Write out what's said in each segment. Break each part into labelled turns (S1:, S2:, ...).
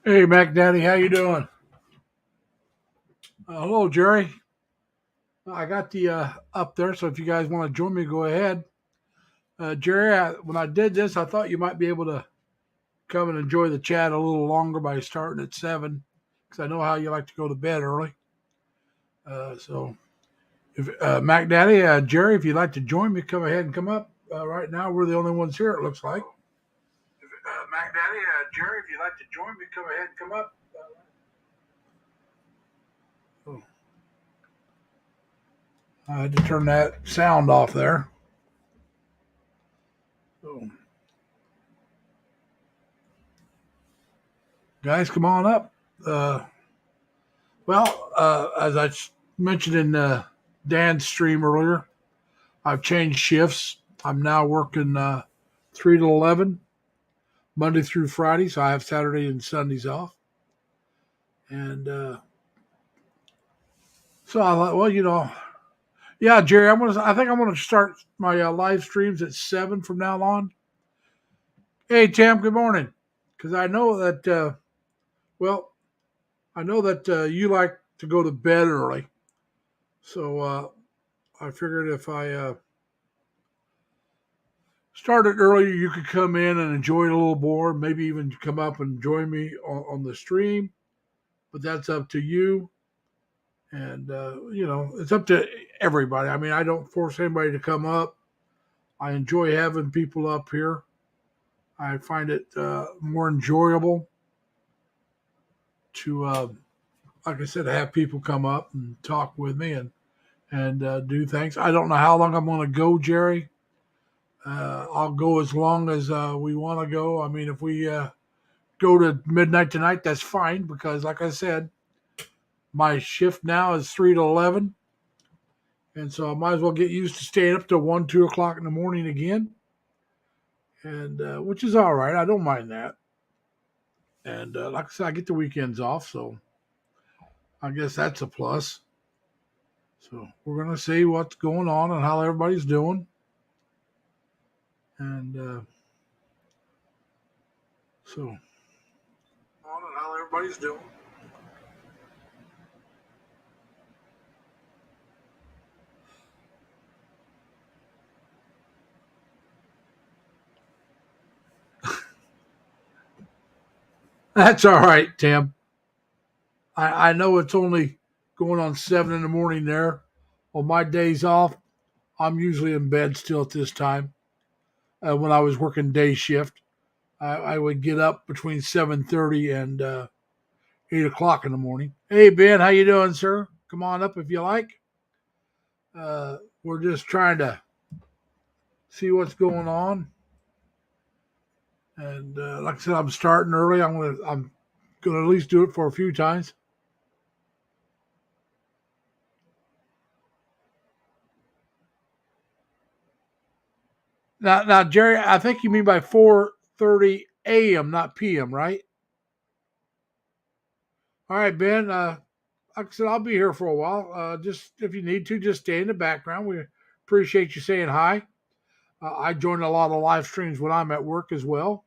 S1: Hey, Mac Daddy, how you doing? Hello, Jerry. I got the up there, so if you guys want to join me, go ahead. Jerry, when I did this, I thought you might be able to come and enjoy the chat a little longer by starting at 7, because I know how you like to go to bed early. So, if Mac Daddy, Jerry, if you'd like to join me, come ahead and come up. Right now, we're the only ones here, it looks like. Mac Daddy, Jerry, if you'd like to join me, come ahead and come up. Oh, I had to turn that sound off there. So, guys, come on up. As I mentioned in Dan's stream earlier, I've changed shifts. I'm now working 3 to 11, Monday through Friday, so I have Saturday and Sundays off. And so I thought, yeah, Jerry, I think I'm gonna start my live streams at 7 from now on. Hey, Tim, good morning. Because I know that, well, I know that you like to go to bed early, so I figured if I started earlier, you could come in and enjoy it a little more, maybe even come up and join me on the stream, but that's up to you. And, it's up to everybody. I mean, I don't force anybody to come up. I enjoy having people up here. I find it more enjoyable to, like I said, have people come up and talk with me and do things. I don't know how long I'm going to go, Jerry. I'll go as long as we want to go. I mean, if we go to midnight tonight, that's fine because, like I said, my shift now is 3 to 11. And so I might as well get used to staying up to 1, 2 o'clock in the morning again. And which is all right. I don't mind that. And like I said, I get the weekends off. So I guess that's a plus. So we're going to see what's going on and how everybody's doing. And so, on and how everybody's doing. That's all right, Tim. I know it's only going on 7 in the morning there. On my days off, I'm usually in bed still at this time. When I was working day shift, I would get up between 7:30 and 8 o'clock in the morning. Hey Ben, how you doing, sir? Come on up if you like. We're just trying to see what's going on, and like I said, I'm starting early. I'm gonna at least do it for a few times. Now, Jerry, I think you mean by 4:30 a.m., not p.m., right? All right, Ben. Like I said, I'll be here for a while. Just if you need to, just stay in the background. We appreciate you saying hi. I join a lot of live streams when I'm at work as well.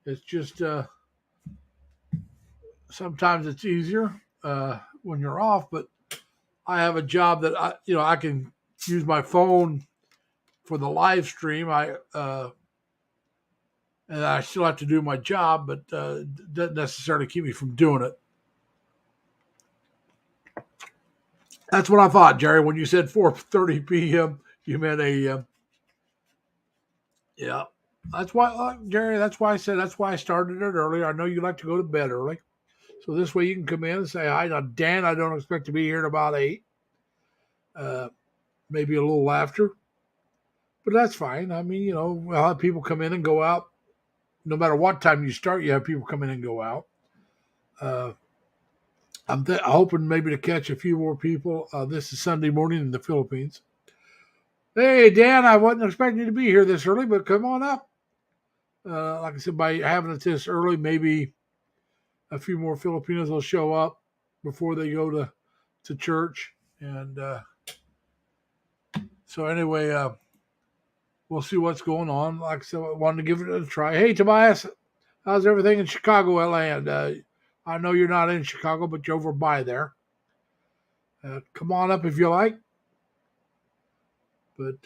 S1: It's just sometimes it's easier when you're off, but I have a job that I can use my phone for the live stream. And I still have to do my job, but doesn't necessarily keep me from doing it. That's what I thought, Jerry. When you said 4:30 p.m., you meant a. Yeah, that's why, Jerry. That's why I said that's why I started it earlier. I know you like to go to bed early, so this way you can come in and say hi. Now, Dan, I don't expect to be here at about 8. Uh, Maybe a little after, but that's fine. I mean, we'll have people come in and go out. No matter what time you start, you have people come in and go out. Uh, I'm hoping maybe to catch a few more people. This is Sunday morning in the Philippines. Hey, Dan, I wasn't expecting you to be here this early, but come on up. Like I said, by having it this early, maybe a few more Filipinos will show up before they go to church. And so, anyway, we'll see what's going on. Like I said, I wanted to give it a try. Hey, Tobias, How's everything in Chicago, land? I know you're not in Chicago, but you're over by there. Come on up if you like. But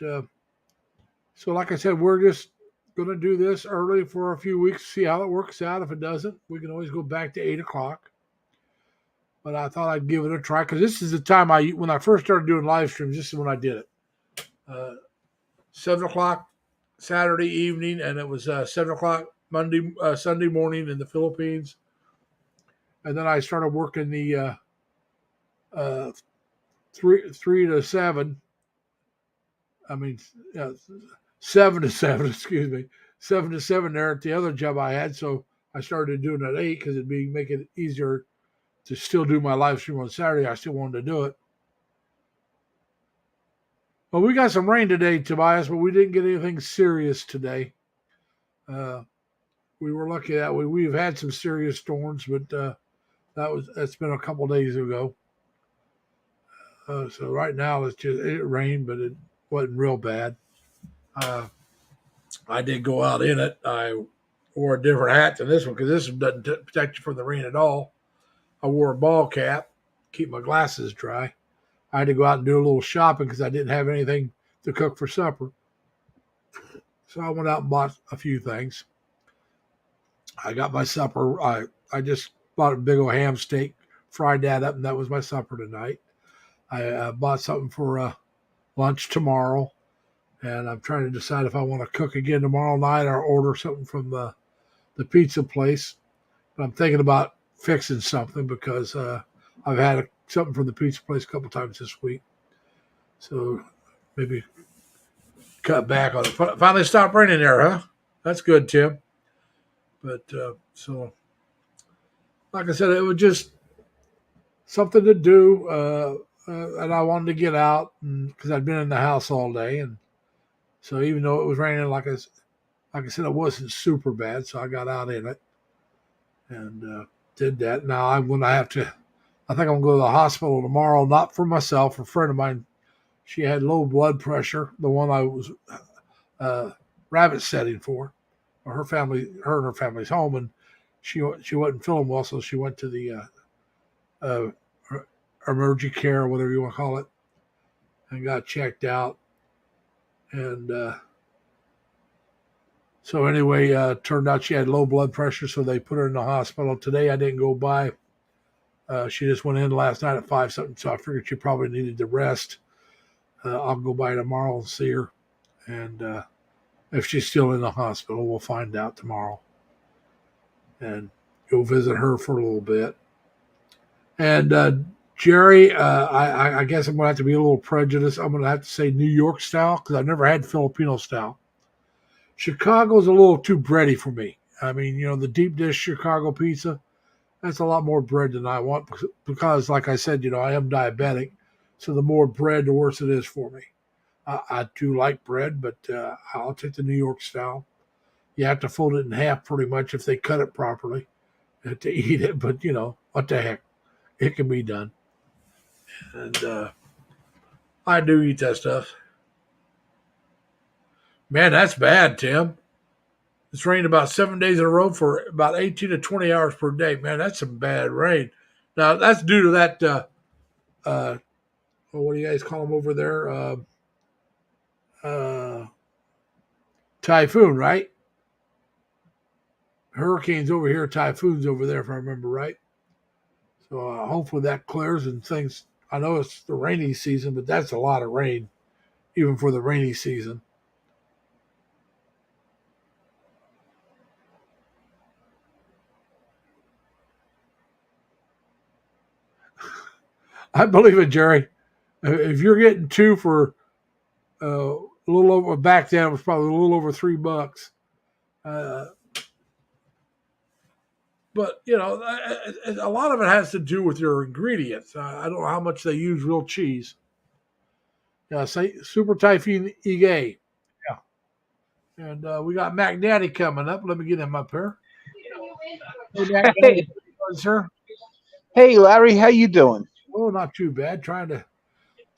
S1: so, like I said, we're just going to do this early for a few weeks, see how it works out. If it doesn't, we can always go back to 8 o'clock. But I thought I'd give it a try because this is the time when I first started doing live streams. This is when I did it. 7 o'clock Saturday evening, and it was 7 o'clock Sunday morning in the Philippines. And then I started working the 3 to 7. I mean, 7 to 7. Excuse me, 7 to 7 there at the other job I had. So I started doing it at 8 because it'd make it easier to still do my live stream on Saturday. I still wanted to do it. Well, we got some rain today, Tobias, but we didn't get anything serious today. We were lucky that we've had some serious storms, but that's been a couple days ago. So right now it rained, but it wasn't real bad. I did go out in it. I wore a different hat than this one because this one doesn't protect you from the rain at all. I wore a ball cap, keep my glasses dry. I had to go out and do a little shopping because I didn't have anything to cook for supper. So I went out and bought a few things. I got my supper. I just bought a big old ham steak, fried that up, and that was my supper tonight. I bought something for lunch tomorrow, and I'm trying to decide if I want to cook again tomorrow night or order something from the pizza place. But I'm thinking about fixing something because I've had something from the pizza place a couple times this week. So maybe cut back on it. Finally stopped raining there, huh? That's good, Tim. But so, like I said, it was just something to do. And I wanted to get out because I'd been in the house all day. And so even though it was raining, like I said, it wasn't super bad. So I got out in it and did that. Now I'm going to have to, I think I'm going to go to the hospital tomorrow, not for myself. A friend of mine, she had low blood pressure, the one I was rabbit setting for. Her and her family's home, and she wasn't feeling well, so she went to the emergency care or whatever you want to call it, and got checked out. And so anyway, turned out she had low blood pressure, so they put her in the hospital. Today I didn't go by. She just went in last night at 5 something, so I figured she probably needed to rest. I'll go by tomorrow and see her, and if she's still in the hospital, we'll find out tomorrow. And go visit her for a little bit. And Jerry, I guess I'm going to have to be a little prejudiced. I'm going to have to say New York style because I've never had Filipino style. Chicago's a little too bready for me. I mean, the deep dish Chicago pizza, that's a lot more bread than I want because, like I said, I am diabetic. So the more bread, the worse it is for me. I do like bread, but I'll take the New York style. You have to fold it in half pretty much if they cut it properly to eat it. But, what the heck? It can be done. And I do eat that stuff. Man, that's bad, Tim. It's rained about 7 days in a row for about 18 to 20 hours per day. Man, that's some bad rain. Now, that's due to that, what do you guys call them over there? Typhoon, right? Hurricanes over here, typhoons over there, if I remember right. So hopefully that clears and things. I know it's the rainy season, but that's a lot of rain, even for the rainy season. I believe it, Jerry. If you're getting 2 for a little over, back then it was probably a little over $3. But, a lot of it has to do with your ingredients. I don't know how much they use real cheese. Yeah, say Super Typhoon Ige. Yeah. And we got Mac Daddy coming up. Let me get him up here.
S2: Hey, Mac Daddy,
S1: sir.
S2: Hey, Larry, how you doing?
S1: Well, not too bad. Trying to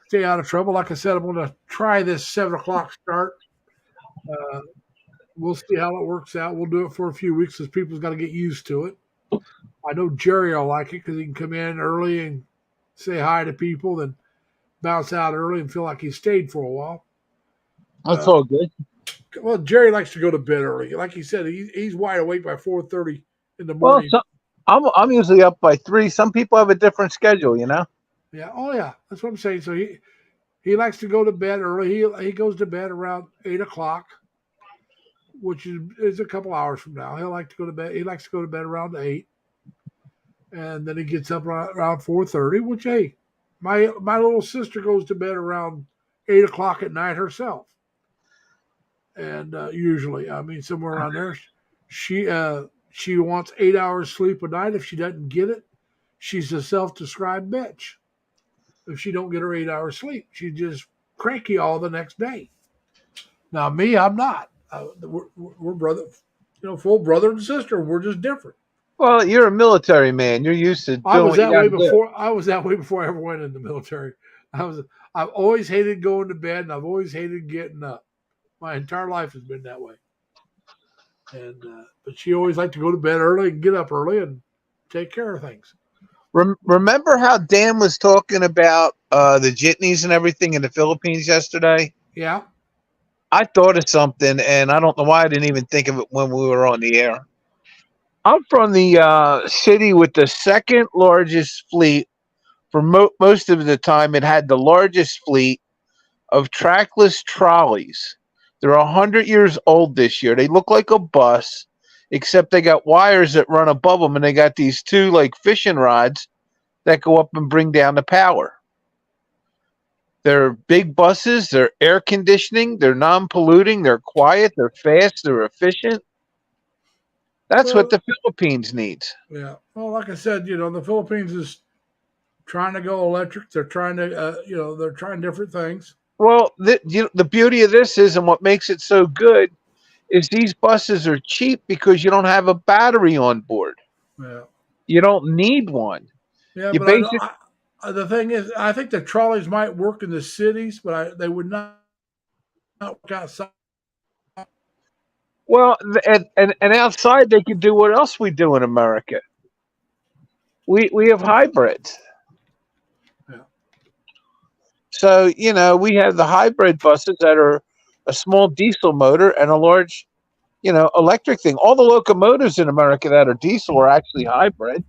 S1: stay out of trouble. Like I said, I'm going to try this 7 o'clock start. we'll see how it works out. We'll do it for a few weeks because people's got to get used to it. I know Jerry will like it because he can come in early and say hi to people, then bounce out early and feel like he stayed for a while.
S2: That's all good.
S1: Well, Jerry likes to go to bed early. Like he said, he's wide awake by 4:30 in the
S2: Well,
S1: morning.
S2: I'm usually up by 3. Some people have a different schedule, you know.
S1: Yeah. Oh, yeah. That's what I'm saying. So he likes to go to bed early. He goes to bed around 8 o'clock, which is a couple hours from now. He'll like to go to bed. He likes to go to bed around 8, and then he gets up around 4:30. Which, hey, my little sister goes to bed around 8 o'clock at night herself, and usually, I mean, somewhere around there, she wants 8 hours sleep a night. If she doesn't get it, she's a self-described bitch. If she don't get her 8 hours sleep, she's just cranky all the next day. Now me, I'm not. We're brother, full brother and sister. We're just different.
S2: Well, you're a military man. You're used to doing
S1: I was
S2: what you
S1: that
S2: got
S1: way
S2: to do.
S1: before. I was that way before I ever went in the military. I've always hated going to bed, and I've always hated getting up. My entire life has been that way. And but she always liked to go to bed early and get up early and take care of things.
S2: Remember how Dan was talking about the jitneys and everything in the Philippines yesterday?
S1: Yeah.
S2: I thought of something, and I don't know why I didn't even think of it when we were on the air. I'm from the city with the second largest fleet. For most of the time, it had the largest fleet of trackless trolleys. They're 100 years old this year. They look like a bus, except they got wires that run above them, and they got these two like fishing rods that go up and bring down the power. They're big buses. They're air conditioning. They're non-polluting. They're quiet. They're fast. They're efficient. That's what the Philippines needs.
S1: Yeah. Well, like I said, the Philippines is trying to go electric. They're trying to, they're trying different things.
S2: Well, the beauty of this is, and what makes it so good, is these buses are cheap because you don't have a battery on board.
S1: Yeah.
S2: You don't need one.
S1: Yeah,
S2: you
S1: but the thing is, I think the trolleys might work in the cities, but they would not work outside.
S2: Well, and outside they could do what else we do in America. We have hybrids.
S1: Yeah.
S2: So, we have the hybrid buses that are a small diesel motor and a large, electric thing. All the locomotives in America that are diesel are actually hybrid.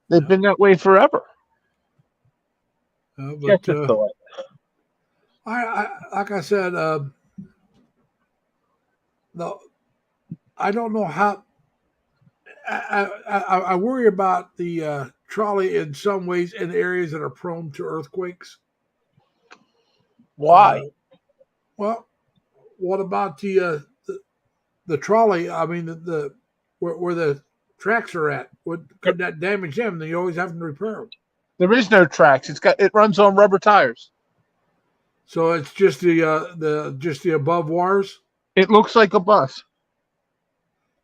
S2: They've been that way forever.
S1: But I like I said, I don't know how. I worry about the trolley in some ways in areas that are prone to earthquakes.
S2: Why?
S1: Well, what about the trolley? I mean, where the tracks are at. Could that damage them? Then you always have to repair them.
S2: There is no tracks. It runs on rubber tires.
S1: So it's just the above wires.
S2: It looks like a bus.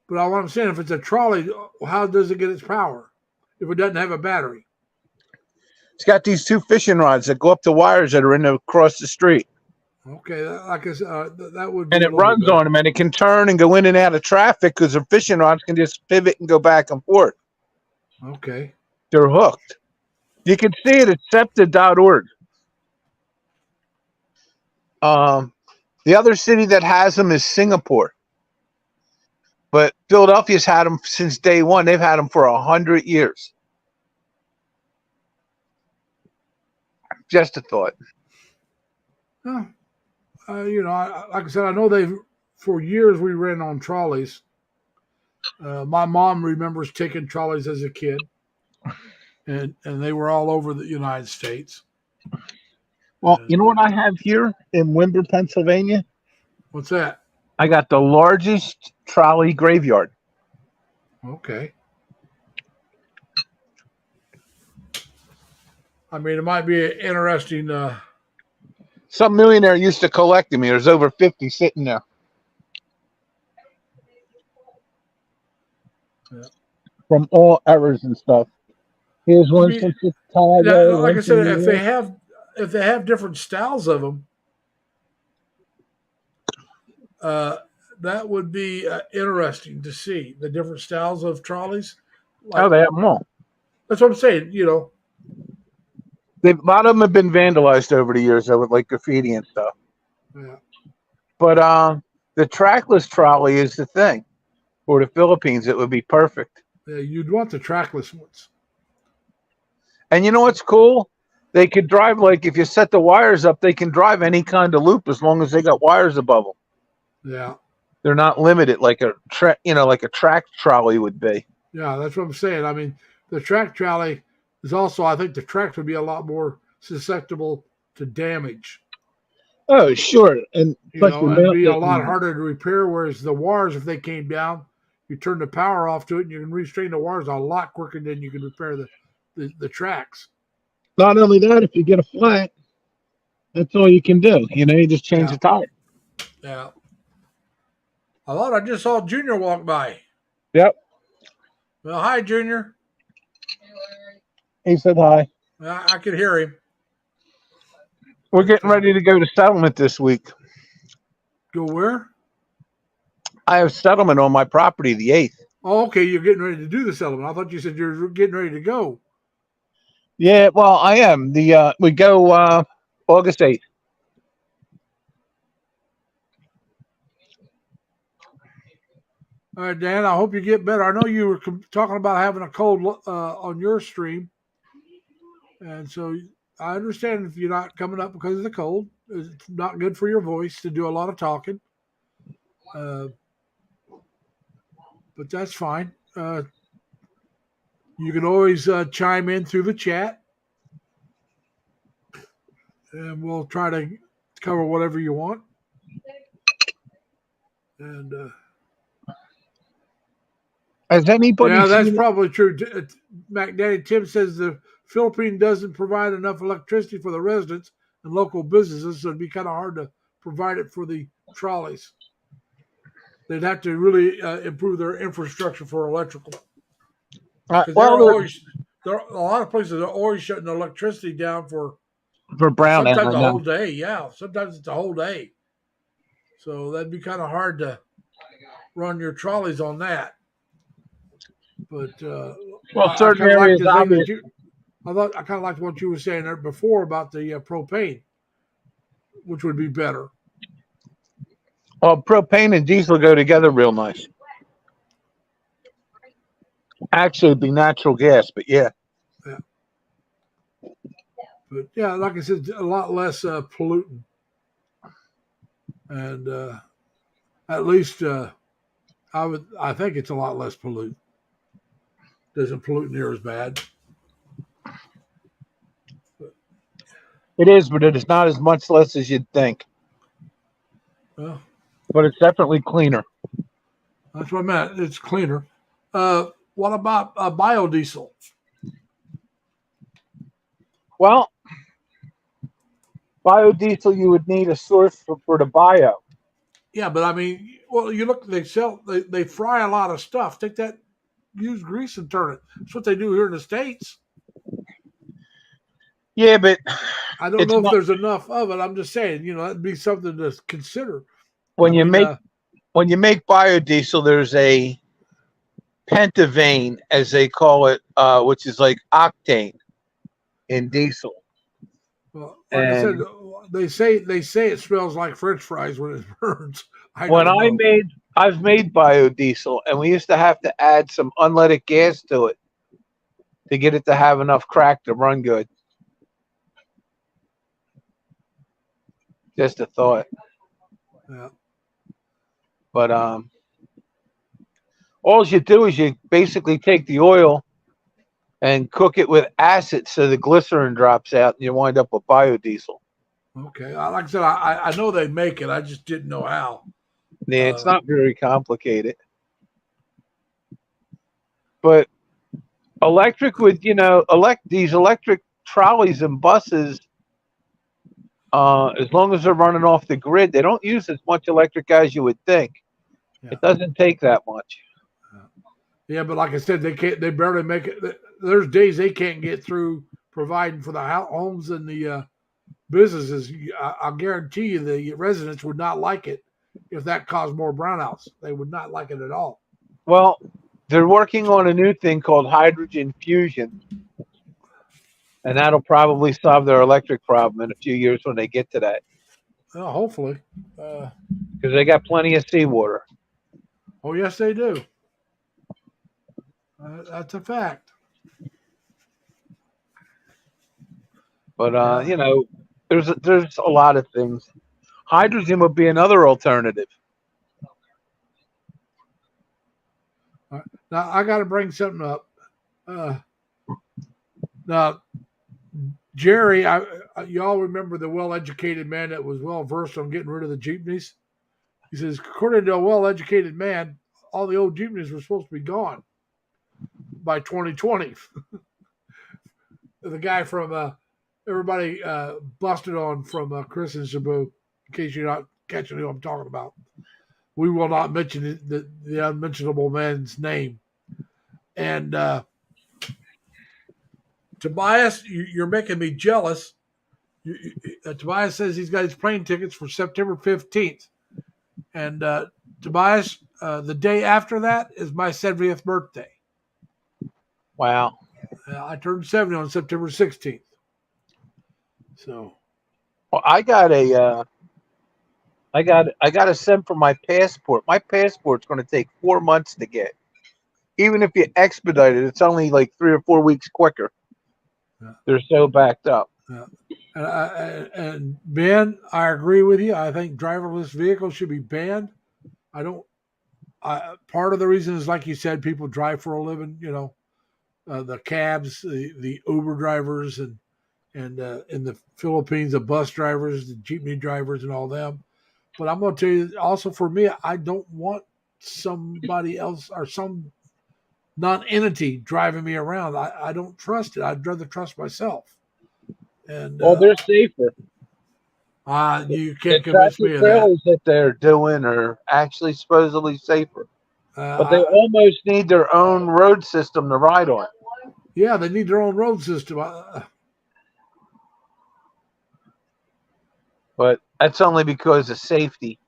S1: But what I'm saying, if it's a trolley, how does it get its power if it doesn't have a battery?
S2: It's got these two fishing rods that go up the wires that are across the street.
S1: Okay, like I said, that would be.
S2: And it runs on them, and it can turn and go in and out of traffic because the fishing rods can just pivot and go back and forth.
S1: Okay.
S2: They're hooked. You can see it at SEPTA.org. The other city that has them is Singapore. But Philadelphia's had them since day one. They've had them for 100 years. Just a thought.
S1: Like I said, I know for years we ran on trolleys. My mom remembers taking trolleys as a kid, and they were all over the United States.
S2: Well, you know what I have here in Wimber, Pennsylvania?
S1: What's that?
S2: I got the largest trolley graveyard.
S1: Okay. I mean, it might be an interesting.
S2: Some millionaire used to collect them. There's over 50 sitting there.
S1: Yeah.
S2: From all eras and stuff. Here's one from Chicago.
S1: Like I said, if they have different styles of them, that would be interesting to see the different styles of trolleys.
S2: Oh,
S1: Like
S2: they have them all.
S1: that's what I'm saying.
S2: A lot of them have been vandalized over the years, though, with like graffiti and stuff.
S1: Yeah,
S2: But the trackless trolley is the thing for the Philippines. It would be perfect.
S1: yeah, you'd want the trackless ones.
S2: And you know what's cool? They could drive, like, if you set the wires up, they can drive any kind of loop as long as they got wires above them.
S1: Yeah,
S2: They're not limited like like a track trolley would be.
S1: yeah, that's what I'm saying. I mean, the track trolley is also. I think the tracks would be a lot more susceptible to damage.
S2: Oh, sure. And plus
S1: And be a lot harder to repair. Whereas the wires, if they came down, you turn the power off to it, and you can restrain the wires a lot quicker than you can repair the tracks.
S2: not only that, if you get a flat, that's all you can do. You just change the tire.
S1: Yeah. I thought I just saw Junior walk by.
S2: Yep.
S1: Well, hi, Junior.
S2: He said hi.
S1: I could hear him.
S2: We're getting ready to go to settlement this week.
S1: Go where?
S2: I have settlement on my property the 8th.
S1: Oh, okay. You're getting ready to do the settlement. I thought you said you're getting ready to go.
S2: Yeah, well, I am. We go August 8th.
S1: All right, Dan, I hope you get better. I know you were talking about having a cold on your stream. And so I understand if you're not coming up because of the cold. It's not good for your voice to do a lot of talking. But that's fine. You can always chime in through the chat. And we'll try to cover whatever you want. And
S2: has anybody?
S1: Yeah, that's probably true. MacDaddy Tim says the Philippines doesn't provide enough electricity for the residents and local businesses, so it'd be kind of hard to provide it for the trolleys. They'd have to really improve their infrastructure for electrical. A lot of places are always shutting the electricity down for
S2: brown.
S1: Sometimes a whole day. Yeah, sometimes it's a whole day. So that'd be kind of hard to run your trolleys on that. But
S2: certain areas,
S1: I kind of liked what you were saying there before about the propane, which would be better.
S2: Well, propane and diesel go together real nice. Actually, it'd be natural gas, but yeah.
S1: Yeah. But yeah, like I said, a lot less pollutant, and at least I think it's a lot less pollutant. Doesn't pollute near as bad.
S2: It is, but it is not as much less as you'd think.
S1: Well,
S2: but it's definitely cleaner.
S1: That's what I meant. It's cleaner. What about biodiesel?
S2: Well, biodiesel, you would need a source for the bio.
S1: Yeah, but I mean, you look. They fry a lot of stuff. Take that used grease and turn it. That's what they do here in the States.
S2: Yeah, but
S1: I don't know if there's enough of it. I'm just saying, that'd be something to consider.
S2: When you make biodiesel, there's a pentavane, as they call it, which is like octane in diesel.
S1: Well, like I said, they say it smells like French fries when it burns.
S2: I've made biodiesel, and we used to have to add some unleaded gas to it to get it to have enough crack to run good. Just a thought.
S1: Yeah.
S2: But all you do is you basically take the oil and cook it with acid so the glycerin drops out and you wind up with biodiesel.
S1: Okay. Like I said, I know they make it. I just didn't know how.
S2: Yeah, it's not very complicated. But electric with, these electric trolleys and buses, as long as they're running off the grid, they don't use as much electric as you would think. Yeah. It doesn't take that much.
S1: Yeah, but like I said, they barely make it. There's days they can't get through providing for the homes and the businesses. I'll guarantee you the residents would not like it if that caused more brownouts. They would not like it at all.
S2: Well, they're working on a new thing called hydrogen fusion, and that'll probably solve their electric problem in a few years when they get to that,
S1: Well, hopefully.
S2: because they got plenty of seawater.
S1: Oh, yes, they do. That's a fact.
S2: But there's a lot of things. Hydrogen would be another alternative.
S1: Now, I got to bring something up. Now, Jerry, y'all remember the well-educated man that was well-versed on getting rid of the jeepneys? He says, according to a well-educated man, all the old jeepneys were supposed to be gone by 2020. The guy from everybody busted on from Chris and Sabu, in case you're not catching who I'm talking about. We will not mention the unmentionable man's name. And Tobias, you're making me jealous. Tobias says he's got his plane tickets for September 15th. And Tobias, the day after that is my 70th birthday.
S2: Wow.
S1: I turned 70 on September 16th. So,
S2: well, I got to send for my passport. My passport's going to take 4 months to get. Even if you expedite it, it's only like 3 or 4 weeks quicker.
S1: Yeah.
S2: They're so backed up.
S1: Yeah. And Ben, I agree with you. I think driverless vehicles should be banned. Part of the reason is, like you said, people drive for a living. The cabs, the Uber drivers, and in the Philippines, the bus drivers, the jeepney drivers, and all them. But I'm going to tell you, also for me, I don't want somebody else or some non-entity driving me around. I don't trust it. I'd rather trust myself. And
S2: well, they're safer.
S1: You can't convince me of that.
S2: Trailers that they're doing are actually supposedly safer, but they almost need their own road system to ride on.
S1: Yeah, they need their own road system.
S2: But that's only because of safety.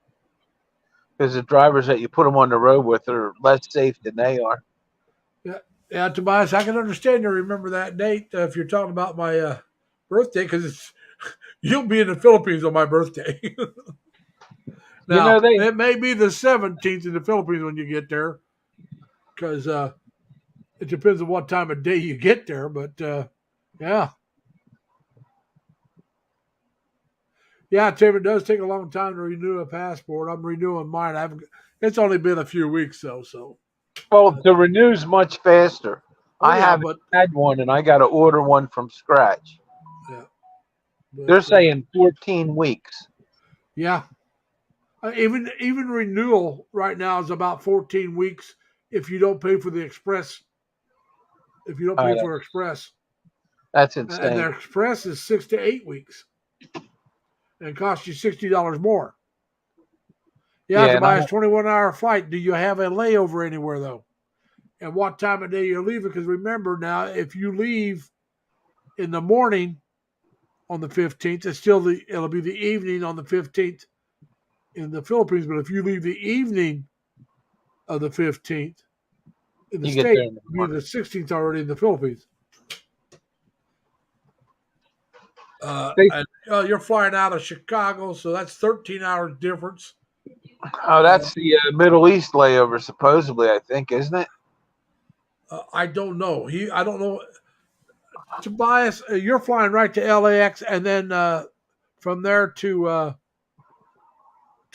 S2: Because the drivers that you put them on the road with are less safe than they are.
S1: Yeah, Tobias, I can understand you remember that date if you're talking about my birthday, because you'll be in the Philippines on my birthday. Now, it may be the 17th in the Philippines when you get there, because it depends on what time of day you get there. But yeah. Yeah, Tim, it does take a long time to renew a passport. I'm renewing mine. It's only been a few weeks, though. So,
S2: well, the renew's much faster. I haven't had one, and I got to order one from scratch.
S1: Yeah, but,
S2: they're saying 14 weeks.
S1: Yeah, even renewal right now is about 14 weeks if you don't pay for the express. If you don't pay for express,
S2: that's insane.
S1: And their express is 6 to 8 weeks. And costs you $60 more. Yeah, to buy a 21-hour flight. Do you have a layover anywhere, though? And what time of day you're leaving? Because remember now, if you leave in the morning on the 15th, it'll be the evening on the 15th in the Philippines. But if you leave the evening of the 15th in the States, it'll be the 16th already in the Philippines. You're flying out of Chicago, so that's 13 hours difference.
S2: Oh, that's the Middle East layover, supposedly, I think, isn't it?
S1: I don't know. I don't know. Tobias, you're flying right to LAX, and then from there to where?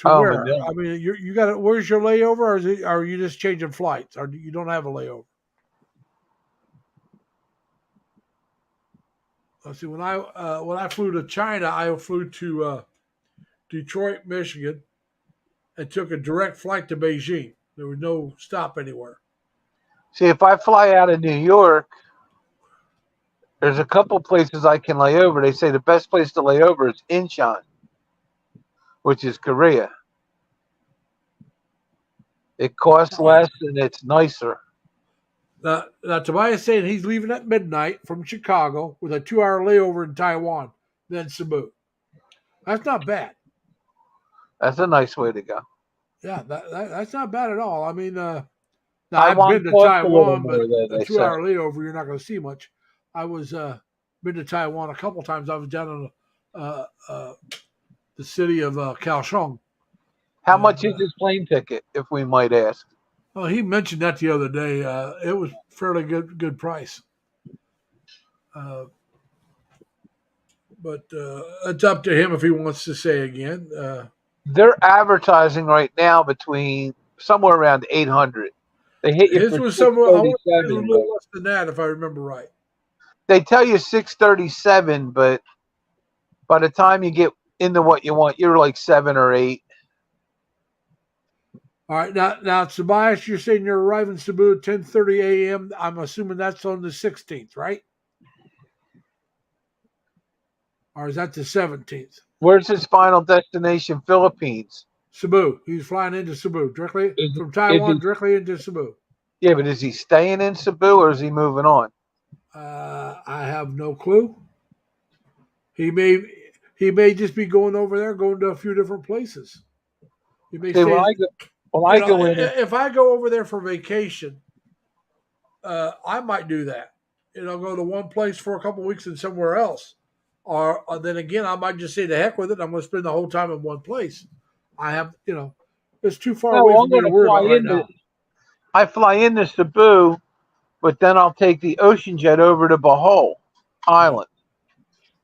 S1: Manila. I mean, you got it. Where's your layover, or are you just changing flights, or you don't have a layover? Let's see. When I flew to China, I flew to Detroit, Michigan, and took a direct flight to Beijing. There was no stop anywhere.
S2: See, if I fly out of New York, there's a couple places I can lay over. They say the best place to lay over is Incheon, which is Korea. It costs less and it's nicer.
S1: Now Tobias saying he's leaving at midnight from Chicago with a 2-hour layover in Taiwan, then Cebu. That's not bad.
S2: That's a nice way to go.
S1: Yeah, that's not bad at all. I mean, now I've
S2: Taiwan
S1: been to
S2: costs a little
S1: Taiwan, but
S2: more there,
S1: a
S2: they say.
S1: 2 hour layover, you're not going to see much. I was been to Taiwan a couple times. I was down in the city of Kaohsiung,
S2: How
S1: and
S2: much is his plane ticket, if we might ask?
S1: well, he mentioned that the other day. It was fairly good price. But it's up to him if he wants to say again.
S2: They're advertising right now between somewhere around 800. They hit you
S1: His
S2: for
S1: was somewhere. I want to say it was a
S2: 637, but
S1: little less than that, if I remember right.
S2: they tell you 637, but by the time you get into what you want, you're like 7 or 8.
S1: All right, now Tobias, you're saying you're arriving Cebu at 10:30 a.m. I'm assuming that's on the 16th, right? Or is that the 17th?
S2: Where's his final destination? Philippines.
S1: Cebu. He's flying into Cebu directly
S2: Is,
S1: from
S2: is
S1: Taiwan
S2: he?
S1: directly into Cebu.
S2: Yeah, but is he staying in Cebu or is he moving on?
S1: I have no clue. He may just be going over there, going to a few different places. He may
S2: See,
S1: stay.
S2: when
S1: You
S2: I
S1: know,
S2: go in,
S1: if I go over there for vacation, I might do that. Go to one place for a couple of weeks and somewhere else. Or then again, I might just say the heck with it. I'm going to spend the whole time in one place. I have, it's too far away
S2: no,
S1: for
S2: I'm
S1: me
S2: going
S1: to
S2: to
S1: worry
S2: fly
S1: about right
S2: into.
S1: now.
S2: I fly into Cebu, but then I'll take the ocean jet over to Bohol
S1: Right.
S2: Island.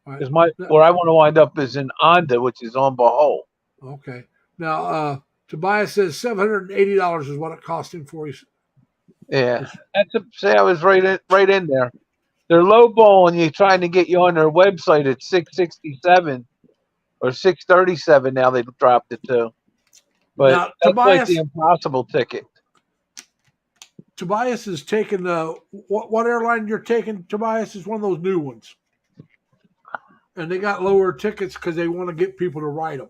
S1: All right.
S2: Because where I want to wind up is in Onda, which is on Bohol.
S1: Okay. Now, Tobias says $780 is what it cost him for his.
S2: Yeah, say I was right in there. They're lowballing you, trying to get you on their website at 667 or 637. Now they've dropped it to, but
S1: Now,
S2: that's like the impossible ticket.
S1: Tobias is taking the what airline you're taking? Tobias is one of those new ones, and they got lower tickets because they want to get people to ride them.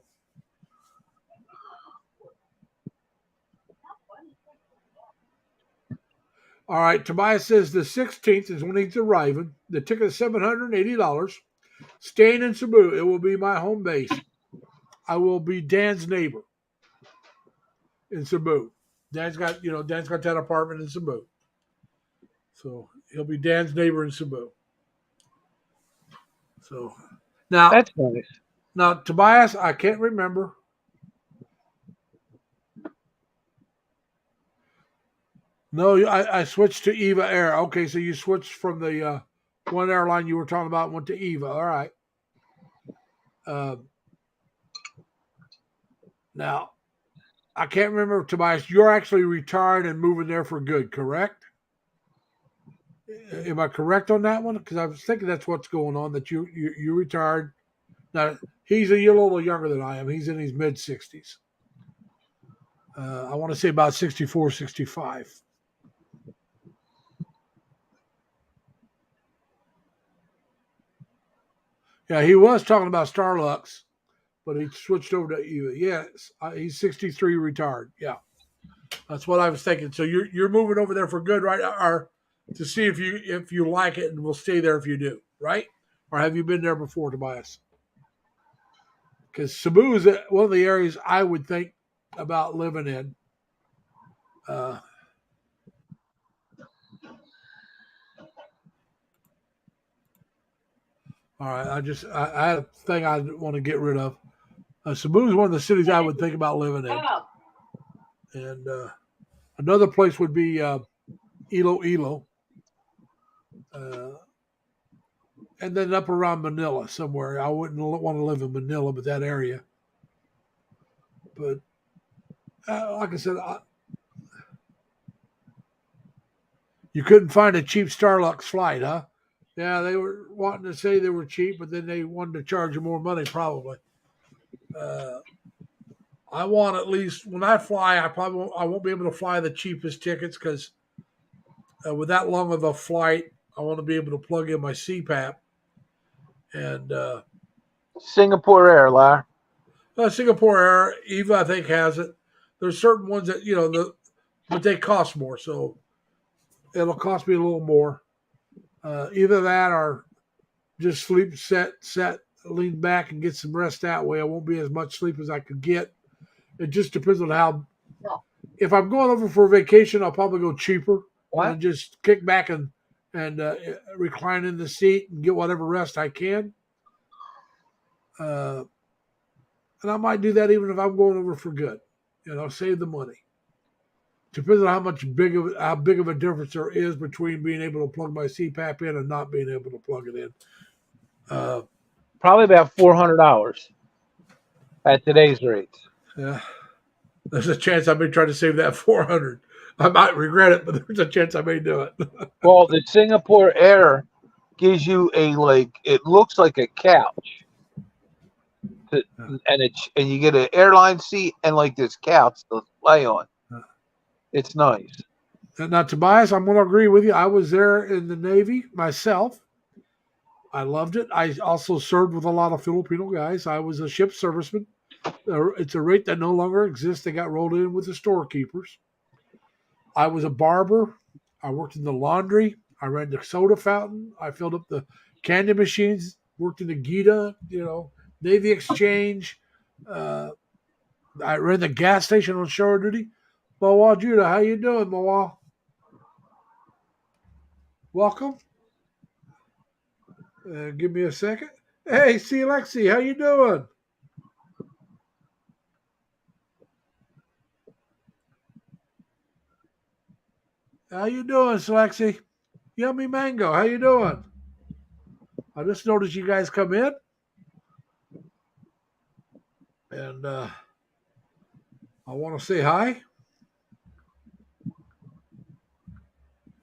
S1: All right, Tobias says the 16th is when he's arriving. The ticket is $780. Staying in Cebu, it will be my home base. I will be Dan's neighbor in Cebu. Dan's got that apartment in Cebu, so he'll be Dan's neighbor in Cebu. So
S2: That's nice.
S1: Now Tobias, I can't remember. No, I switched to Eva Air. Okay, so you switched from the one airline you were talking about and went to Eva. All right. Now, I can't remember, Tobias. You're actually retired and moving there for good, correct? Am I correct on that one? Because I was thinking that's what's going on. That you retired. Now he's a little younger than I am. He's in his mid 60s. I want to say about 64, 65. Yeah, he was talking about Starlux, but he switched over to Eva. Yes, he's 63, retired. Yeah, that's what I was thinking. So you're moving over there for good, right? Or to see if you like it, and we'll stay there if you do, right? Or have you been there before, Tobias? Because Cebu is one of the areas I would think about living in. All right, I had a thing I want to get rid of. Cebu is one of the cities I would think about living in, and another place would be Iloilo, and then up around Manila somewhere. I wouldn't want to live in Manila, but that area. But like I said, you couldn't find a cheap Starlux flight, huh? Yeah, they were wanting to say they were cheap, but then they wanted to charge you more money, probably. I want, at least when I fly, I won't be able to fly the cheapest tickets because with that long of a flight, I want to be able to plug in my CPAP. And
S2: Singapore Air, Lar.
S1: Singapore Air, Eva, I think, has it. There's certain ones that but they cost more, so it'll cost me a little more. Either that or just sleep, set, lean back, and get some rest that way. I won't be as much sleep as I could get. It just depends on how if I'm going over for a vacation, I'll probably go cheaper
S2: What?
S1: and just kick back and recline in the seat and get whatever rest I can. Uh, and I might do that even if I'm going over for good. Save the money. Depends on how big of a difference there is between being able to plug my CPAP in and not being able to plug it in.
S2: Probably about $400 at today's rates.
S1: Yeah, there's a chance I may try to save that 400. I might regret it, but there's a chance I may do it.
S2: Well, the Singapore Air gives you it looks like a couch, and you get an airline seat and like this couch to lay on. It's nice.
S1: Now, Tobias, I'm going to agree with you. I was there in the Navy myself. I loved it. I also served with a lot of Filipino guys. I was a ship serviceman. It's a rate that no longer exists. They got rolled in with the storekeepers. I was a barber. I worked in the laundry. I ran the soda fountain. I filled up the candy machines. Worked in the Gita, Navy Exchange. I ran the gas station on shore duty. Mawa Judah, how you doing, Mawa? Welcome. Give me a second. Hey, C. Lexi, how you doing? How you doing, Lexi? Yummy Mango, how you doing? I just noticed you guys come in. And I want to say hi.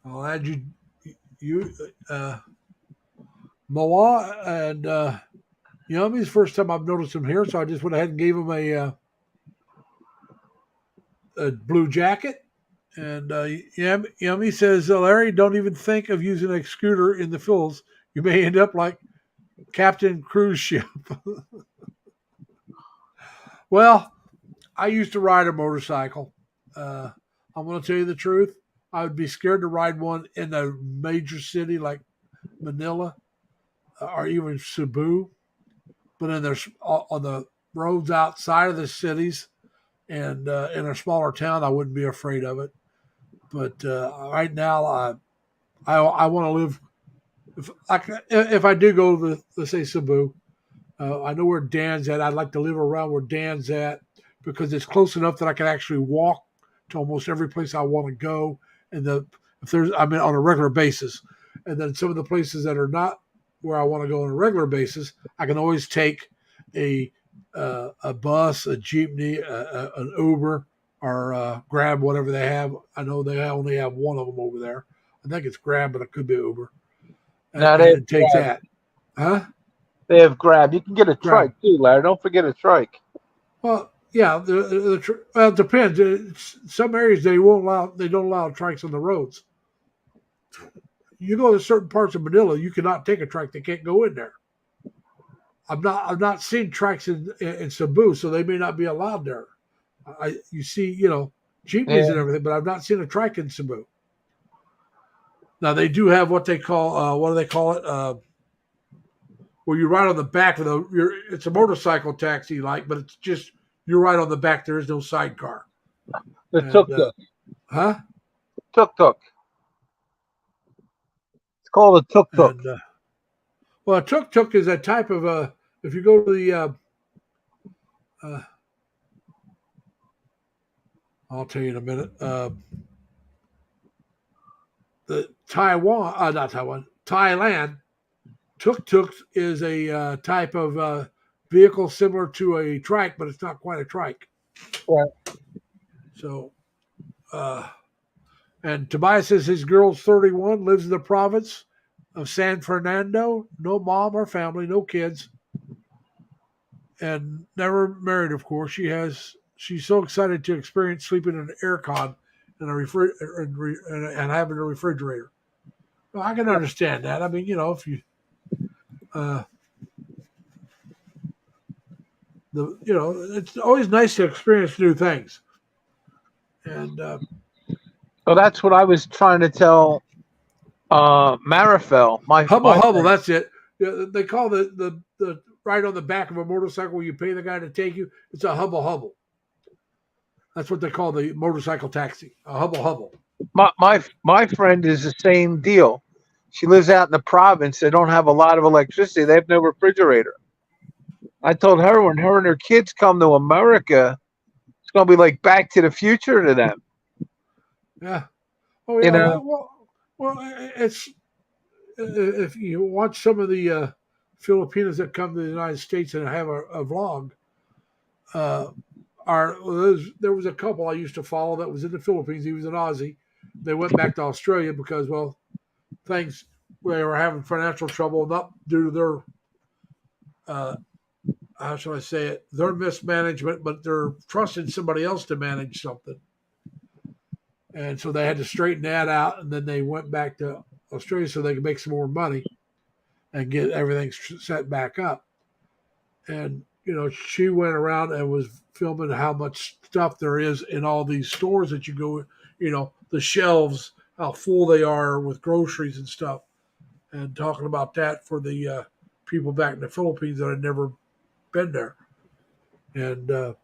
S1: I'll add you, Moa and Yummy's first time I've noticed him here, so I just went ahead and gave him a blue jacket. And Yummy says, Larry, don't even think of using a scooter in the fills. You may end up like Captain Cruise Ship. Well, I used to ride a motorcycle. I'm going to tell you the truth. I would be scared to ride one in a major city like Manila or even Cebu. But on the roads outside of the cities and in a smaller town, I wouldn't be afraid of it. But right now, I want to live. If I do go to, let's say, Cebu, I know where Dan's at. I'd like to live around where Dan's at because it's close enough that I can actually walk to almost every place I want to go. And on a regular basis. And then some of the places that are not where I want to go on a regular basis, I can always take a bus, a jeepney, an Uber, or Grab, whatever they have. I know they only have one of them over there. I think it's Grab, but it could be Uber. And take that. Huh?
S2: They have Grab. You can get a trike too, Larry. Don't forget a trike.
S1: Well, yeah. It depends. Some areas they don't allow trikes on the roads. You go to certain parts of Manila, you cannot take a trike. They can't go in there. I've not seen trikes in Cebu, so they may not be allowed there. You see, jeepneys and everything, but I've not seen a trike in Cebu. Now they do have what they call what do they call it? Where you ride on the back of it's a motorcycle taxi but it's just you're right on the back. There is no sidecar.
S2: The tuk-tuk.
S1: Huh?
S2: Tuk-tuk. It's called a tuk-tuk.
S1: Well, a tuk-tuk is a type of if you go to the I'll tell you in a minute. The Thailand, tuk-tuk is a type of vehicle similar to a trike, but it's not quite a trike.
S2: Right.
S1: So, and Tobias says his girl's 31, lives in the province of San Fernando, no mom or family, no kids, and never married, of course. She's so excited to experience sleeping in an aircon and and having a refrigerator. Well, I can understand that. I mean, if you it's always nice to experience new things. And
S2: well, that's what I was trying to tell Marifel.
S1: Hubble, that's it. They call the ride on the back of a motorcycle where you pay the guy to take you. It's a hubble. That's what they call the motorcycle taxi, a hubble hubble.
S2: My friend is the same deal. She lives out in the province. They don't have a lot of electricity. They have no refrigerator. I told her when her and her kids come to America, it's going to be like Back to the Future to them.
S1: Yeah. Oh
S2: You
S1: yeah.
S2: know,
S1: Well, it's if you watch some of the Filipinos that come to the United States and have a vlog, uh, there was a couple I used to follow that was in the Philippines. He was an Aussie. They went back to Australia because, well, things they were having financial trouble, not due to their how shall I say it, their mismanagement, but they're trusting somebody else to manage something. And so they had to straighten that out, and then they went back to Australia so they could make some more money and get everything set back up. And she went around and was filming how much stuff there is in all these stores that you go, the shelves, how full they are with groceries and stuff, and talking about that for the people back in the Philippines that had never been there. And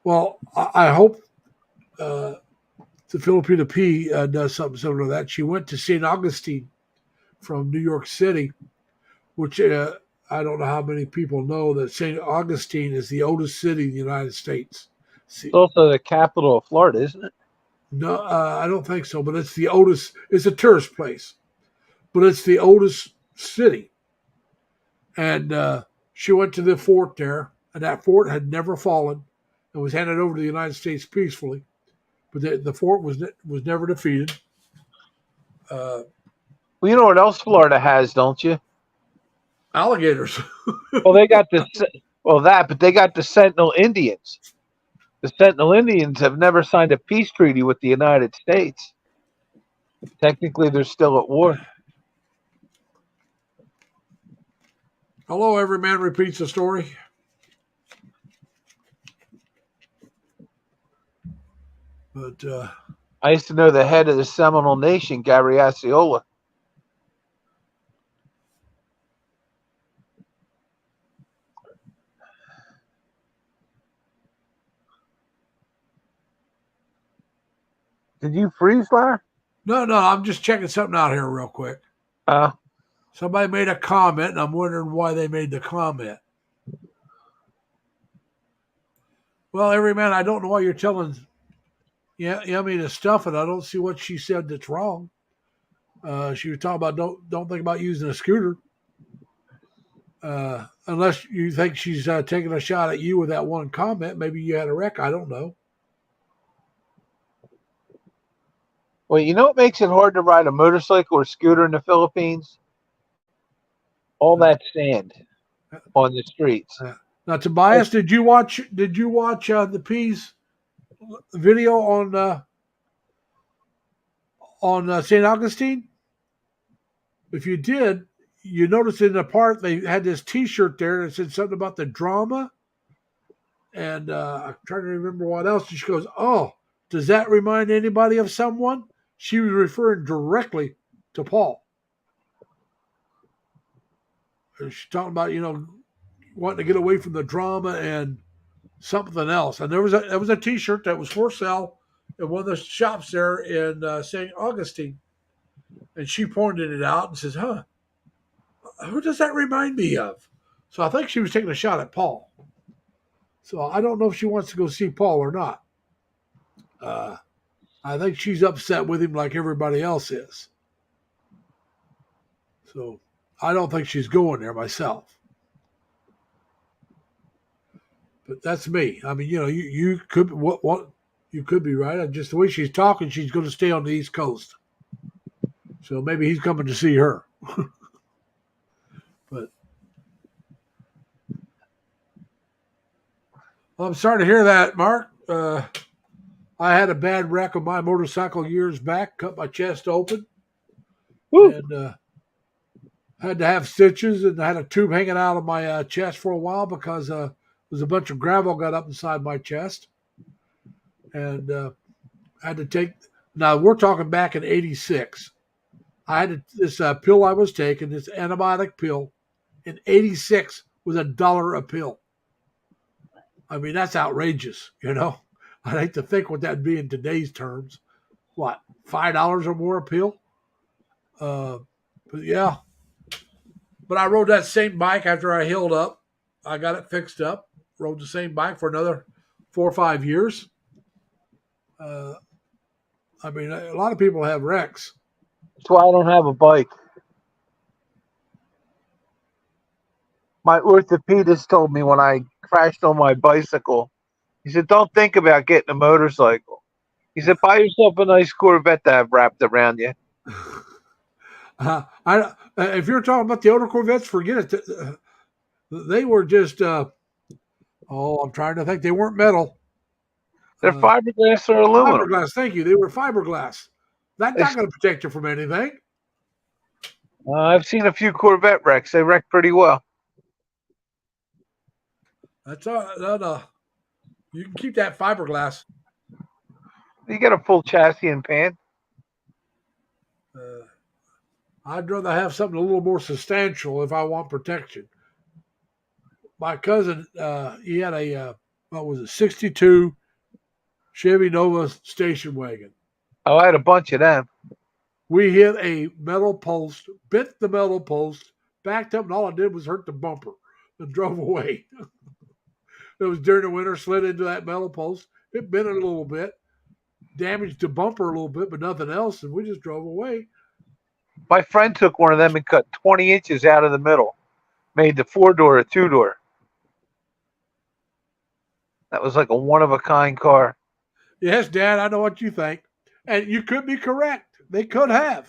S1: well, I hope the Filipina P does something similar to that. She went to St. Augustine from New York City, which I don't know how many people know that St. Augustine is the oldest city in the United States.
S2: it's also the capital of Florida, isn't it?
S1: No, I don't think so, but it's the oldest. It's a tourist place, but it's the oldest city. And she went to the fort there, and that fort had never fallen and was handed over to the United States peacefully. But the fort was never defeated.
S2: Well, you know what else Florida has, don't you?
S1: Alligators.
S2: Well, they got but they got the Sentinel Indians. The Sentinel Indians have never signed a peace treaty with the United States. Technically, they're still at war.
S1: Hello, every man repeats a story. But
S2: I used to know the head of the Seminole Nation, Gary Osceola. Did you freeze, Larry?
S1: no, I'm just checking something out here real quick. Somebody made a comment, and I'm wondering why they made the comment. Well, every man, I don't know why you're telling Yummy to stuff it. I don't see what she said that's wrong. She was talking about don't think about using a scooter. Unless you think she's taking a shot at you with that one comment. Maybe you had a wreck. I don't know.
S2: Well, you know what makes it hard to ride a motorcycle or scooter in the Philippines? All that sand on the streets.
S1: Now, Tobias, did you watch the P's video on St. Augustine? If you did, you noticed in the part they had this T-shirt there that said something about the drama, and I'm trying to remember what else. She goes, "Oh, does that remind anybody of someone?" She was referring directly to Paul. She's talking about wanting to get away from the drama and something else. And there was a T-shirt that was for sale in one of the shops there in St. Augustine, and she pointed it out and says, "Huh, who does that remind me of?" So I think she was taking a shot at Paul. So I don't know if she wants to go see Paul or not. I think she's upset with him like everybody else is. So I don't think she's going there myself. But that's me. I mean, you could what you could be right. Just the way she's talking, she's going to stay on the East Coast. So maybe he's coming to see her. But well, I'm sorry to hear that, Mark. I had a bad wreck on my motorcycle years back, cut my chest open.
S2: Woo.
S1: And had to have stitches, and I had a tube hanging out of my chest for a while because there's a bunch of gravel got up inside my chest. And I had to take, now we're talking back in 86. I had this pill I was taking, this antibiotic pill, in 86 was $1 a pill. I mean, that's outrageous, I'd hate to think what that'd be in today's terms. What, $5 or more a pill? But yeah. But I rode that same bike after I healed up. I got it fixed up. Rode the same bike for another 4 or 5 years. Uh, I mean, a lot of people have wrecks.
S2: That's why I don't have a bike. My orthopedist told me when I crashed on my bicycle, he said, don't think about getting a motorcycle. He said, buy yourself a nice Corvette to have wrapped around you.
S1: If you're talking about the older Corvettes, forget it. They were just, I'm trying to think. They weren't metal.
S2: They're fiberglass or aluminum.
S1: Fiberglass, thank you. They were fiberglass. That's not going to protect you from anything.
S2: I've seen a few Corvette wrecks. They wreck pretty well.
S1: That's you can keep that fiberglass.
S2: You get a full chassis and pan.
S1: I'd rather have something a little more substantial if I want protection. My cousin, he had a, 62 Chevy Nova station wagon.
S2: Oh, I had a bunch of them.
S1: We hit a metal post, bit the metal post, backed up, and all I did was hurt the bumper and drove away. It was during the winter, slid into that metal post. It bent it a little bit, damaged the bumper a little bit, but nothing else, and we just drove away.
S2: My friend took one of them and cut 20 inches out of the middle, made the 4-door a 2-door. That was like a one-of-a-kind car.
S1: Yes, Dad, I know what you think. And you could be correct. They could have.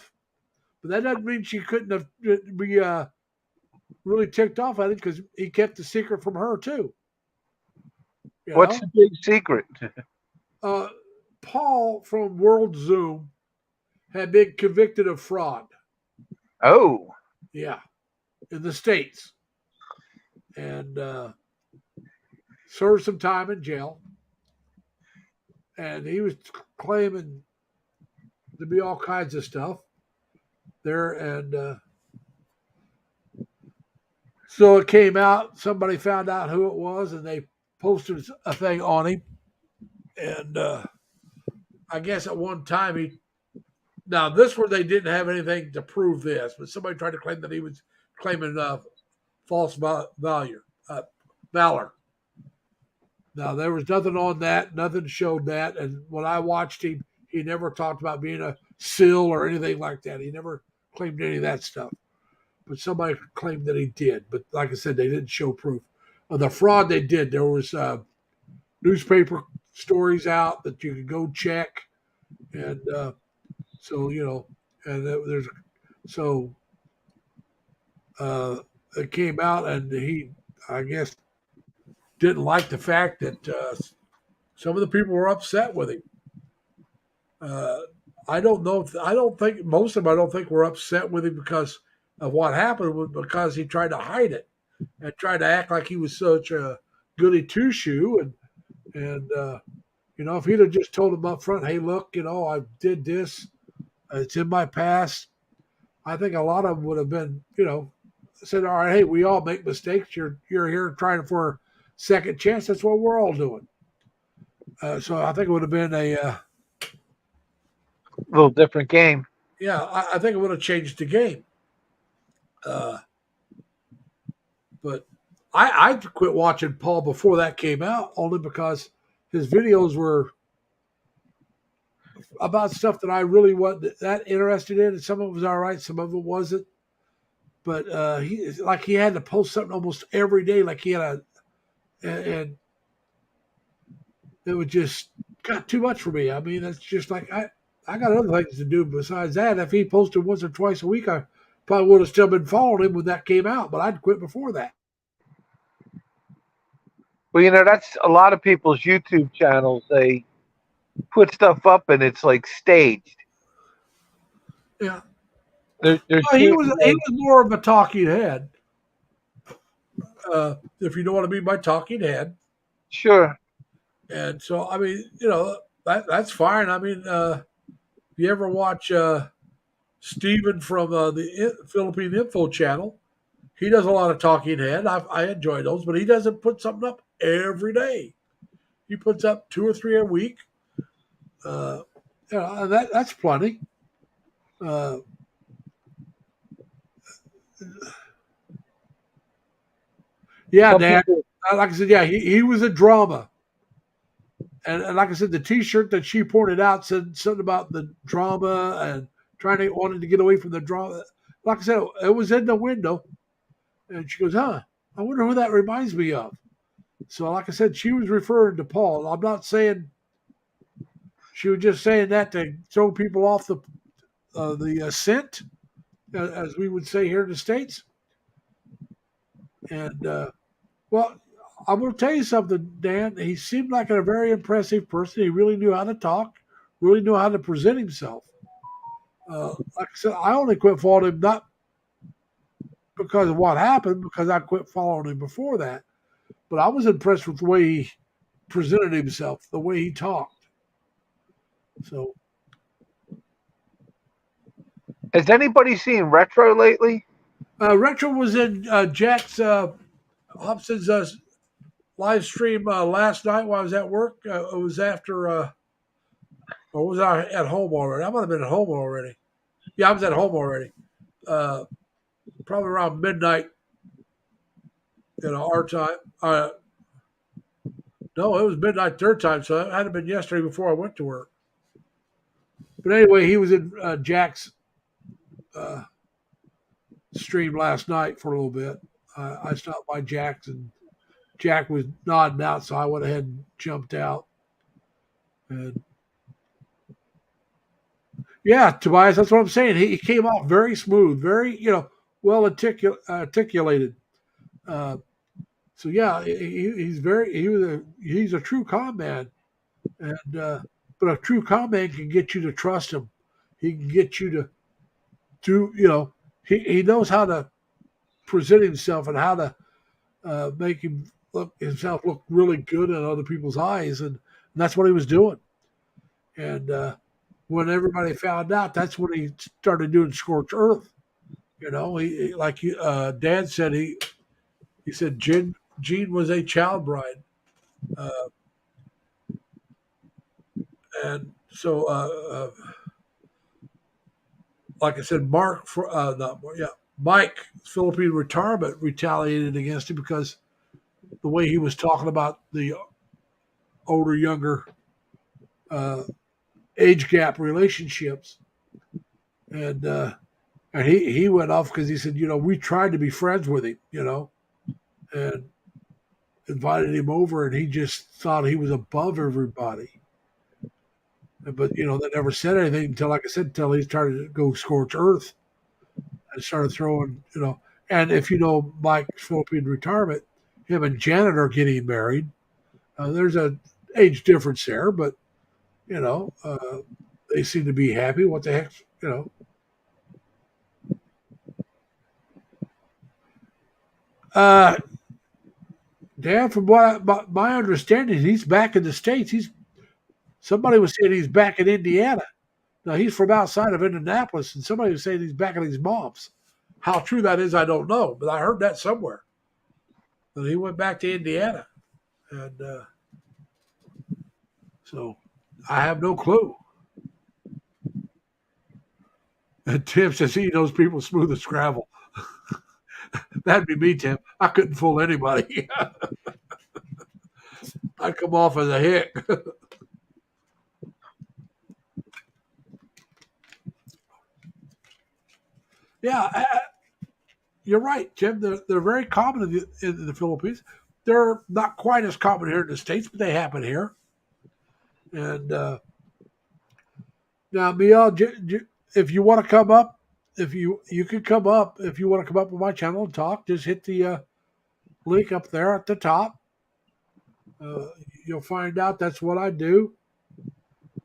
S1: But that doesn't mean she couldn't have be really ticked off at it because he kept the secret from her, too.
S2: What's the big secret?
S1: Paul from World Zoom had been convicted of fraud.
S2: Oh.
S1: Yeah. In the States. And served some time in jail. And he was claiming to be all kinds of stuff there. And so it came out. Somebody found out who it was, and they posted a thing on him. And I guess at one time now this where they didn't have anything to prove this, but somebody tried to claim that he was claiming false valor. Now, there was nothing on that. Nothing showed that. And when I watched him, he never talked about being a SIL or anything like that. He never claimed any of that stuff. But somebody claimed that he did. But like I said, they didn't show proof. Of the fraud they did, there was newspaper stories out that you could go check. And so, and it came out, and he, I guess, didn't like the fact that some of the people were upset with him. I don't think most of them, I don't think were upset with him because of what happened, was because he tried to hide it and tried to act like he was such a goody two shoe. And if he'd have just told him up front, hey, look, I did this, it's in my past, I think a lot of them would have been, said, all right, hey, we all make mistakes. You're here trying for second chance. That's what we're all doing. So I think it would have been a
S2: little different game.
S1: Yeah, I think it would have changed the game. But I quit watching Paul before that came out only because his videos were about stuff that I really wasn't that interested in. And some of it was all right, some of it wasn't. But he had to post something almost every day, like he had and it was just got too much for me. I mean, it's just like I got other things to do besides that. If he posted once or twice a week, I probably would have still been following him when that came out, but I'd quit before that.
S2: Well, that's a lot of people's YouTube channels. They put stuff up and it's like staged.
S1: Yeah.
S2: He
S1: was more of a talking head. If you know what I mean by talking head.
S2: Sure.
S1: And so, I mean, that's fine. I mean, you ever watch Steven from the Philippine Info Channel? He does a lot of talking head. I enjoy those, but he doesn't put something up every day. He puts up 2 or 3 a week. And that's plenty. Uh, yeah,
S2: Some
S1: Dan.
S2: people,
S1: Like I said, yeah, he was a drama. And like I said, the T-shirt that she pointed out said something about the drama and wanted to get away from the drama. Like I said, it was in the window, and she goes, "Huh? I wonder who that reminds me of." So, like I said, she was referring to Paul. I'm not saying she was just saying that to throw people off the scent, as we would say here in the states. And well, I'm going to tell you something, Dan. He seemed like a very impressive person. He really knew how to talk, really knew how to present himself. Like I said, I only quit following him not because of what happened, because I quit following him before that. But I was impressed with the way he presented himself, the way he talked. So,
S2: has anybody seen Retro lately?
S1: Retro was in Jack's Hobson's live stream last night while I was at work. It was after, or was I at home already? I might have been at home already. Yeah, I was at home already. Uh, Probably around midnight, our time. No, it was midnight their time, so it had to been yesterday before I went to work. But anyway, he was in Jack's uh, stream last night for a little bit. I stopped by Jack's and Jack was nodding out, so I went ahead and jumped out. And yeah, Tobias, that's what I'm saying. He came off very smooth, very well articulated. Uh, so yeah, he's a true con man, and but a true con man can get you to trust him. He can get you to do he knows how to present himself and how to make himself look really good in other people's eyes, and that's what he was doing. And when everybody found out, that's when he started doing Scorched Earth. Like Dad said, he said Jean was a child bride, uh, and so like I said, Mark for not yeah Mike Philippine Retirement retaliated against him because the way he was talking about the older younger uh, age gap relationships, and he went off because he said, we tried to be friends with him, and invited him over, and he just thought he was above everybody. But they never said anything until, like I said, until he started to go scorch earth and started throwing, And if you know Mike's Philippine Retirement, him and Janet are getting married. There's a age difference there, but they seem to be happy. What the heck, Uh, Dan, from my understanding, he's back in the states. Somebody was saying he's back in Indiana. Now he's from outside of Indianapolis, and somebody was saying he's back at his mom's. How true that is, I don't know, but I heard that somewhere. That he went back to Indiana, and so I have no clue. And Tim says he knows people smooth as gravel. That'd be me, Tim. I couldn't fool anybody. I'd come off as a hick. Yeah, you're right, Tim. They're very common in the Philippines. They're not quite as common here in the States, but they happen here. And now, Mia, if you want to come up, if you can come up, if you want to come up with my channel and talk, just hit the link up there at the top. Uh, you'll find out that's what I do.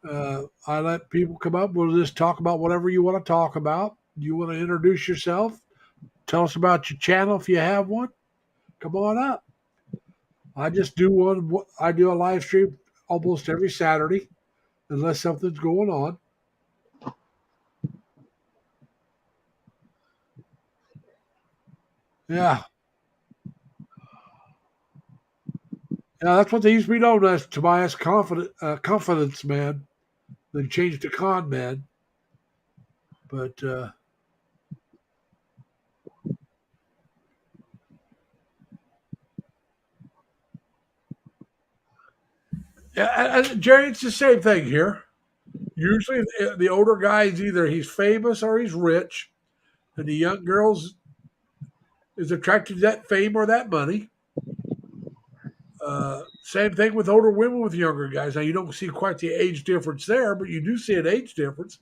S1: I let people come up. We'll just talk about whatever you want to talk about. You want to introduce yourself? Tell us about your channel if you have one. Come on up. I just do one. I do a live stream almost every Saturday, unless something's going on. Yeah, Yeah, that's what they used to be known as, Tobias Confidence Man. Then changed to Con Man. But yeah, Jerry, it's the same thing here. Usually, the older guy is either he's famous or he's rich, and the young girls is attracted to that fame or that money. Same thing with older women with younger guys. Now you don't see quite the age difference there, but you do see an age difference.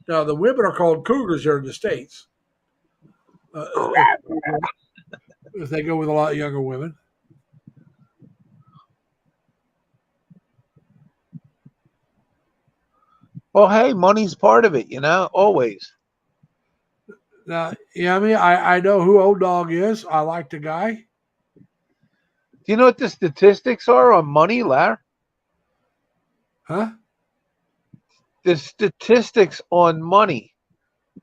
S1: Now the women are called cougars here in the states. If, if they go with a lot younger women.
S2: Well, hey, money's part of it, always.
S1: Now, yeah, I know who Old Dog is. I like the guy.
S2: Do you know what the statistics are on money, Larry?
S1: Huh?
S2: The statistics on money.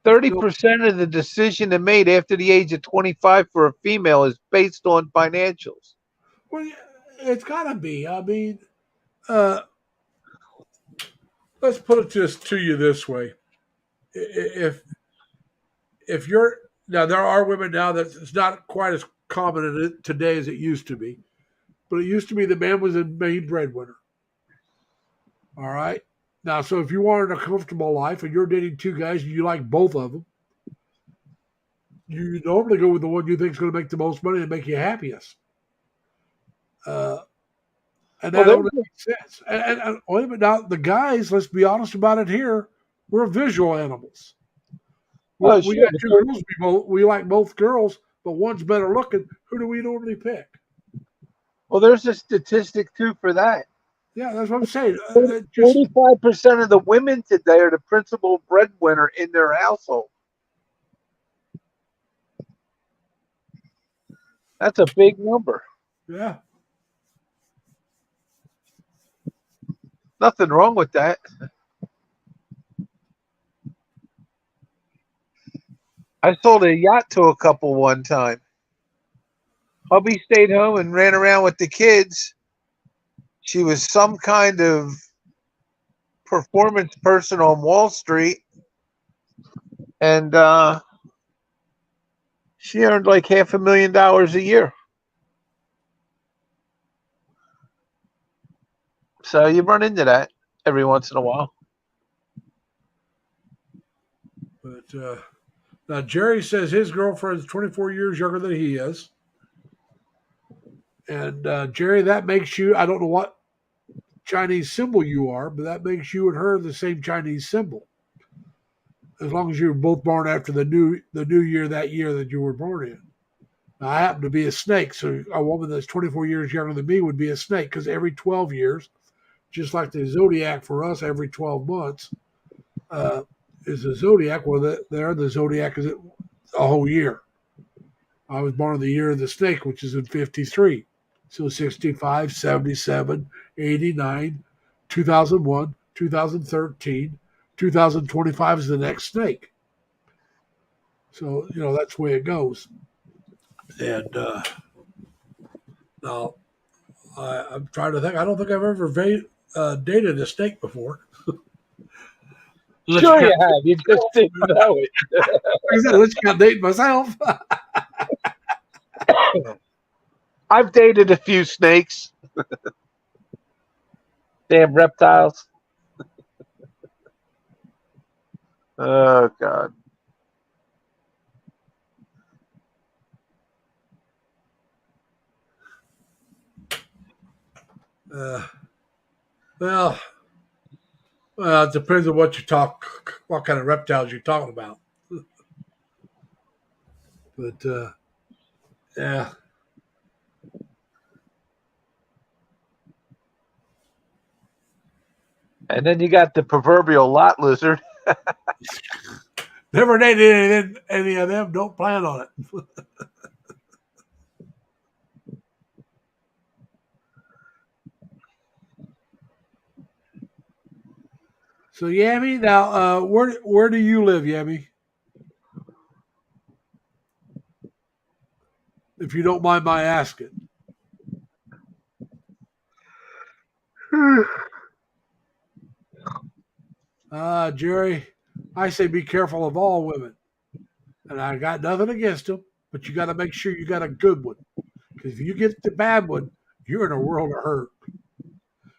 S2: 30% of the decision they made after the age of 25 for a female is based on financials.
S1: Well, it's got to be. Uh, let's put it just to you this way: if you're now, there are women now that it's not quite as common today as it used to be, but it used to be the man was the main breadwinner. All right. Now, so if you wanted a comfortable life and you're dating two guys and you like both of them, you normally go with the one you think is going to make the most money and make you happiest. Uh, and that only makes sense. And wait a minute, now the guys, let's be honest about it here, we're visual animals. We got two girls. We like both girls, but one's better looking. Who do we normally pick?
S2: Well, there's a statistic too for that.
S1: Yeah, that's what I'm saying.
S2: 45% of the women today are the principal breadwinner in their household. That's a big number.
S1: Yeah.
S2: Nothing wrong with that. I sold a yacht to a couple one time. Hubby stayed home and ran around with the kids. She was some kind of performance person on Wall Street. And she earned like $500,000 a year. So you run into that every once in a while.
S1: But now Jerry says his girlfriend is 24 years younger than he is. And Jerry, that makes you, I don't know what Chinese symbol you are, but that makes you and her the same Chinese symbol. As long as you were both born after the new year that year that you were born in. Now, I happen to be a snake, so a woman that's 24 years younger than me would be a snake because every 12 years, just like the zodiac for us, every 12 months is a zodiac. Well, the zodiac is a whole year. I was born in the year of the snake, which is in 53. So 65, 77, 89, 2001, 2013, 2025 is the next snake. So, that's the way it goes. And now I'm trying to think. I don't think I've ever dated a snake before.
S2: Sure you have. You just didn't know it.
S1: Let's not date myself.
S2: I've dated a few snakes. Damn reptiles. Oh, God.
S1: Well, it depends on what kind of reptiles you're talking about. But yeah.
S2: And then you got the proverbial lot lizard.
S1: Never dated any of them. Don't plan on it. So Yami, now where do you live, Yami? If you don't mind my asking. Jerry, I say be careful of all women. And I got nothing against them, but you got to make sure you got a good one. Because if you get the bad one, you're in a world of hurt.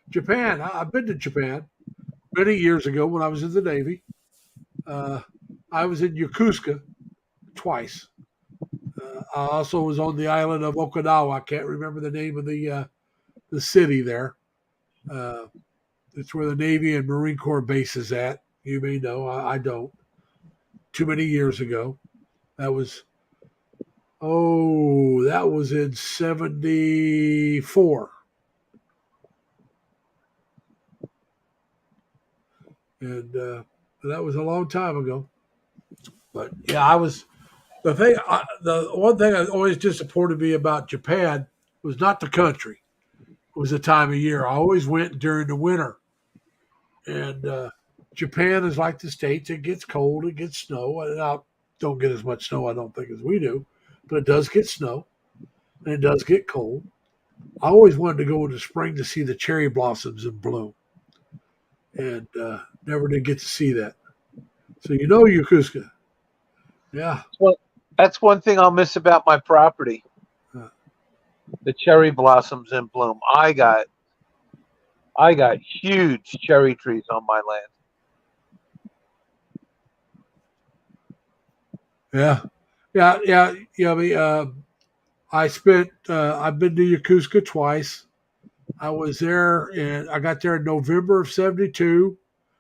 S1: Japan, I've been to Japan many years ago when I was in the Navy. I was in Yokosuka twice. I also was on the island of Okinawa. I can't remember the name of the city there. It's where the Navy and Marine Corps base is at. You may know. I don't. Too many years ago. That was in 74. And that was a long time ago. But yeah, the one thing that always disappointed me about Japan was not the country. It was the time of year. I always went during the winter. And Japan is like the States. It gets cold. It gets snow. And I don't get as much snow, I don't think, as we do. But it does get snow. And it does get cold. I always wanted to go in the spring to see the cherry blossoms in bloom. And never did get to see that. So you know Yokosuka. Yeah.
S2: Well, that's one thing I'll miss about my property. The cherry blossoms in bloom. I got huge cherry trees on my land.
S1: Yeah. I've been to Yokosuka twice. I was there and I got there in November of 72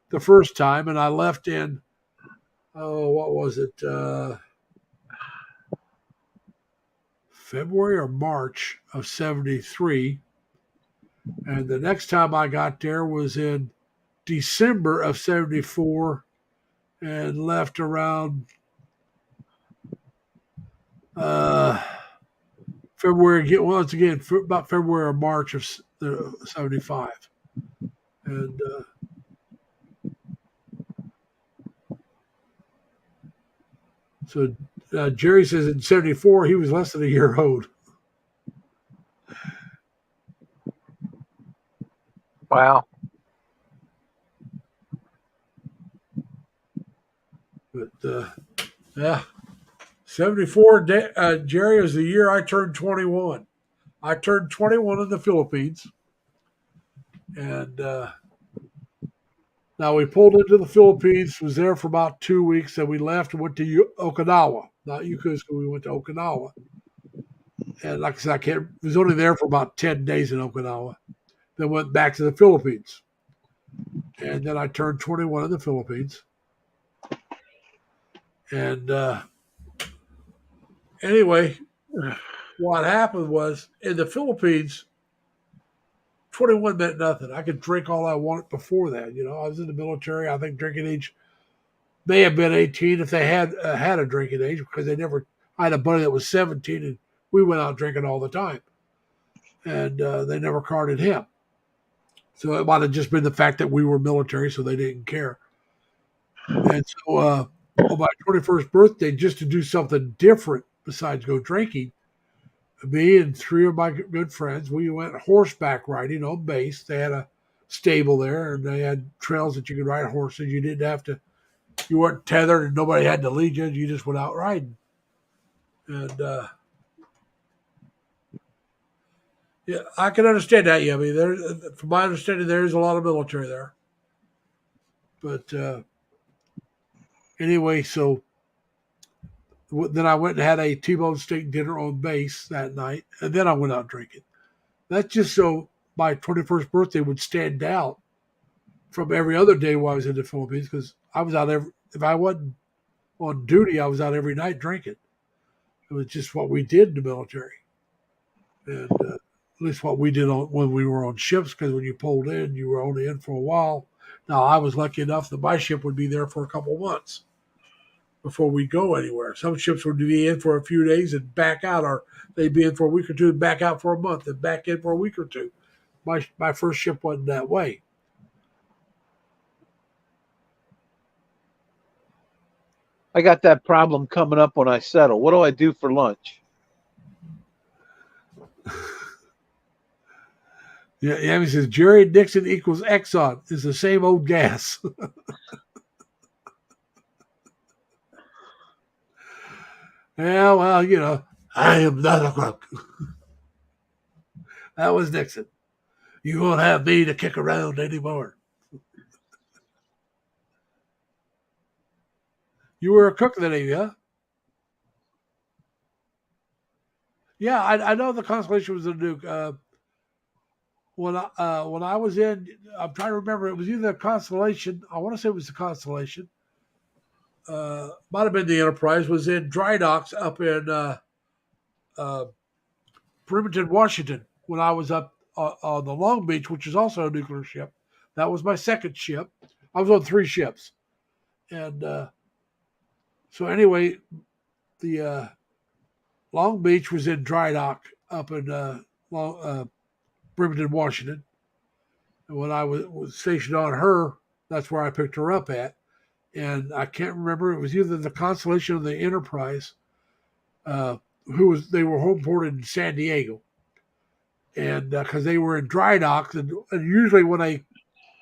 S1: the first time, and I left in, what was it? February or March of 73. And the next time I got there was in December of 74 and left around February, once again, about February or March of 75. And so Jerry says in 74, he was less than a year old.
S2: Wow.
S1: But yeah, 74, Jerry, was the year I turned 21. I turned 21 in the Philippines. And now we pulled into the Philippines, was there for about 2 weeks, and we left and went to Okinawa. Not Yokosuka, we went to Okinawa. And like I said, I was only there for about 10 days in Okinawa. Then went back to the Philippines. And then I turned 21 in the Philippines. And anyway, what happened was in the Philippines, 21 meant nothing. I could drink all I wanted before that. You know, I was in the military. I think drinking age may have been 18 if they had a drinking age, because I had a buddy that was 17 and we went out drinking all the time. And they never carded him. So it might have just been the fact that we were military, so they didn't care. And so on my 21st birthday, just to do something different besides go drinking, me and three of my good friends, we went horseback riding on base. They had a stable there, and they had trails that you could ride horses. You weren't tethered, and nobody had to lead you. You just went out riding. And yeah, I can understand that. Yeah, I mean, from my understanding, there is a lot of military there. But anyway, so then I went and had a T-bone steak dinner on base that night, and then I went out drinking. That's just so my 21st birthday would stand out from every other day while I was in the Philippines, because I was out if I wasn't on duty, I was out every night drinking. It was just what we did in the military. And at least what we did when we were on ships, because when you pulled in, you were only in for a while. Now, I was lucky enough that my ship would be there for a couple of months before we go anywhere. Some ships would be in for a few days and back out, or they'd be in for a week or two and back out for a month and back in for a week or two. My first ship wasn't that way.
S2: I got that problem coming up when I settle. What do I do for lunch?
S1: Yeah, he says Jerry Dixon equals Exxon. It's the same old gas. Yeah, well, I am not a crook. That was Nixon. You won't have me to kick around anymore. You were a cook in the Navy, huh? Yeah, I know the Constellation was a nuke. When I was in, I'm trying to remember. It was either the Constellation. I want to say it was the Constellation. Might have been the Enterprise. Was in dry docks up in uh, Bremerton, Washington. When I was up on the Long Beach, which is also a nuclear ship. That was my second ship. I was on three ships, and so anyway, the Long Beach was in dry dock up in Bremerton, Washington. And when I was stationed on her, that's where I picked her up at. And I can't remember. It was either the Constellation or the Enterprise. Uh, they were home ported in San Diego, and because they were in dry dock, and usually when a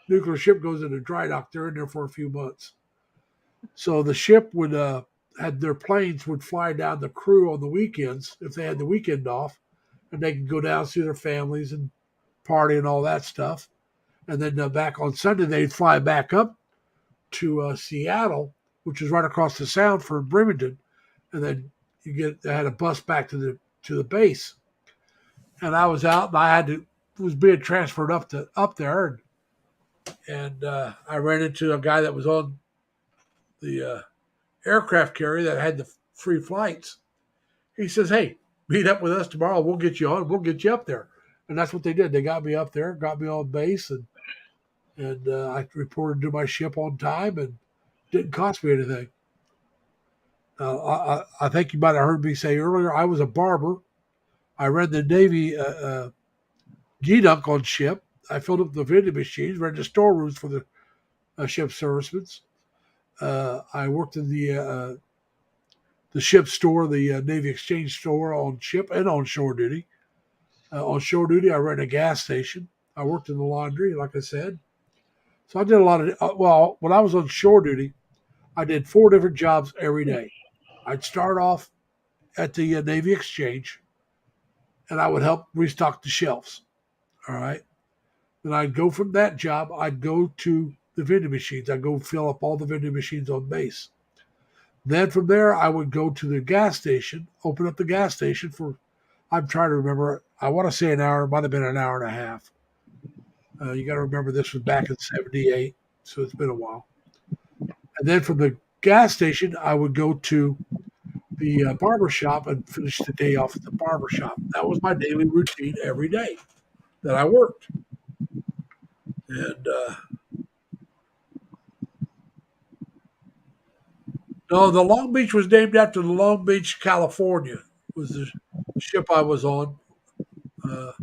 S1: nuclear ship goes into dry dock, they're in there for a few months. So the ship would had their planes would fly down the crew on the weekends if they had the weekend off, and they could go down see their families and party and all that stuff. And then back on Sunday they'd fly back up to Seattle, which is right across the Sound from Bremerton, and then they had a bus back to the base. And I was out, and was being transferred up there, and I ran into a guy that was on the aircraft carrier that had the free flights. He says, "Hey, meet up with us tomorrow. We'll get you on. We'll get you up there." And that's what they did. They got me up there, got me on base, and I reported to my ship on time, and didn't cost me anything. I think you might have heard me say earlier, I was a barber. I ran the Navy GDUNC on ship. I filled up the vending machines, ran the storerooms for the ship servicemen. I worked in the ship store, the Navy Exchange store on ship and on shore duty. On shore duty, I ran a gas station. I worked in the laundry, like I said. So I did a lot of, when I was on shore duty, I did 4 different jobs every day. I'd start off at the Navy Exchange, and I would help restock the shelves. All right. Then I'd go from that job, I'd go to the vending machines. I'd go fill up all the vending machines on base. Then from there, I would go to the gas station, open up the gas station for, I'm trying to remember, I want to say an hour, it might have been an hour and a half. You got to remember this was back in 78, so it's been a while. And then from the gas station, I would go to the barber shop and finish the day off at the barber shop. That was my daily routine every day that I worked. And no, the Long Beach was named after the Long Beach, California, was the ship I was on. It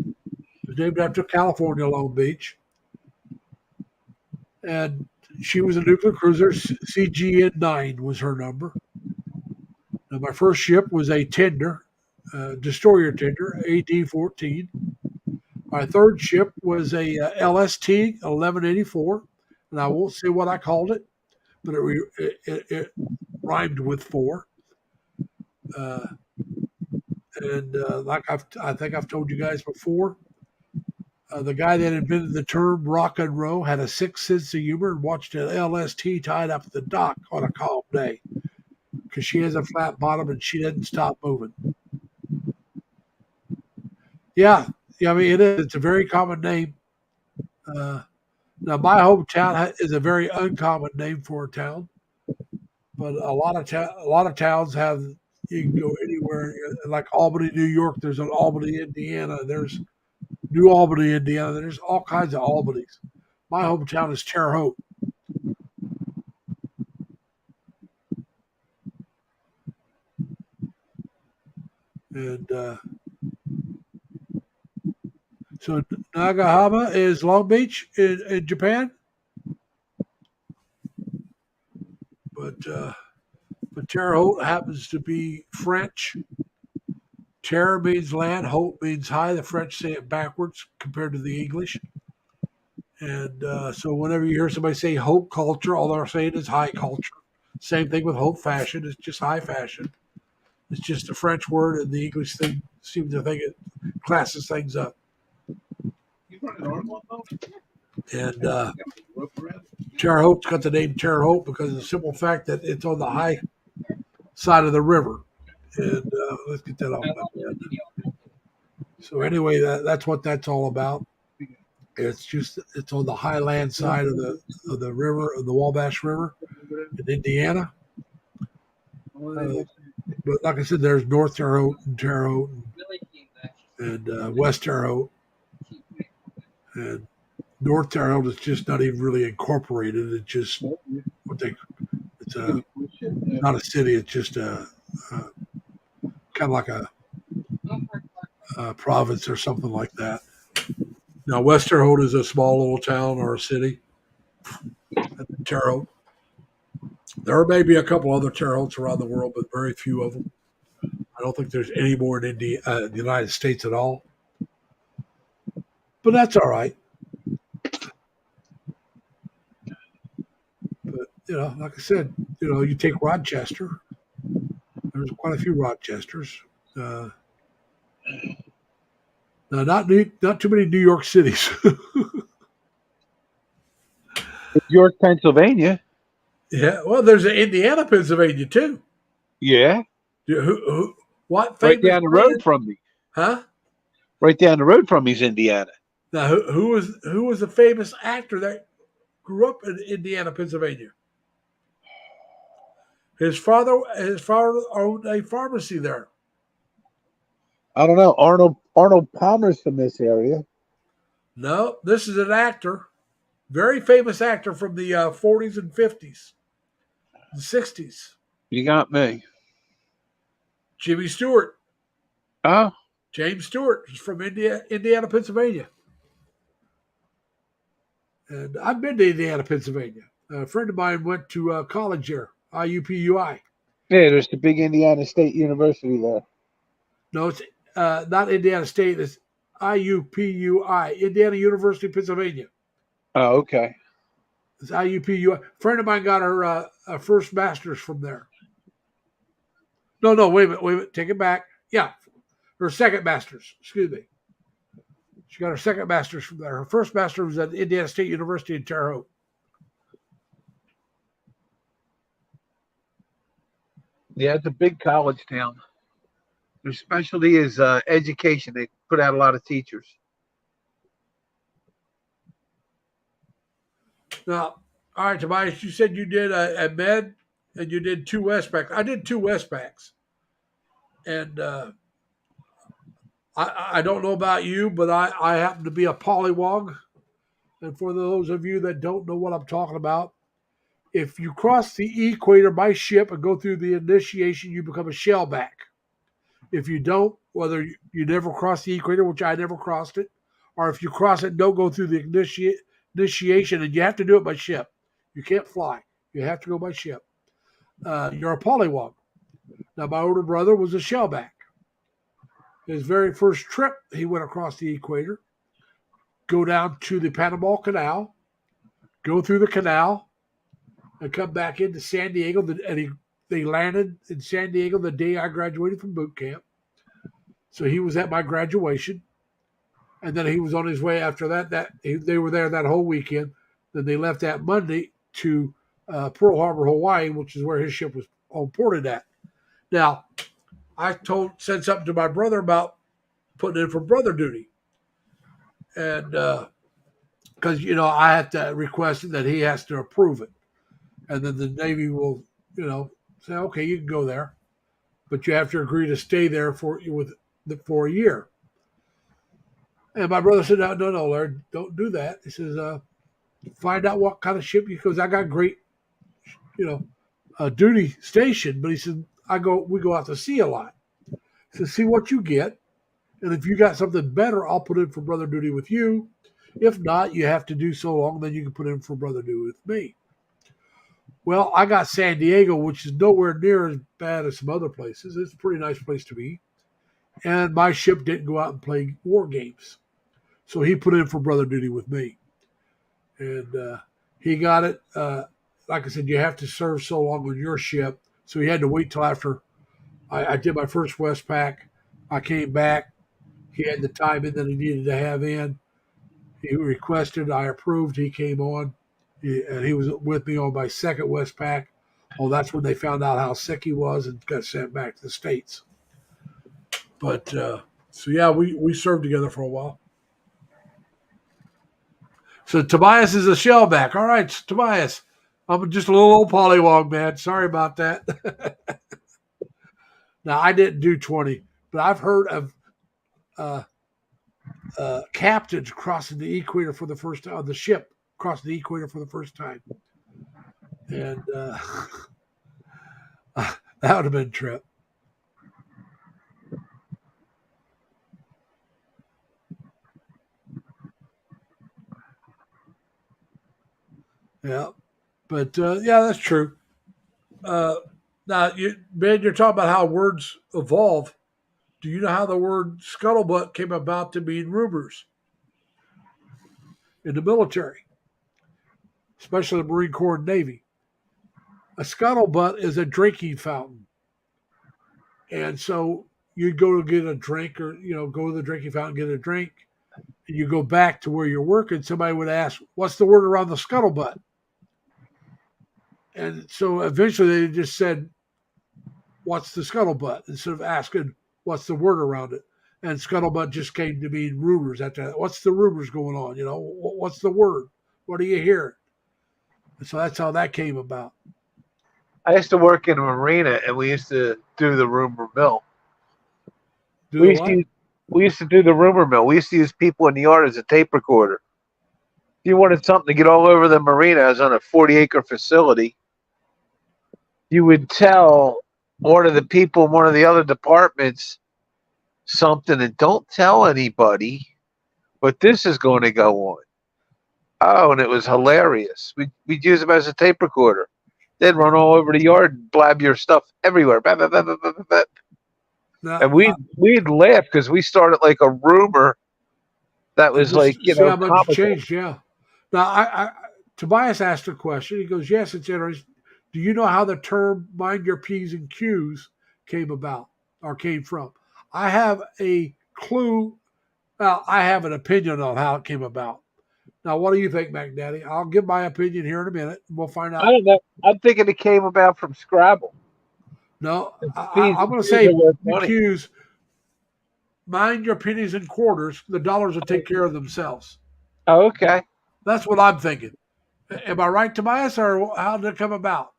S1: was named after California, Long Beach. And she was a nuclear cruiser. CGN 9 was her number. Now, my first ship was a tender, destroyer tender, AD 14. My third ship was a LST 1184, and I won't say what I called it, but it rhymed with 4. Like I think I've told you guys before, the guy that invented the term rock and roll had a sixth sense of humor and watched an LST tied up at the dock on a calm day because she has a flat bottom and she didn't stop moving. Yeah, I mean, it is. It's a very common name. Now, my hometown is a very uncommon name for a town, but a lot of towns have. You can go anywhere, like Albany, New York. There's an Albany, Indiana. There's New Albany, Indiana. There's all kinds of Albanys. My hometown is Terre Haute. And so Nagahama is Long Beach in Japan. But Terre Haute happens to be French. Terre means land, Haute means high. The French say it backwards compared to the English. And so whenever you hear somebody say Haute culture, all they're saying is high culture. Same thing with Haute fashion. It's just high fashion. It's just a French word, and the English thing seems to think it classes things up. And Terre Haute's got the name Terre Haute because of the simple fact that it's on the high side of the river. And let's get that off my head. So anyway, that's what that's all about. It's on the highland side of the river, of the Wabash River in Indiana. But like I said, there's North Terre Haute and West Terre Haute. And North Terre Haute is just not even really incorporated. It's just it's not a city. It's just a kind of like a province or something like that. Now, West Terre Haute is a small little town or a city. Terre Haute. There may be a couple other Terre Hautes around the world, but very few of them. I don't think there's any more in the United States at all. But that's all right. But, like I said, you take Rochester. There's quite a few Rochesters. Now, not too many New York cities.
S2: York, Pennsylvania.
S1: Yeah, well, there's an Indiana, Pennsylvania too.
S2: Yeah.
S1: What?
S2: Right down the road from me.
S1: Huh?
S2: Right down the road from me is Indiana.
S1: Now, who was a famous actor that grew up in Indiana, Pennsylvania? His father owned a pharmacy there.
S2: I don't know. Arnold Palmer's from this area.
S1: No, this is an actor, very famous actor from the 40s and 50s, and 60s.
S2: You got me.
S1: Jimmy Stewart.
S2: Oh?
S1: James Stewart is from Indiana, Pennsylvania. And I've been to Indiana, Pennsylvania. A friend of mine went to college here, IUPUI.
S2: Yeah, there's the big Indiana State University there.
S1: No, it's not Indiana State. It's IUPUI, Indiana University, Pennsylvania.
S2: Oh, okay.
S1: It's IUPUI. A friend of mine got her first master's from there. No, wait a minute. Take it back. Yeah, her second master's. Excuse me. She got her second master's from there. Her first master's was at Indiana State University in Terre Haute.
S2: Yeah, it's a big college town. Their specialty is education. They put out a lot of teachers.
S1: Now, all right, Tobias, you said you did a med and you did 2 Westpacks. I did 2 Westpacks. And I don't know about you, but I happen to be a polywog. And for those of you that don't know what I'm talking about, if you cross the equator by ship and go through the initiation, you become a shellback. If you don't, whether you never cross the equator, which I never crossed it, or if you cross it, don't go through the initiation, and you have to do it by ship. You can't fly. You have to go by ship. You're a polywog. Now, my older brother was a shellback. His very first trip, he went across the equator, go down to the Panama Canal, go through the canal, and come back into San Diego. And they landed in San Diego the day I graduated from boot camp. So he was at my graduation. And then he was on his way after that. They were there that whole weekend. Then they left that Monday to Pearl Harbor, Hawaii, which is where his ship was ported at. Now, I said something to my brother about putting in for brother duty. And because, I have to request it that he has to approve it. And then the Navy will, say, okay, you can go there. But you have to agree to stay there for a year. And my brother said, no, Larry, don't do that. He says, find out what kind of ship because I got great, duty station. But he said, we go out to sea a lot. He said, see what you get. And if you got something better, I'll put in for brother duty with you. If not, you have to do so long, then you can put in for brother duty with me. Well, I got San Diego, which is nowhere near as bad as some other places. It's a pretty nice place to be. And my ship didn't go out and play war games. So he put in for brother duty with me. And he got it. Like I said, you have to serve so long on your ship. So he had to wait till after I did my first Westpac. I came back. He had the time in that he needed to have in. He requested, I approved. He came on, and he was with me on my second Westpac. Oh, that's when they found out how sick he was and got sent back to the States. But so yeah, we served together for a while. So Tobias is a shellback. All right, Tobias. I'm just a little old pollywog, man. Sorry about that. Now I didn't do 20, but I've heard of uh, captains crossing the equator for the first time. The ship crossing the equator for the first time, and that would have been a trip. Yeah, but yeah, that's true. Uh, now, Ben, you're talking about how words evolve. Do you know how the word scuttlebutt came about to mean rumors in the military, especially the Marine Corps and Navy? A scuttlebutt is a drinking fountain, and so you'd go to get a drink, or go to the drinking fountain, get a drink, and you go back to where you're working. Somebody would ask, "What's the word around the scuttlebutt?" And so eventually they just said, "What's the scuttlebutt?" instead of asking, "What's the word around it?" And scuttlebutt just came to mean rumors. After that, what's the rumors going on? What's the word? What do you hear? And so that's how that came about.
S2: I used to work in a marina, and we used to do the rumor mill.
S1: Do
S2: We
S1: the
S2: used to
S1: what?
S2: use, we used to do the rumor mill. We used to use people in the yard as a tape recorder. If you wanted something to get all over the marina, as on a 40-acre facility, you would tell one of the people in one of the other departments something, and don't tell anybody, but this is going to go on. Oh, and it was hilarious. We'd use them as a tape recorder. They'd run all over the yard and blab your stuff everywhere. Bah, bah, bah, bah, bah, bah.
S1: Now,
S2: And we'd laugh because we started like a rumor that was
S1: just
S2: like,
S1: see how much it
S2: comical.
S1: changed. Yeah. Now, Tobias asked a question. He goes, "Yes, it's interesting. Do you know how the term 'mind your p's and q's' came about or came from?" I have a clue. Well, I have an opinion on how it came about. Now, what do you think, Mac Daddy? I'll give my opinion here in a minute. We'll find
S2: I
S1: out.
S2: don't know. I'm thinking it came about from Scrabble.
S1: No,
S2: P's
S1: I'm
S2: and
S1: going to
S2: Q's are
S1: say
S2: worth
S1: the
S2: money.
S1: Q's. Mind your pennies and quarters. The dollars will take care of themselves.
S2: Oh, okay.
S1: That's what I'm thinking. Am I right, Tobias, or how did it come about?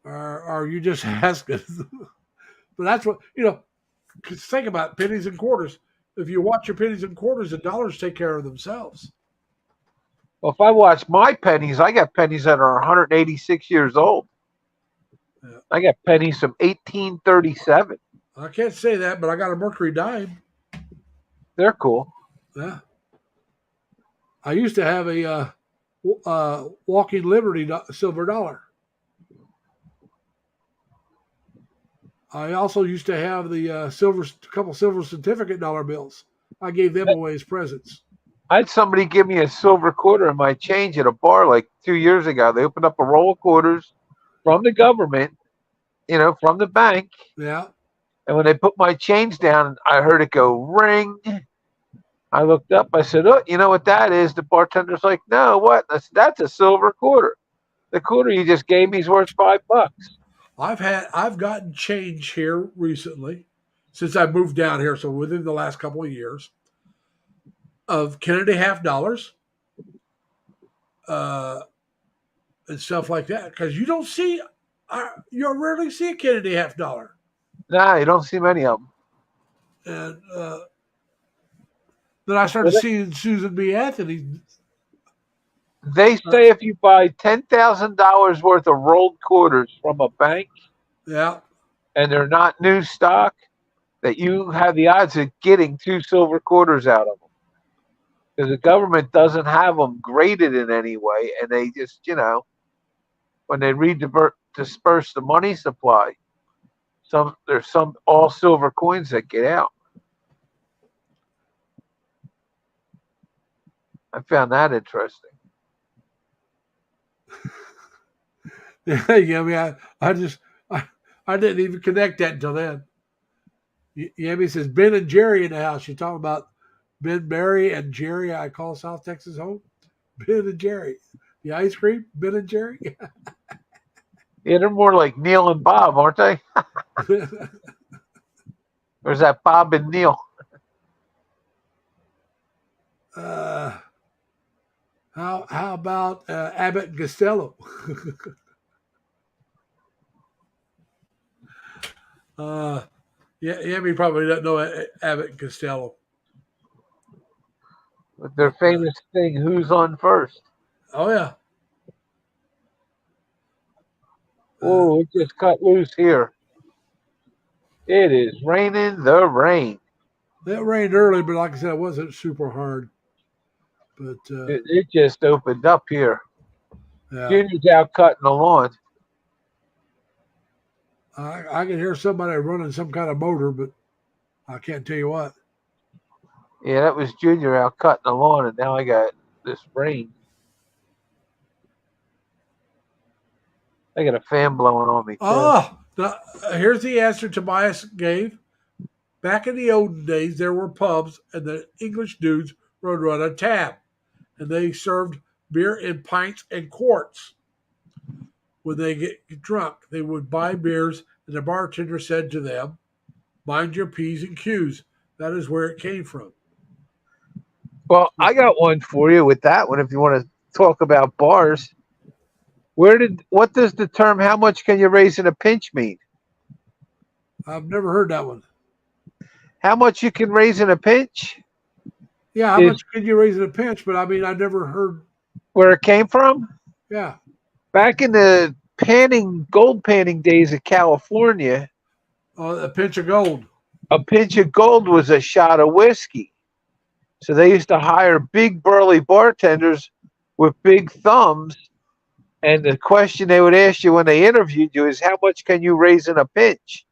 S1: Or are you just asking? But that's what, because think about pennies and quarters. If you watch your pennies and quarters, the dollars take care of themselves.
S2: Well, if I watch my pennies, I got pennies that are 186 years old.
S1: Yeah.
S2: I got pennies from 1837.
S1: I can't say that, but I got a Mercury dime.
S2: They're cool.
S1: Yeah. I used to have a Walking Liberty silver dollar. I also used to have the couple silver certificate dollar bills. I gave them away as presents.
S2: I had somebody give me a silver quarter in my change at a bar like 2 years ago. They opened up a roll of quarters from the government, from the bank.
S1: Yeah.
S2: And when they put my change down, I heard it go ring. I looked up. I said, "Oh, you know what that is?" The bartender's like, "No, what? That's a silver quarter. The quarter you just gave me is worth $5."
S1: I've gotten change here recently since I moved down here, so within the last couple of years, of Kennedy half dollars, uh, and stuff like that. Because you rarely see a Kennedy half dollar.
S2: Nah, you don't see many of them.
S1: And then I started seeing Susan B. Anthony.
S2: They say if you buy $10,000 worth of rolled quarters from a bank
S1: Yeah.
S2: and they're not new stock, that you have the odds of getting 2 silver quarters out of them. Because the government doesn't have them graded in any way, and they just, when they disperse the money supply, there's some all silver coins that get out. I found that interesting.
S1: Yeah, I mean, I didn't even connect that until then. Yami says Ben and Jerry in the house. You're talking about Ben, Barry, and Jerry. I call South Texas home. Ben and Jerry. The ice cream. Ben and Jerry.
S2: Yeah, they're more like Neil and Bob, aren't they? Or is that Bob and Neil?
S1: uh, how about Abbott and Costello? Yeah, Yami probably doesn't know Abbott and Costello.
S2: With their famous thing, "Who's on first?"
S1: Oh yeah.
S2: Oh, it just cut loose here. It is raining the rain.
S1: It rained early, but like I said, it wasn't super hard. But
S2: It just opened up here.
S1: yeah,
S2: Junior's out cutting the lawn.
S1: I can hear somebody running some kind of motor, but I can't tell you what.
S2: Yeah, that was Junior out cutting the lawn, and now I got this rain. I got a fan blowing on me.
S1: Oh, here's the answer Tobias gave. Back in the olden days, there were pubs, and the English dudes would run a tab, and they served beer in pints and quarts. When they get drunk, they would buy beers, and the bartender said to them, "Mind your P's and Q's." That is where it came from.
S2: Well, I got one for you with that one if you want to talk about bars. What does the term "how much can you raise in a pinch" mean?
S1: I've never heard that one.
S2: How much you can raise in a pinch?
S1: Yeah, how much can you raise in a pinch? But I mean, I never heard
S2: where it came from.
S1: Yeah.
S2: Back in the gold panning days of California,
S1: a pinch of gold.
S2: A pinch of gold was a shot of whiskey. So they used to hire big burly bartenders with big thumbs. And the question they would ask you when they interviewed you is, how much can you raise in a pinch?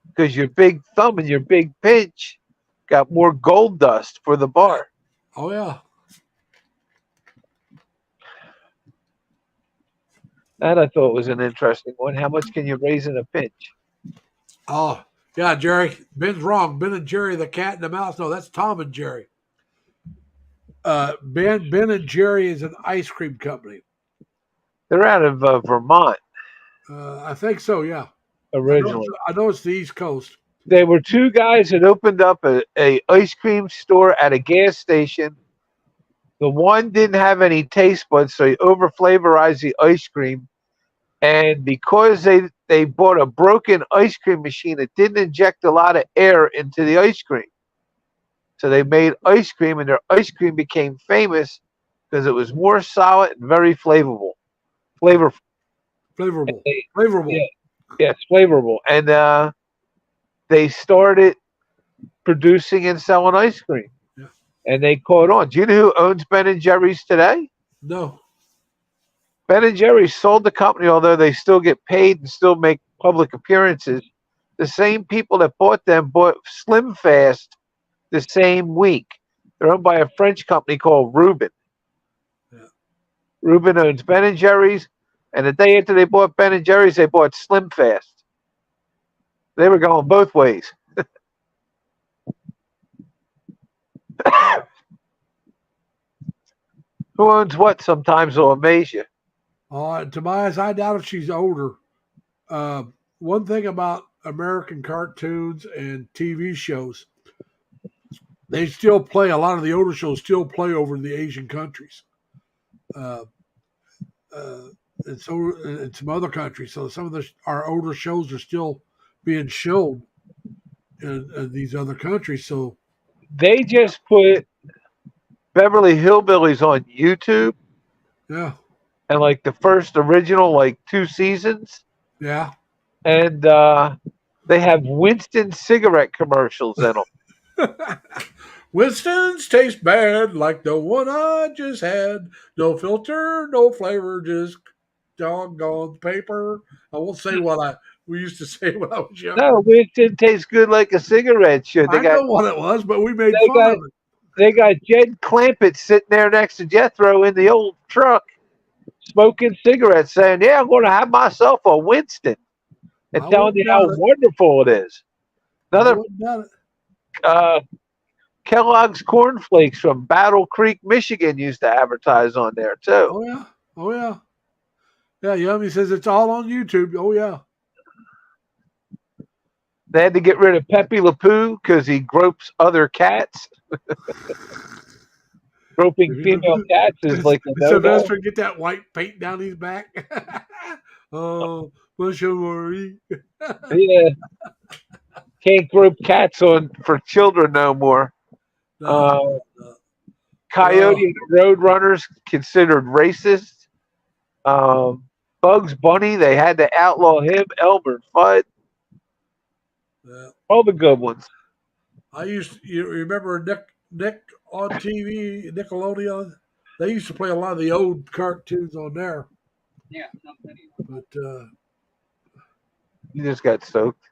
S2: Because your big thumb and your big pinch got more gold dust for the bar.
S1: Oh, yeah.
S2: That I thought was an interesting one. How much can you raise in a pinch?
S1: Oh, yeah, Jerry. Ben's wrong. Ben and Jerry, the cat and the mouse. No, that's Tom and Jerry. Ben and Jerry is an ice cream company.
S2: They're out of Vermont.
S1: I think so, yeah.
S2: Originally.
S1: I know it's the East Coast.
S2: They were two guys that opened up a ice cream store at a gas station. The one didn't have any taste buds, so he over-flavorized the ice cream. And because they bought a broken ice cream machine, it didn't inject a lot of air into the ice cream. So they made ice cream, and their ice cream became famous because it was more solid and very flavorful.
S1: Flavorful.
S2: Yes, flavorful. And they started producing and selling ice cream.
S1: Yeah.
S2: And they caught on. Do you know who owns Ben & Jerry's today?
S1: No.
S2: Ben & Jerry's sold the company, although they still get paid and still make public appearances. The same people that bought them bought Slim Fast the same week. They're owned by a French company called Reuben.
S1: Yeah.
S2: Reuben owns Ben & Jerry's, and the day after they bought Ben & Jerry's, they bought Slim Fast. They were going both ways. Who owns what sometimes will amaze you.
S1: Tobias, I doubt if she's older. One thing about American cartoons and TV shows, they still play, a lot of the older shows still play over in the Asian countries. And so in some other countries. So some of our older shows are still being shown in these other countries. So
S2: they just put Beverly Hillbillies on YouTube.
S1: Yeah.
S2: And like the first original, like 2 seasons.
S1: Yeah.
S2: And they have Winston cigarette commercials in them.
S1: Winston's taste bad like the one I just had. No filter, no flavor, just doggone paper. I won't say what we used to say when I was young.
S2: No, Winston tastes good like a cigarette should.
S1: I know what it was, but we made fun of it.
S2: They got Jed Clampett sitting there next to Jethro in the old truck smoking cigarettes, saying, "Yeah, I'm going to have myself a Winston," and
S1: I
S2: telling
S1: wouldn't
S2: you how
S1: doubt it.
S2: wonderful it is.
S1: I
S2: Another
S1: wouldn't doubt it.
S2: uh, Kellogg's cornflakes from Battle Creek, Michigan, used to advertise on there too.
S1: Oh yeah. Oh yeah. Yeah, Yummy says it's all on YouTube. Oh yeah.
S2: They had to get rid of Pepe Le Pew because he gropes other cats. Groping female cats is like a no-no.
S1: Sylvester get that white paint down his back. Oh, Marie.
S2: Yeah, can't grope cats on for children no more.
S1: No,
S2: Uh,
S1: no.
S2: Coyote and the Roadrunners considered racist. Um, Bugs Bunny, they had to outlaw him. Elmer Fudd,
S1: Yeah.
S2: all the good ones.
S1: You remember Nick on TV, Nickelodeon? They used to play a lot of the old cartoons on there.
S3: Yeah.
S1: But
S2: You just got soaked.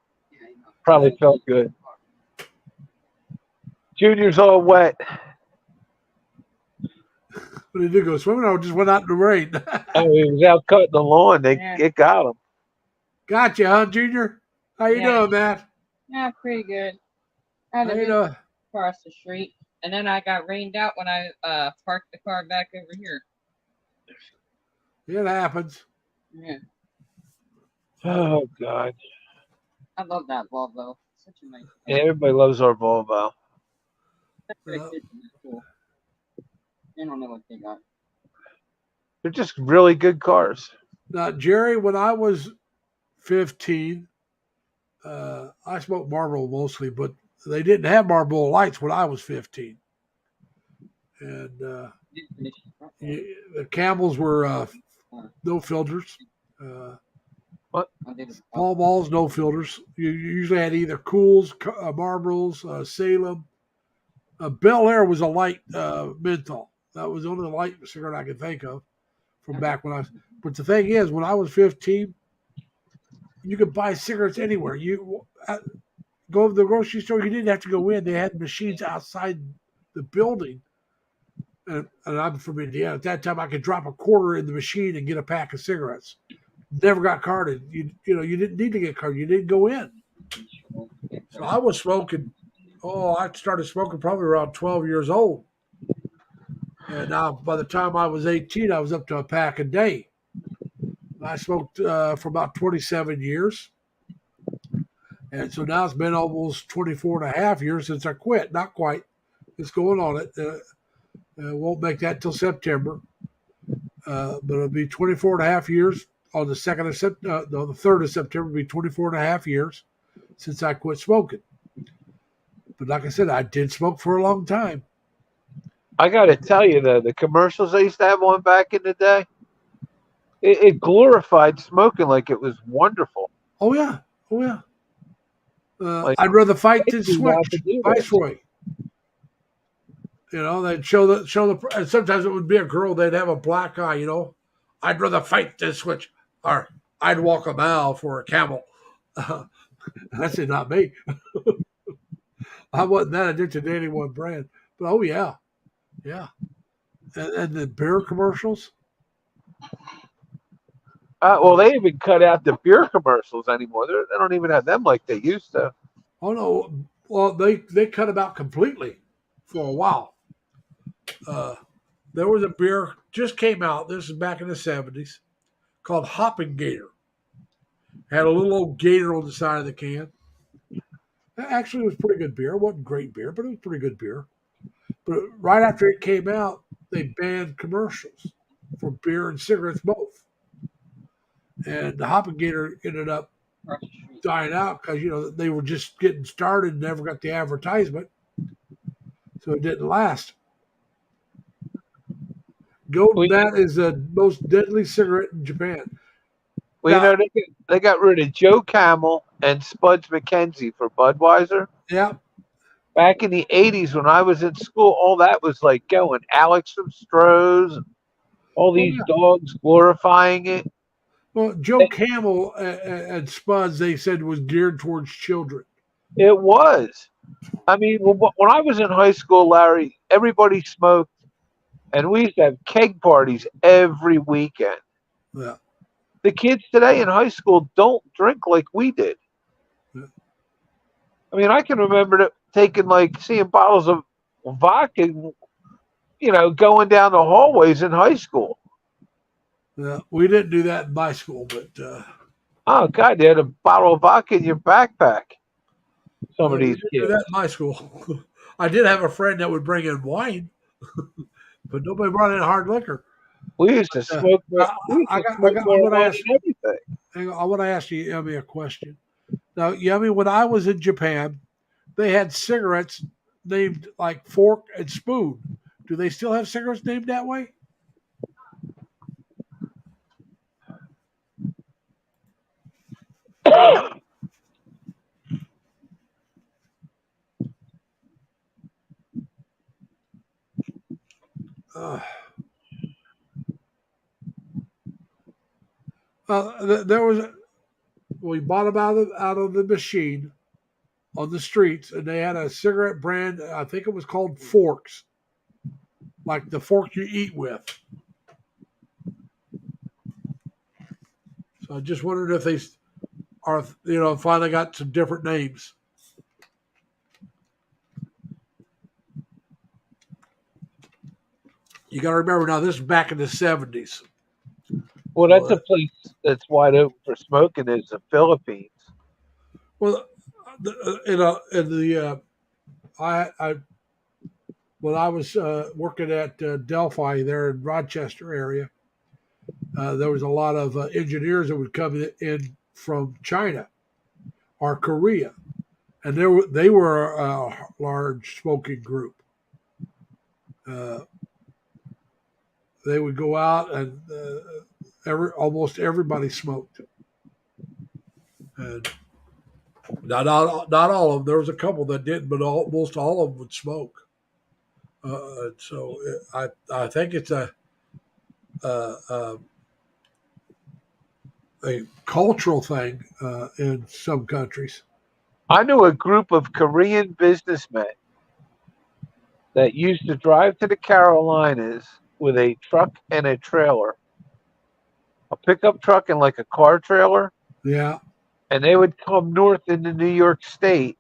S2: Probably felt good. Junior's all wet.
S1: when he did go swimming, I just went out in the rain.
S2: Oh, he was out cutting the lawn. It got him.
S1: Gotcha, huh, Junior? How you doing, Matt?
S3: Yeah, pretty good. I had
S1: How
S3: to
S1: you
S3: do
S1: doing?
S3: across the street, and then I got rained out when I parked the car back over here.
S1: It happens.
S3: Yeah,
S2: Oh God.
S3: I love that Volvo. Such a nice.
S2: Yeah, everybody loves our Volvo.
S3: That's very cool. I don't know what they got.
S2: They're just really good cars.
S1: Now, Jerry, when I was 15, I smoked Marlboro mostly, but they didn't have Marlboro lights when I was 15. And the Camels were no filters.
S2: What?
S1: Pall Malls, no filters. You usually had either Cools, Marlboros, Salem. Bel Air was a light menthol. That was the only light cigarette I could think of from back when I was. But the thing is, when I was 15, you could buy cigarettes anywhere. You go to the grocery store, you didn't have to go in. They had machines outside the building. And I'm from Indiana. At that time, I could drop a quarter in the machine and get a pack of cigarettes. Never got carded. You didn't need to get carded. You didn't go in. So I was smoking. I started smoking probably around 12 years old. And now, by the time I was 18, I was up to a pack a day. I smoked for about 27 years. And so now it's been almost 24 and a half years since I quit. Not quite. It's going on it. Won't make that till September. But it'll be 24 and a half years on the 2nd of September. The 3rd of September will be 24 and a half years since I quit smoking. But like I said, I did smoke for a long time.
S2: I got to tell you, the commercials I used to have on back in the day, it glorified smoking like it was wonderful.
S1: Oh, yeah. I'd rather fight than switch. Viceroy. They'd show the, and sometimes it would be a girl, they'd have a black eye, I'd rather fight than switch, or I'd walk a mile for a camel. I said, not me. I wasn't that addicted to any one brand. But, oh, yeah. And the beer commercials?
S2: Well, they even cut out the beer commercials anymore. They don't even have them like they used to.
S1: Oh, no. Well, they cut them out completely for a while. There was a beer just came out. This is back in the 70s called Hopping Gator. Had a little old gator on the side of the can. Actually, it was pretty good beer. It wasn't great beer, but it was pretty good beer. But right after it came out, they banned commercials for beer and cigarettes both. And the Hopping Gator ended up dying out because, they were just getting started and never got the advertisement. So it didn't last. Golden Bat is the most deadly cigarette in Japan.
S2: Well, they got rid of Joe Camel and Spuds McKenzie for Budweiser.
S1: Yeah.
S2: Back in the 80s when I was in school, all that was like going. Alex from Stroh's, all these dogs glorifying it.
S1: Well, Joe Camel and Spuds, they said, was geared towards children.
S2: It was. I mean, when I was in high school, Larry, everybody smoked, and we used to have keg parties every weekend.
S1: Yeah.
S2: The kids today in high school don't drink like we did.
S1: Yeah.
S2: I mean, I can remember taking seeing bottles of vodka, going down the hallways in high school.
S1: Yeah. We didn't do that in my school, but
S2: Oh God, they had a bottle of vodka in your backpack. Some of
S1: we
S2: these
S1: didn't do
S2: kids.
S1: that in my school. I did have a friend that would bring in wine, but nobody brought in hard liquor.
S2: We used to
S1: Uh,
S2: smoke.
S1: I,
S2: We used to
S1: I
S2: smoke
S1: want to
S2: marijuana
S1: ask.
S2: and everything.
S1: Hang on, I want to ask you, Yummy, a question. Now, Yummy, when I was in Japan, they had cigarettes named like fork and spoon. Do they still have cigarettes named that way? Uh, there was we bought them out of the machine on the streets, and they had a cigarette brand. I think it was called Forks, like the fork you eat with. So I just wondered if they are, finally got some different names. You got to remember now, this is back in the 70s.
S2: Well, that's a place that's wide open for smoking. Is the Philippines.
S1: Well, I when I was working at Delphi there in Rochester area, there was a lot of engineers that would come in from China or Korea, and they were a large smoking group. They would go out and almost everybody smoked, and not all of them. There was a couple that didn't, but almost all of them would smoke. So I think it's a a cultural thing in some countries.
S2: I knew a group of Korean businessmen that used to drive to the Carolinas with a truck and a trailer, a pickup truck and like a car trailer,
S1: Yeah.
S2: and they would come north into New York State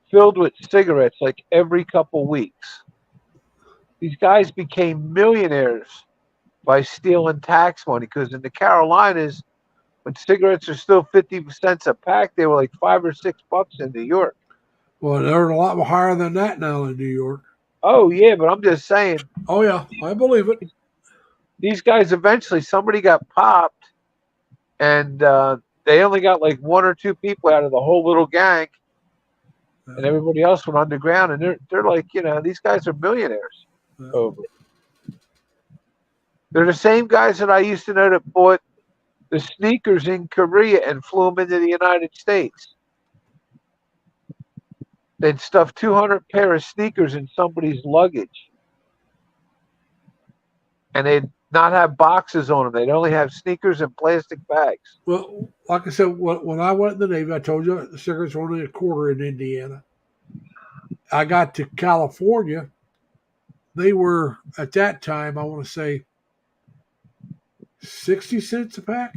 S2: filled with cigarettes like every couple weeks. These guys became millionaires by stealing tax money because in the Carolinas, when cigarettes are still 50 cents a pack, they were like $5 or $6 in New York.
S1: Well, they're a lot higher than that now in New York.
S2: Oh yeah, but I'm just saying.
S1: Oh yeah, I believe it.
S2: These guys eventually somebody got popped, and they only got like one or two people out of the whole little gang, and everybody else went underground. And they're like, these guys are millionaires over. They're the same guys that I used to know that bought the sneakers in Korea and flew them into the United States. They'd stuff 200 pair of sneakers in somebody's luggage, and they'd not have boxes on them. They'd only have sneakers in plastic bags.
S1: Well, like I said, when I went in the Navy, I told you the cigarettes were only a quarter in Indiana. I got to California. They were, at that time, I want to say, 60 cents a pack.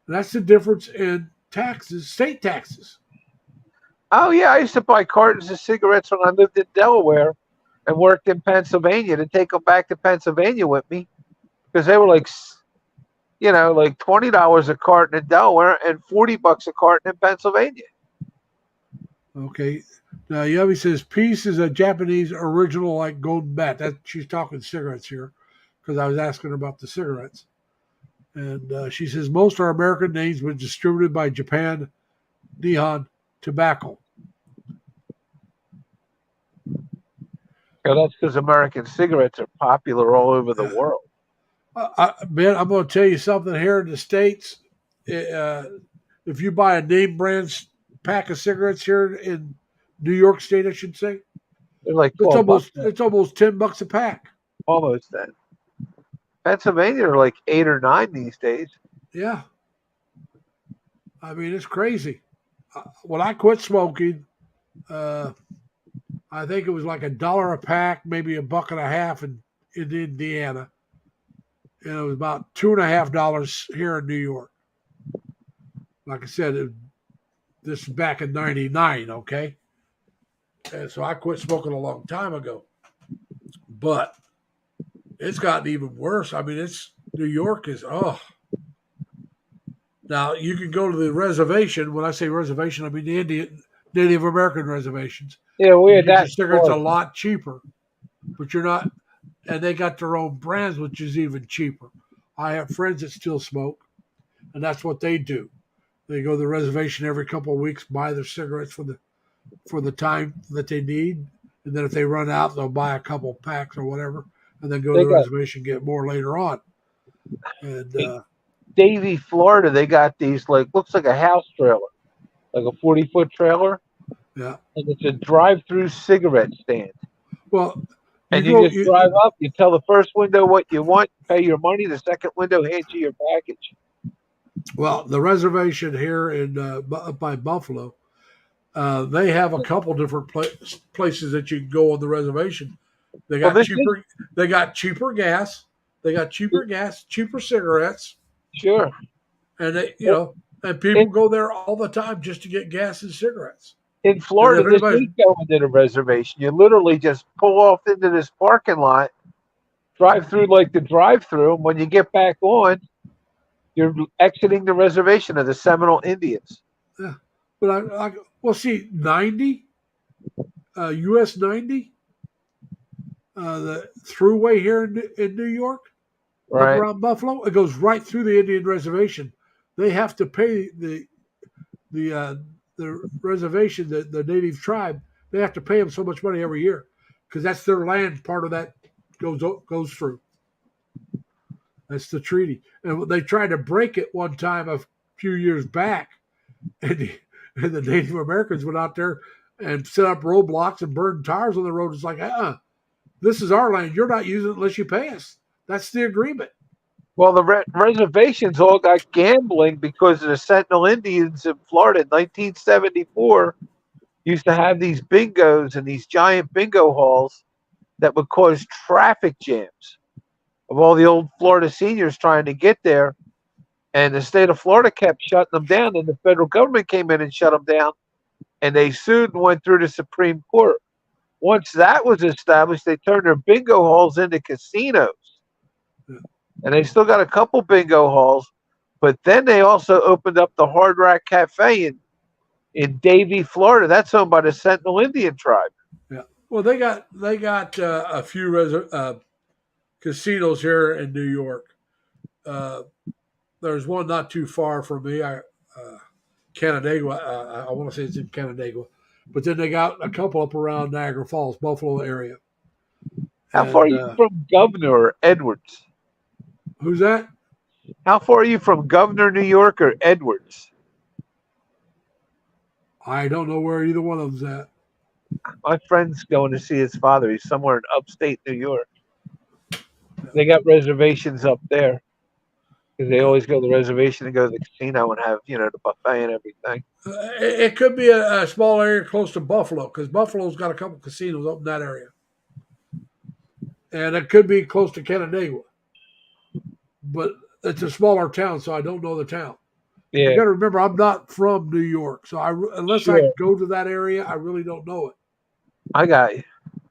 S1: And that's the difference in taxes, state taxes.
S2: Oh, yeah. I used to buy cartons of cigarettes when I lived in Delaware and worked in Pennsylvania to take them back to Pennsylvania with me because they were like $20 a carton in Delaware and $40 a carton in Pennsylvania.
S1: Okay. Now, Yummy says, Peace is a Japanese original like Golden Bat. She's talking cigarettes here because I was asking her about the cigarettes. And she says, most are American names, but distributed by Japan Nihon Tobacco.
S2: Yeah, that's because American cigarettes are popular all over the world.
S1: Ben, I'm going to tell you something here in the States. If you buy a name brand pack of cigarettes here in New York State, I should say,
S2: they're like
S1: it's almost $10 a pack.
S2: Almost that. Pennsylvania are like 8 or 9 these days.
S1: Yeah. I mean, it's crazy. When I quit smoking, I think it was like $1 a pack, maybe $1.50 in Indiana. and it was about $2.50 here in New York. Like I said, this is back in '99. Okay, and so I quit smoking a long time ago, but it's gotten even worse. I mean, it's New York is Now you can go to the reservation. When I say reservation, I mean the Native American reservations.
S2: Yeah, we
S1: You
S2: had
S1: get your
S2: that.
S1: cigarettes a lot cheaper, but you're not. And they got their own brands, which is even cheaper. I have friends that still smoke, and that's what they do. They go to the reservation every couple of weeks, buy their cigarettes for the time that they need, and then if they run out, they'll buy a couple packs or whatever, and then go to
S2: They
S1: the
S2: got
S1: reservation and get more later on. And
S2: in Davie, Florida. They got these like looks like a house trailer, like a 40-foot trailer,
S1: yeah,
S2: and it's a drive-through cigarette stand.
S1: well, you
S2: And you
S1: go.
S2: just drive up. You tell the first window what you want, pay your money. The second window hands you your package.
S1: Well, the reservation here in up by Buffalo, they have a couple different places that you can go on the reservation. They
S2: Well,
S1: got
S2: this is
S1: cheaper. They got cheaper gas. They got cheaper gas, cheaper cigarettes,
S2: sure.
S1: and they,
S2: Well,
S1: and people
S2: in,
S1: go there all the time just to get gas and cigarettes.
S2: in
S1: And if
S2: Florida, this is
S1: anybody,
S2: going to the reservation. You literally just pull off into this parking lot, drive through like the drive-through, and when you get back on, you're exiting the reservation of the Seminole Indians.
S1: yeah, but well, see, 90, US 90, the throughway here in New York, up
S2: Right.
S1: around Buffalo. It goes right through the Indian reservation. They have to pay the reservation, the native tribe. They have to pay them so much money every year because that's their land. Part of that goes through. That's the treaty. And they tried to break it one time a few years back, and the Native Americans went out there and set up roadblocks and burned tires on the road. It's like, this is our land. You're not using it unless you pay us. That's the agreement.
S2: Well, the reservations all got gambling because of the Sentinel Indians in Florida in 1974 used to have these bingos and these giant bingo halls that would cause traffic jams of all the old Florida seniors trying to get there. And the state of Florida kept shutting them down, and the federal government came in and shut them down, and they sued and went through the Supreme Court. Once that was established, they turned their bingo halls into casinos. And they still got a couple bingo halls, but then they also opened up the Hard Rock Cafe in Davie, Florida. That's owned by the Sentinel Indian tribe.
S1: Yeah. Well, they got a few casinos here in New York. There's one not too far from me. Canandaigua. I want to say it's in Canandaigua, but then they got a couple up around Niagara Falls, Buffalo area.
S2: How far are you from Governor or Edwards?
S1: Who's that?
S2: How far are you from Governor, New York, or Edwards?
S1: I don't know where either one of them's at.
S2: My friend's going to see his father. He's somewhere in upstate New York. They got reservations up there because they always go to the reservation and go to the casino and have, the buffet and everything.
S1: It could be a small area close to Buffalo because Buffalo's got a couple casinos up in that area. And it could be close to Canandaigua. But it's a smaller town, so I don't know the town.
S2: Yeah.
S1: You got to remember, I'm not from New York, so unless
S2: Sure.
S1: I go to that area, I really don't know it.
S2: I got you.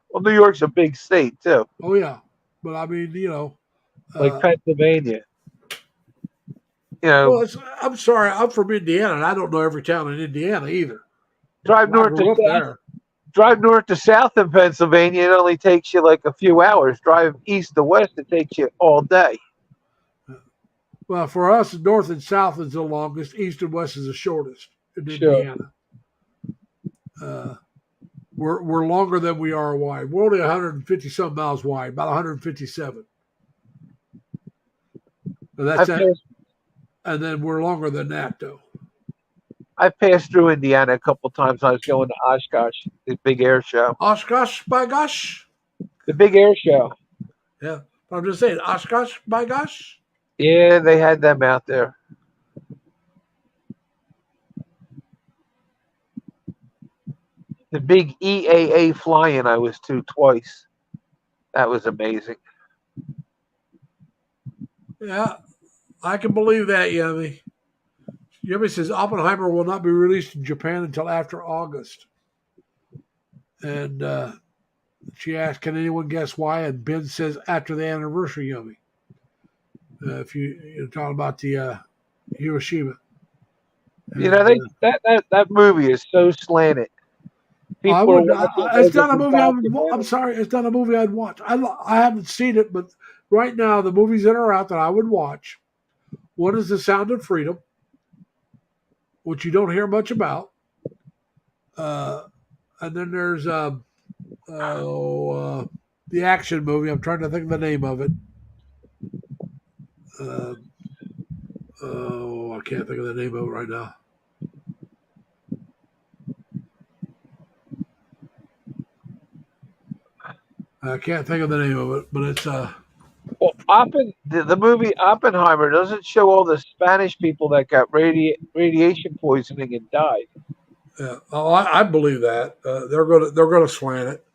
S2: Well, New York's a big state too,
S1: Oh yeah, but I mean,
S2: like Pennsylvania.
S1: well, I'm sorry, I'm from Indiana, and I don't know every town in Indiana either.
S2: drive
S1: I
S2: north
S1: grew
S2: to
S1: up
S2: south.
S1: there.
S2: Drive north to south in Pennsylvania, it only takes you like a few hours. Drive east to west, it takes you all day.
S1: Well, for us, north and south is the longest. East and west is the shortest in
S2: Sure.
S1: Indiana. We're longer than we are wide. We're only 150 some miles wide, about 157. That's it. And then we're longer than that, though.
S2: I passed through Indiana a couple times. I was going to Oshkosh, the big air show.
S1: Oshkosh, by gosh.
S2: The big air show.
S1: Yeah, I'm just saying, Oshkosh, by gosh.
S2: Yeah, they had them out there. The big EAA fly-in I was to twice. That was amazing.
S1: Yeah, I can believe that, Yummy. Yummy says Oppenheimer will not be released in Japan until after August. And she asked, "Can anyone guess why?" And Ben says, "After the anniversary, Yummy." If you're talking about the Hiroshima,
S2: You know,
S1: and
S2: that movie is so slanted.
S1: I
S2: People are
S1: would.
S2: watching it
S1: It's
S2: as
S1: not a
S2: a
S1: movie I would. I'm
S2: documentary.
S1: sorry, it's not a movie I'd watch. I haven't seen it, but right now the movies that are out that I would watch. One is The Sound of Freedom, which you don't hear much about, and then there's oh, the action movie. I'm trying to think of the name of it. Uh, oh, I can't think of the name of it right now. I can't think of the name of it, but it's
S2: Well, the movie Oppenheimer doesn't show all the Spanish people that got radiation poisoning and died.
S1: yeah. Oh, I believe that they're gonna slant it,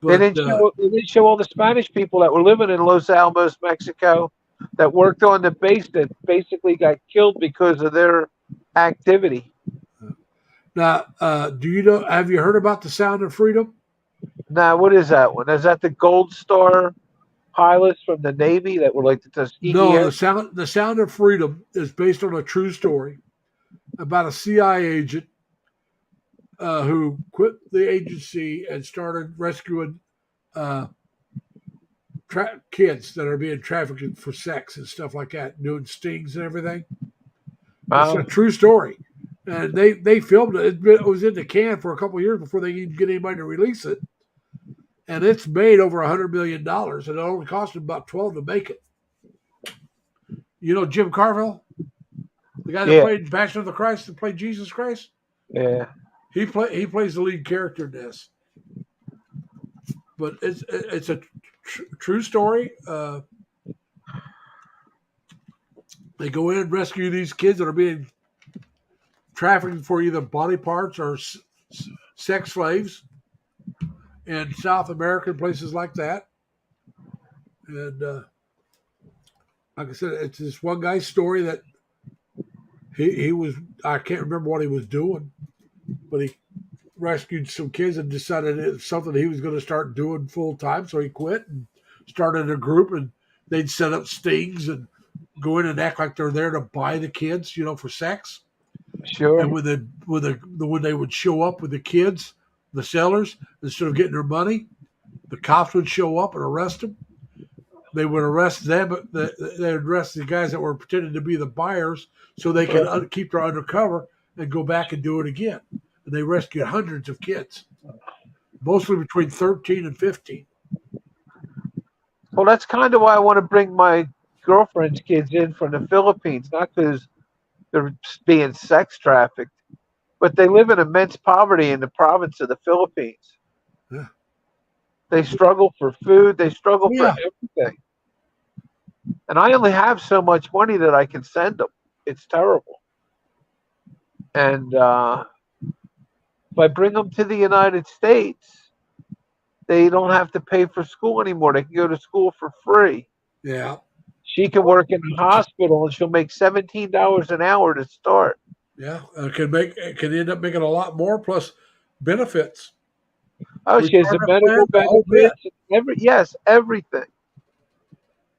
S1: but
S2: They didn't show all the Spanish people that were living in Los Alamos, Mexico, that worked on the base that basically got killed because of their activity.
S1: now do you know? Have you heard about The Sound of Freedom?
S2: Now, what is that one? Is that the Gold Star pilots from the Navy that were like the Tuskegee
S1: No,
S2: Air?
S1: the Sound of Freedom is based on a true story about a CIA agent who quit the agency and started rescuing uh, kids that are being trafficked for sex and stuff like that, doing stings and everything. It's a
S2: Um,
S1: true story, and they filmed it. It was in the can for a couple of years before they even get anybody to release it, and it's made over $100 million, and it only cost them about 12 to make it. You know Jim Carville, the guy that
S2: yeah,
S1: played Passion of the Christ, that played Jesus Christ.
S2: yeah.
S1: He plays the lead character in this, but it's a true story. They go in and rescue these kids that are being trafficked for either body parts or sex slaves in South America and places like that. And like I said, it's this one guy's story that he was, I can't remember what he was doing, but he rescued some kids and decided it was something he was going to start doing full time. So he quit and started a group, and they'd set up stings and go in and act like they're there to buy the kids, for sex.
S2: Sure.
S1: And when they would show up with the kids, the sellers, instead of getting their money, the cops would show up and arrest them. They would arrest them, but they would arrest the guys that were pretending to be the buyers, so they could keep their undercover and go back and do it again. And they rescued hundreds of kids, mostly between 13 and 15.
S2: Well, that's kind of why I want to bring my girlfriend's kids in from the Philippines, not because they're being sex trafficked, but they live in immense poverty in the province of the Philippines.
S1: Yeah.
S2: They struggle for food, they struggle
S1: Oh,
S2: for
S1: yeah.
S2: everything. And I only have so much money that I can send them. It's terrible. And if I bring them to the United States, they don't have to pay for school anymore. They can go to school for free.
S1: Yeah.
S2: She can work in a hospital and she'll make $17 an hour to start.
S1: Yeah. It can end up making a lot more plus benefits,
S2: Oh, she has the
S1: retirement plan,
S2: medical
S1: the whole bit.
S2: benefits, yes, everything.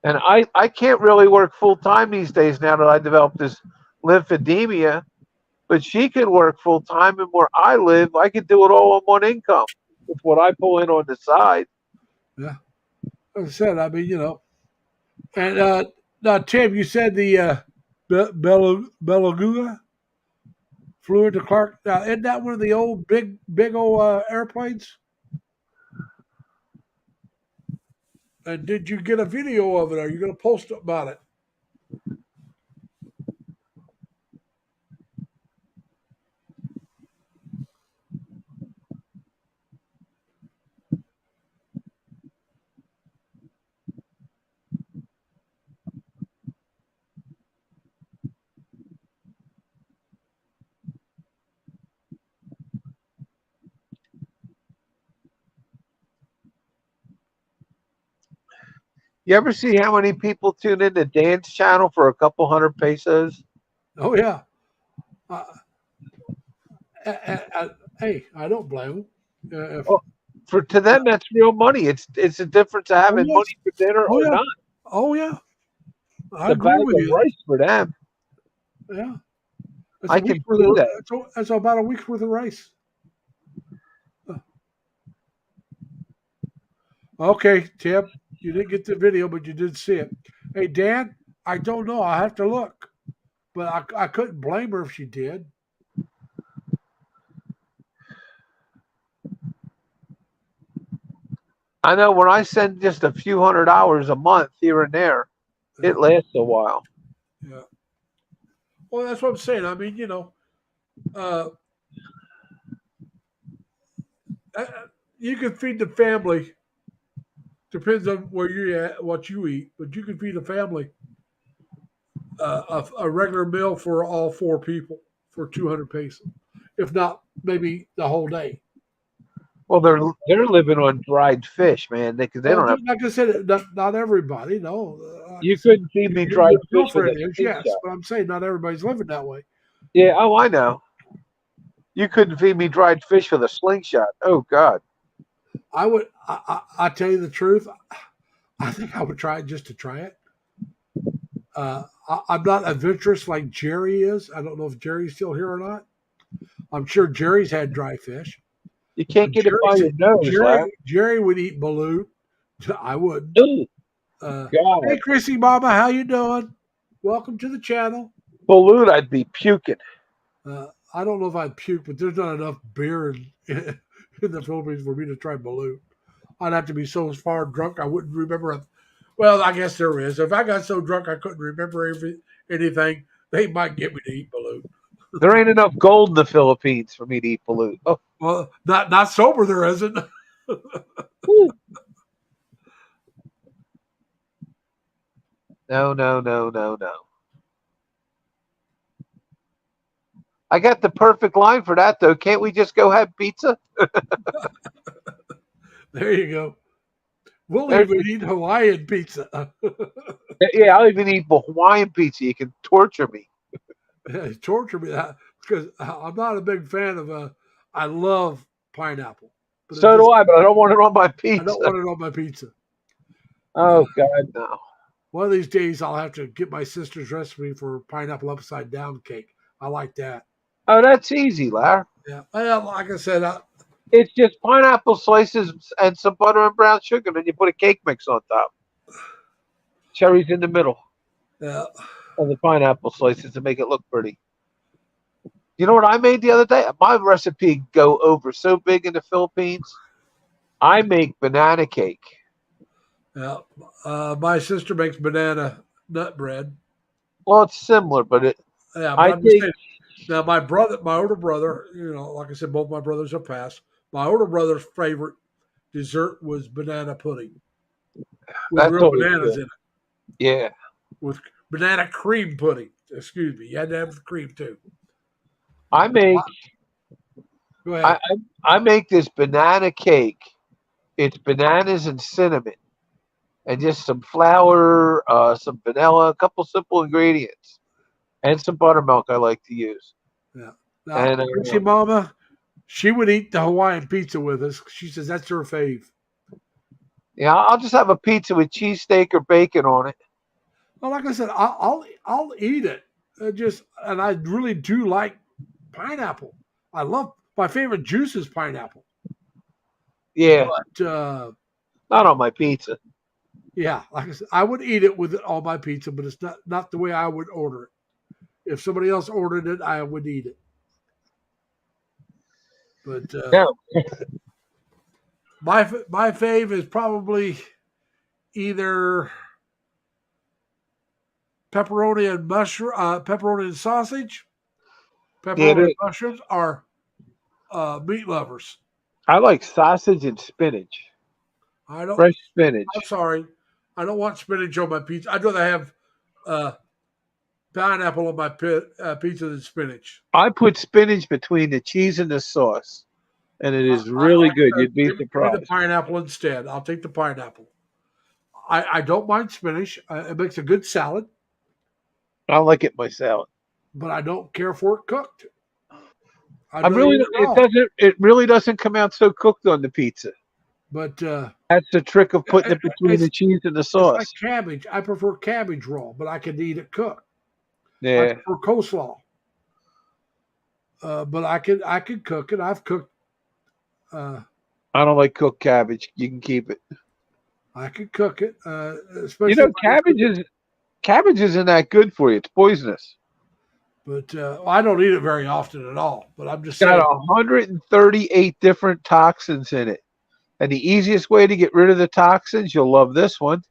S2: And I can't really work full time these days now that I developed this lymphedema, but she can work full time, and where I live, I can do it all on one income with what I pull in on the side.
S1: Yeah. Like I said, I mean, and now Tim, you said the Beluga flew into Clark. Now, isn't that one of the old big old airplanes? And did you get a video of it? Are you going to post about it?
S2: You ever see how many people tune into Dan's channel for a couple hundred pesos?
S1: Oh yeah. Uh, hey, I don't blame them. If,
S2: Oh, to them, that's real money. It's the difference of
S1: oh
S2: having
S1: yes.
S2: money for dinner
S1: Oh
S2: or
S1: yeah.
S2: not.
S1: Oh yeah. I
S2: The
S1: agree
S2: bag
S1: with
S2: of
S1: you.
S2: rice for them.
S1: Yeah. That's a
S2: I
S1: week
S2: can
S1: worth
S2: see
S1: of.
S2: that.
S1: That's about a week's worth of rice. Okay, Tim, you didn't get the video, but you did see it. Hey, Dan, I don't know. I have to look, but I couldn't blame her if she did.
S2: I know when I send just a few $100 a month here and there,
S1: Yeah,
S2: it lasts a while.
S1: yeah. Well, that's what I'm saying. I mean, uh, uh, you can feed the family. Depends on where you're at, what you eat, but you can feed a family a regular meal for all four people for 200 pesos, if not maybe the whole day.
S2: Well, they're living on dried fish, man. Because they
S1: Well,
S2: don't have.
S1: like I said, not everybody. No, like I
S2: You
S1: said,
S2: couldn't feed me
S1: your
S2: dried fish with a
S1: girlfriend is, yes,
S2: slingshot.
S1: but I'm saying not everybody's living that way.
S2: Yeah. Oh, I know. You couldn't feed me dried fish with a slingshot. Oh God.
S1: I would. I tell you the truth. I think I would try it just to try it. I'm not adventurous like Jerry is. I don't know if Jerry's still here or not. I'm sure Jerry's had dry fish.
S2: You can't
S1: But
S2: get it by your nose, lad.
S1: Jerry would eat balut. I wouldn't.
S2: Ooh,
S1: Hey,
S2: God.
S1: Chrissy Mama, how you doing? Welcome to the channel.
S2: Balut, I'd be puking.
S1: I don't know if I'd puke, but there's not enough beer in the Philippines for me to try balut. I'd have to be so far drunk I wouldn't remember. Well, I guess there is. If I got so drunk I couldn't remember anything, they might get me to eat balut.
S2: There ain't enough gold in the Philippines for me to eat balut. Oh,
S1: Well, not sober. There isn't.
S2: whew. No, no, no, no, no. I got the perfect line for that, though. Can't we just go have pizza?
S1: There you go. We'll
S2: There's
S1: even eat Hawaiian pizza.
S2: Yeah, I'll even eat Hawaiian pizza. You can torture me.
S1: Torture me because I'm not a big fan of. I love pineapple, but
S2: So do I, but I don't want it on my
S1: I
S2: pizza.
S1: don't want it on my pizza.
S2: Oh, God, no.
S1: One of these days, I'll have to get my sister's recipe for pineapple upside down cake. I like that.
S2: Oh, that's easy, Larry.
S1: Yeah. Well, like I said,
S2: It's just pineapple slices and some butter and brown sugar, and then you put a cake mix on top. Cherries in the middle
S1: yeah.
S2: of the pineapple slices to make it look pretty. You know what I made the other day? My recipe go over so big in the Philippines. I make banana cake.
S1: Yeah. My sister makes banana nut bread.
S2: Well, it's similar, but
S1: Yeah, but
S2: I
S1: I'm just
S2: think
S1: saying. Now, my older brother, like I said, both my brothers have passed. My older brother's favorite dessert was banana pudding with
S2: that's
S1: real
S2: always
S1: bananas
S2: good.
S1: in it,
S2: Yeah,
S1: with banana cream pudding. Excuse me, you had to have the cream too.
S2: I make
S1: Go
S2: I,
S1: ahead.
S2: I make this banana cake. It's bananas and cinnamon, and just some flour, some vanilla, a couple simple ingredients, and some buttermilk. I like to use.
S1: Yeah. Now,
S2: And
S1: Chrissy Mama, she would eat the Hawaiian pizza with us. She says that's her fave.
S2: yeah, I'll just have a pizza with cheesesteak or bacon on it.
S1: Well, like I said, I'll eat it. And I really do like pineapple. I love my favorite juice is pineapple.
S2: Yeah,
S1: But
S2: not on my pizza.
S1: yeah, like I said, I would eat it with it on my pizza, but it's not the way I would order it. If somebody else ordered it, I would eat it. But
S2: No,
S1: my fave is probably either pepperoni and pepperoni and sausage,
S2: yeah,
S1: pepperoni and mushrooms, or meat lovers.
S2: I like sausage and spinach,
S1: I don't.
S2: fresh spinach.
S1: I'm sorry, I don't want spinach on my pizza. I'd rather have uh, pineapple on my pizza than spinach.
S2: I put spinach between the cheese and the sauce, and it is really good. You'd be
S1: Give me the
S2: surprised.
S1: pineapple instead. I'll take the pineapple. I don't mind spinach. It makes a good salad,
S2: I like it myself.
S1: but I don't care for it cooked. I'd
S2: I
S1: rather
S2: really
S1: eat it
S2: it
S1: raw.
S2: doesn't it really doesn't come out so cooked on the pizza.
S1: But
S2: That's the trick of putting it between the
S1: it's
S2: cheese and the
S1: it's like
S2: sauce.
S1: cabbage. I prefer cabbage raw, but I can eat it cooked. I
S2: Yeah.
S1: prefer coleslaw, but I can cook it. I've cooked. Uh,
S2: I don't like cooked cabbage. You can keep it.
S1: I can cook it,
S2: You
S1: especially
S2: know,
S1: if I can cook it.
S2: cabbage isn't that good for you. It's poisonous.
S1: But I don't eat it very often at all. But I'm just
S2: It's got
S1: saying.
S2: 138 different toxins in it. And the easiest way to get rid of the toxins, you'll love this one.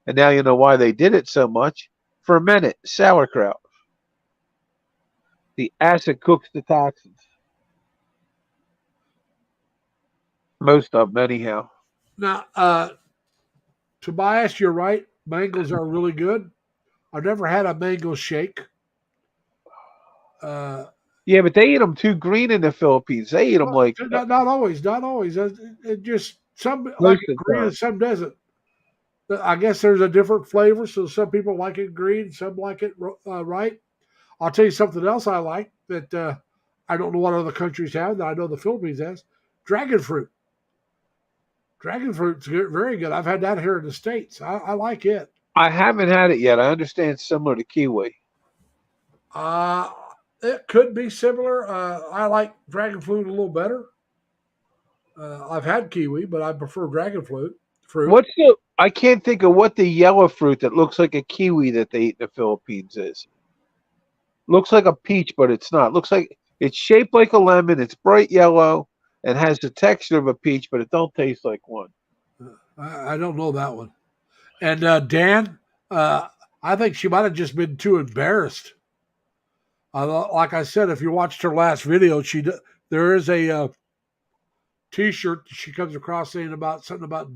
S2: And now you know why they did it so much. Ferment it, sauerkraut. The acid cooks the toxins. Most of them, anyhow.
S1: Now, Tobias, you're right. Mangoes are really good. I've never had a mango shake. Uh,
S2: Yeah, but they eat them too green in the Philippines. They eat them
S1: well,
S2: like
S1: not always, not always. It just some like
S2: most
S1: it
S2: of the
S1: green
S2: time.
S1: and some doesn't. I guess there's a different flavor, so some people like it green, some like it right. I'll tell you something else I like that I don't know what other countries have that I know the Philippines has. Dragon fruit. Dragon fruit's good, very good. I've had that here in the States. I like it.
S2: I haven't had it yet. I understand it's similar to kiwi.
S1: Uh, it could be similar. I like dragon fruit a little better. I've had kiwi, but I prefer dragon fruit. Fruit.
S2: What's the? I can't think of what the yellow fruit that looks like a kiwi that they eat in the Philippines is. Looks like a peach, but it's not. Looks like it's shaped like a lemon. It's bright yellow and has the texture of a peach, but it don't taste like one.
S1: I don't know that one. And Dan, uh, I think she might have just been too embarrassed. Like I said, if you watched her last video, there is a T-shirt she comes across saying about something about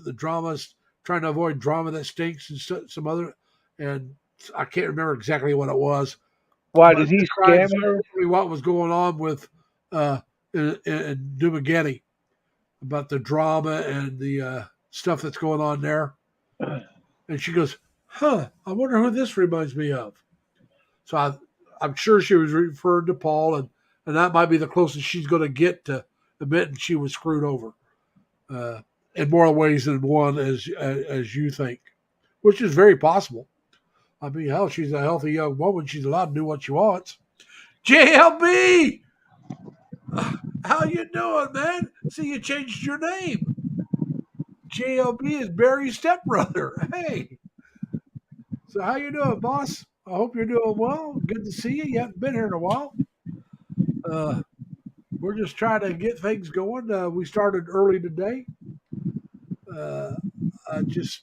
S1: the dramas, trying to avoid drama that stinks, and some other, and I can't remember exactly what it was,
S2: Why
S1: but
S2: did
S1: it
S2: he scam
S1: describes
S2: her?
S1: what was going on with in Dumageddon about the drama and the stuff that's going on there. And she goes, "Huh? I wonder who this reminds me of." So I'm sure she was referring to Paul, and that might be the closest she's going to get to admitting she was screwed over in more ways than one, as you think, which is very possible. I mean, hell, she's a healthy young woman. She's allowed to do what she wants. JLB, how you doing, man? See, you changed your name. JLB is Barry's stepbrother. Hey, so how you doing, boss? I hope you're doing well. Good to see you. You haven't been here in a while. Uh, we're just trying to get things going. We started early today. Uh, just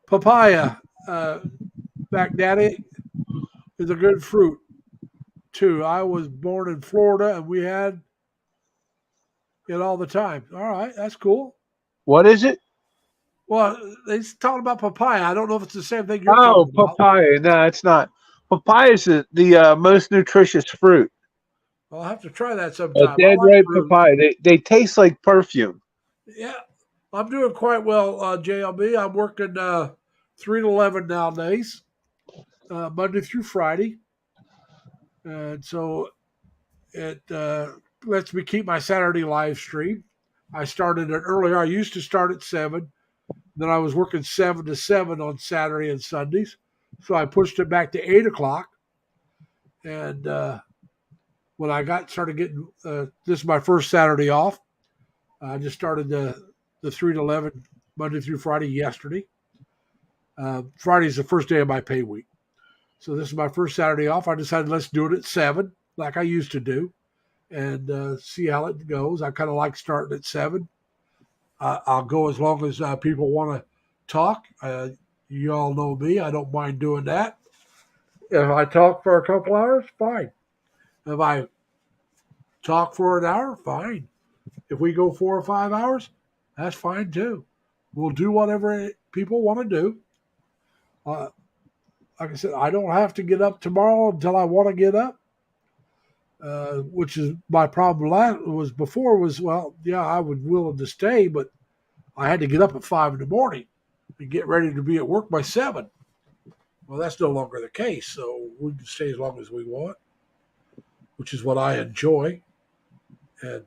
S1: papaya, back daddy, is a good fruit too. I was born in Florida and we had it all the time. All right, that's cool.
S2: What is it?
S1: Well, they talking about papaya. I don't know if it's the same thing you're
S2: Oh,
S1: talking about.
S2: papaya. No, it's not. Papaya is the most nutritious fruit.
S1: I'll have to try that
S2: A
S1: sometime. I
S2: dead
S1: like
S2: ripe
S1: fruit.
S2: papaya. They taste like perfume.
S1: Yeah, I'm doing quite well, JLB. I'm working 3 to 11 nowadays, Monday through Friday. And so it lets me keep my Saturday live stream. I started it earlier. I used to start at 7. Then I was working 7 to 7 on Saturday and Sundays. So I pushed it back to 8 o'clock. And when I started getting, this is my first Saturday off. I just started the 3 to 11 Monday through Friday yesterday. Friday is the first day of my pay week. So this is my first Saturday off. I decided let's do it at 7 like I used to do and see how it goes. I kind of like starting at 7. I'll go as long as people want to talk. You all know me. I don't mind doing that. If I talk for a couple hours, fine. If I talk for an hour, fine. If we go 4 or 5 hours, that's fine too. We'll do whatever people want to do. Like I said, I don't have to get up tomorrow until I want to get up, which is my problem. Was before was, well, yeah, I was willing to stay, but I had to get up at 5 in the morning and get ready to be at work by 7. Well, that's no longer the case, so we can stay as long as we want, which is what I enjoy. And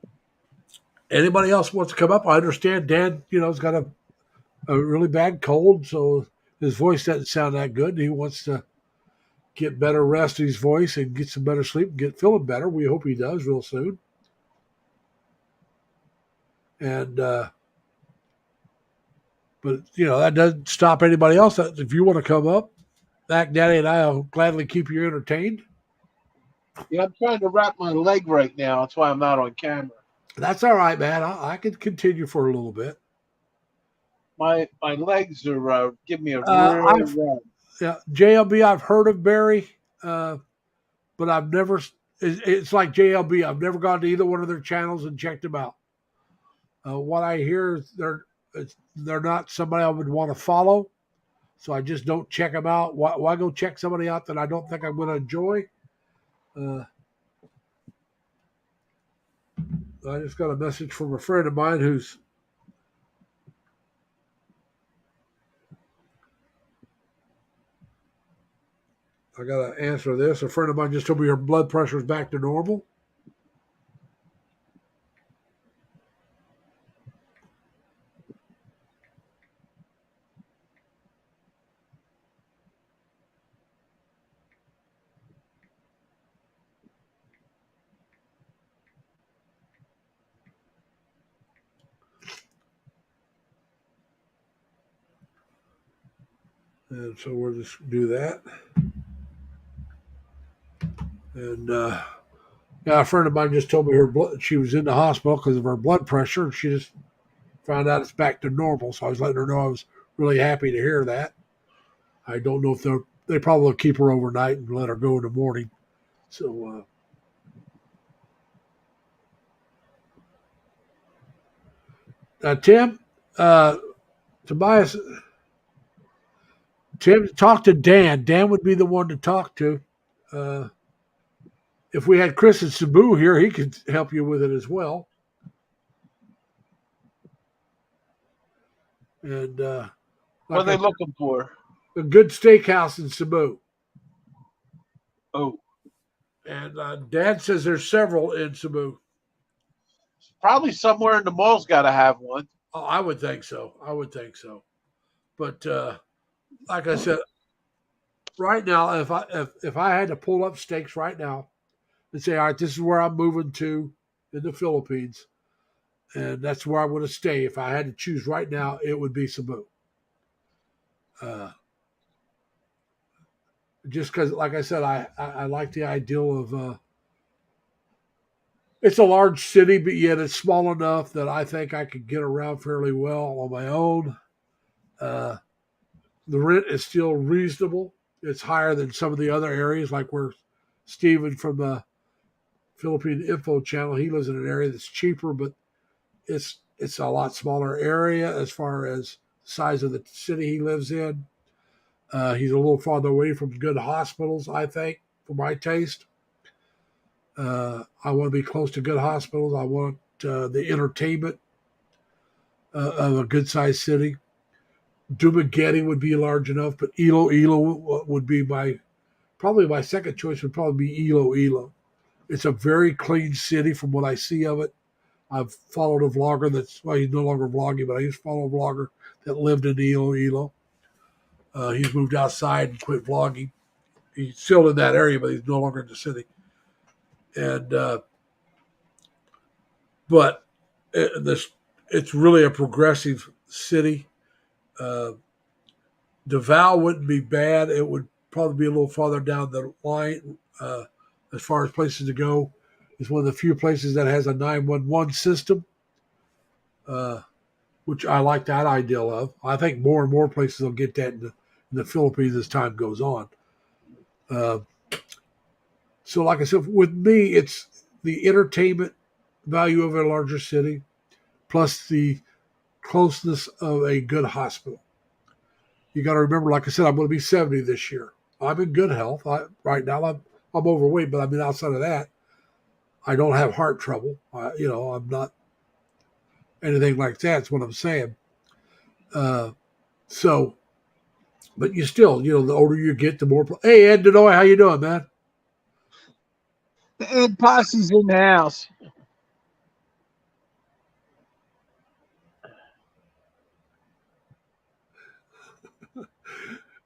S1: anybody else wants to come up, I understand Dan, has got a really bad cold, so his voice doesn't sound that good. He wants to get better rest in his voice and get some better sleep and get feeling better. We hope he does real soon. And but that doesn't stop anybody else. If you want to come up, Mac Daddy and I will gladly keep you entertained.
S2: Yeah, I'm trying to wrap my leg right now. That's why I'm not on camera.
S1: That's all right, man. I can continue for a little bit.
S2: My legs are giving me a
S1: Uh,
S2: real
S1: I've-
S2: run.
S1: Yeah, JLB, I've heard of Barry, but I've never. It's like JLB. I've never gone to either one of their channels and checked them out. What I hear is they're not somebody I would want to follow, so I just don't check them out. Why go check somebody out that I don't think I'm going to enjoy? I just got a message from a friend of mine who's I got to answer this. A friend of mine just told me her blood pressure is back to normal. And so we'll just do that. And yeah, a friend of mine just told me she was in the hospital because of her blood pressure, and she just found out it's back to normal. So I was letting her know I was really happy to hear that. I don't know if they probably will keep her overnight and let her go in the morning. So Tim, Tobias, Tim, talk to Dan. Dan would be the one to talk to. If we had Chris and Sabu here, he could help you with it as well. And
S2: What are they looking for?
S1: A good steakhouse in Sabu.
S2: Oh,
S1: And Dad says there's several in Sabu.
S2: probably somewhere in the mall's got to have one.
S1: Oh, I would think so. But like I said, right now, if I had to pull up steaks right now and say, all right, this is where I'm moving to in the Philippines, and that's where I'm going to stay. If I had to choose right now, it would be Cebu. Just because, like I said, I like the ideal of it's a large city, but yet it's small enough that I think I could get around fairly well on my own. The rent is still reasonable. It's higher than some of the other areas, like where Steven from the Philippine Info Channel, he lives in an area that's cheaper, but it's a lot smaller area as far as size of the city he lives in. He's a little farther away from good hospitals, I think, for my taste. I want to be close to good hospitals. I want the entertainment of a good-sized city. Dumaguete would be large enough, but Iloilo would be probably my second choice would probably be Iloilo. It's a very clean city from what I see of it. I've followed a vlogger he's no longer vlogging, but I used to follow a vlogger that lived in Iloilo. He's moved outside and quit vlogging. He's still in that area, but he's no longer in the city. And but it's really a progressive city. Davao wouldn't be bad. It would probably be a little farther down the line as far as places to go. It's one of the few places that has a 911 system, which I like that ideal of. I think more and more places will get that in the Philippines as time goes on. So like I said, with me, it's the entertainment value of a larger city plus the closeness of a good hospital. You got to remember, like I said, I'm going to be 70 this year. I'm in good health. Right now, I'm overweight, but I mean, outside of that, I don't have heart trouble. I'm not anything like that. That's what I'm saying. Uh, so, but you still, the older you get, the more. Hey, Ed Denoy, how you doing, man?
S2: The Ed Posse's in the house.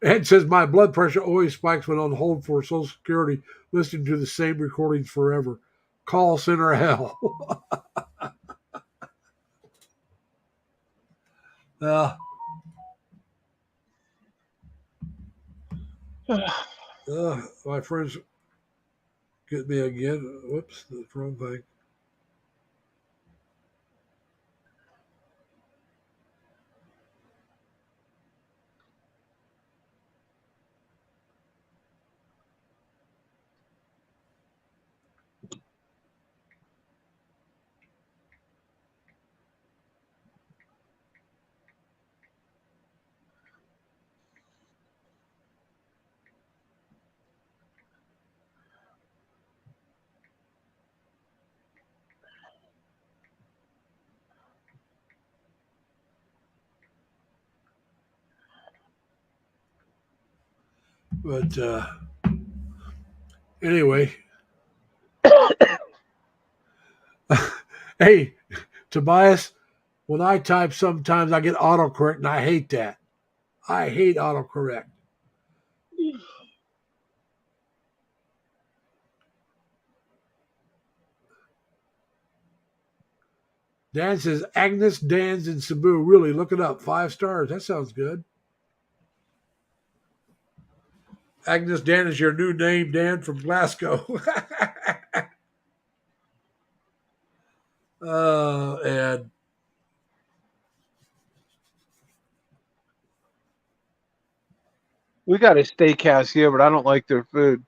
S1: Ed says my blood pressure always spikes when on hold for Social Security, listening to the same recordings forever. Call center hell. uh, my friends get me again. Whoops, that's the wrong thing. But anyway, hey, Tobias, when I type, sometimes I get autocorrect, and I hate that. I hate autocorrect. Dan says Agnes, Dan's, and Cebu. Really, look it up. 5 stars. That sounds good. Agnes Dan is your new name, Dan from Glasgow. And
S2: We got a steakhouse here, but I don't like their food.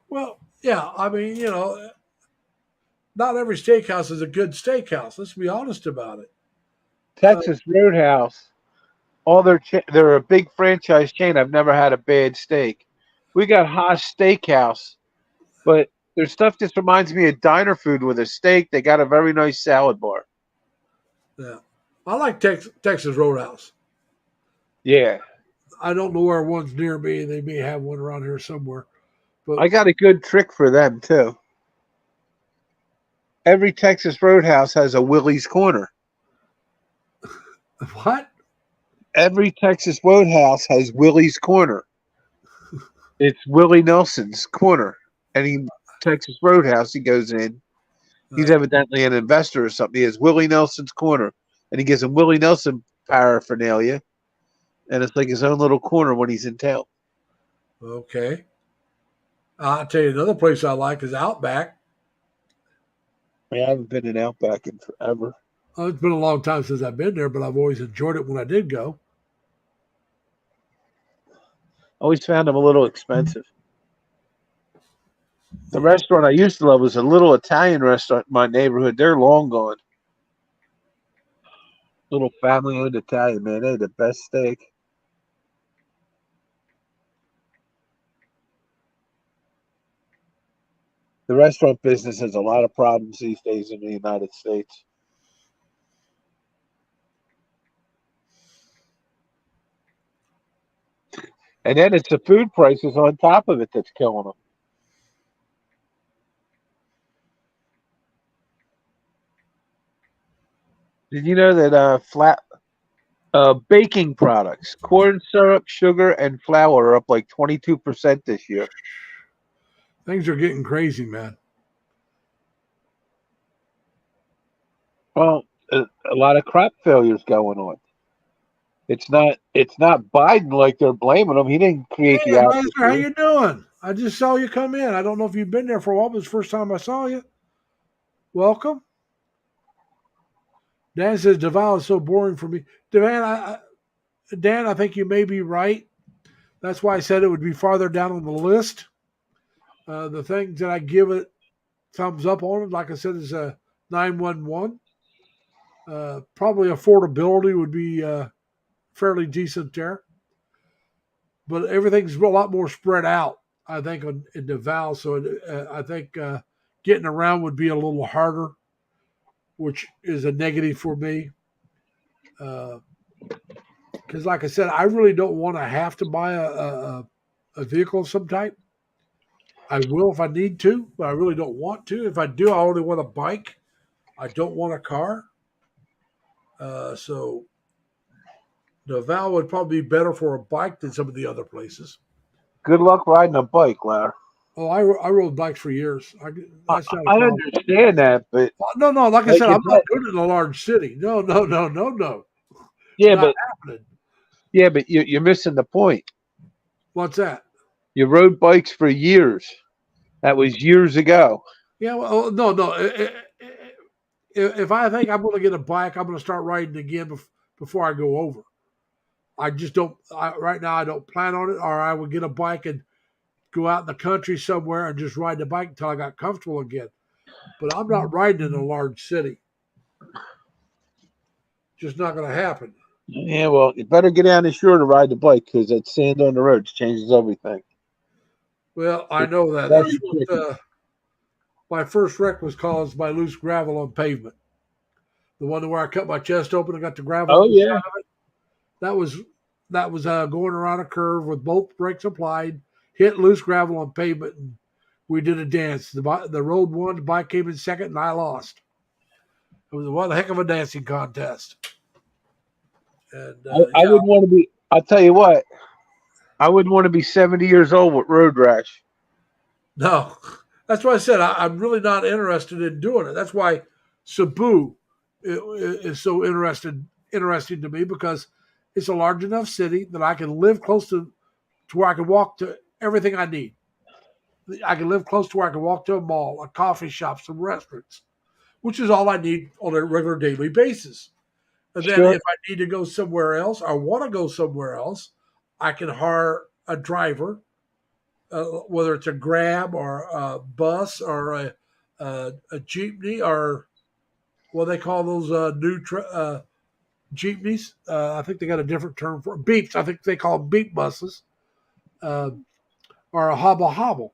S1: well, yeah, I mean, not every steakhouse is a good steakhouse. Let's be honest about it.
S2: Texas Roadhouse. They're a big franchise chain. I've never had a bad steak. We got Haas Steakhouse, but their stuff just reminds me of diner food with a steak. They got a very nice salad bar.
S1: Yeah, I like Texas Roadhouse.
S2: Yeah,
S1: I don't know where one's near me. They may have one around here somewhere. But
S2: I got a good trick for them too. Every Texas Roadhouse has a Willie's Corner.
S1: what?
S2: Every Texas Roadhouse has Willie's Corner. It's Willie Nelson's corner. Any Texas Roadhouse he goes in, he's evidently an investor or something. He has Willie Nelson's corner, and he gives him Willie Nelson paraphernalia, and it's like his own little corner when he's in town.
S1: Okay. I'll tell you another place I like is Outback.
S2: I haven't been in Outback in forever.
S1: Oh, it's been a long time since I've been there, but I've always enjoyed it when I did go.
S2: Always found them a little expensive. The restaurant I used to love was a little Italian restaurant in my neighborhood. They're long gone. Little family-owned Italian, man. They had the best steak. The restaurant business has a lot of problems these days in the United States. And then it's the food prices on top of it that's killing them. Did you know that baking products, corn syrup, sugar, and flour are up like 22% this year?
S1: Things are getting crazy, man.
S2: Well, a lot of crop failures going on. It's not Biden like they're blaming him. He didn't create
S1: Hey,
S2: the
S1: Advisor, how
S2: atmosphere.
S1: you doing? I just saw you come in. I don't know if you've been there for a while, but it's the first time I saw you. Welcome. Dan says Deval is so boring for me. Dan, I think you may be right. That's why I said it would be farther down on the list. The things that I give it thumbs up on, like I said, is a 911. Probably affordability would be fairly decent there. But everything's a lot more spread out, I think, in Deval. So I think getting around would be a little harder, which is a negative for me. because, like I said, I really don't want to have to buy a vehicle of some type. I will if I need to, but I really don't want to. If I do, I only want a bike. I don't want a car. So the Val would probably be better for a bike than some of the other places.
S2: Good luck riding a bike, Larry.
S1: Oh, I rode bikes for years. That's not a
S2: I
S1: problem.
S2: understand that, but
S1: No, like I
S2: like
S1: said,
S2: you
S1: I'm not
S2: said,
S1: doing it in a large city. No.
S2: yeah,
S1: Not
S2: but
S1: happening.
S2: you're missing the point.
S1: What's that?
S2: You rode bikes for years. That was years ago.
S1: Yeah, well, no. If I think I'm going to get a bike, I'm going to start riding again before I go over. I just don't. Right now, I don't plan on it, or I would get a bike and go out in the country somewhere and just ride the bike until I got comfortable again. But I'm not riding in a large city. Just not going to happen.
S2: Yeah, well, you better get down the shore to ride the bike because that sand on the road changes everything.
S1: Well, I know that. That's what my first wreck was caused by loose gravel on pavement. The one where I cut my chest open and got the gravel.
S2: Oh yeah,
S1: That was going around a curve with both brakes applied, hit loose gravel on pavement, and we did a dance. The road won, the bike came in second, and I lost. It was one heck of a dancing contest. And
S2: I wouldn't want to be. I'll tell you what. I wouldn't want to be 70 years old with road rash.
S1: No, that's why I said I'm really not interested in doing it. That's why Cebu is so interesting to me, because it's a large enough city that I can live close to where I can walk to everything I need. I can live close to where I can walk to a mall, a coffee shop, some restaurants, which is all I need on a regular daily basis. And then
S2: Sure.
S1: if I need to go somewhere else, or want to go somewhere else, I can hire a driver, whether it's a Grab or a bus or a jeepney, or what they call those new jeepneys. I think they got a different term for beeps. I think they call them beep buses, or a hobble hobble.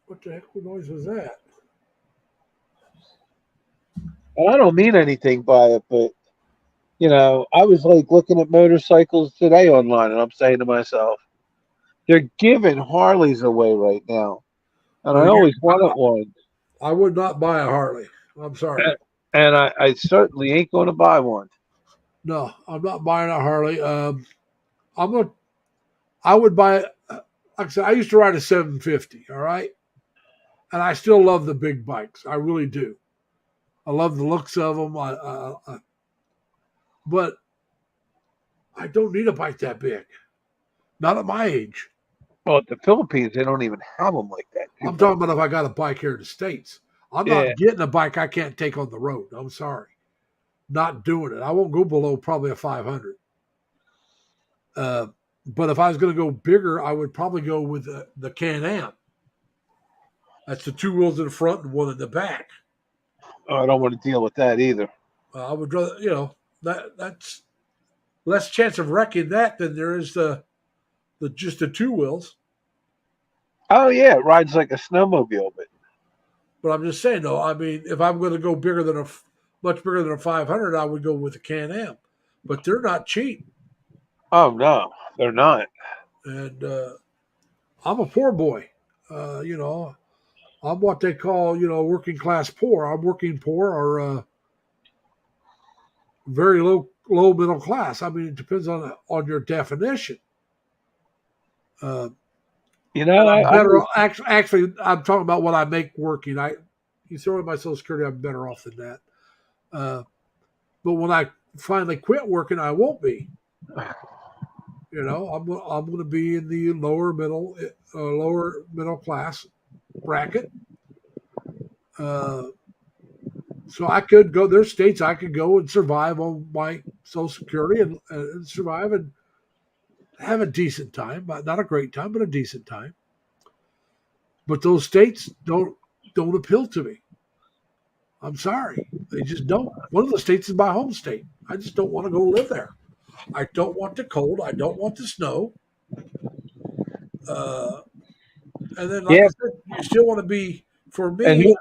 S1: What the heck noise was that?
S2: And I don't mean anything by it, but I was like looking at motorcycles today online, and I'm saying to myself, they're giving Harleys away right now, and I always wanted one.
S1: I would not buy a Harley. I'm sorry.
S2: And I certainly ain't going to buy one.
S1: No, I'm not buying a Harley. I would buy. Like I said, I used to ride a 750. All right, and I still love the big bikes. I really do. I love the looks of them. But I don't need a bike that big. Not at my age.
S2: Well, at the Philippines, they don't even have them like that.
S1: I'm talking about if I got a bike here in the States. I'm not getting a bike I can't take on the road. I'm sorry. Not doing it. I won't go below probably a 500. But if I was going to go bigger, I would probably go with the Can-Am. That's the two wheels in the front and one in the back.
S2: Oh, I don't want to deal with that either.
S1: I would rather, that's less chance of wrecking that than there is the just the two wheels.
S2: Oh yeah, it rides like a snowmobile,
S1: But I'm just saying, though. I mean, if I'm going to go much bigger than a 500, I would go with a Can-Am. But they're not cheap.
S2: Oh no, they're not.
S1: And I'm a poor boy. I'm what they call, working class poor. I'm working poor or very low middle class. I mean, it depends on your definition. Actually, I'm talking about what I make working. You throw in my Social Security, I'm better off than that. But when I finally quit working, I won't be. I'm going to be in the lower middle class bracket. So I could go. There's states I could go and survive on my Social Security and survive and have a decent time, not a great time, but a decent time. But those states don't appeal to me. I'm sorry, they just don't. One of the states is my home state. I just don't want to go live there. I don't want the cold. I don't want the snow. And then, like I said, you still want to be, for me,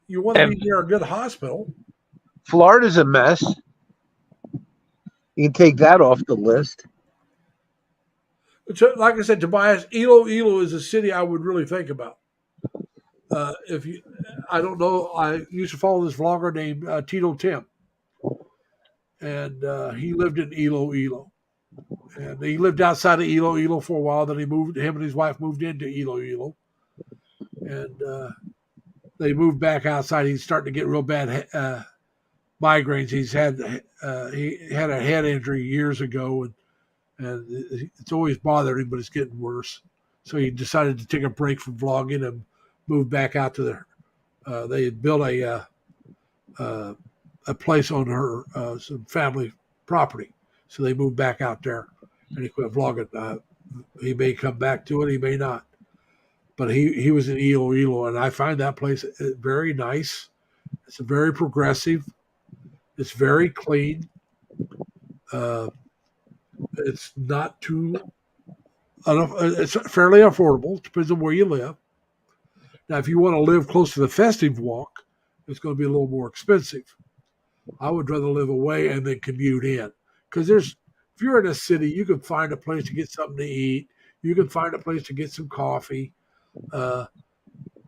S1: you want to be near a good hospital.
S2: Florida's a mess. You can take that off the list.
S1: So, like I said, Tobias, Iloilo is a city I would really think about. If you, I don't know, I used to follow this vlogger named Tito Tim, and he lived in Iloilo, and he lived outside of Iloilo for a while. Then he moved. Him and his wife moved into Iloilo, and they moved back outside. He's starting to get real bad migraines. He had a head injury years ago, and it's always bothered him, but it's getting worse. So he decided to take a break from vlogging and move back out to they had built a place on her some family property, so they moved back out there, and he quit vlogging. He may come back to it, he may not, but he was in Iloilo, and I find that place very nice. It's very progressive. It's very clean. It's not too. It's fairly affordable. It depends on where you live. Now, if you want to live close to the Festive Walk, it's going to be a little more expensive. I would rather live away and then commute in, because if you're in a city, you can find a place to get something to eat. You can find a place to get some coffee.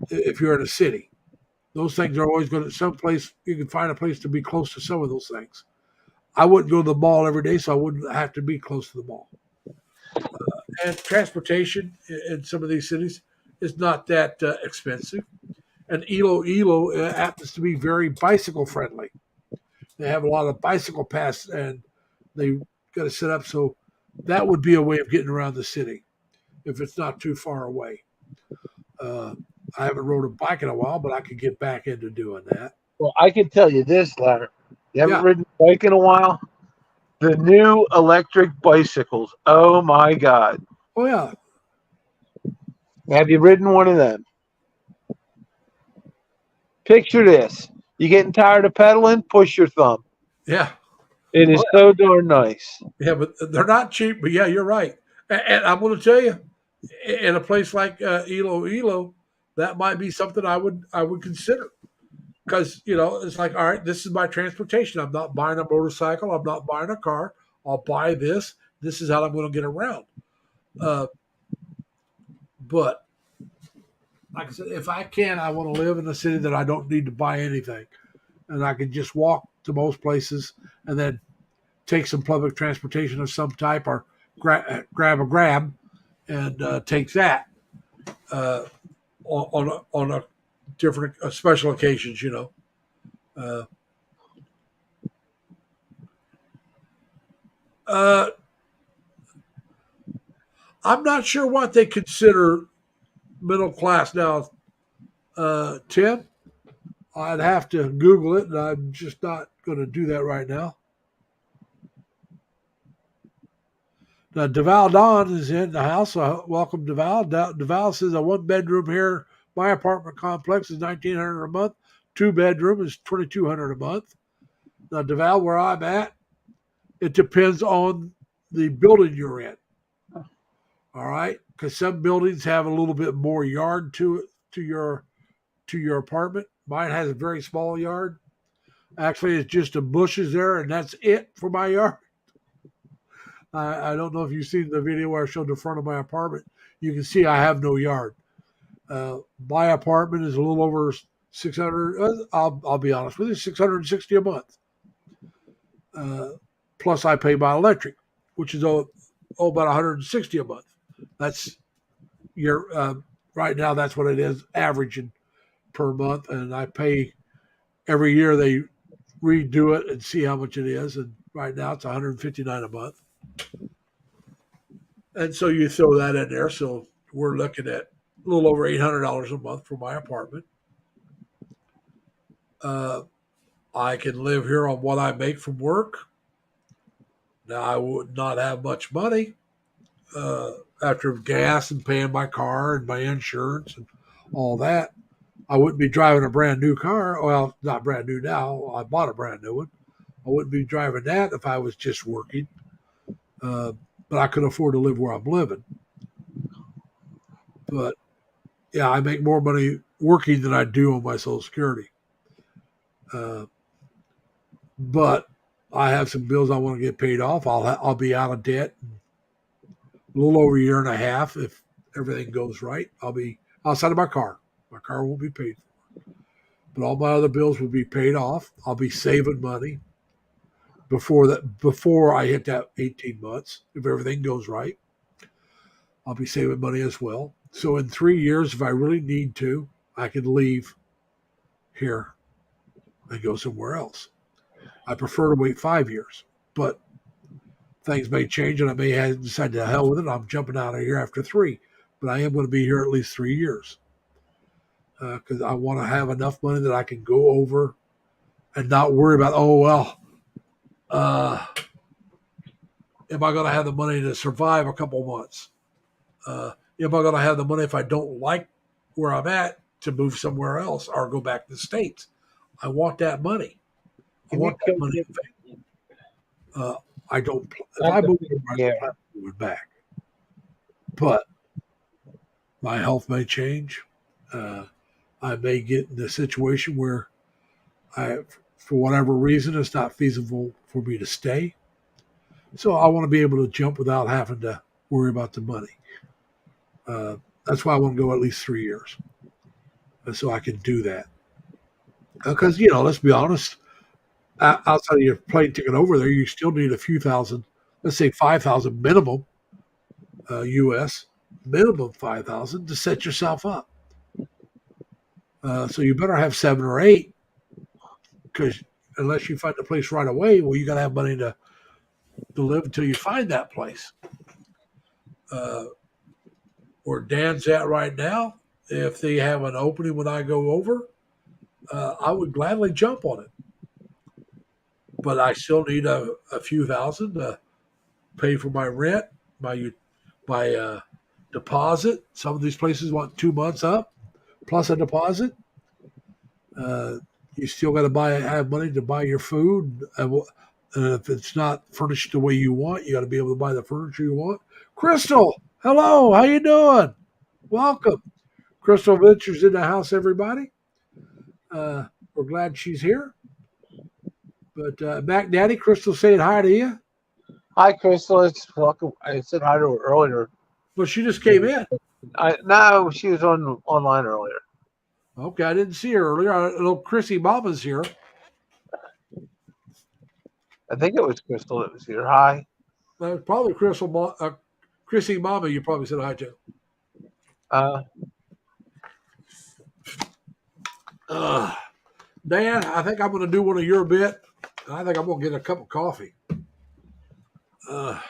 S1: If you're in a city, those things are always going to someplace. You can find a place to be close to some of those things. I wouldn't go to the mall every day, so I wouldn't have to be close to the mall. And transportation in some of these cities is not that expensive. And Iloilo happens to be very bicycle friendly. They have a lot of bicycle paths, and they got to set up so that would be a way of getting around the city if it's not too far away. I haven't rode a bike in a while, but I could get back into doing that.
S2: Well, I can tell you this, Larry. You haven't
S1: Yeah.
S2: ridden a bike in a while? The new electric bicycles. Oh, my God.
S1: Oh, yeah.
S2: Have you ridden one of them? Picture this. You getting tired of pedaling? Push your thumb.
S1: Yeah.
S2: It is so darn nice.
S1: Yeah, but they're not cheap. But yeah, you're right. And I'm going to tell you, in a place like Iloilo, that might be something I would consider, because it's like, all right, this is my transportation. I'm not buying a motorcycle. I'm not buying a car. I'll buy this. This is how I'm going to get around. But like I said, if I can, I want to live in a city that I don't need to buy anything, and I can just walk to most places and then take some public transportation of some type, or grab a grab and take that on a different special occasions. I'm not sure what they consider middle class now, Tim. I'd have to Google it, and I'm just not going to do that right now. Now, Deval Don is in the house. Welcome, Deval. Deval says a one-bedroom here, my apartment complex, is $1,900 a month. Two-bedroom is $2,200 a month. Now, Deval, where I'm at, it depends on the building you're in. All right, because some buildings have a little bit more yard to your apartment. Mine has a very small yard. Actually, it's just the bushes there, and that's it for my yard. I don't know if you've seen the video where I showed the front of my apartment. You can see I have no yard. My apartment is a little over 600. I'll be honest with you, 660 a month. Plus, I pay my electric, which is about 160 a month. That's right now. That's what it is averaging per month, and I pay every year. They redo it and see how much it is, and right now it's 159 a month. And so you throw that in there. So we're looking at a little over $800 a month for my apartment. I can live here on what I make from work. Now, I would not have much money after gas and paying my car and my insurance and all that. I wouldn't be driving a brand new car. Well, not brand new now. I bought a brand new one. I wouldn't be driving that if I was just working. But I could afford to live where I'm living. But yeah, I make more money working than I do on my Social Security. but I have some bills I want to get paid off. I'll be out of debt in a little over a year and a half if everything goes right. I'll be outside of my car. My car won't be paid for, but all my other bills will be paid off. I'll be saving money before I hit that 18 months if everything goes right. I'll be saving money as well. So in 3 years, if I really need to, I can leave here and go somewhere else. I prefer to wait 5 years, but things may change and I may have decided to hell with it. I'm jumping out of here after 3, but I am going to be here at least 3 years because I want to have enough money that I can go over and not worry about, am I going to have the money to survive a couple months? Am I going to have the money if I don't like where I'm at to move somewhere else or go back to the States? I want that money. I want that money. I don't. If I move, I plan to move back. But my health may change. I may get in a situation where for whatever reason, it's not feasible for me to stay. So I want to be able to jump without having to worry about the money. That's why I want to go at least 3 years, so I can do that. Because let's be honest, outside of your plane ticket over there, you still need a few thousand. Let's say 5,000 minimum, U.S. minimum 5,000 to set yourself up. So you better have 7 or 8, because unless you find a place right away, well, you got to have money to live until you find that place. Where Dan's at right now, if they have an opening when I go over, I would gladly jump on it. But I still need a few thousand to pay for my rent, my deposit. Some of these places want 2 months up plus a deposit. You still got to have money to buy your food. And if it's not furnished the way you want, you got to be able to buy the furniture you want. Crystal, hello, how you doing? Welcome. Crystal Ventures in the house, everybody. We're glad she's here. But Mac Daddy, Crystal saying hi to you.
S2: Hi, Crystal. It's welcome. I said hi to her earlier.
S1: Well, she just came in.
S2: No, she was online earlier.
S1: Okay, I didn't see her earlier. Little Chrissy Mama's here.
S2: I think it was Crystal that was here. Hi.
S1: Probably Chrissy Mama. You probably said hi to. Dan, I think I'm going to do one of your bit. I think I'm going to get a cup of coffee.
S2: I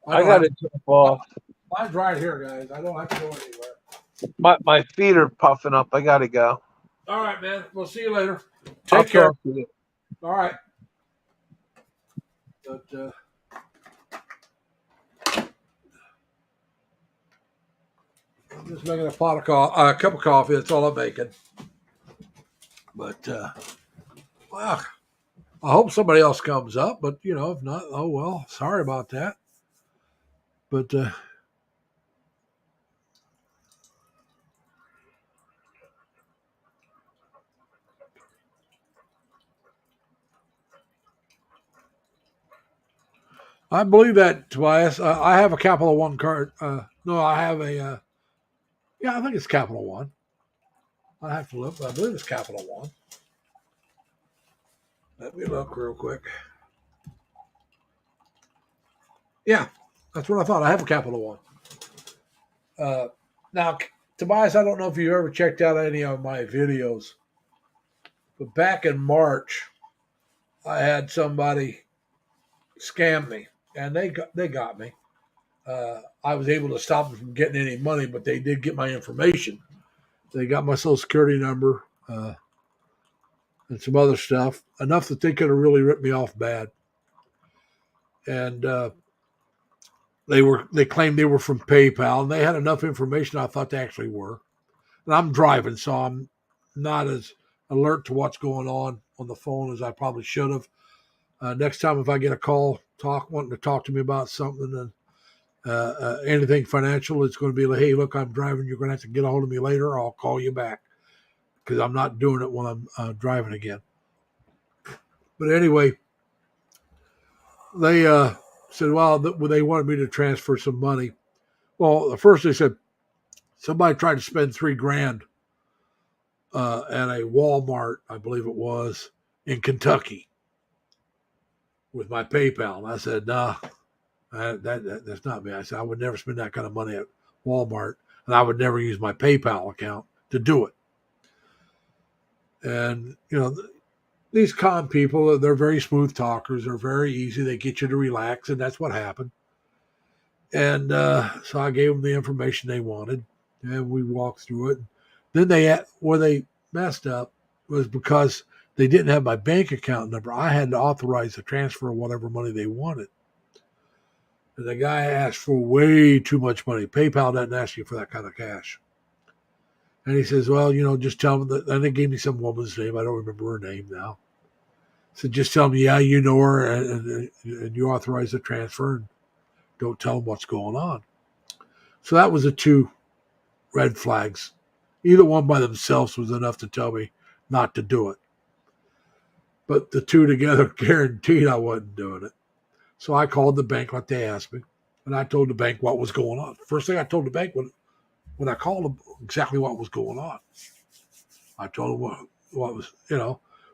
S2: got to jump off.
S1: Mine's right here, guys. I don't have to go anywhere.
S2: My feet are puffing up. I got to go.
S1: All right, man. We'll see you later. Take care. All right. But I'm just making a cup of coffee. That's all I'm making. But well, I hope somebody else comes up. But if not, oh well. Sorry about that. But I believe that, Tobias. I have a Capital One card. No, I have a. Yeah, I think it's Capital One. I have to look, but I believe it's Capital One. Let me look real quick. Yeah, that's what I thought. I have a Capital One. Now, Tobias, I don't know if you ever checked out any of my videos, but back in March, I had somebody scam me, and they got me. I was able to stop them from getting any money, but they did get my information. They got my Social Security number and some other stuff, enough that they could have really ripped me off bad. And they claimed they were from PayPal, and they had enough information I thought they actually were. And I'm driving, so I'm not as alert to what's going on the phone as I probably should have. Next time, if I get a call wanting to talk to me about something and anything financial, it's going to be like, hey, look, I'm driving. You're going to have to get a hold of me later, or I'll call you back, because I'm not doing it when I'm driving again. But anyway, they said, well, they wanted me to transfer some money. Well, at first they said somebody tried to spend $3,000 at a Walmart, I believe it was, in Kentucky with my PayPal. And I said, nah, that's not me. I said, I would never spend that kind of money at Walmart, and I would never use my PayPal account to do it. And, these con people, they're very smooth talkers. They're very easy. They get you to relax, and that's what happened. And so I gave them the information they wanted, and we walked through it. Then where they messed up was because they didn't have my bank account number. I had to authorize the transfer of whatever money they wanted. And the guy asked for way too much money. PayPal doesn't ask you for that kind of cash. And he says, well, just tell them that. And they gave me some woman's name. I don't remember her name now. So just tell them, yeah, you know her, and you authorize the transfer, and don't tell them what's going on. So that was the two red flags. Either one by themselves was enough to tell me not to do it. But the two together guaranteed I wasn't doing it. So I called the bank like they asked me, and I told the bank what was going on. First thing I told the bank when I called them exactly what was going on. I told them what was,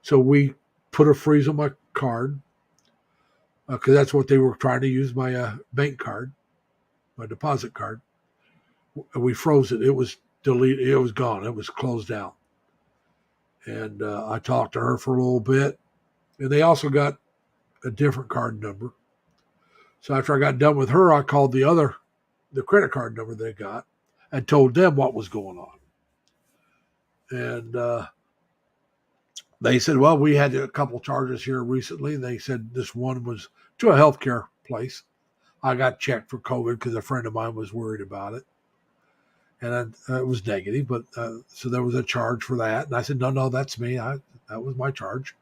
S1: So we put a freeze on my card because that's what they were trying to use, my bank card, my deposit card. We froze it. It was deleted. It was gone. It was closed out. And I talked to her for a little bit. And they also got a different card number. So after I got done with her, I called the credit card number they got and told them what was going on. And they said, well, we had a couple charges here recently. They said this one was to a healthcare place. I got checked for COVID because a friend of mine was worried about it. And it was negative, but so there was a charge for that. And I said, no, that's me. That was my charge.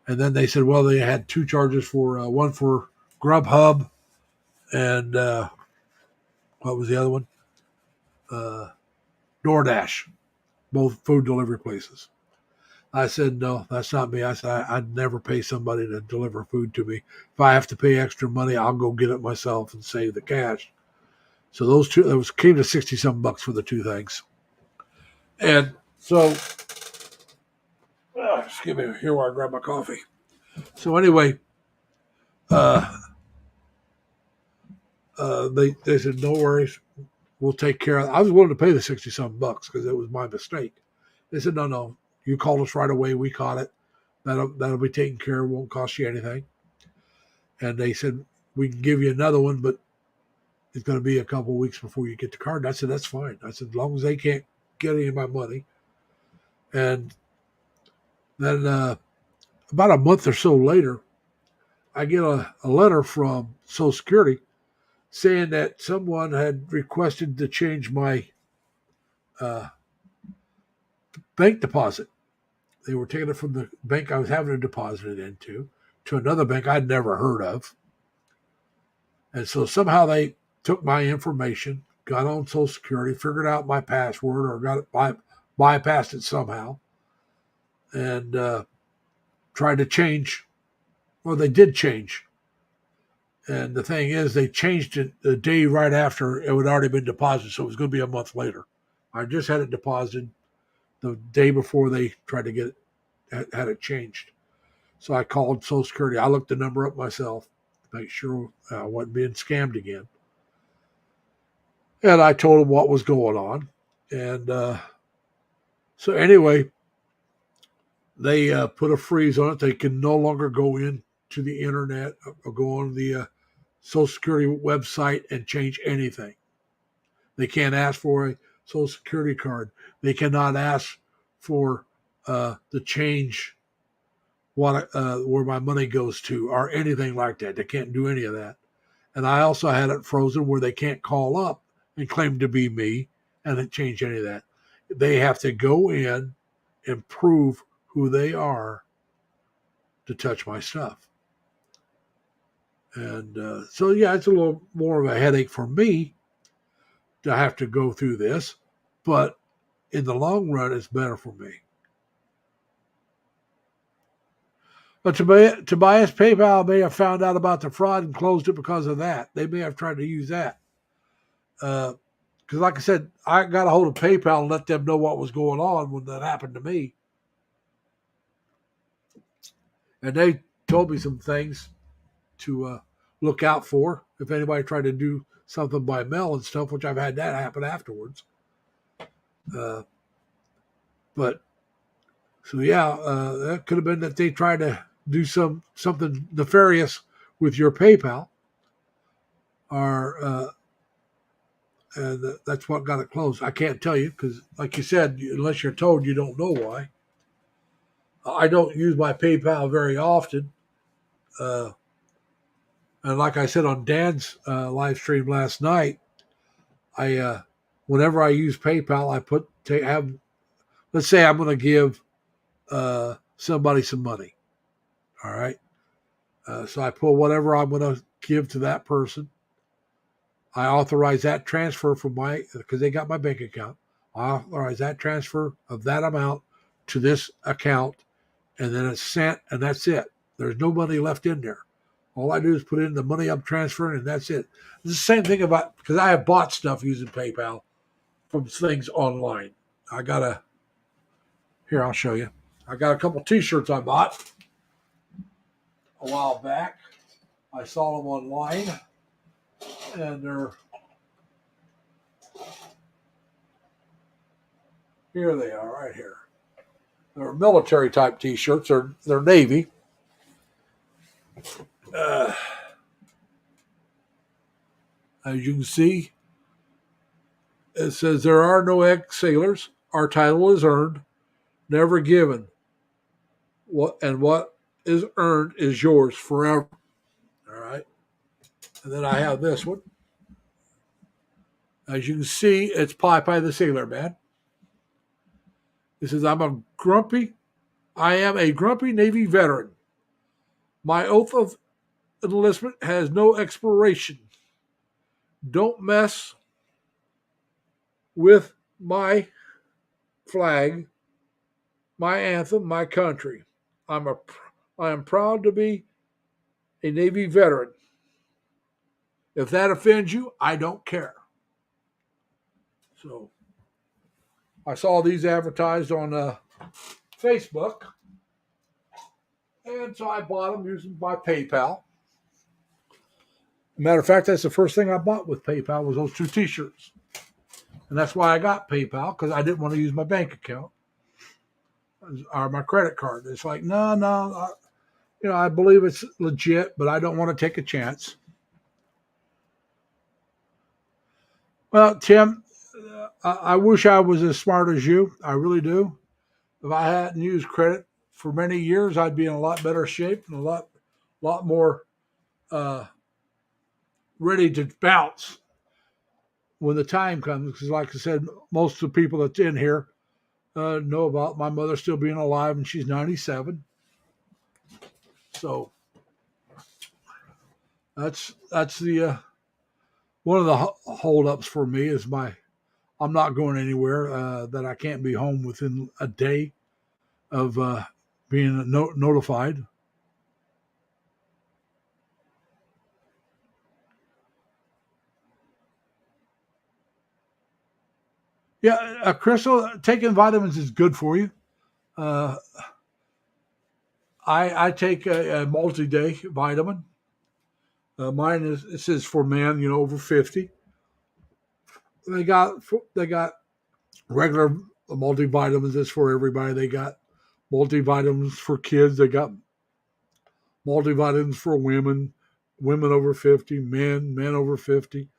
S1: And then they said, well, they had two charges for one for Grubhub and what was the other one? DoorDash, both food delivery places. I said, no, that's not me. I said, I'd never pay somebody to deliver food to me. If I have to pay extra money, I'll go get it myself and save the cash. So those two, came to $60-some for the two things. And so, excuse me, here where I grab my coffee. So anyway, they said, no worries, we'll take care of it. I was willing to pay the $60-some because it was my mistake. They said, no, you called us right away. We caught it. That'll be taken care of. Won't cost you anything. And they said, we can give you another one, but it's going to be a couple of weeks before you get the card. And I said, that's fine. I said, as long as they can't get any of my money. And then about a month or so later, I get a letter from Social Security saying that someone had requested to change my bank deposit. They were taking it from the bank I was having to deposit it into to another bank I'd never heard of. And so somehow they took my information, got on Social Security, figured out my password or got it bypassed it somehow, and tried to change. Well, they did change. And the thing is, they changed it the day right after it had already been deposited, so it was going to be a month later. I just had it deposited the day before they tried to get it, had it changed. So I called Social Security. I looked the number up myself to make sure I wasn't being scammed again. And I told them what was going on. And so anyway, they put a freeze on it. They can no longer go in to the internet or go on the Social Security website and change anything. They can't ask for a Social Security card. They cannot ask for the change where my money goes to or anything like that. They can't do any of that. And I also had it frozen where they can't call up and claim to be me and change any of that. They have to go in and prove who they are to touch my stuff. And so, yeah, it's a little more of a headache for me to have to go through this, but in the long run, it's better for me. But Tobias PayPal may have found out about the fraud and closed it because of that. They may have tried to use that. Because, like I said, I got a hold of PayPal and let them know what was going on when that happened to me. And they told me some things to look out for if anybody tried to do something by mail and stuff, which I've had that happen afterwards. But so yeah, that could have been that they tried to do something nefarious with your PayPal, or and that's what got it closed. I can't tell you because, like you said, unless you're told, you don't know why. I don't use my PayPal very often. And like I said on Dan's live stream last night, I whenever I use PayPal, let's say I'm going to give somebody some money. All right. So I pull whatever I'm going to give to that person. I authorize that transfer because they got my bank account. I authorize that transfer of that amount to this account, and then it's sent, and that's it. There's no money left in there. All I do is put in the money I'm transferring, and that's it. It's the same thing because I have bought stuff using PayPal from things online. Here, I'll show you. I got a couple T-shirts I bought a while back. I saw them online, and here they are right here. They're military type T-shirts. They're Navy. As you can see, it says there are no ex-sailors. Our title is earned, never given. What is earned is yours forever. All right. And then I have this one. As you can see, it's Popeye the Sailor Man. It says, I am a grumpy Navy veteran. My oath of enlistment has no expiration. Don't mess with my flag, my anthem, my country. I am proud to be a Navy veteran. If that offends you, I don't care. So I saw these advertised on Facebook, and so I bought them using my PayPal. Matter of fact, that's the first thing I bought with PayPal was those 2 T-shirts. And that's why I got PayPal, because I didn't want to use my bank account or my credit card. It's like, no, I believe it's legit, but I don't want to take a chance. Well, Tim, I wish I was as smart as you. I really do. If I hadn't used credit for many years, I'd be in a lot better shape and a lot more ready to bounce when the time comes. Because, like I said, most of the people that's in here know about my mother still being alive, and she's 97. So that's the one of the holdups for me is I'm not going anywhere. That I can't be home within a day of being notified. Yeah, Crystal, taking vitamins is good for you. I take a multi-day vitamin. Mine it says for men, over 50. They got regular multivitamins. That's for everybody. They got multivitamins for kids. They got multivitamins for women over 50, men over 50.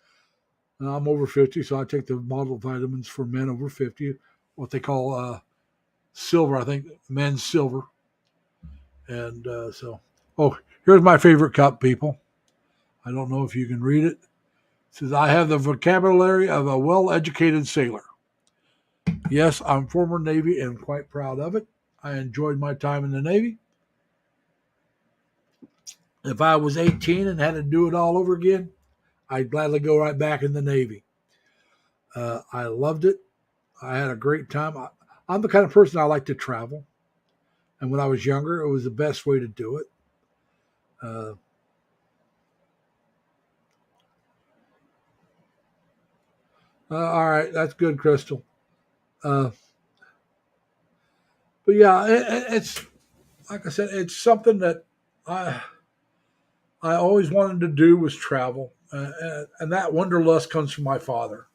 S1: I'm over 50, so I take the multivitamins for men over 50, what they call silver, I think, men's silver. And here's my favorite cup, people. I don't know if you can read it. It says, I have the vocabulary of a well-educated sailor. Yes, I'm former Navy and quite proud of it. I enjoyed my time in the Navy. If I was 18 and had to do it all over again, I'd gladly go right back in the Navy. I loved it. I had a great time. I'm the kind of person I like to travel. And when I was younger, it was the best way to do it. Uh, all right, that's good, Crystal. Uh, but yeah, it's like I said, it's something that I I always wanted to do was travel, and that wanderlust comes from my father.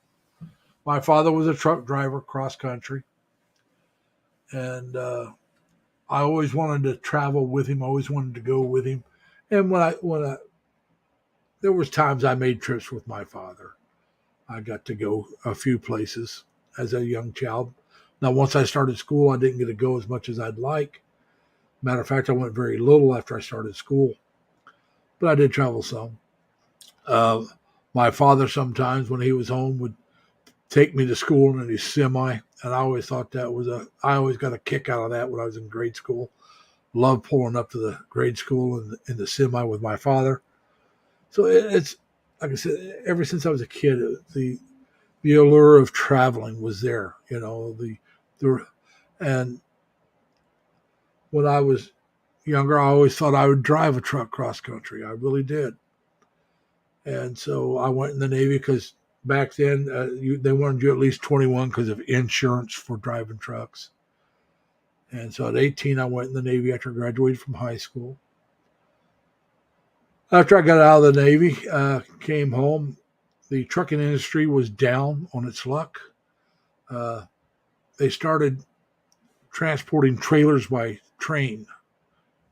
S1: My father was a truck driver, cross country, and I always wanted to travel with him. Always wanted to go with him. And when I there was times I made trips with my father. I got to go a few places as a young child. Now, once I started school, I didn't get to go as much as I'd like. Matter of fact, I went very little after I started school, but I did travel some. Uh, my father sometimes, when he was home, would take me to school in his semi, and I always thought that was I always got a kick out of that when I was in grade school. Loved pulling up to the grade school in the semi with my father. So it's like I said, ever since I was a kid, the allure of traveling was there. The and when I was younger, I always thought I would drive a truck cross country. I really did. And so I went in the Navy because back then they wanted you at least 21 because of insurance for driving trucks. And so at 18, I went in the Navy after I graduated from high school. After I got out of the Navy, came home, the trucking industry was down on its luck. They started transporting trailers by train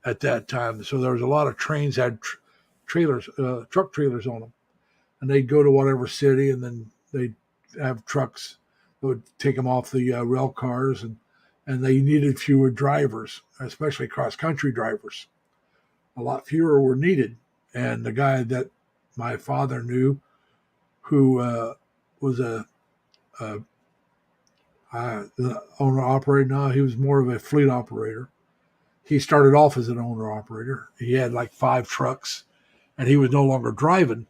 S1: at that time. So there was a lot of trains that had trailers, truck trailers on them, and they'd go to whatever city, and then they'd have trucks that would take them off the rail cars, and they needed fewer drivers, especially cross country drivers. A lot fewer were needed, and the guy that my father knew, who was a owner operator. Now he was more of a fleet operator. He started off as an owner operator. He had like 5 trucks, and he was no longer driving.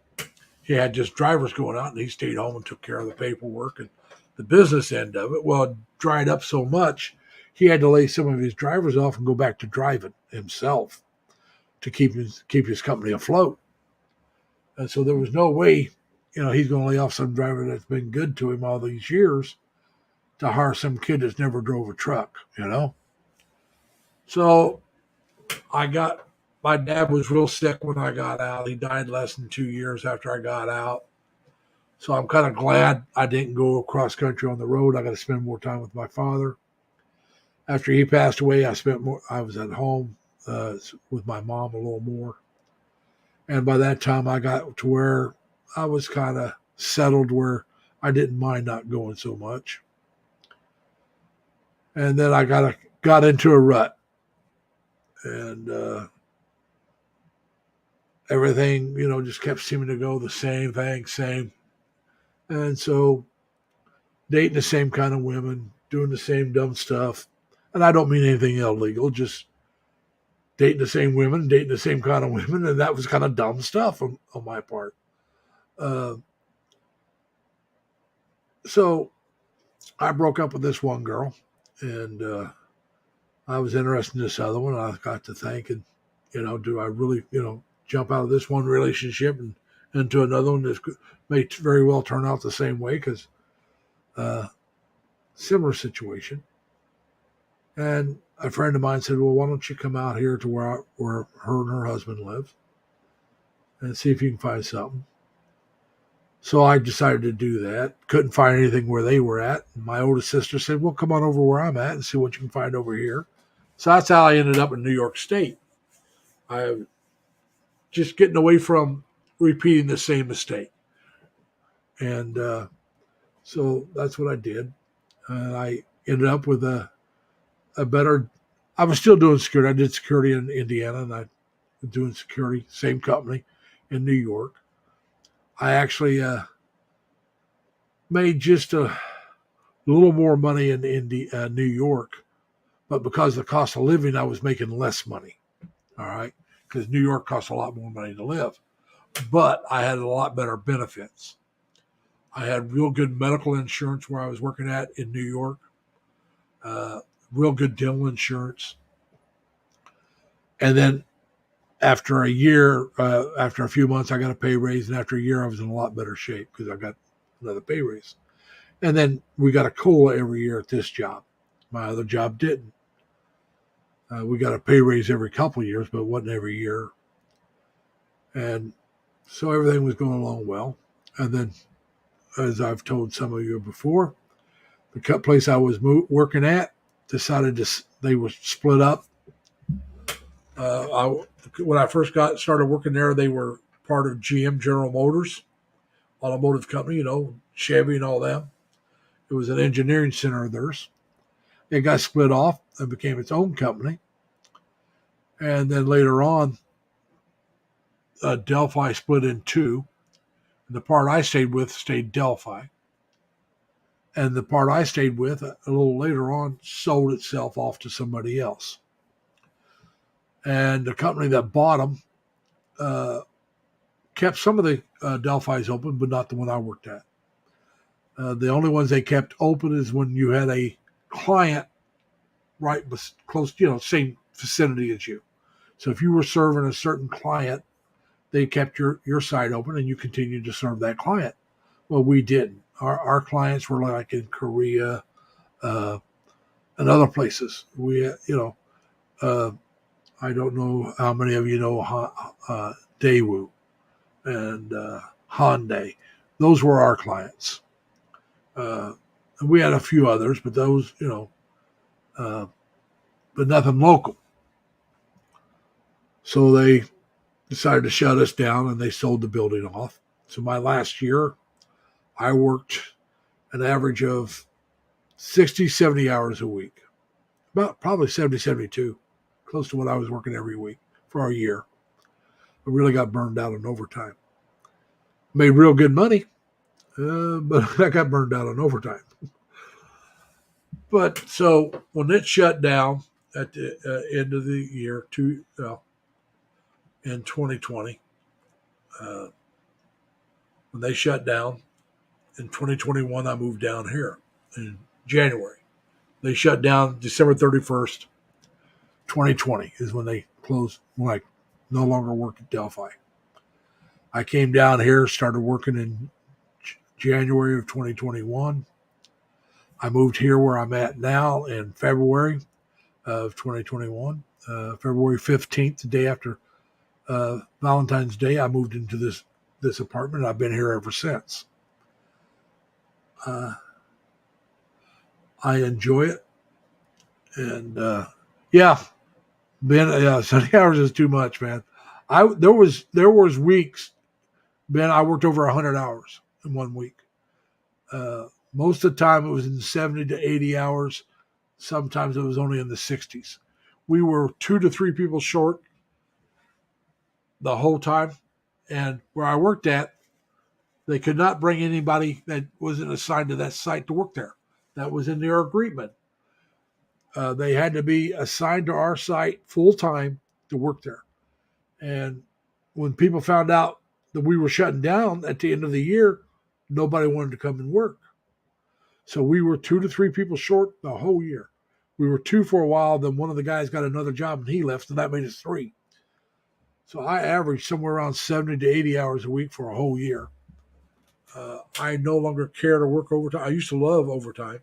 S1: He had just drivers going out, and he stayed home and took care of the paperwork and the business end of it. Well, it dried up so much, he had to lay some of his drivers off and go back to driving himself to keep his company afloat. And so there was no way, he's going to lay off some driver that's been good to him all these years to hire some kid that's never drove a truck. So my dad was real sick when I got out. He died less than 2 years after I got out. So I'm kind of glad I didn't go across country on the road. I got to spend more time with my father. After he passed away, I was at home with my mom a little more. And by that time, I got to where I was kind of settled where I didn't mind not going so much. And then I got into a rut. And everything, just kept seeming to go the same thing, same. And so dating the same kind of women, doing the same dumb stuff. And I don't mean anything illegal, just dating the same women, dating the same kind of women. And that was kind of dumb stuff on my part. So I broke up with this one girl, and I was interested in this other one. I got to thinking, do I really, jump out of this one relationship and into another one that may very well turn out the same way because similar situation. And a friend of mine said, well, why don't you come out here to where her and her husband live and see if you can find something. So I decided to do that. Couldn't find anything where they were at. And my oldest sister said, well, come on over where I'm at and see what you can find over here. So that's how I ended up in New York State. I just getting away from repeating the same mistake. And so that's what I did. And I ended up with a better, I was still doing security. I did security in Indiana, and I was doing security, same company in New York. I actually made just a little more money in New York, but because of the cost of living, I was making less money. All right, because New York costs a lot more money to live, but I had a lot better benefits. I had real good medical insurance where I was working at in New York, real good dental insurance, And then after a year, after a few months, I got a pay raise. And after a year, I was in a lot better shape because I got another pay raise. And then we got a COLA every year at this job. My other job didn't. We got a pay raise every couple of years, but it wasn't every year. And so everything was going along well. And then, as I've told some of you before, the place I was working at decided they were split up. When I first started working there, they were part of GM, General Motors, automotive company, Chevy and all them. It was an engineering center of theirs. It got split off and became its own company. And then later on, Delphi split in two. And the part I stayed Delphi. And the part I stayed with a little later on sold itself off to somebody else. And the company that bought them kept some of the Delphis open, but not the one I worked at. The only ones they kept open is when you had a client right close, same vicinity as you. So if you were serving a certain client, they kept your site open and you continued to serve that client. Well, we didn't. Our clients were like in Korea and other places. We, I don't know how many of you know Daewoo and Hyundai. Those were our clients. And we had a few others, but those, but nothing local. So they decided to shut us down and they sold the building off. So my last year, I worked an average of 60, 70 hours a week, about probably 70, 72, close to what I was working every week for a year. I really got burned out on overtime. Made real good money, but I got burned out on overtime. But so when it shut down at the end of the year, in 2020, when they shut down in 2021, I moved down here in January. They shut down December 31st, 2020 is when they closed, when I no longer work at Delphi. I came down here, started working in January of 2021. I moved here where I'm at now in February of 2021. February 15th, the day after Valentine's Day, I moved into this apartment. I've been here ever since. I enjoy it. And Ben, 70 hours is too much, man. There was weeks, Ben, I worked over 100 hours in 1 week. Most of the time it was in 70 to 80 hours. Sometimes it was only in the 60s. We were 2 to 3 people short the whole time. And where I worked at, they could not bring anybody that wasn't assigned to that site to work there. That was in their agreement. They had to be assigned to our site full time to work there. And when people found out that we were shutting down at the end of the year, nobody wanted to come and work. So we were 2 to 3 people short the whole year. We were 2 for a while. Then one of the guys got another job and he left. So that made us 3. So I averaged somewhere around 70 to 80 hours a week for a whole year. I no longer care to work overtime. I used to love overtime.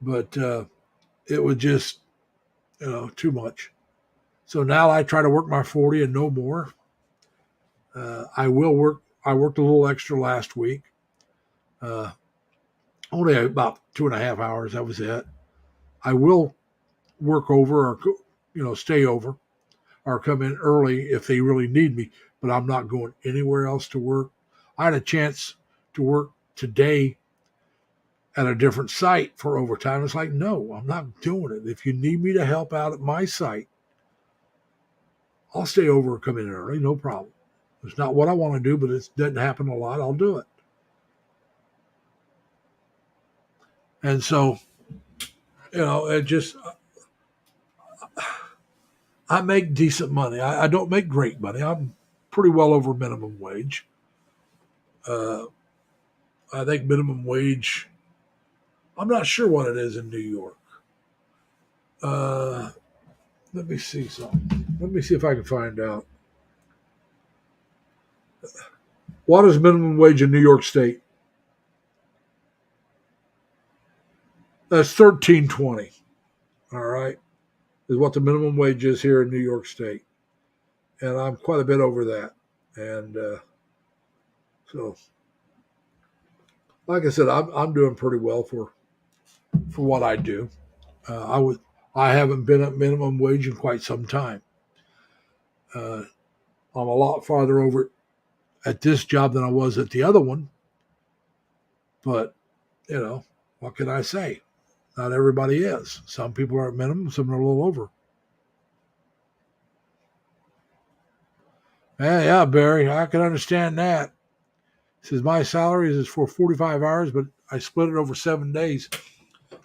S1: But it was just, too much. So now I try to work my 40 and no more. I worked a little extra last week. Only about 2.5 hours. That was it. I will work over or, stay over or come in early if they really need me, but I'm not going anywhere else to work. I had a chance to work today at a different site for overtime. It's like, no, I'm not doing it. If you need me to help out at my site, I'll stay over and come in early, no problem. It's not what I want to do, but it doesn't happen a lot. I'll do it. And so, it just, I make decent money. I don't make great money. I'm pretty well over minimum wage. I think minimum wage I'm not sure what it is in New York. Let me see something. Let me see if I can find out. What is minimum wage in New York State? That's $13.20. All right, is what the minimum wage is here in New York State, and I'm quite a bit over that. And so, like I said, I'm doing pretty well for what I do. I haven't been at minimum wage in quite some time. I'm a lot farther over at this job than I was at the other one, but what can I say? Not everybody is. Some people are at minimum, some are a little over. Yeah, Barry, I can understand that. He says my salary is for 45 hours, but I split it over 7 days.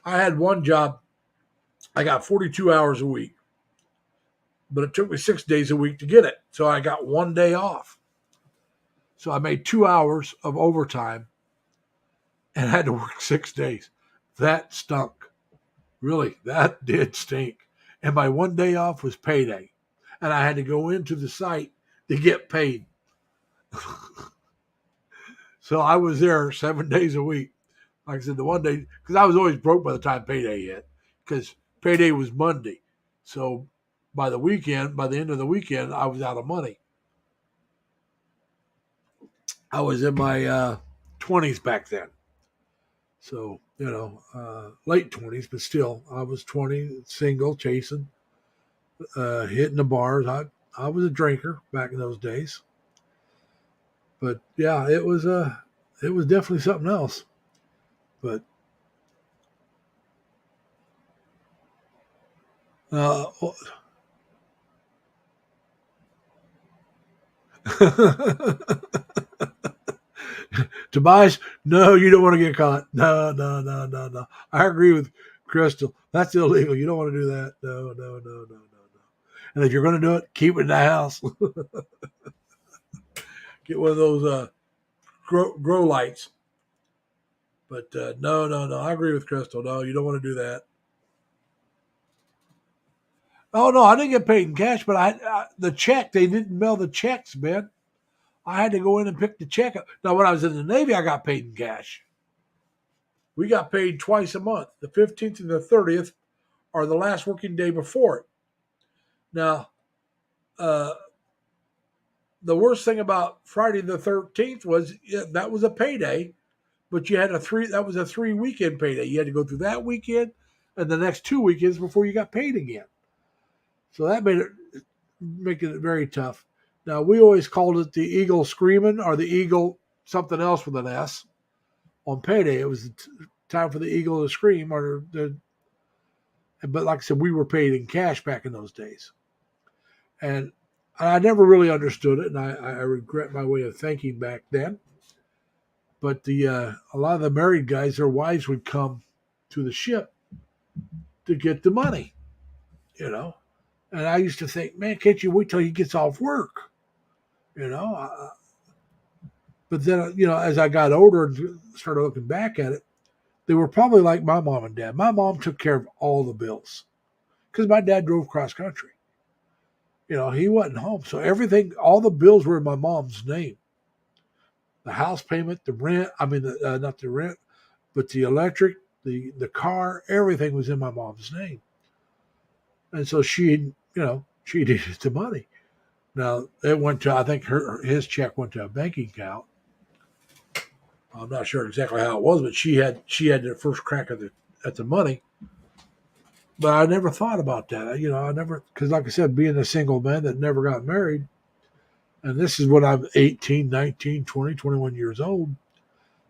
S1: I had one job, I got 42 hours a week, but it took me 6 days a week to get it. So I got 1 day off. So I made 2 hours of overtime and had to work 6 days. That stunk. Really, that did stink. And my 1 day off was payday. And I had to go into the site to get paid. So I was there 7 days a week. Like I said, the 1 day, because I was always broke by the time payday hit, because payday was Monday. So by the end of the weekend, I was out of money. I was in my 20s back then. So, late 20s, but still, I was 20, single, chasing, hitting the bars. I was a drinker back in those days. But yeah, it was definitely something else. But Tobias, no, you don't want to get caught. No, no, no, no, no. I agree with Crystal. That's illegal. You don't want to do that. No, no, no, no, no, no. And if you're going to do it, keep it in the house. Get one of those grow lights. But no, no, no. I agree with Crystal. No, you don't want to do that. Oh no, I didn't get paid in cash, but the check, they didn't mail the checks, man. I had to go in and pick the check up. Now, when I was in the Navy, I got paid in cash. We got paid twice a month. The 15th and the 30th are the last working day before it. Now, the worst thing about Friday the 13th was that was a payday, but you had that was a 3 weekend payday. You had to go through that weekend and the next 2 weekends before you got paid again. So that making it very tough. Now, we always called it the Eagle Screaming or the Eagle something else with an S on payday. It was time for the Eagle to scream. But like I said, we were paid in cash back in those days. And I never really understood it, and I regret my way of thinking back then. But a lot of the married guys, their wives would come to the ship to get the money, And I used to think, man, can't you wait till he gets off work? But then, as I got older and started looking back at it, they were probably like my mom and dad. My mom took care of all the bills because my dad drove cross country. He wasn't home. So everything, all the bills were in my mom's name. The house payment, the rent, not the rent, but the electric, the car, everything was in my mom's name. And so she needed the money. Now, it went to, I think his check went to a banking account. I'm not sure exactly how it was, but she had the first crack at the money. But I never thought about that. I never, because like I said, being a single man that never got married, and this is when I'm 18, 19, 20, 21 years old,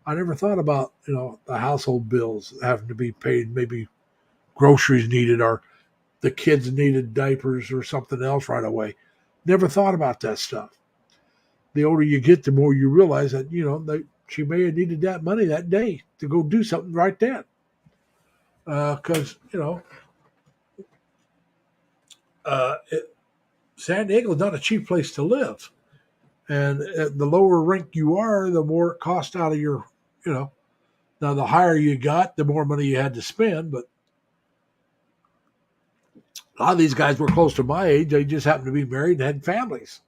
S1: I never thought about, the household bills having to be paid, maybe groceries needed or the kids needed diapers or something else right away. Never thought about that stuff. The older you get, the more you realize that, she may have needed that money that day to go do something right then. Because, San Diego is not a cheap place to live. And the lower rank you are, the more it costs out of your, Now, the higher you got, the more money you had to spend. But a lot of these guys were close to my age. They just happened to be married and had families.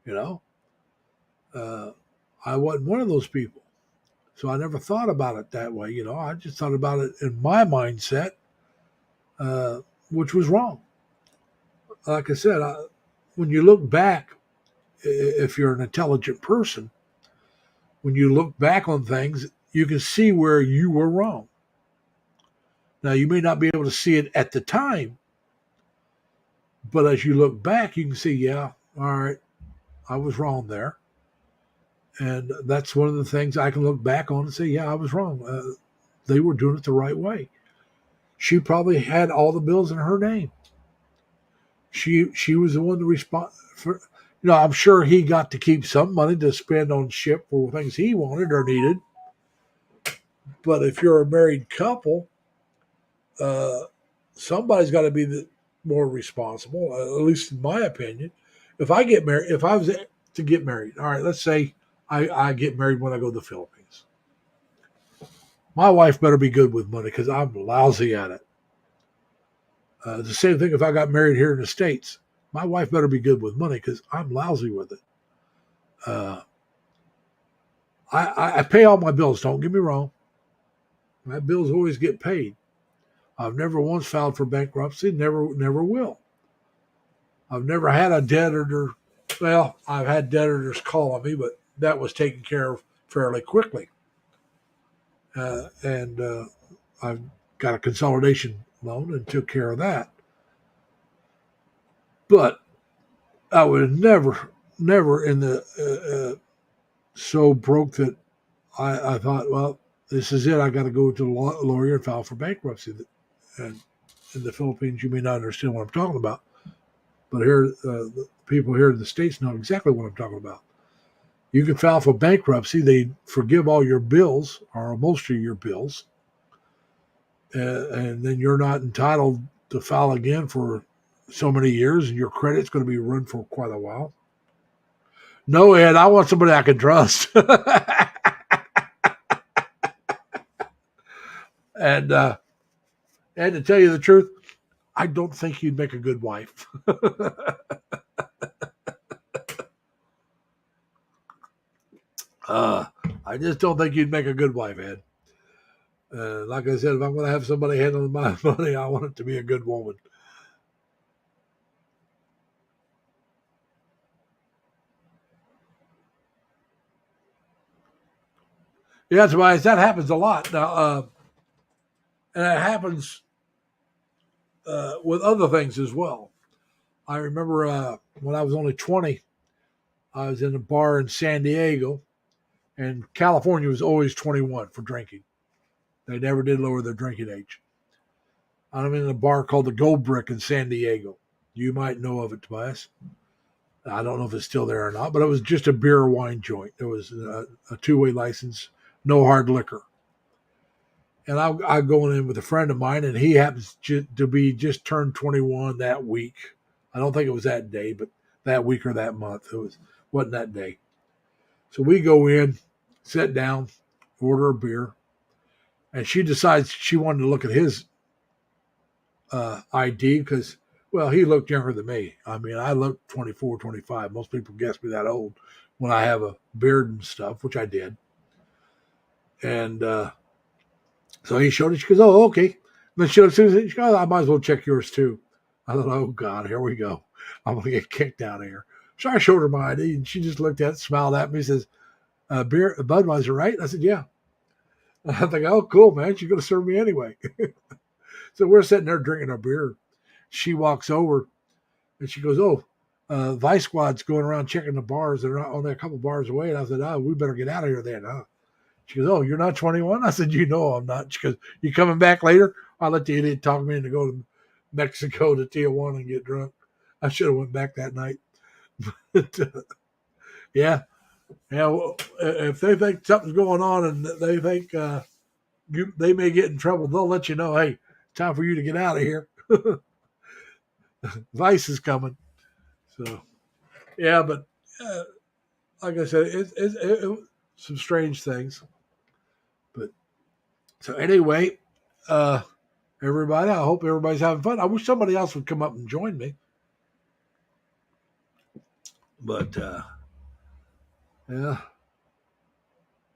S1: You know, uh, I wasn't one of those people. So I never thought about it that way. I just thought about it in my mindset, which was wrong. Like I said, when you look back, if you're an intelligent person, when you look back on things, you can see where you were wrong. Now, you may not be able to see it at the time, but as you look back, you can see, yeah, all right, I was wrong there. And that's one of the things I can look back on and say, yeah, I was wrong. They were doing it the right way. She probably had all the bills in her name. She was the one to respond for. I'm sure he got to keep some money to spend on ship for things he wanted or needed. But if you're a married couple, somebody's got to be the more responsible. At least in my opinion. If I get married, if I was to get married, all right, let's say I get married when I go to the Philippines. My wife better be good with money because I'm lousy at it. The same thing if I got married here in the States. My wife better be good with money because I'm lousy with it. I pay all my bills. Don't get me wrong. My bills always get paid. I've never once filed for bankruptcy. Never will. I've never had a debtor. Well, I've had debtors call on me, but that was taken care of fairly quickly. And I've got a consolidation loan and took care of that. But I was never in the so broke that I thought, well, this is it. I got to go to the lawyer and file for bankruptcy. And in the Philippines, you may not understand what I'm talking about, but here, the people here in the States know exactly what I'm talking about. You can file for bankruptcy. They forgive all your bills or most of your bills, and then you're not entitled to file again for so many years, and your credit's going to be run for quite a while. No, Ed, I want somebody I can trust. And to tell you the truth, I don't think you'd make a good wife. I just don't think you'd make a good wife, Ed. Like I said, if I'm going to have somebody handling my money, I want it to be a good woman. Yeah, Tobias, that happens a lot now, and it happens with other things as well. I remember when I was only 20, I was in a bar in San Diego, and California was always 21 for drinking. They never did lower their drinking age. I'm in a bar called the Gold Brick in San Diego. You might know of it, Tobias. I don't know if it's still there or not, but it was just a beer or wine joint. There was a two-way license, no hard liquor. And I going in with a friend of mine, and he happens to be just turned 21 that week. I don't think it was that day, but that week or that month. Wasn't that day. So we go in, sit down, order a beer, and she decides she wanted to look at his ID because, well, he looked younger than me. I mean, I looked 24, 25. Most people guess me that old when I have a beard and stuff, which I did. And so he showed it. She goes, oh, okay. And then she goes, I might as well check yours too. I thought, oh, God, here we go. I'm going to get kicked out of here. So I showed her my ID, and she just looked at it, smiled at me, says, beer, Budweiser, right? I said, yeah. I think, oh, cool, man. She's going to serve me anyway. So we're sitting there drinking our beer. She walks over, and she goes, oh, Vice Squad's going around checking the bars. They're only a couple bars away. And I said, oh, we better get out of here then, huh? She goes, oh, you're not 21? I said, you know I'm not. She goes, you coming back later? I'll let the idiot talk me into go to Mexico to Tijuana and get drunk. I should have went back that night. But, yeah. Well, if they think something's going on and they think they may get in trouble, they'll let you know, hey, time for you to get out of here. Vice is coming. So, yeah, but like I said, it some strange things. But So anyway, everybody, I hope everybody's having fun. I wish somebody else would come up and join me. But yeah.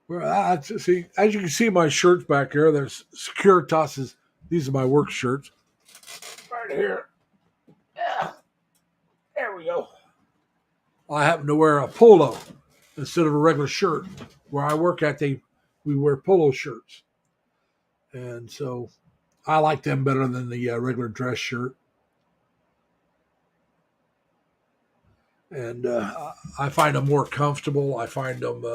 S1: Well, I see, as you can see, my shirts back here. There's Securitas's. These are my work shirts. Right here. Yeah. There we go. I happen to wear a polo instead of a regular shirt. Where I work at, we wear polo shirts, and so I like them better than the regular dress shirt. And I find them more comfortable. I find them.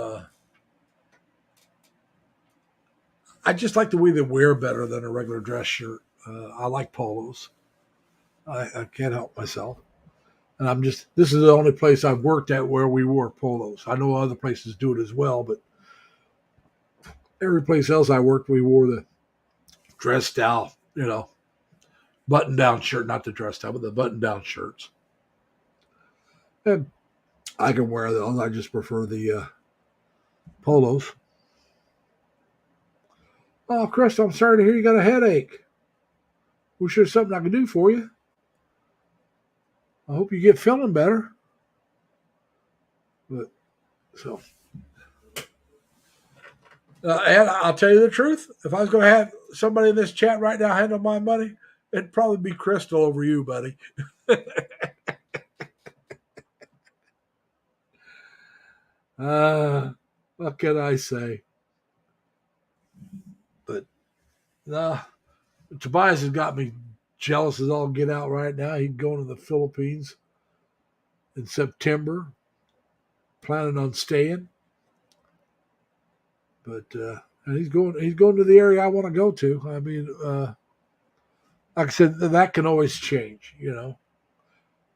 S1: I just like the way they wear better than a regular dress shirt. I like polos. I can't help myself. And this is the only place I've worked at where we wore polos. I know other places do it as well, but every place else I worked, we wore the dress style, button down shirt, not the dress style, but the button down shirts. And I can wear those. I just prefer the polos. Oh, Chris, I'm sorry to hear you got a headache. Wish there's something I can do for you. I hope you get feeling better. But so, and I'll tell you the truth. If I was going to have somebody in this chat right now handle my money, it'd probably be Crystal over you, buddy. What can I say? But Tobias has got me jealous as all get out right now. He's going to the Philippines in September, planning on staying. But and he's going to the area I want to go to. I mean, like I said, that can always change,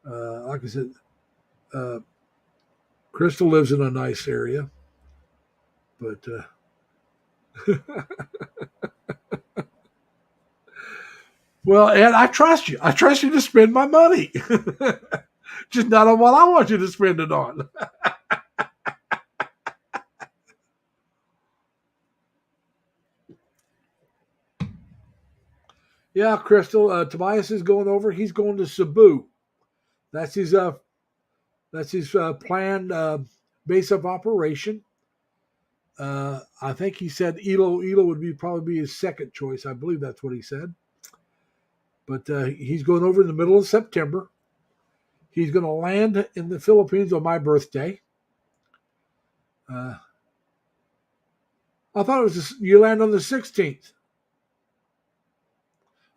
S1: Like I said, Crystal lives in a nice area, but well, and I trust you. I trust you to spend my money, just not on what I want you to spend it on. Yeah, Crystal. Tobias is going over. He's going to Cebu. That's his planned base of operation. I think he said Ilo would probably be his second choice. I believe that's what he said. But he's going over in the middle of September. He's going to land in the Philippines on my birthday. I thought it was you land on the 16th.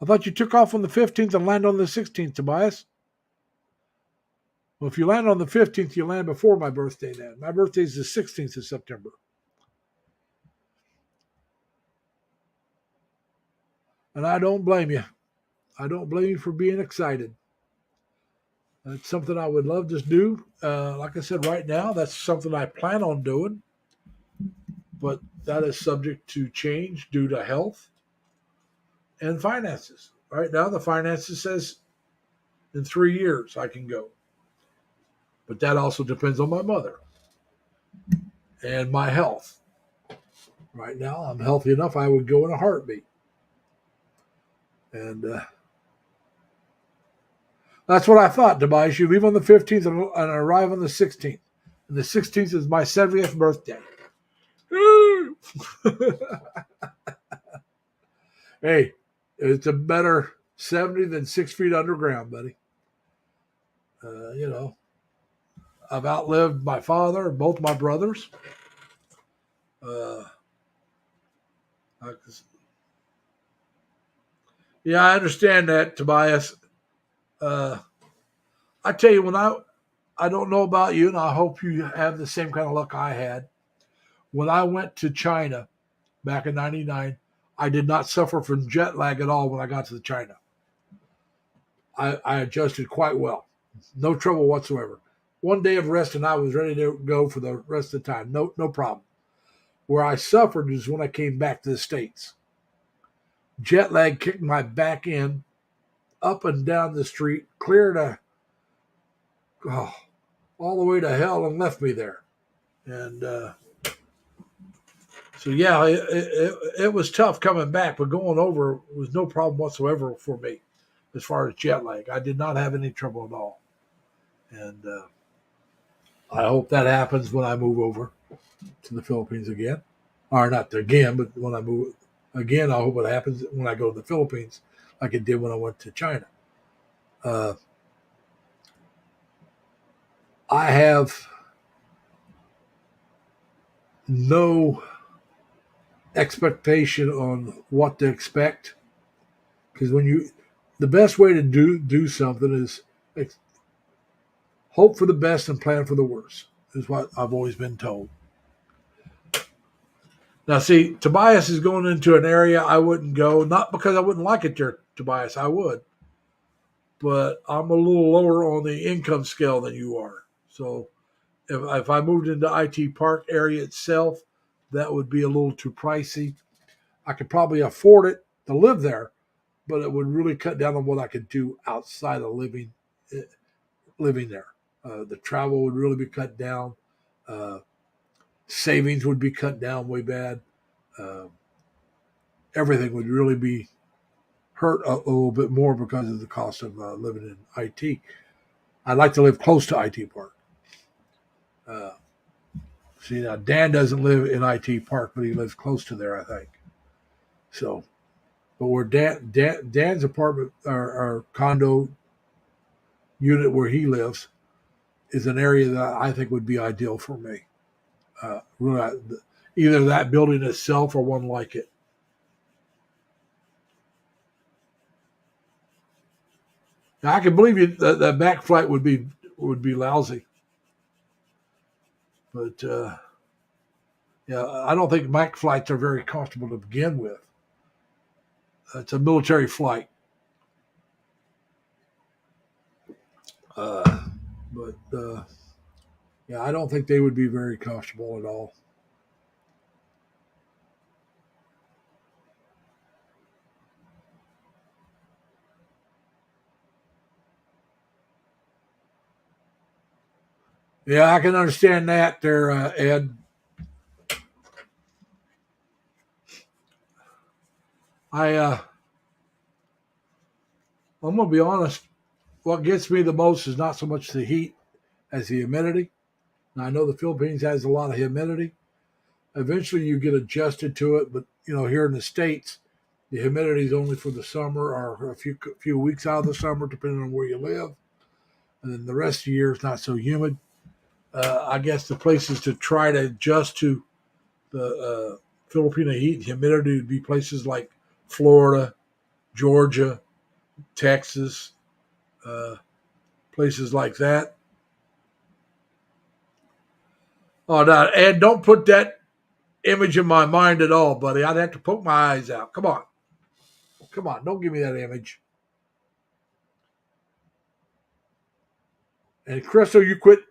S1: I thought you took off on the 15th and land on the 16th, Tobias. Well, if you land on the 15th, you land before my birthday then. My birthday is the 16th of September. And I don't blame you. I don't blame you for being excited. That's something I would love to do. Like I said, right now, that's something I plan on doing. But that is subject to change due to health and finances. Right now, the finances says in 3 years I can go. But that also depends on my mother and my health. Right now, I'm healthy enough, I would go in a heartbeat. And that's what I thought, Tobias. You leave on the 15th and arrive on the 16th. And the 16th is my 70th birthday. Hey, it's a better 70 than 6 feet underground, buddy. I've outlived my father and both my brothers. Yeah, I understand that, Tobias. I tell you, I don't know about you, and I hope you have the same kind of luck I had. When I went to China back in '99, I did not suffer from jet lag at all when I got to China. I adjusted quite well. No trouble whatsoever. One day of rest and I was ready to go for the rest of the time. No problem. Where I suffered is when I came back to the States. Jet lag kicked my back end up and down the street, clear to all the way to hell and left me there. And So yeah, it was tough coming back, but going over was no problem whatsoever for me as far as jet lag. I did not have any trouble at all, and I hope that happens when I move over to the Philippines again, or not again, but when I move again, I hope it happens when I go to the Philippines, like it did when I went to China. Uh, I have no expectation on what to expect because the best way to do something is hope for the best and plan for the worst is what I've always been told. Now, see, Tobias is going into an area I wouldn't go, not because I wouldn't like it there, Tobias, I would, but I'm a little lower on the income scale than you are. So if I moved into IT Park area itself, that would be a little too pricey. I could probably afford it to live there, but it would really cut down on what I could do outside of living there. The travel would really be cut down. Uh, Savings would be cut down way bad. Uh, Everything would really be hurt a little bit more because of the cost of living in IT. I'd like to live close to IT Park. Uh, See, now Dan doesn't live in IT Park, but he lives close to there, I think. So, but where Dan's apartment or condo unit where he lives is an area that I think would be ideal for me. Really, either that building itself or one like it. Now, I can believe you that back flight would be lousy, but yeah, I don't think back flights are very comfortable to begin with. It's a military flight, but yeah, I don't think they would be very comfortable at all. Yeah, I can understand that there, Ed. I I'm gonna be honest. What gets me the most is not so much the heat as the humidity. Now I know the Philippines has a lot of humidity. Eventually, you get adjusted to it, but here in the states, the humidity is only for the summer or a few weeks out of the summer, depending on where you live, and then the rest of the year is not so humid. I guess the places to try to adjust to the Filipino heat and humidity would be places like Florida, Georgia, Texas, uh, places like that. Oh, no, Ed, don't put that image in my mind at all, buddy. I'd have to poke my eyes out. Come on. Come on. Don't give me that image. And Crystal, you quit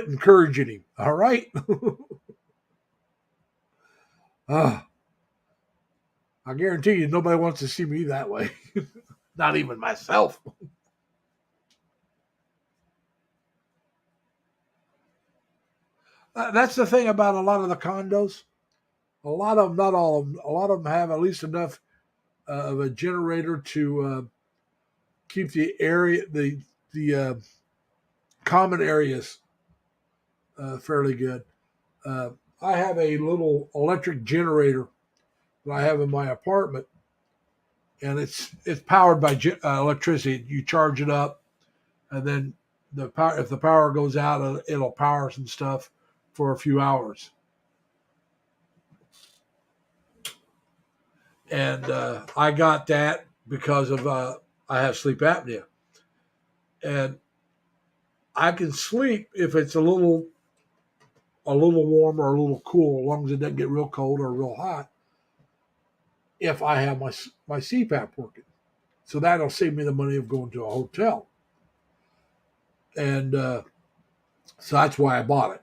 S1: encouraging him. All right. uh, I guarantee you nobody wants to see me that way. Not even myself. That's the thing about a lot of the condos. A lot of them, not all of them, a lot of them have at least enough of a generator to keep the common areas fairly good. Uh, I have a little electric generator that I have in my apartment, and it's powered by electricity. You charge it up, and then if the power goes out, it'll power some stuff for a few hours. And I got that because of I have sleep apnea, and I can sleep if it's a little warm or a little cool, as long as it doesn't get real cold or real hot. If I have my CPAP working, so that'll save me the money of going to a hotel, and so that's why I bought it.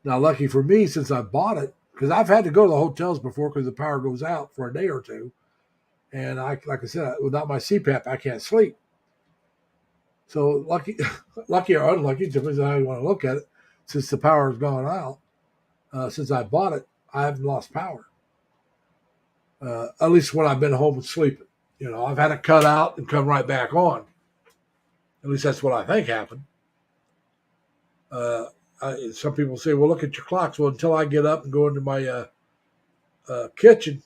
S1: Now, lucky for me, since I bought it, because I've had to go to the hotels before because the power goes out for a day or two, and like I said, without my CPAP, I can't sleep. So lucky or unlucky, depends on how you want to look at it. Since the power has gone out, since I bought it, I haven't lost power. At least when I've been home and sleeping. I've had it cut out and come right back on. At least that's what I think happened. Some people say, well, look at your clocks. Well, until I get up and go into my kitchen,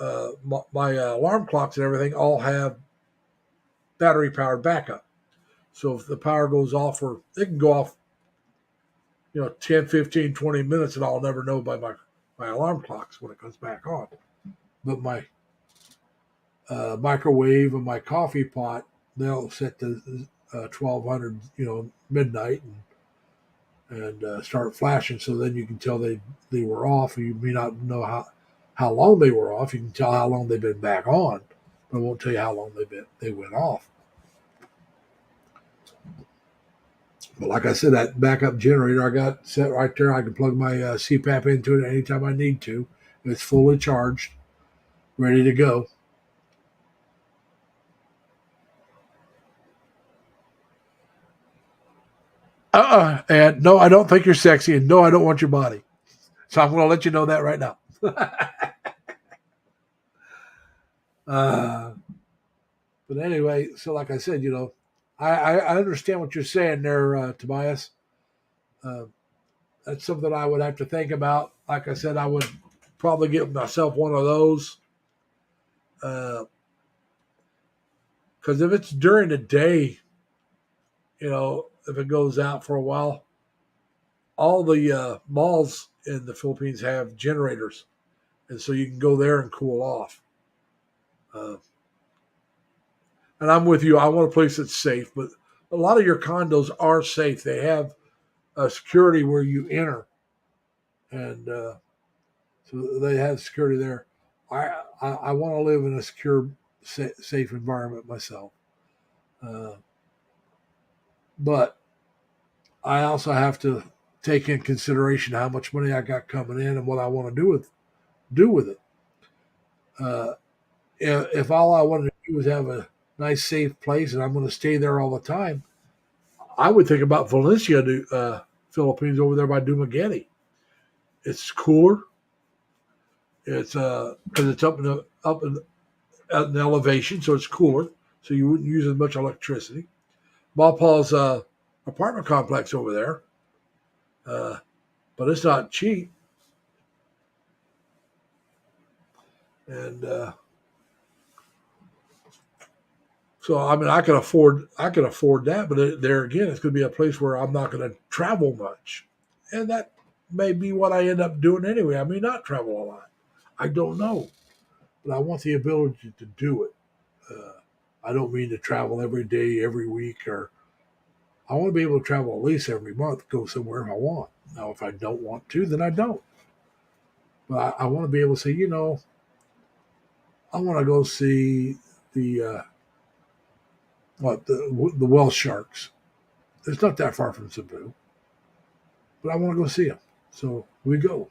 S1: my alarm clocks and everything all have battery powered backup. So if the power goes off, or it can go off, 10, 15, 20 minutes, and I'll never know by my alarm clocks when it comes back on. But my microwave and my coffee pot, they'll set to 1200, midnight, and start flashing. So then you can tell they were off. You may not know how long they were off. You can tell how long they've been back on, but it won't tell you how long they went off. But like I said, that backup generator I got set right there, I can plug my CPAP into it anytime I need to. It's fully charged, ready to go. And no, I don't think you're sexy, and no, I don't want your body. So I'm going to let you know that right now. But anyway, so like I said, I understand what you're saying there, Tobias. That's something I would have to think about. Like I said, I would probably get myself one of those. Because if it's during the day, if it goes out for a while, all the malls in the Philippines have generators. And so you can go there and cool off. And I'm with you. I want a place that's safe, but a lot of your condos are safe. They have security where you enter, and so they have security there. I want to live in a secure, safe environment myself, but I also have to take in consideration how much money I got coming in and what I want to do with it. If all I wanted to do was have a nice, safe place, and I'm going to stay there all the time, I would think about Valencia, Philippines, over there by Dumaguete. It's cooler. It's because it's up in elevation, so it's cooler. So you wouldn't use as much electricity. Maupa's apartment complex over there, but it's not cheap. And so I mean, I can afford that, but there again, it's going to be a place where I'm not going to travel much, and that may be what I end up doing anyway. I may not travel a lot. I don't know, but I want the ability to do it. I don't mean to travel every day, every week, or I want to be able to travel at least every month, go somewhere if I want. Now, if I don't want to, then I don't. But I want to be able to say, I want to go see the the whale sharks. It's not that far from Cebu, but I want to go see them. So we go.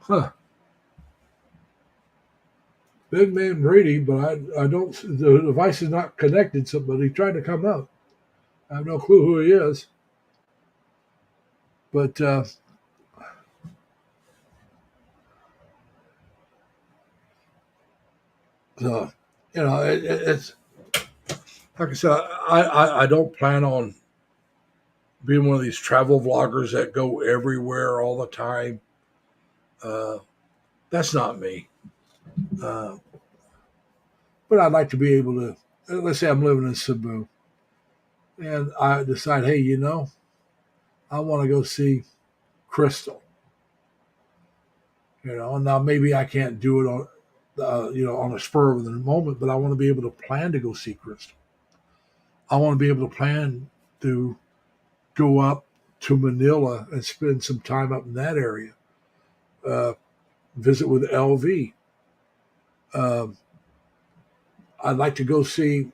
S1: Huh. Big man Brady, but I don't. The device is not connected. Somebody tried to come up. I have no clue who he is. But it's like I said. I don't plan on being one of these travel vloggers that go everywhere all the time. That's not me. But I'd like to be able to. Let's say I'm living in Cebu, and I decide, hey, I want to go see Crystal. And now maybe I can't do it on, on a spur of the moment, but I want to be able to plan to go see Crystal. I want to be able to plan to go up to Manila and spend some time up in that area. Visit with LV. I'd like to go see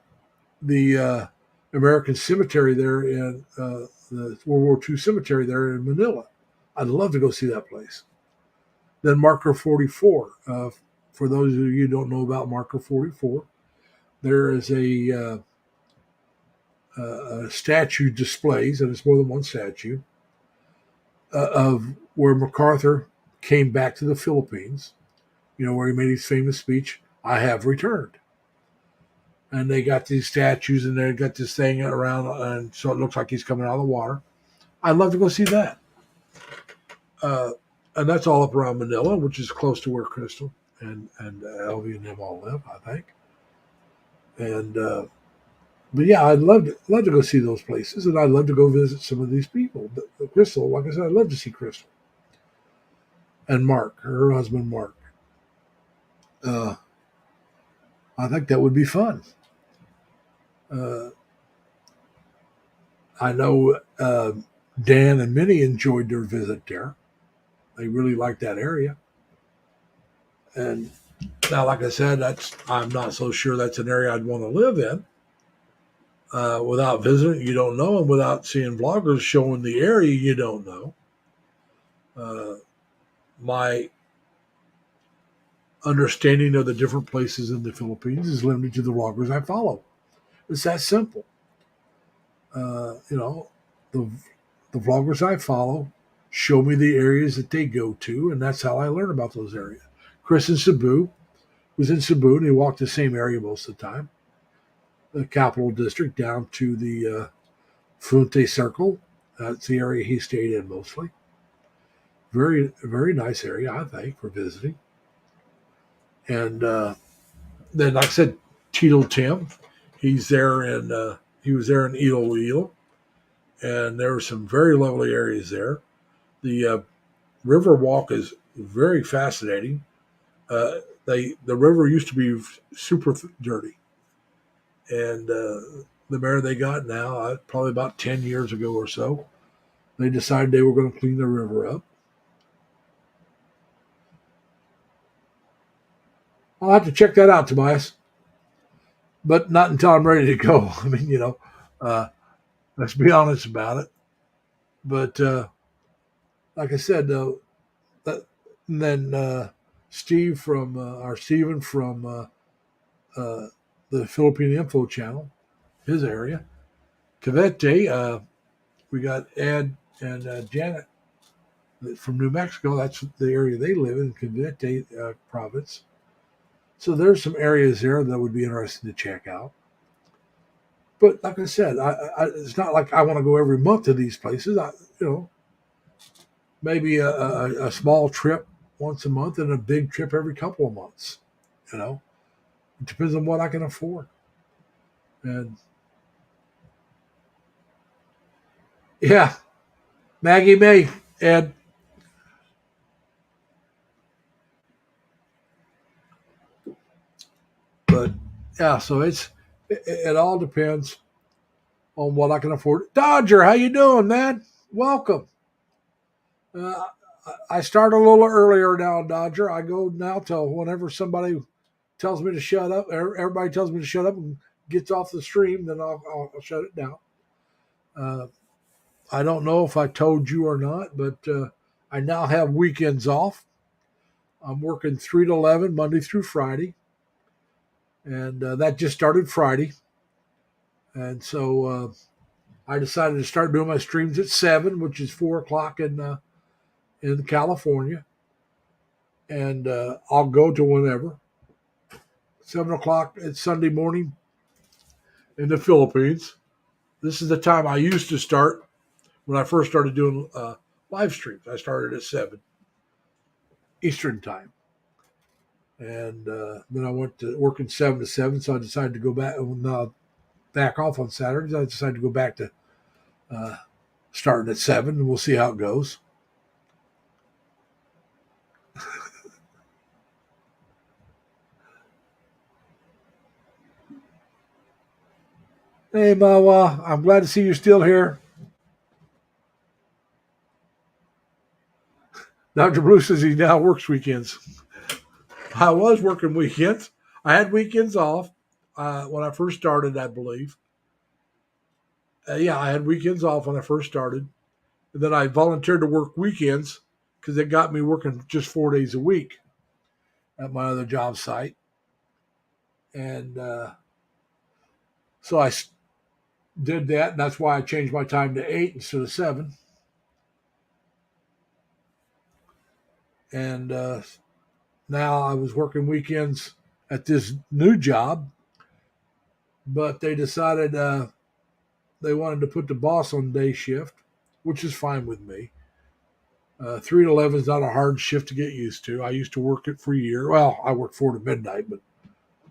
S1: the American cemetery there in the World War II cemetery there in Manila. I'd love to go see that place. Then Marker 44. For those of you who don't know about Marker 44, there is a statue displays, and it's more than one statue, of where MacArthur came back to the Philippines, where he made his famous speech, "I have returned." And they got these statues and they got this thing around, and so it looks like he's coming out of the water. I'd love to go see that. And that's all up around Manila, which is close to where Crystal and Elvie and them all live, I think. And but yeah, I'd love to go see those places, and I'd love to go visit some of these people. But Crystal, like I said, I'd love to see Crystal and Mark, her husband Mark. I think that would be fun. I know Dan and Minnie enjoyed their visit there. They really liked that area. And now, like I said, I'm not so sure that's an area I'd want to live in. Without visiting, you don't know, and without seeing vloggers showing the area, you don't know. My understanding of the different places in the Philippines is limited to the vloggers I follow. It's that simple. The vloggers I follow show me the areas that they go to, and that's how I learn about those areas. Chris in Cebu was in Cebu, and he walked the same area most of the time. The Capital District down to the Fuente Circle. That's the area he stayed in mostly. Very, very nice area, I think, for visiting. And then, like I said, Tito Tim, he was there in Iloilo, and there were some very lovely areas there. The river walk is very fascinating. The river used to be super dirty, and the mayor they got now, probably about 10 years ago or so, they decided they were going to clean the river up. I'll have to check that out, Tobias, but not until I'm ready to go. I mean, let's be honest about it. But like I said, then Stephen from the Philippine Info Channel, his area, Cavite, we got Ed and Janet from New Mexico. That's the area they live in, Cavite province. So there's some areas there that would be interesting to check out. But like I said, it's not like I want to go every month to these places. Maybe a small trip once a month and a big trip every couple of months. It depends on what I can afford. And yeah, Maggie May, Ed. But yeah, so it all depends on what I can afford. Dodger, how you doing, man? Welcome. I start a little earlier now, Dodger. I go now till whenever somebody tells me to shut up. Everybody tells me to shut up and gets off the stream, then I'll shut it down. I don't know if I told you or not, but I now have weekends off. I'm working 3 to 11 Monday through Friday, and that just started Friday. And so I decided to start doing my streams at 7, which is 4 o'clock in California. And I'll go to whenever. 7 o'clock at Sunday morning in the Philippines. This is the time I used to start when I first started doing live streams. I started at 7 Eastern time. And then I went to working 7 to 7, so I decided to go back off on Saturdays. I decided to go back to starting at 7, and we'll see how it goes. Hey, Mawa, I'm glad to see you still here. Dr. Bruce says he now works weekends. I was working weekends. I had weekends off when I first started, I believe. I had weekends off when I first started. And then I volunteered to work weekends because it got me working just 4 days a week at my other job site. And so did that, and that's why I changed my time to 8 instead of 7. And now I was working weekends at this new job, but they decided they wanted to put the boss on day shift, which is fine with me. 3 to 11 is not a hard shift to get used to. I used to work it for a year. Well, I worked 4 to midnight, but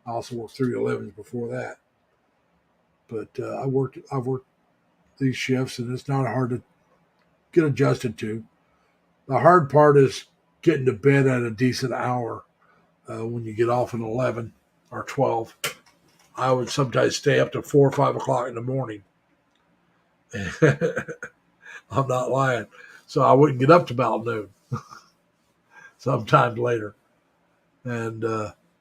S1: I also worked 3 to 11s before that. But I've worked these shifts, and it's not hard to get adjusted to. The hard part is getting to bed at a decent hour when you get off at 11 or 12. I would sometimes stay up to 4 or 5 o'clock in the morning. I'm not lying. So I wouldn't get up to about noon, sometimes later. And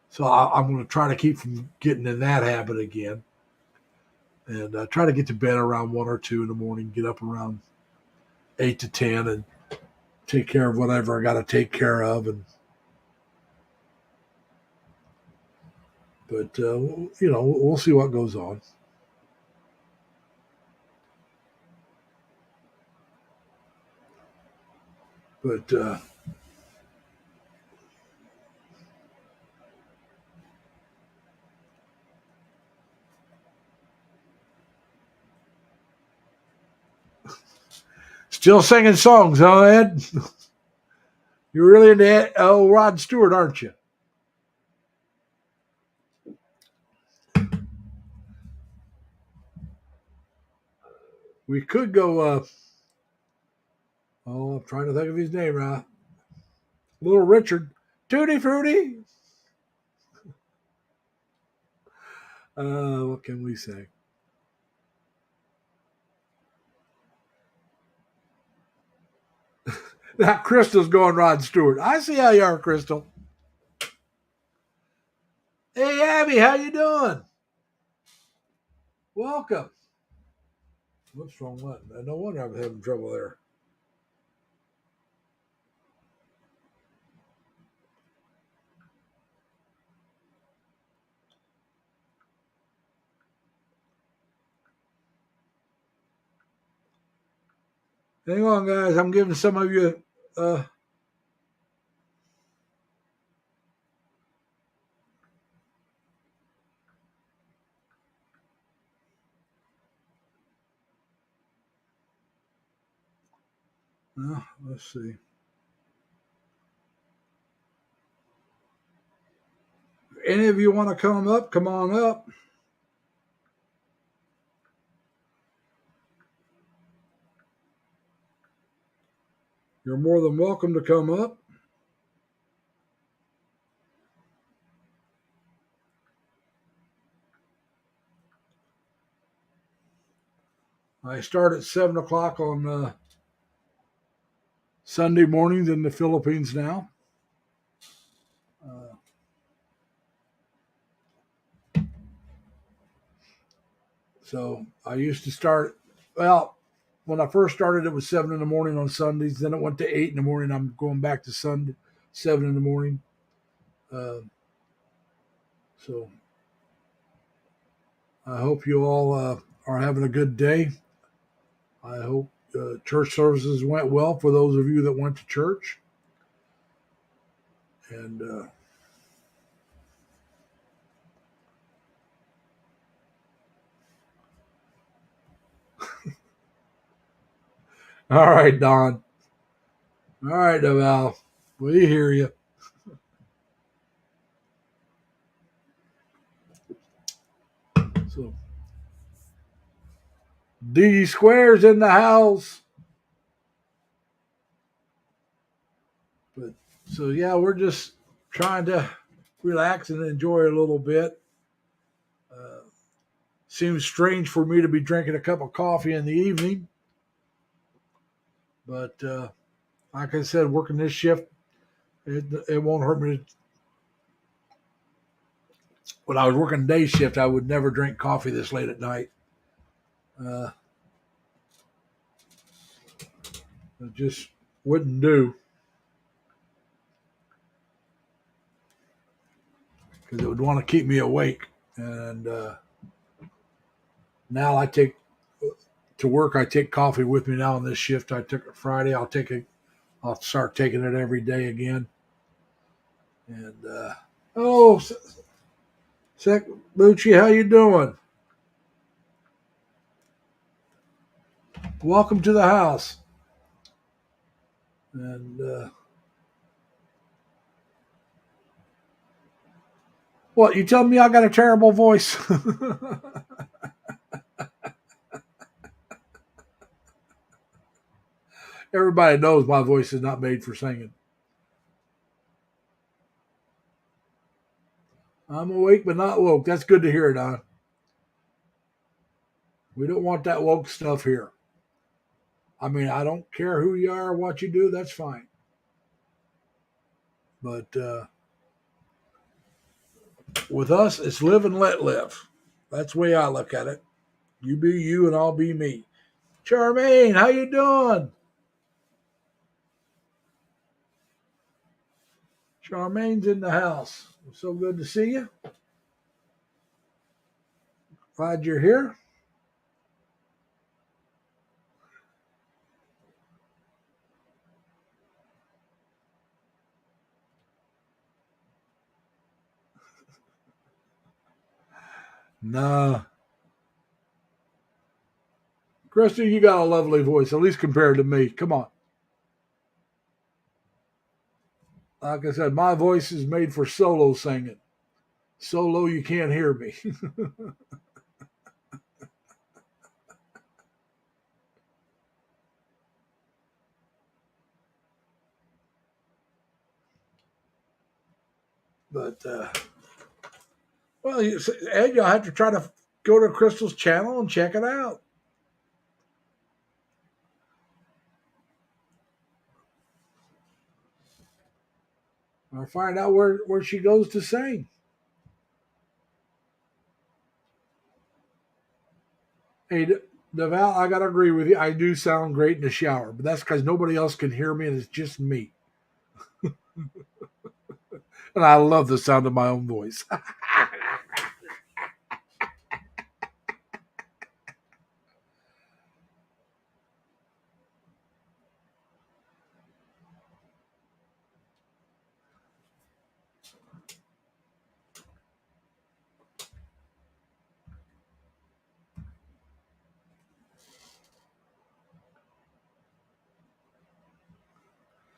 S1: so I'm going to try to keep from getting in that habit again. And try to get to bed around 1 or 2 in the morning, get up around 8 to 10 and take care of whatever I got to take care of. But we'll see what goes on. But still singing songs, huh, Ed? You're really into Rod Stewart, aren't you? We could go. I'm trying to think of his name now. Little Richard, Tutti Frutti. What can we say? That Crystal's going Rod Stewart. I see how you are, Crystal. Hey, Abby, how you doing? Welcome. What's wrong with that? No wonder I'm having trouble there. Hang on, guys. I'm giving some of you let's see. If any of you want to come up, come on up. You're more than welcome to come up. I start at 7 o'clock on Sunday mornings in the Philippines now. So I used to start, when I first started, it was 7 in the morning on Sundays. Then it went to 8 in the morning. I'm going back to Sunday, 7 in the morning. So I hope you all are having a good day. I hope church services went well for those of you that went to church. And all right, Don. All right, Val. We hear you. So D Square's in the house. But so yeah, we're just trying to relax and enjoy a little bit. Seems strange for me to be drinking a cup of coffee in the evening, but like I said, working this shift, it won't hurt me. When I was working day shift, I would never drink coffee this late at night. It just wouldn't do, because it would want to keep me awake. And now I take to work. I take coffee with me now on this shift. I took it Friday. I'll start taking it every day again. And Sec Lucci, how you doing? Welcome to the house. And what, you tell me I got a terrible voice? Everybody knows my voice is not made for singing. I'm awake but not woke. That's good to hear, Don. We don't want that woke stuff here. I mean, I don't care who you are or what you do. That's fine. But with us, it's live and let live. That's the way I look at it. You be you and I'll be me. Charmaine, how you doing? Charmaine's in the house. So good to see you. Glad you're here. Nah. Christy, you got a lovely voice, at least compared to me. Come on. Like I said, my voice is made for solo singing. Solo, you can't hear me. But, well, Ed, you'll have to try to go to Crystal's channel and check it out. Or find out where she goes to sing. Hey, Deval, I got to agree with you. I do sound great in the shower, but that's because nobody else can hear me and it's just me. And I love the sound of my own voice.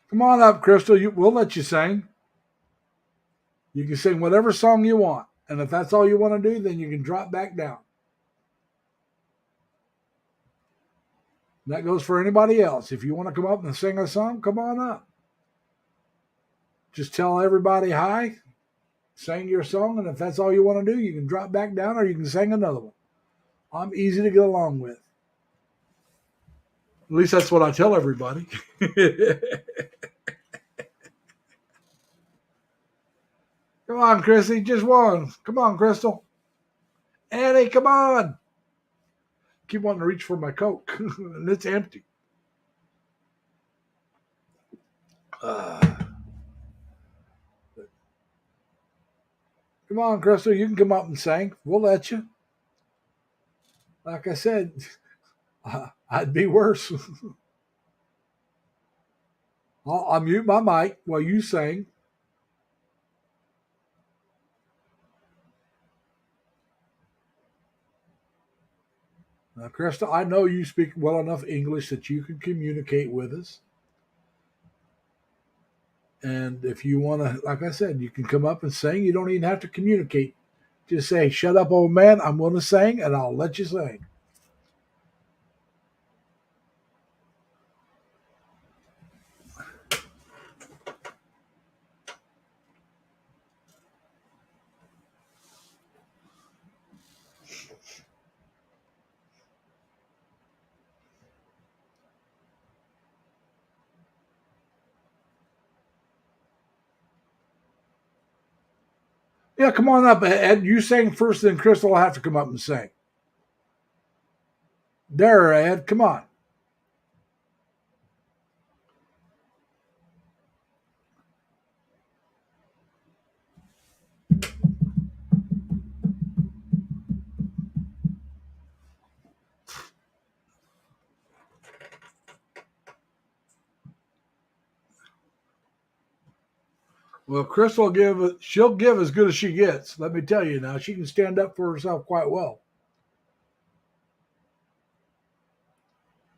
S1: Come on up, Crystal. We'll let you sing. You can sing whatever song you want. And if that's all you want to do, then you can drop back down. And that goes for anybody else. If you want to come up and sing a song, come on up. Just tell everybody hi, sing your song, and if that's all you want to do, you can drop back down or you can sing another one. I'm easy to get along with. At least that's what I tell everybody. Come on, Chrissy, just one. Come on, Crystal. Annie, come on. Keep wanting to reach for my Coke, and it's empty. Come on, Crystal, you can come up and sing. We'll let you. Like I said, I'd be worse. I'll mute my mic while you sing. Now, Crystal, I know you speak well enough English that you can communicate with us. And if you want to, like I said, you can come up and sing. You don't even have to communicate. Just say, shut up, old man. I'm going to sing, and I'll let you sing. Yeah, come on up, Ed. You sing first, then Crystal will have to come up and sing. There, Ed. Come on. Well, she'll give as good as she gets. Let me tell you now, she can stand up for herself quite well.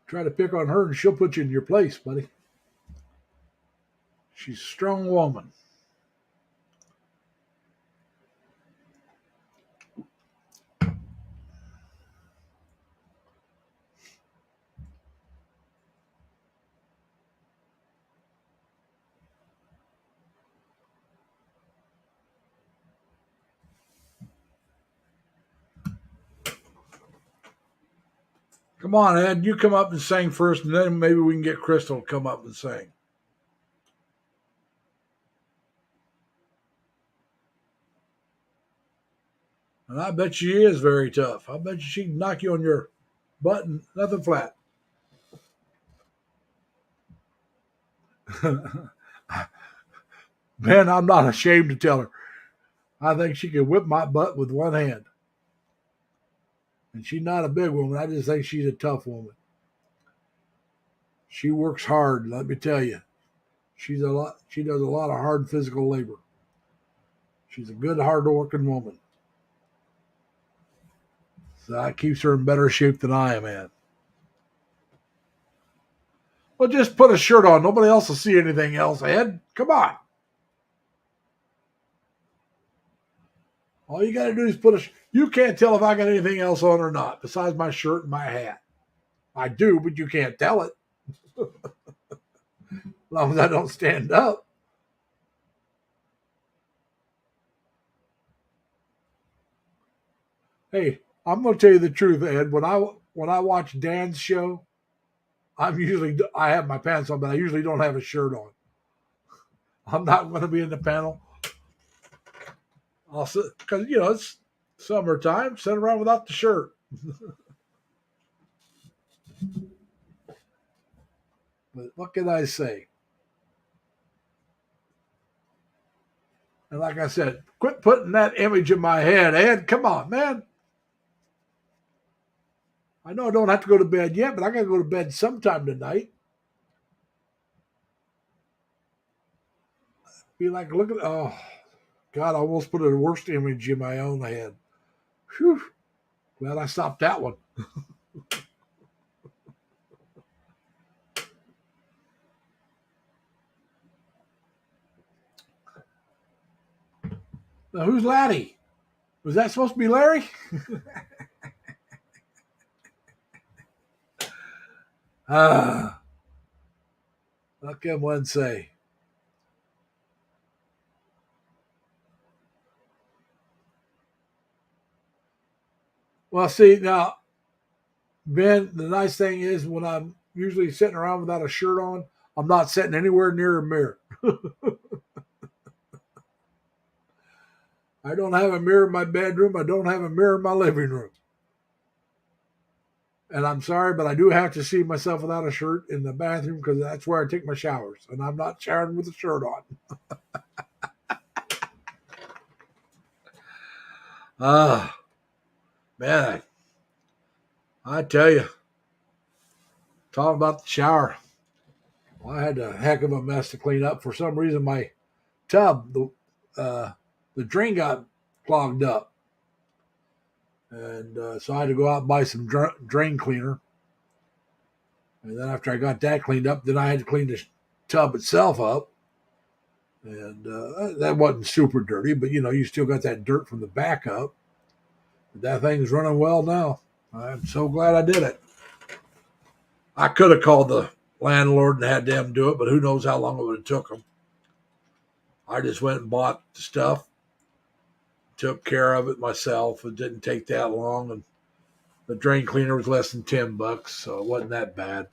S1: Try to pick on her and she'll put you in your place, buddy. She's a strong woman. Come on, Ed, you come up and sing first, and then maybe we can get Crystal to come up and sing. And I bet she is very tough. I bet you she can knock you on your butt and nothing flat. Man, I'm not ashamed to tell her. I think she can whip my butt with one hand. And she's not a big woman. I just think she's a tough woman. She works hard, let me tell you. She does a lot of hard physical labor. She's a good, hard-working woman. So that keeps her in better shape than I am in. Well, just put a shirt on. Nobody else will see anything else, Ed. Come on. All you got to do is you can't tell if I got anything else on or not, besides my shirt and my hat. I do, but you can't tell it. As long as I don't stand up. Hey, I'm going to tell you the truth, Ed. When I watch Dan's show, I have my pants on, but I usually don't have a shirt on. I'm not going to be in the panel. I'll sit because it's summertime. Sit around without the shirt. But what can I say? And like I said, quit putting that image in my head, Ed. Come on, man. I know I don't have to go to bed yet, but I got to go to bed sometime tonight. Be like, look at, oh, God, I almost put a worst image in my own head. Whew. Glad I stopped that one. Now, who's Laddie? Was that supposed to be Larry? What can one say? Well, see, now, Ben, the nice thing is when I'm usually sitting around without a shirt on, I'm not sitting anywhere near a mirror. I don't have a mirror in my bedroom. I don't have a mirror in my living room. And I'm sorry, but I do have to see myself without a shirt in the bathroom because that's where I take my showers. And I'm not showering with a shirt on. Man, I tell you, talking about the shower, I had a heck of a mess to clean up. For some reason, my tub, the drain got clogged up. And so I had to go out and buy some drain cleaner. And then after I got that cleaned up, then I had to clean the tub itself up. And that wasn't super dirty, but you still got that dirt from the backup. But that thing's running well now. I'm so glad I did it. I could have called the landlord and had them do it, but who knows how long it would have took them. I just went and bought the stuff, took care of it myself. It didn't take that long, and the drain cleaner was less than $10, so it wasn't that bad.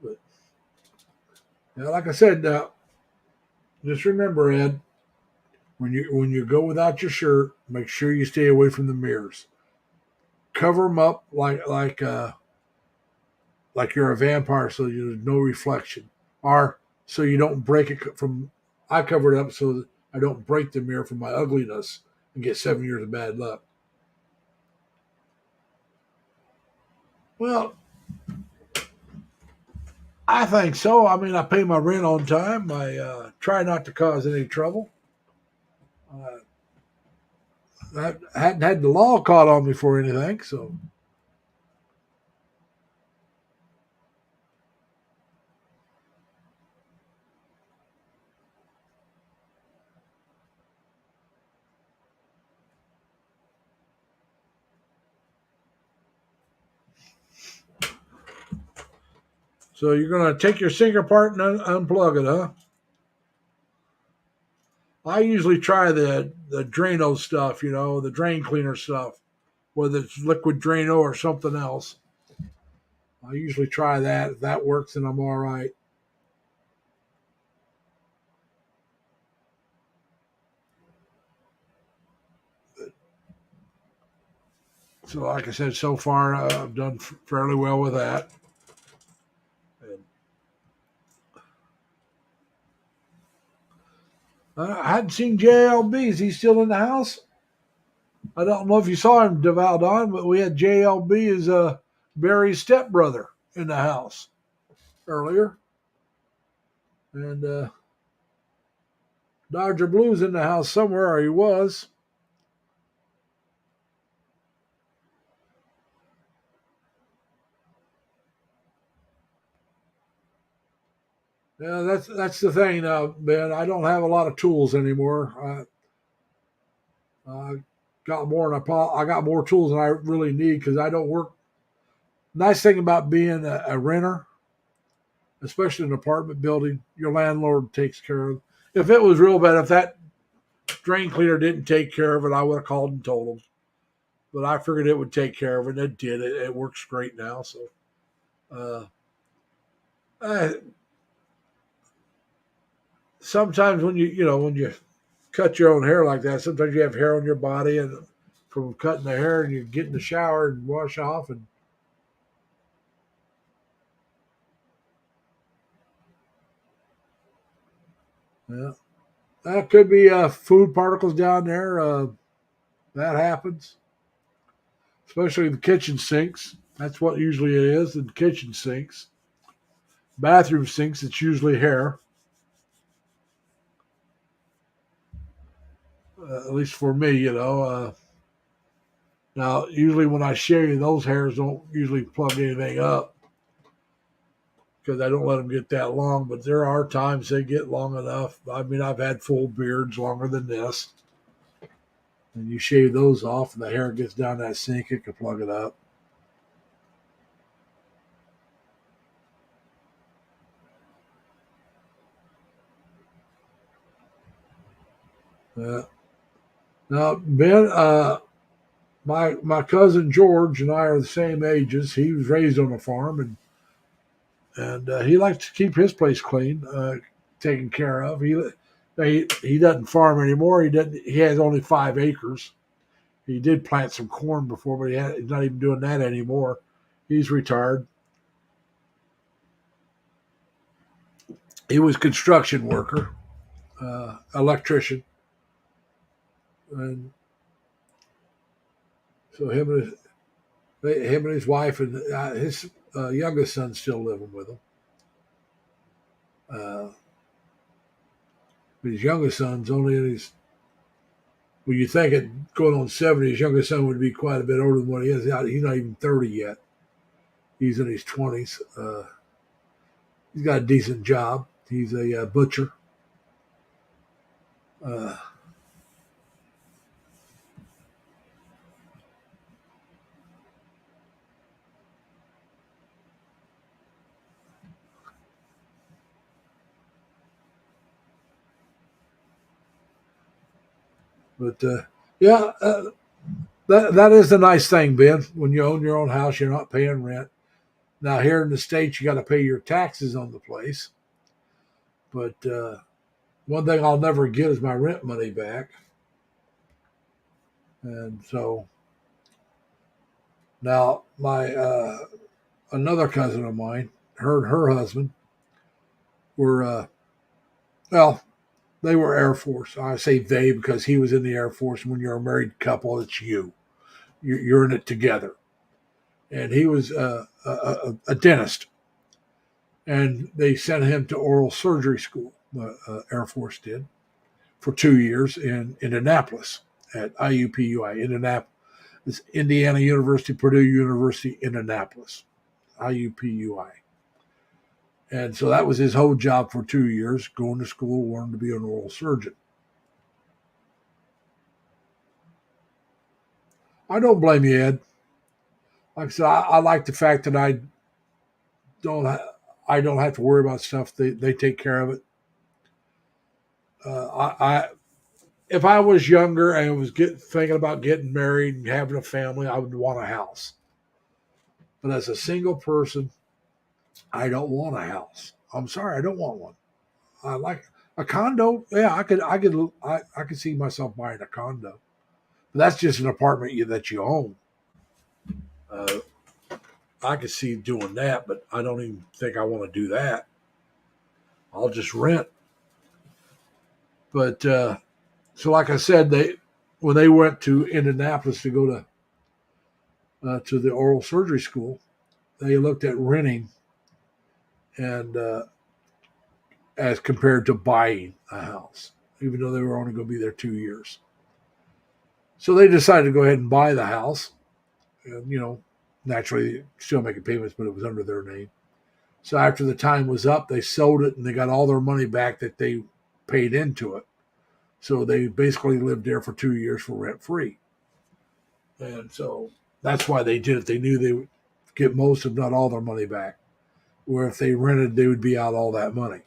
S1: But like I said, just remember, Ed, when you go without your shirt, make sure you stay away from the mirrors. Cover them up like you're a vampire, so there's no reflection, or so you don't break it from. I cover it up so that I don't break the mirror from my ugliness and get 7 years of bad luck. Well, I think so. I mean, I pay my rent on time. I try not to cause any trouble. Uh, I hadn't had the law caught on me for anything, so you're gonna take your sink apart and unplug it, huh? I usually try the Drano stuff, the drain cleaner stuff, whether it's liquid Drano or something else. I usually try that. If that works, then I'm all right. So, like I said, so far I've done fairly well with that. And I hadn't seen JLB. Is he still in the house? I don't know if you saw him, Devaldon, but we had JLB as Barry's stepbrother in the house earlier. And Dodger Blue's in the house somewhere, or he was. Yeah, that's the thing now, Ben. I don't have a lot of tools anymore. I got more than I got more tools than I really need because I don't work. Nice thing about being a renter, especially in an apartment building, your landlord takes care of. If it was real bad, if that drain cleaner didn't take care of it, I would have called and told them. But I figured it would take care of it. And it did. It works great now. So, uh, I, sometimes when you cut your own hair like that, sometimes you have hair on your body, and from cutting the hair, and you get in the shower and wash off, and yeah, that could be food particles down there. That happens, especially in the kitchen sinks. That's what usually it is in kitchen sinks. Bathroom sinks, it's usually hair. At least for me. Now, usually when I shave, those hairs don't usually plug anything up because I don't let them get that long. But there are times they get long enough. I mean, I've had full beards longer than this. And you shave those off, and the hair gets down that sink, it can plug it up. Uh, Now, Ben, my cousin George and I are the same ages. He was raised on a farm, and he likes to keep his place clean, taken care of. He doesn't farm anymore. He has only 5 acres. He did plant some corn before, but he's not even doing that anymore. He's retired. He was a construction worker, electrician, and so him and his wife and his youngest son still living with him. Uh, his youngest son's only in his. Well, you think it going on 70, his youngest son would be quite a bit older than what he is. He's not even 30 yet. He's in his 20s. He's got a decent job. He's a butcher. Uh, but yeah, that is the nice thing, Ben. When you own your own house, you're not paying rent. Now here in the States, you got to pay your taxes on the place. But one thing I'll never get is my rent money back. And so now my another cousin of mine, her husband were well, they were Air Force. I say they because he was in the Air Force. When you're a married couple, it's you. You're in it together. And he was a dentist. and they sent him to oral surgery school. The Air Force did for 2 years in Indianapolis at IUPUI, Indianapolis. It's Indiana University, Purdue University, Indianapolis, IUPUI. And so that was his whole job for 2 years, going to school, learning to be an oral surgeon. I don't blame you, Ed. Like I said, I like the fact that I don't have to worry about stuff. They take care of it. If I was younger and was thinking about getting married and having a family, I would want a house. But as a single person, I don't want a house. I'm sorry, I don't want one. I like a condo. Yeah, I could see myself buying a condo. But that's just an apartment that you own. I could see doing that, but I don't even think I want to do that. I'll just rent. But so, like I said, when they went to Indianapolis to go to the oral surgery school, they looked at renting, and as compared to buying a house, even though they were only going to be there 2 years. So they decided to go ahead and buy the house, and naturally still making payments, but it was under their name. So after the time was up, they sold it and they got all their money back that they paid into it. So they basically lived there for 2 years for rent free. And so that's why they did it. They knew they would get most, if not all, their money back. Where if they rented, they would be out all that money.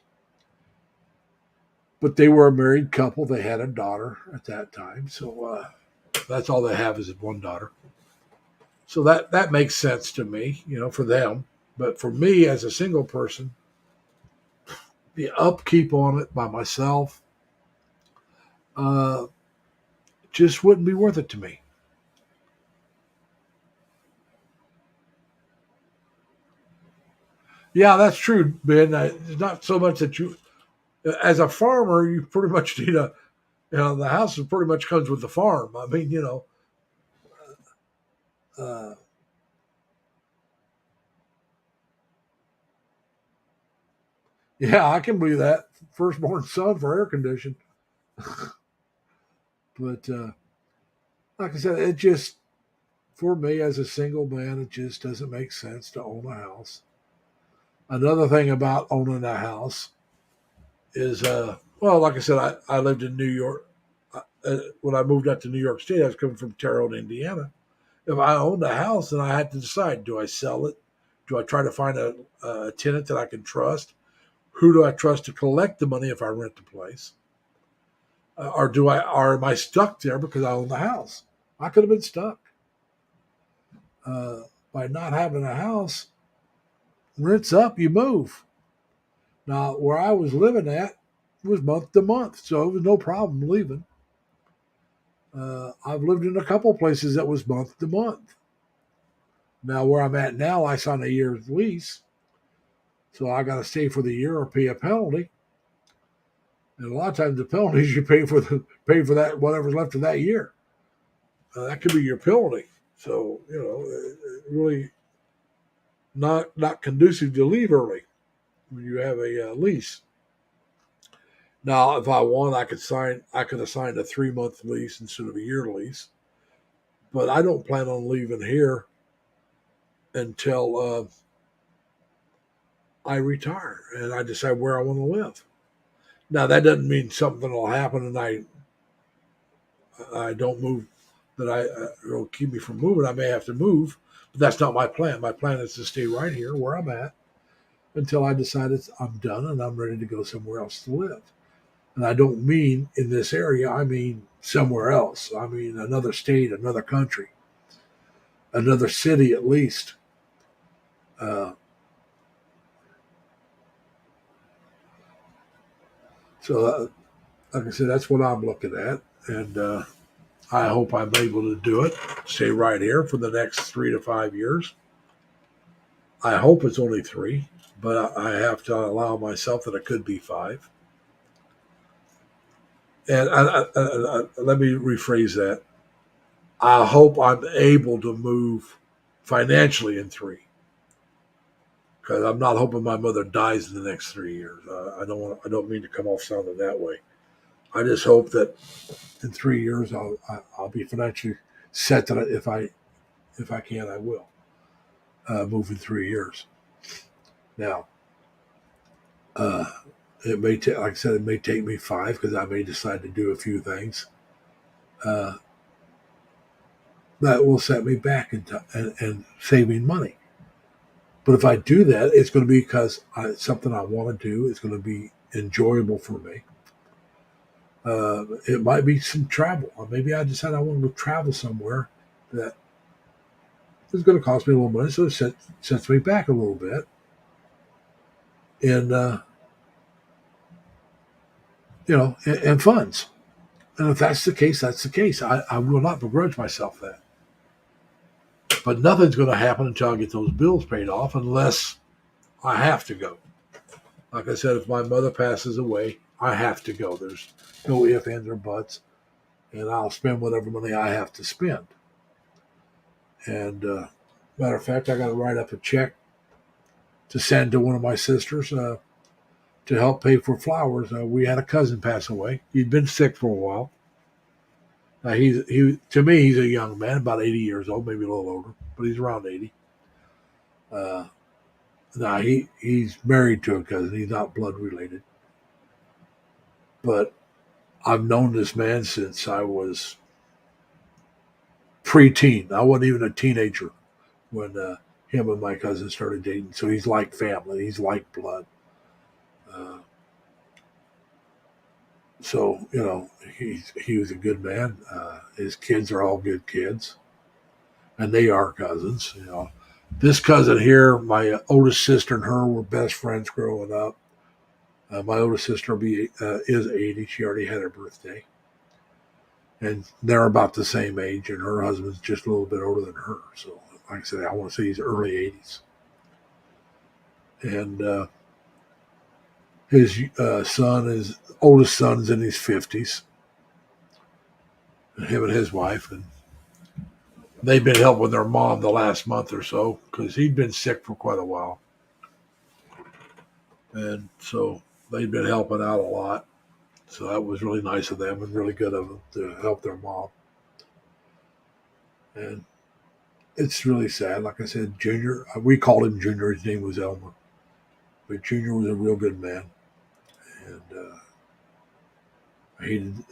S1: But they were a married couple. They had a daughter at that time. So that's all they have is one daughter. So that makes sense to me, for them. But for me as a single person, the upkeep on it by myself just wouldn't be worth it to me. Yeah, that's true, Ben. It's not so much that you, as a farmer, you pretty much need the house pretty much comes with the farm. I mean, yeah, I can believe that. Firstborn son for air conditioning. But like I said, it just, for me as a single man, it just doesn't make sense to own a house. Another thing about owning a house is, like I said, I lived in New York. When I moved out to New York State, I was coming from Terre Haute, Indiana. If I owned a house, then I had to decide, do I sell it? Do I try to find a tenant that I can trust? Who do I trust to collect the money if I rent the place? Or am I stuck there because I own the house? I could have been stuck. By not having a house, rent's up, you move. Now, where I was living at was month to month, so it was no problem leaving. I've lived in a couple places that was month to month. Now, where I'm at now, I signed a year's lease, so I got to stay for the year or pay a penalty. And a lot of times, the penalties you pay for that whatever's left of that year. That could be your penalty. So really not conducive to leave early when you have a lease. Now, if I want, I could have signed a 3-month lease instead of a year lease. But I don't plan on leaving here until I retire and I decide where I want to live. Now, that doesn't mean something will happen and I don't move, that it'll keep me from moving. I may have to move, but that's not my plan. My plan is to stay right here where I'm at until I decide I'm done and I'm ready to go somewhere else to live. And I don't mean in this area, I mean somewhere else. I mean another state, another country, another city at least. So, like I said, that's what I'm looking at. And I hope I'm able to do it, stay right here for the next 3 to 5 years. I hope it's only 3, but I have to allow myself that it could be 5. And let me rephrase that. I hope I'm able to move financially in 3. because I'm not hoping my mother dies in the next 3 years. I don't mean to come off sounding that way. I just hope that in 3 years I'll be financially set that if I can, I will move in 3 years. Now, it may take, like I said, it may take me 5 because I may decide to do a few things that will set me back and saving money. But if I do that, it's going to be because it's something I want to do. It's going to be enjoyable for me. It might be some travel. Or maybe I decide I want to go travel somewhere that is going to cost me a little money, so it sets me back a little bit. And funds. And if that's the case, that's the case. I will not begrudge myself that. But nothing's going to happen until I get those bills paid off unless I have to go. Like I said, if my mother passes away, I have to go. There's no ifs, ands, or buts. And I'll spend whatever money I have to spend. And matter of fact, I got to write up a check to send to one of my sisters to help pay for flowers. We had a cousin pass away. He'd been sick for a while. He to me, he's a young man, about 80 years old, maybe a little older, but he's around 80. Now he's married to a cousin. He's not blood related, but I've known this man since I was preteen. I wasn't even a teenager when him and my cousin started dating. So he's like family. He's like blood. So he was a good man. His kids are all good kids, and they are cousins. This cousin here, my oldest sister and her were best friends growing up. My oldest sister is 80. She already had her birthday, and they're about the same age. And her husband's just a little bit older than her. So, like I said, I want to say he's early 80s. And his oldest son's in his 50s. Him and his wife, and they've been helping their mom the last month or so because he'd been sick for quite a while. And so they've been helping out a lot. So that was really nice of them and really good of them to help their mom. And it's really sad. Like I said, Junior, we called him Junior. His name was Elmer. But Junior was a real good man. And I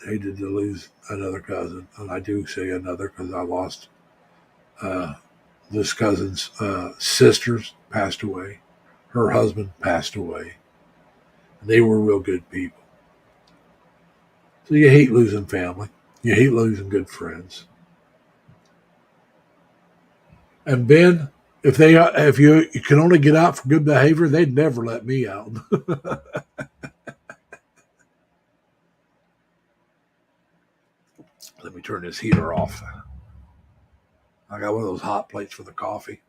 S1: hated to lose another cousin. And I do say another because I lost this cousin's sisters passed away. Her husband passed away. And they were real good people. So you hate losing family. You hate losing good friends. And Ben, if you can only get out for good behavior, they'd never let me out. Let me turn this heater off. I got one of those hot plates for the coffee.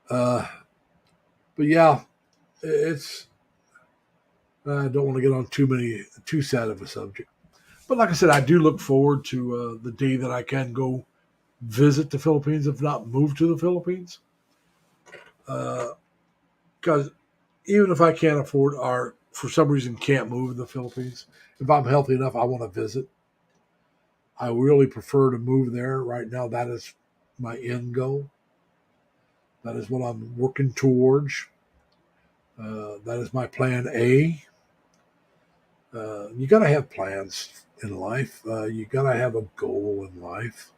S1: But yeah, it's. I don't want to get on too sad of a subject. But like I said, I do look forward to the day that I can go visit the Philippines, if not move to the Philippines. Because even if I can't afford or for some reason can't move in the Philippines, if I'm healthy enough, I want to visit. I really prefer to move there. Right now, that is my end goal. That is what I'm working towards. That is my plan A. You got to have plans in life. You got to have a goal in life.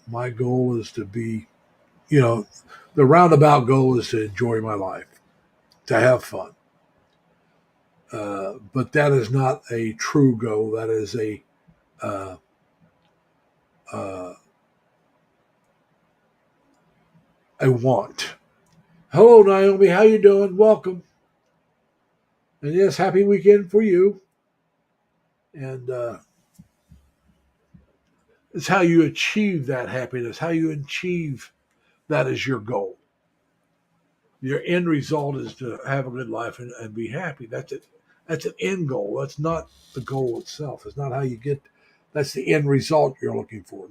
S1: My goal is to be, the roundabout goal is to enjoy my life, to have fun. But that is not a true goal. That is a want. Hello, Naomi. How you doing? Welcome. And yes, happy weekend for you. And it's how you achieve that happiness, how you achieve that is your goal. Your end result is to have a good life and be happy. That's it. That's an end goal. That's not the goal itself. It's not how you get. That's the end result you're looking for.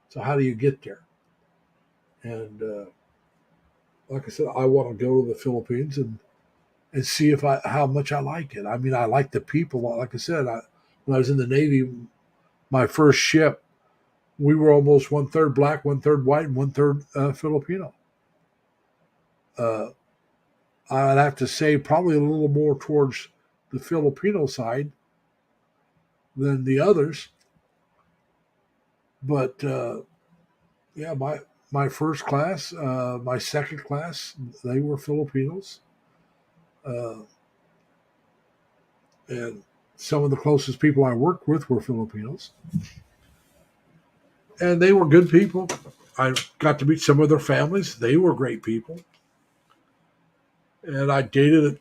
S1: So how do you get there? And like I said, I want to go to the Philippines and see if how much I like it. I mean, I like the people. Like I said, when I was in the Navy, my first ship, we were almost 1/3 black, 1/3 white, and 1/3 Filipino. Uh, I'd have to say probably a little more towards the Filipino side than the others. But yeah, my first class, my second class, they were Filipinos, uh, and some of the closest people I worked with were Filipinos, and they were good people. I got to meet some of their families; they were great people, and I dated.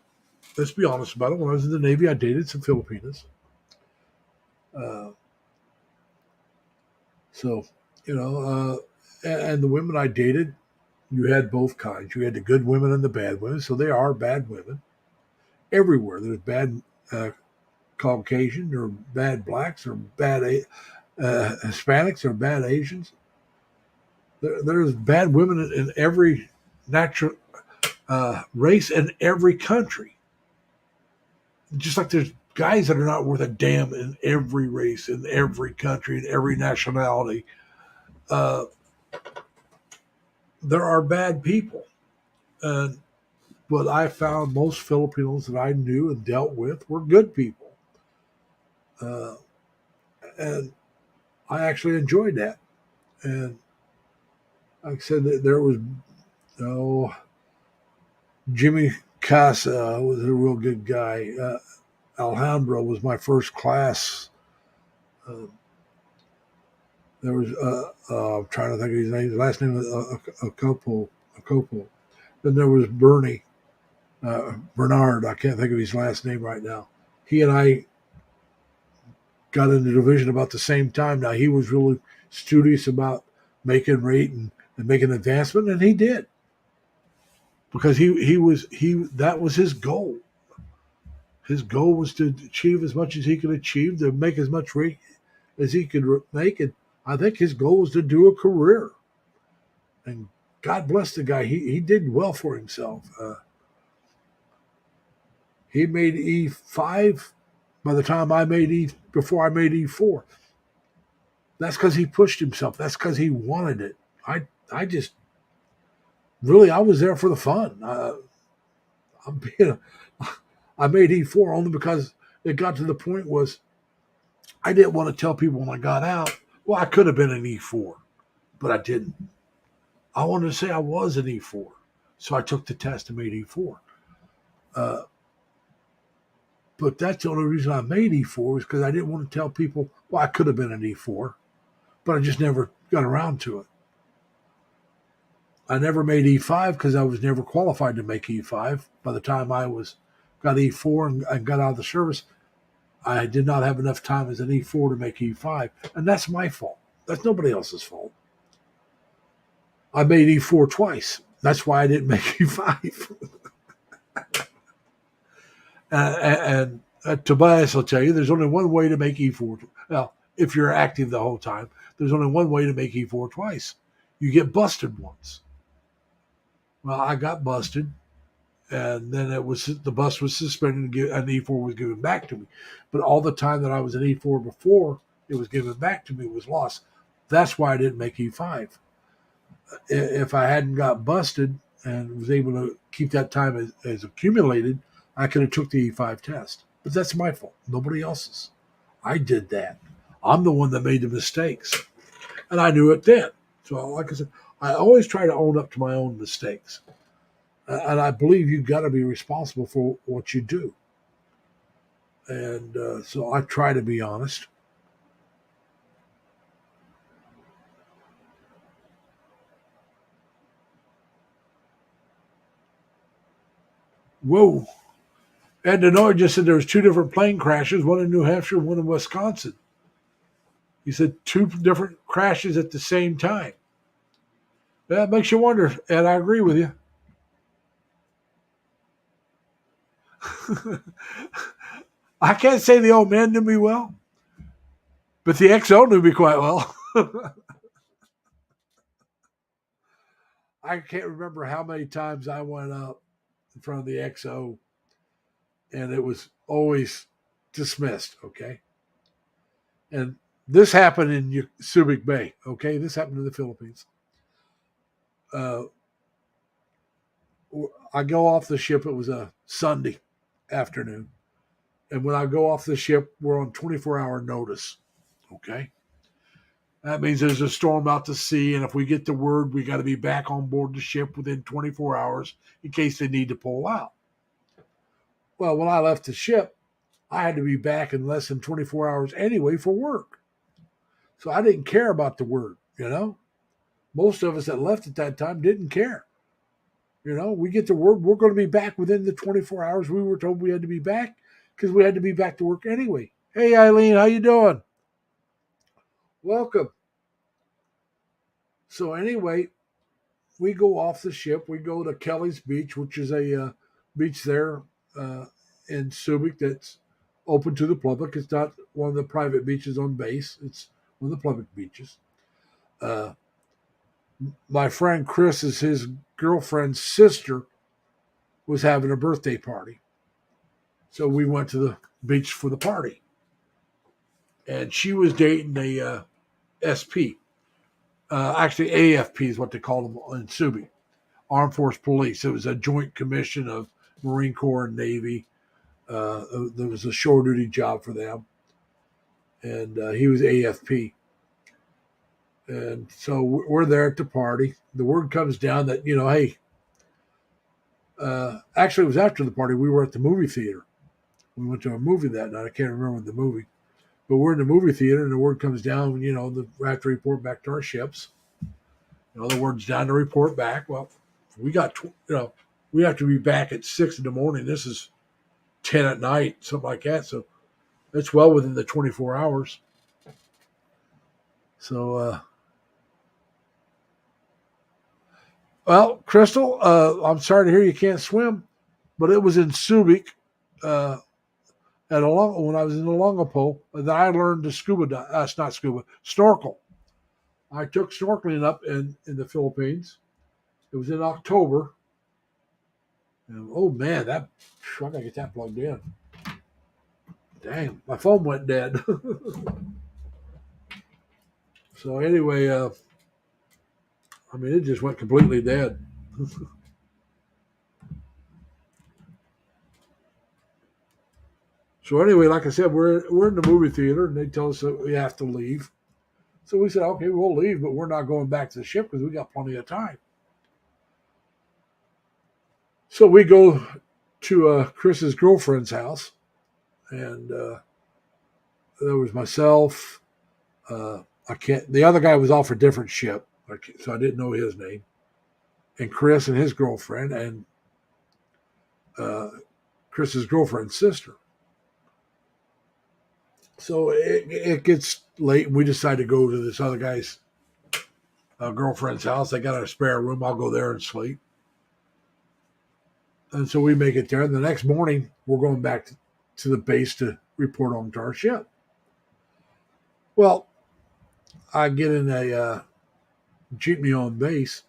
S1: Let's be honest about it. When I was in the Navy, I dated some Filipinos. Uh, so, you know, and the women I dated, you had both kinds. You had the good women and the bad women. So there are bad women everywhere. There's bad Caucasian, or bad blacks, or bad Hispanics, or bad Asians. There's bad women in every natural race in every country. Just like there's guys that are not worth a damn in every race, in every country, in every nationality. Uh, there are bad people. And but I found most Filipinos that I knew and dealt with were good people. Uh, and I actually enjoyed that. And like I said, there was, oh, Jimmy Casa was a real good guy. Alhambra was my first class. Uh, there was, I'm trying to think of his name. His last name was Acopo. Then there was Bernie, Bernard. I can't think of his last name right now. He and I got into division about the same time. Now, he was really studious about making rate and making advancement, and he did. Because that was his goal. His goal was to achieve as much as he could achieve, to make as much rate as he could make. And I think his goal was to do a career. And God bless the guy. He did well for himself. He made E5 by the time before I made E4. That's because he pushed himself. That's because he wanted it. I just really, I was there for the fun. I made E4 only because it got to the point was I didn't want to tell people when I got out, well, I could have been an E4, but I didn't. I wanted to say I was an E4. So I took the test and made E4. But that's the only reason I made E4 is because I didn't want to tell people, well, I could have been an E4, but I just never got around to it. I never made E5 because I was never qualified to make E5. By the time I got E4 and got out of the service, I did not have enough time as an E4 to make E5. And that's my fault. That's nobody else's fault. I made E4 twice. That's why I didn't make E5. and Tobias will tell you there's only one way to make E4. Well, if you're active the whole time, there's only one way to make E4 twice. You get busted once. Well, I got busted, and then the bus was suspended and E4 was given back to me. But all the time that I was an E4 before it was given back to me was lost. That's why I didn't make E5. If I hadn't got busted and was able to keep that time as accumulated, I could have took the E5 test. But that's my fault. Nobody else's. I did that. I'm the one that made the mistakes. And I knew it then. So like I said, I always try to own up to my own mistakes. And I believe you've got to be responsible for what you do. And so I try to be honest. Whoa. Ed Denoy just said there was 2 different plane crashes, one in New Hampshire, one in Wisconsin. He said 2 different crashes at the same time. That makes you wonder, and I agree with you. I can't say the old man knew me well, but the XO knew me quite well. I can't remember how many times I went up in front of the XO, and it was always dismissed. Okay, and this happened in Subic Bay. Okay, this happened in the Philippines. Uh, I go off the ship. It was a Sunday afternoon, and when I go off the ship, we're on 24-hour notice. Okay, that means there's a storm out to sea, and if we get the word, we got to be back on board the ship within 24 hours in case they need to pull out. Well, when I left the ship, I had to be back in less than 24 hours anyway for work. So I didn't care about the word, you know. Most of us that left at that time didn't care. You know, we get the word, we're going to be back within the 24 hours we were told we had to be back because we had to be back to work anyway. Hey, Eileen, how you doing? Welcome. So anyway, we go off the ship. We go to Kelly's Beach, which is a beach there in Subic that's open to the public. It's not one of the private beaches on base. It's one of the public beaches. My friend Chris, is his girlfriend's sister, was having a birthday party. So we went to the beach for the party. And she was dating a SP. Actually, AFP is what they call them in Subic, Armed Force Police. It was a joint commission of Marine Corps and Navy. There was a shore duty job for them. And he was AFP. And so we're there at the party. The word comes down that, you know, hey, actually, it was after the party. We were at the movie theater. We went to a movie that night. I can't remember the movie. But we're in the movie theater, and the word comes down, you know, we have to report back to our ships. You know, the word's down to report back. Well, we got, we have to be back at 6 in the morning. This is 10 at night, something like that. So it's well within the 24 hours. So, well, Crystal, I'm sorry to hear you can't swim, but it was in Subic when I was in the Longapo that I learned to snorkel. I took snorkeling up in the Philippines. It was in October. And, oh, man, I got to get that plugged in. Dang, my phone went dead. So anyway, it just went completely dead. So anyway, like I said, we're in the movie theater, and they tell us that we have to leave. So we said, okay, we'll leave, but we're not going back to the ship because we got plenty of time. So we go to Chris's girlfriend's house, and there was myself. The other guy was off a different ship, so I didn't know his name. And Chris and his girlfriend, and Chris's girlfriend's sister. So it gets late, and we decide to go to this other guy's girlfriend's house. They got a spare room. I'll go there and sleep. And so we make it there. And the next morning, we're going back to the base to report on to our ship. Well, I get in a jeepney on base,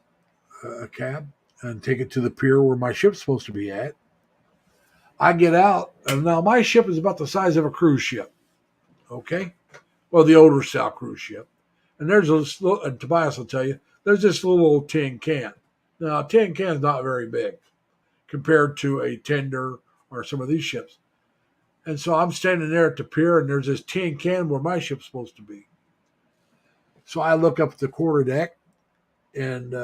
S1: a cab, and take it to the pier where my ship's supposed to be at. I get out, and now my ship is about the size of a cruise ship. Okay? Well, the older style cruise ship. And there's and Tobias will tell you, there's this little tin can. Now, a tin can is not very big compared to a tender or some of these ships. And so I'm standing there at the pier, and there's this tin can where my ship's supposed to be. So I look up at the quarterdeck, and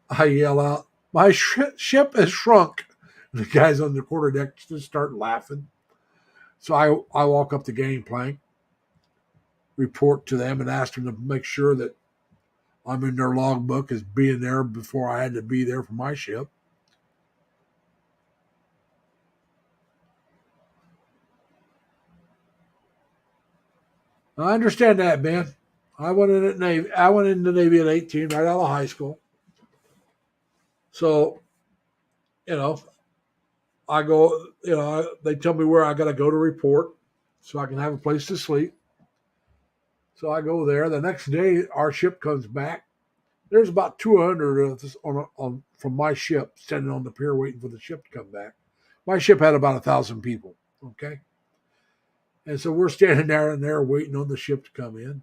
S1: I yell out, my ship has shrunk. And the guys on the quarterdeck just start laughing. So I walk up the gangplank, report to them, and ask them to make sure that I'm in their logbook as being there before I had to be there for my ship. I understand that, Ben. I went in the Navy at 18, right out of high school. So, I go, they tell me where I got to go to report so I can have a place to sleep. So I go there. The next day, our ship comes back, There's about 200 of us on from my ship standing on the pier waiting for the ship to come back. My ship had about 1,000 people. Okay, and so we're standing there waiting on the ship to come in,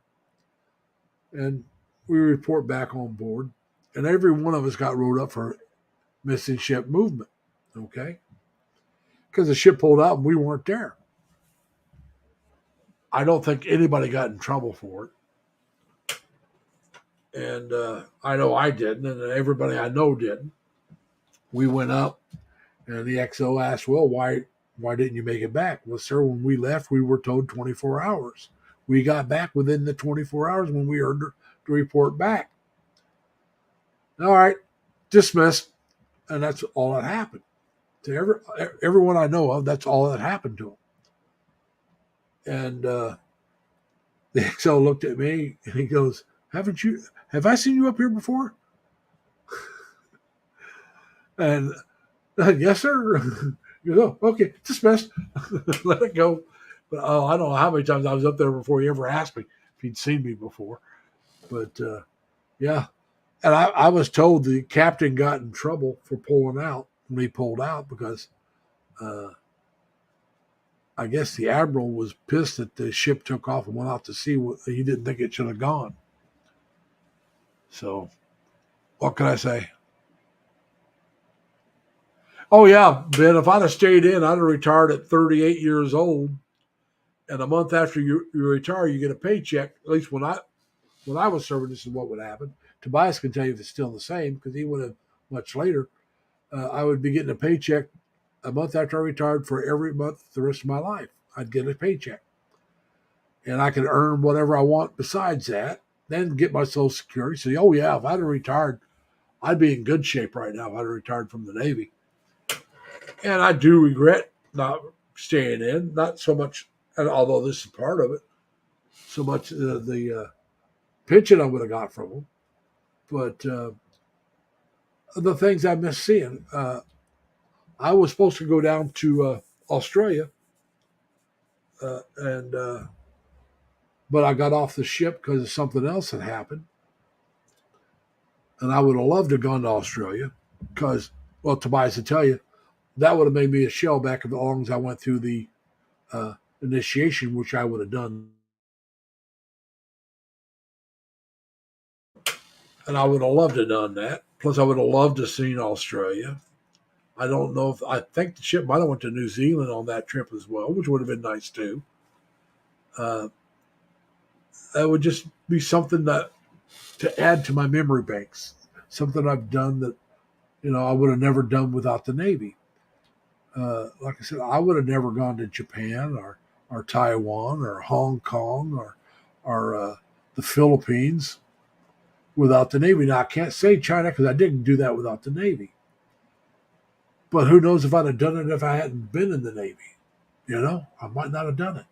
S1: and we report back on board, and every one of us got wrote up for missing ship movement. Okay, because the ship pulled out and we weren't there. I don't think anybody got in trouble for it. And I know I didn't, and everybody I know didn't. We went up, and the XO asked, "Well, why didn't you make it back?" Well, sir, when we left, we were told 24 hours. We got back within the 24 hours when we heard the report back. All right, dismissed, and that's all that happened to everyone I know of. That's all that happened to them. And the XO looked at me and he goes, have I seen you up here before? And yes, sir. You go, okay, dismissed. Let it go. But I don't know how many times I was up there before he ever asked me if he'd seen me before. But yeah. And I was told the captain got in trouble for pulling out when he pulled out because I guess the admiral was pissed that the ship took off and went out to sea. He didn't think it should have gone. So, what can I say? Oh, yeah, Ben, if I'd have stayed in, I'd have retired at 38 years old. And a month after you retire, you get a paycheck. At least when I was serving, this is what would happen. Tobias can tell you if it's still the same because he would have much later. I would be getting a paycheck a month after I retired for every month the rest of my life. I'd get a paycheck. And I could earn whatever I want besides that, then get my Social Security. So, oh, yeah, if I'd have retired, I'd be in good shape right now if I'd have retired from the Navy. And I do regret not staying in, not so much, and although this is part of it, so much the pension I would have got from them. But the things I miss seeing. I was supposed to go down to Australia, but I got off the ship because something else had happened. And I would have loved to have gone to Australia because, well, Tobias will tell you, that would have made me a shellback as long as I went through the initiation, which I would have done. And I would have loved to have done that. Plus, I would have loved to have seen Australia. I don't know if I think the ship might have went to New Zealand on that trip as well, which would have been nice too. That would just be something that to add to my memory banks. Something I've done that I would have never done without the Navy. Like I said, I would have never gone to Japan or Taiwan or Hong Kong or the Philippines without the Navy. Now, I can't say China because I didn't do that without the Navy. But who knows if I'd have done it if I hadn't been in the Navy. I might not have done it.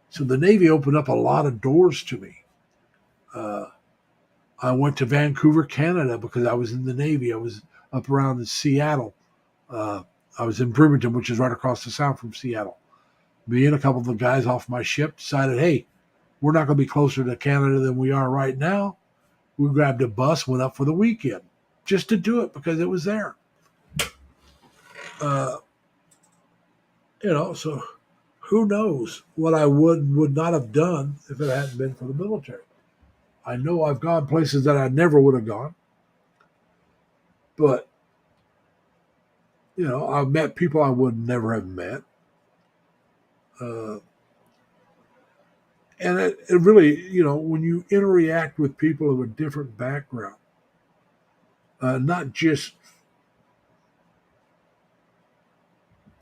S1: So the Navy opened up a lot of doors to me. I went to Vancouver, Canada because I was in the Navy. I was up around in Seattle. I was in Bremerton, which is right across the sound from Seattle. Me and a couple of the guys off my ship decided, hey, we're not going to be closer to Canada than we are right now. We grabbed a bus, went up for the weekend just to do it because it was there. So who knows what I would not have done if it hadn't been for the military. I know I've gone places that I never would have gone. But, I've met people I would never have met. And it really, when you interact with people of a different background, not just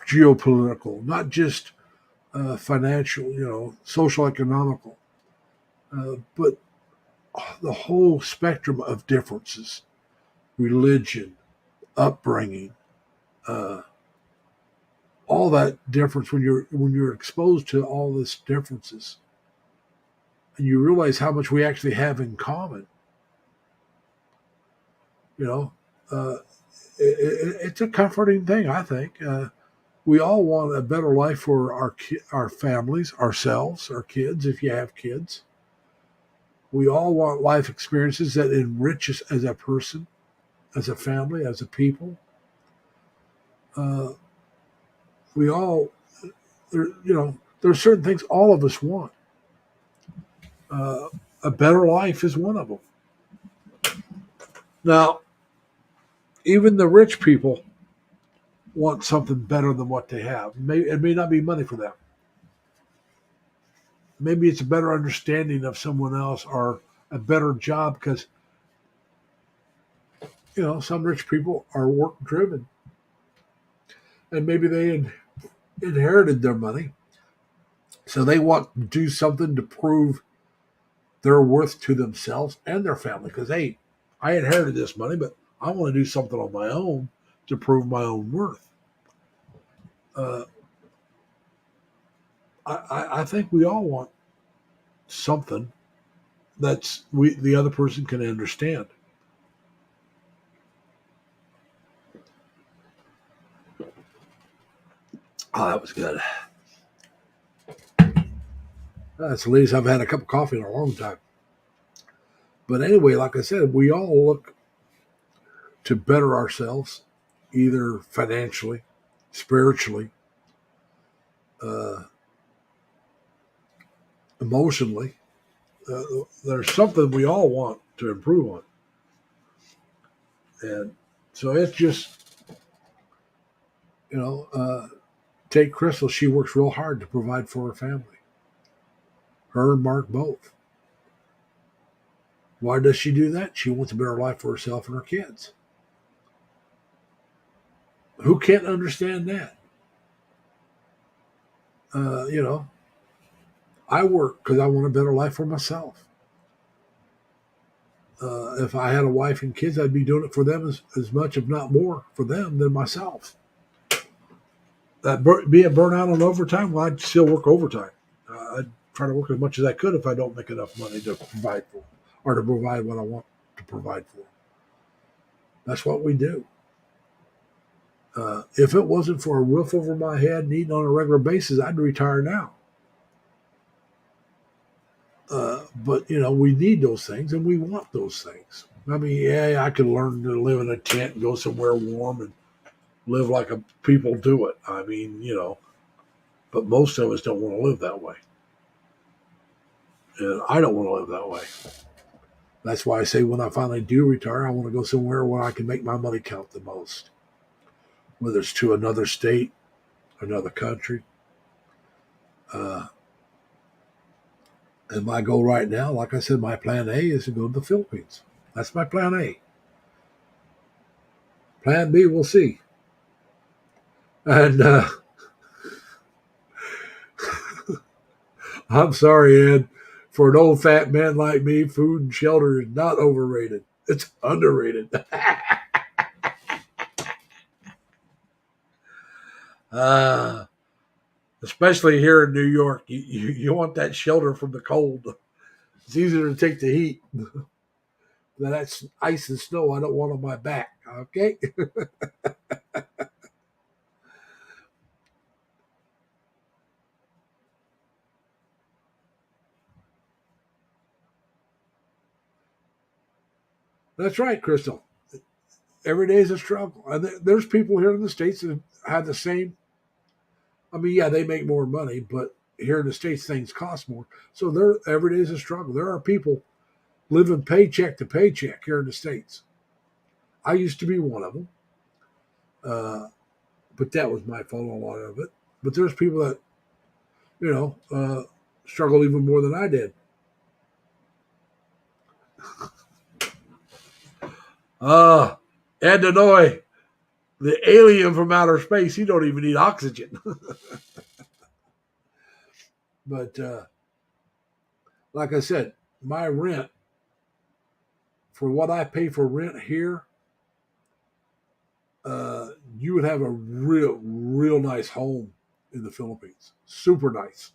S1: geopolitical, not just financial, social, economical, but the whole spectrum of differences, religion, upbringing, all that difference when you're exposed to all these differences, and you realize how much we actually have in common. It's a comforting thing, I think. We all want a better life for our families, ourselves, our kids, if you have kids. We all want life experiences that enrich us as a person, as a family, as a people. Uh, we all, there's certain things all of us want. A better life is one of them. Now, even the rich people want something better than what they have. It may not be money for them. Maybe it's a better understanding of someone else or a better job because, some rich people are work driven and maybe they inherited their money. So they want to do something to prove their worth to themselves and their family because, hey, I inherited this money, but I want to do something on my own to prove my own worth. Uh, I think we all want something the other person can understand. Oh, that was good. That's the least I've had a cup of coffee in a long time. But anyway, like I said, we all look to better ourselves, either financially, spiritually, uh, emotionally. There's something we all want to improve on. And so it's just, take Crystal. She works real hard to provide for her family. Her and Mark both. Why does she do that? She wants a better life for herself and her kids. Who can't understand that? I work because I want a better life for myself. If I had a wife and kids, I'd be doing it for them as much, if not more, for them than myself. Being burnt out on overtime, well, I'd still work overtime. I'd try to work as much as I could if I don't make enough money to provide for, or to provide what I want to provide for. That's what we do. If it wasn't for a roof over my head and eating on a regular basis, I'd retire now. But we need those things and we want those things. I mean, yeah, I could learn to live in a tent and go somewhere warm and live like people do it. I mean, but most of us don't want to live that way. And I don't want to live that way. That's why I say when I finally do retire, I want to go somewhere where I can make my money count the most. Whether it's to another state, another country. And my goal right now, like I said, my plan A is to go to the Philippines. That's my plan A. Plan B, we'll see. And I'm sorry, Ed. For an old fat man like me, food and shelter is not overrated. It's underrated. Especially here in New York, you want that shelter from the cold. It's easier to take the heat than that ice and snow I don't want on my back. Okay. That's right, Crystal. Every day is a struggle. And there's people here in the States that have the same. I mean, yeah, they make more money, but here in the States, things cost more. So every day is a struggle. There are people living paycheck to paycheck here in the States. I used to be one of them. But that was my fault, a lot of it. But there's people that, struggle even more than I did. Ed Denoy, the alien from outer space, he don't even need oxygen. But like I said, my rent, for what I pay for rent here, you would have a real nice home in the Philippines. Super nice.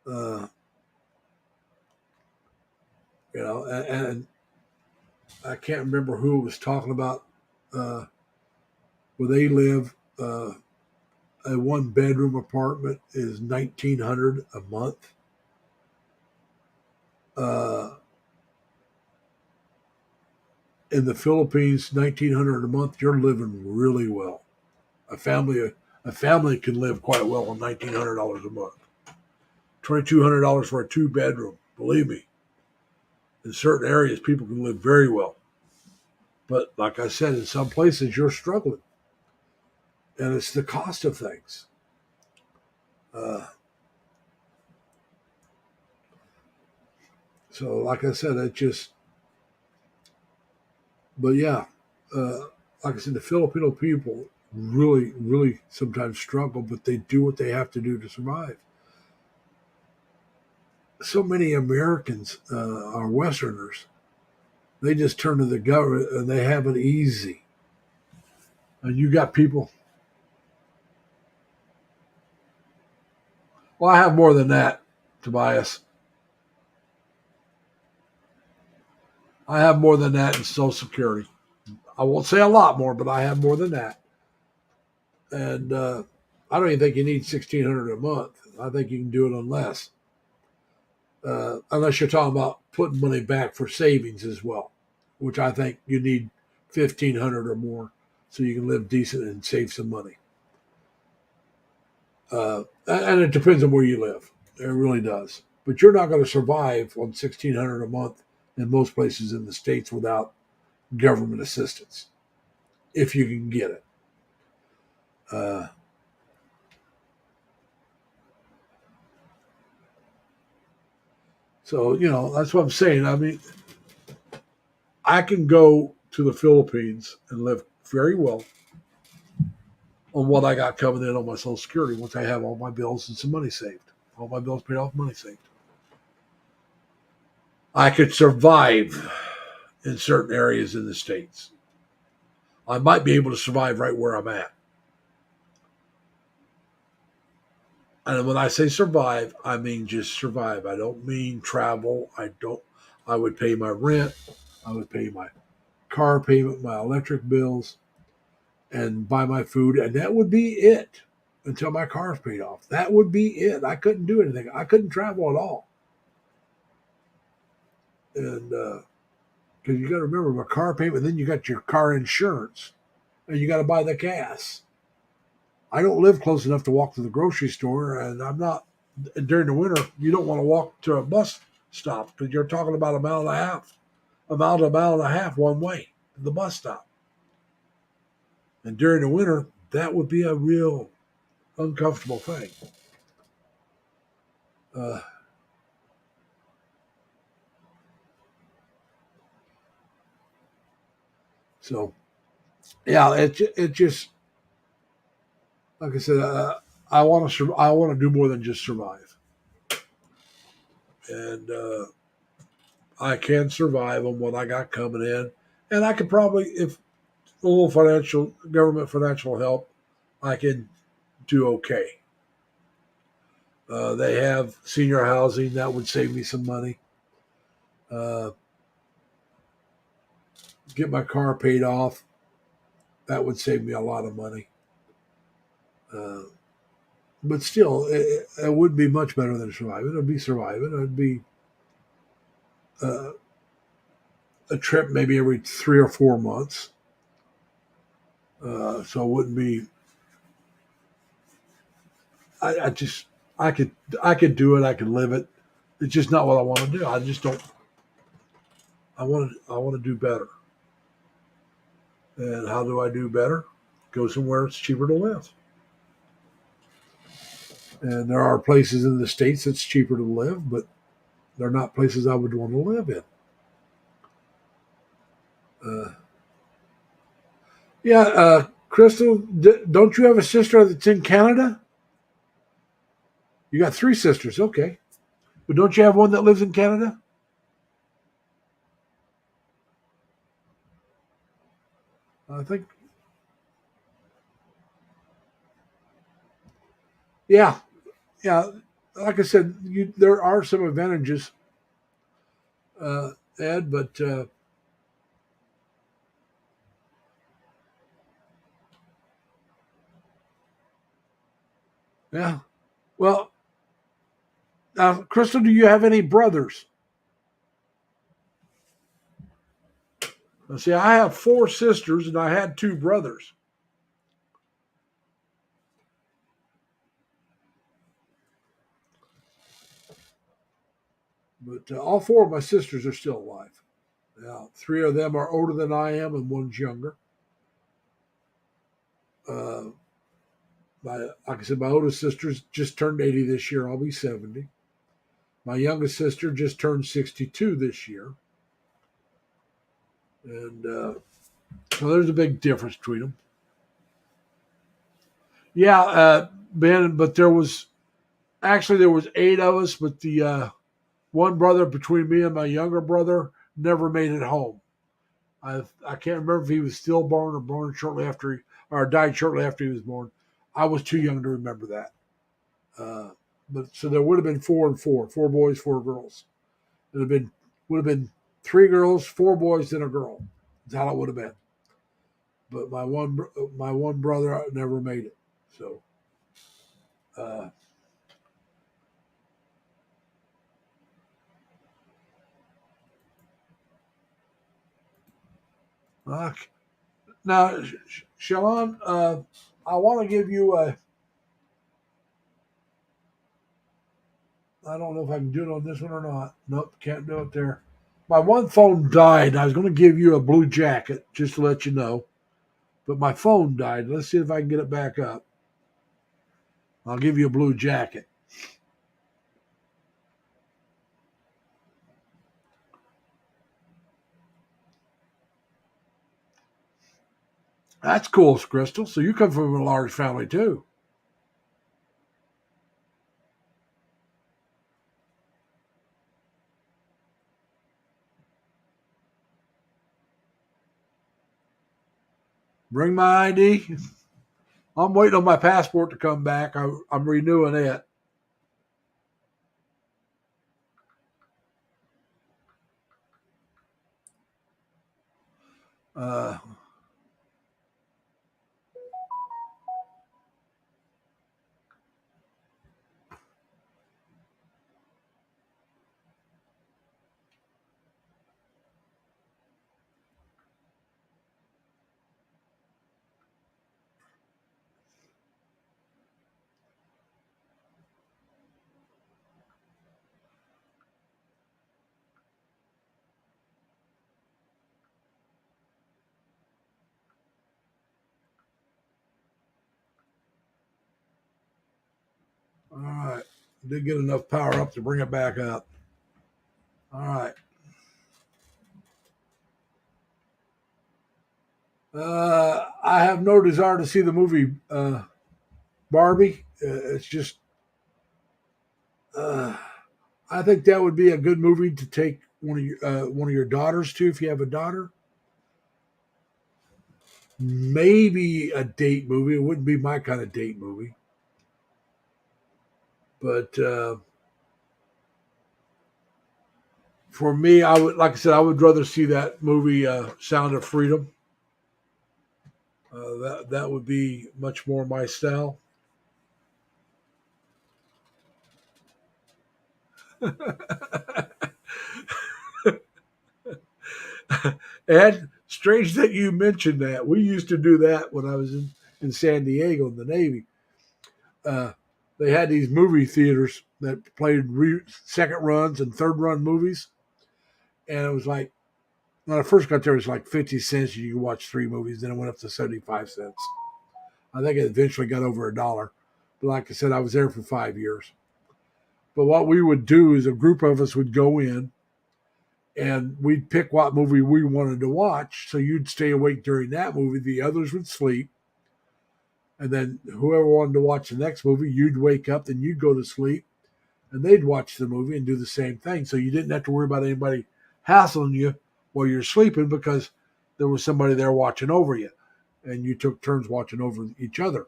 S1: And I can't remember who was talking about where they live. A 1-bedroom apartment is $1,900 a month. Uh, in the Philippines, 1,900 a month, you're living really well. A family can live quite well on $1,900 a month. $2,200 for a 2-bedroom. Believe me, in certain areas, people can live very well. But like I said, in some places, you're struggling, and it's the cost of things. Uh, so, like I said, it just. But yeah, uh, like I said, the Filipino people really, really sometimes struggle, but they do what they have to do to survive. So many Americans are Westerners. They just turn to the government and they have it easy. And you got people. Well, I have more than that, Tobias. I have more than that in Social Security. I won't say a lot more, but I have more than that. And I don't even think you need 1,600 a month. I think you can do it on less, unless you're talking about putting money back for savings as well, which I think you need 1,500 or more so you can live decent and save some money. And it depends on where you live. It really does. But you're not going to survive on 1,600 a month in most places in the States without government assistance, if you can get it. Uh, so, that's what I'm saying. I mean, I can go to the Philippines and live very well on what I got coming in on my Social Security once I have all my bills and some money saved. All my bills paid off, money saved. I could survive in certain areas in the States. I might be able to survive right where I'm at. And when I say survive, I mean just survive. I don't mean travel. I would pay my rent. I would pay my car payment, my electric bills, and buy my food. And that would be it until my car's paid off. That would be it. I couldn't do anything. I couldn't travel at all. And because you got to remember my car payment, then you got your car insurance, and you got to buy the gas. I don't live close enough to walk to the grocery store, and I'm not during the winter. You don't want to walk to a bus stop because you're talking about a mile and a half, a mile and a half one way to the bus stop. And during the winter, that would be a real uncomfortable thing. Uh, so, yeah, it just like I said, I want to do more than just survive, and I can survive on what I got coming in, and I could probably, if a little government financial help, I can do okay. They have senior housing that would save me some money. Uh, get my car paid off, that would save me a lot of money. Uh, but still, it would be much better than surviving. It would be surviving. It would be uh, a trip maybe every 3 or 4 months. So it wouldn't be. I just I could do it. I could live it. It's just not what I want to do. I just don't. I want to do better. And how do I do better? Go somewhere it's cheaper to live. And there are places in the States that's cheaper to live, but they're not places I would want to live in. Uh, yeah, Crystal, don't you have a sister that's in Canada? You got 3 sisters, okay. But don't you have one that lives in Canada? I think, yeah, yeah. Like I said, there are some advantages, Ed, but yeah. Well, Crystal, do you have any brothers? Now, see, I have 4 sisters and I had 2 brothers. But all 4 of my sisters are still alive. Now, 3 of them are older than I am, and one's younger. Uh, like I said, my oldest sister's just turned 80 this year. I'll be 70. My youngest sister just turned 62 this year. And so there's a big difference between them. Yeah, Ben, but there was 8 of us, but the one brother between me and my younger brother never made it home. I can't remember if he was stillborn or born shortly after or died shortly after he was born. I was too young to remember that. But so there would have been 4 and 4, 4 boys, 4 girls. Would have been 3 girls, 4 boys, then a girl. That's how it would have been. But my one brother never made it. So. Now, Shalon, I want to give you a. I don't know if I can do it on this one or not. Nope, can't do it there. My one phone died. I was going to give you a blue jacket just to let you know, but my phone died. Let's see if I can get it back up. I'll give you a blue jacket. That's cool, Crystal. So you come from a large family too. Bring my ID. I'm waiting on my passport to come back. I'm renewing it. Uh, all right. Did get enough power up to bring it back up. All right. I have no desire to see the movie Barbie. It's just, I think that would be a good movie to take one of your daughters to if you have a daughter. Maybe a date movie. It wouldn't be my kind of date movie, but for me, I would, like I said, I would rather see that movie, Sound of Freedom. That would be much more my style. And strange that you mentioned that. We used to do that when I was in San Diego in the Navy. Uh, they had these movie theaters that played second runs and third run movies. And it was like, when I first got there, it was like 50 cents. You could watch 3 movies. Then it went up to 75 cents. I think it eventually got over $1. But like I said, I was there for 5 years. But what we would do is a group of us would go in and we'd pick what movie we wanted to watch. So you'd stay awake during that movie. The others would sleep. And then whoever wanted to watch the next movie, you'd wake up, then you'd go to sleep, and they'd watch the movie and do the same thing. So you didn't have to worry about anybody hassling you while you're sleeping because there was somebody there watching over you. And you took turns watching over each other.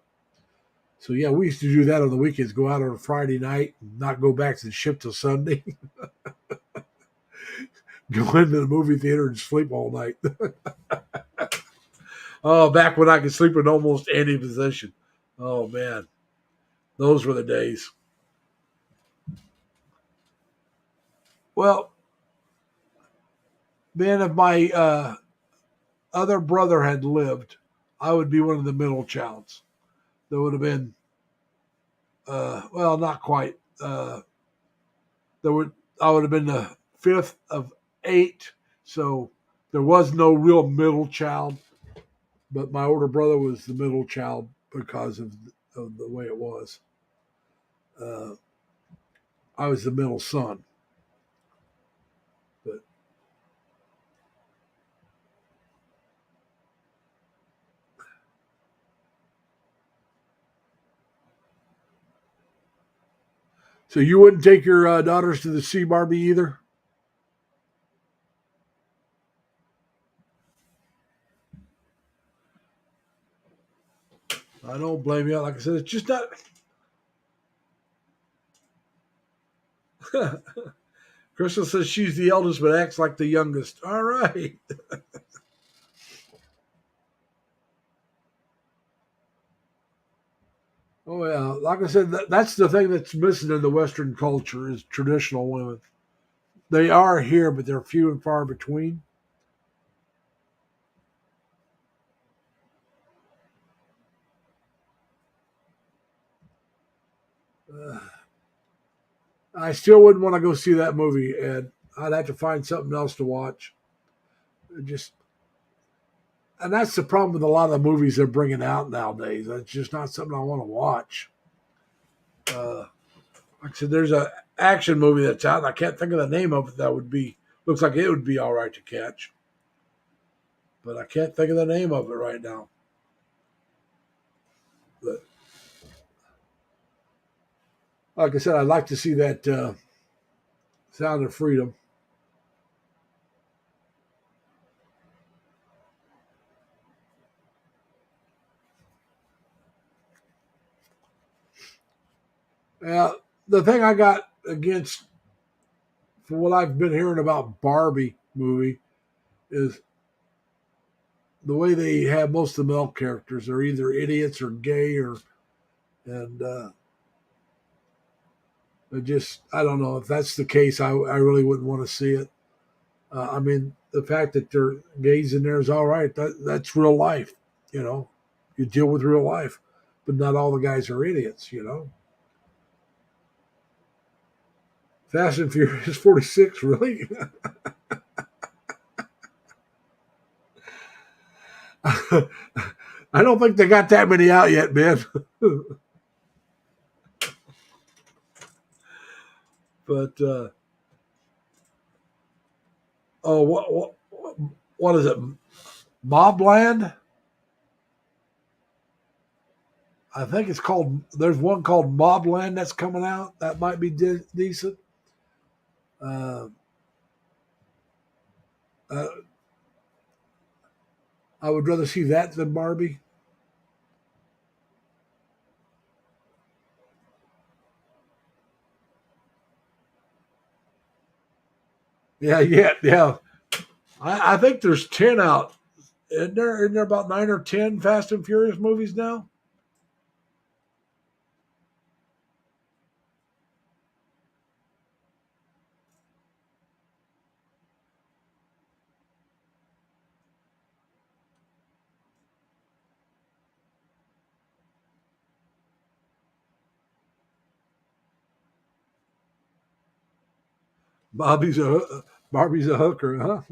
S1: So yeah, we used to do that on the weekends. Go out on a Friday night, and not go back to the ship till Sunday. Go into the movie theater and sleep all night. Oh, back when I could sleep in almost any position. Oh man, those were the days. Well, man, if my other brother had lived, I would be one of the middle childs. There would have been, well, not quite. There would I would have been the fifth of eight, so there was no real middle child. But my older brother was the middle child because of the way it was. Uh, I was the middle son. But so you wouldn't take your daughters to the sea, Barbie, either? I don't blame you. Like I said, it's just not. Crystal says she's the eldest but acts like the youngest. All right. Oh yeah, like I said, that's the thing that's missing in the Western culture is traditional women. They are here, but they're few and far between. Uh, I still wouldn't want to go see that movie, Ed. I'd have to find something else to watch. Just, and that's the problem with a lot of the movies they're bringing out nowadays. It's just not something I want to watch. Uh, like I said, there's a action movie that's out, and I can't think of the name of it. That would be looks like it would be all right to catch, but I can't think of the name of it right now. But like I said, I'd like to see that Sound of Freedom. The thing I got against, for what I've been hearing about Barbie movie, is the way they have most of the male characters. They're either idiots or gay, or and I don't know if that's the case. I really wouldn't want to see it. I mean, the fact that they're gays in there is all right. That's real life, you know. You deal with real life, but not all the guys are idiots, you know. Fast and Furious 46, really? I don't think they got that many out yet, man. But oh, what is it? Mobland? I think it's called. There's one called Mobland that's coming out. That might be decent. Uh, uh, I would rather see that than Barbie. Yeah. I think there's 10 out. Isn't there about 9 or 10 Fast and Furious movies now? Bobby's a Barbie's a hooker, huh?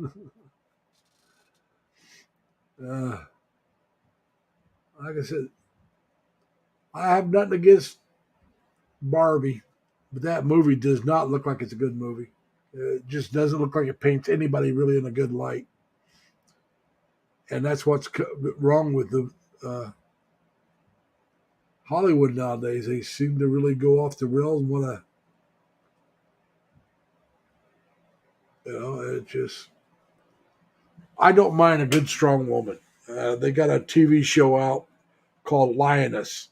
S1: Uh, like I said, I have nothing against Barbie, but that movie does not look like it's a good movie. It just doesn't look like it paints anybody really in a good light, and that's what's wrong with the Hollywood nowadays. They seem to really go off the rails and want to, it just. I don't mind a good strong woman. They got a TV show out called Lioness,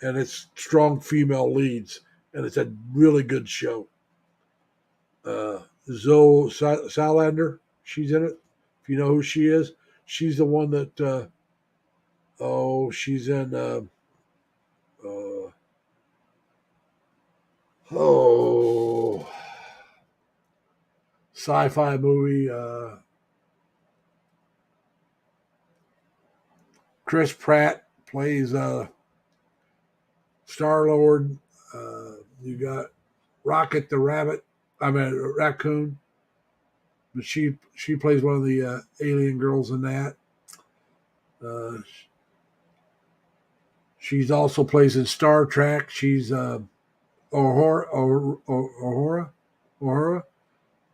S1: and it's strong female leads, and it's a really good show. Zoe Salander, she's in it. If you know who she is, she's the one that. She's in. Uh, oh, sci-fi movie. Chris Pratt plays Star Lord. You got Rocket the Rabbit. I mean Raccoon. But she plays one of the alien girls in that. She's also plays in Star Trek. She's Uhura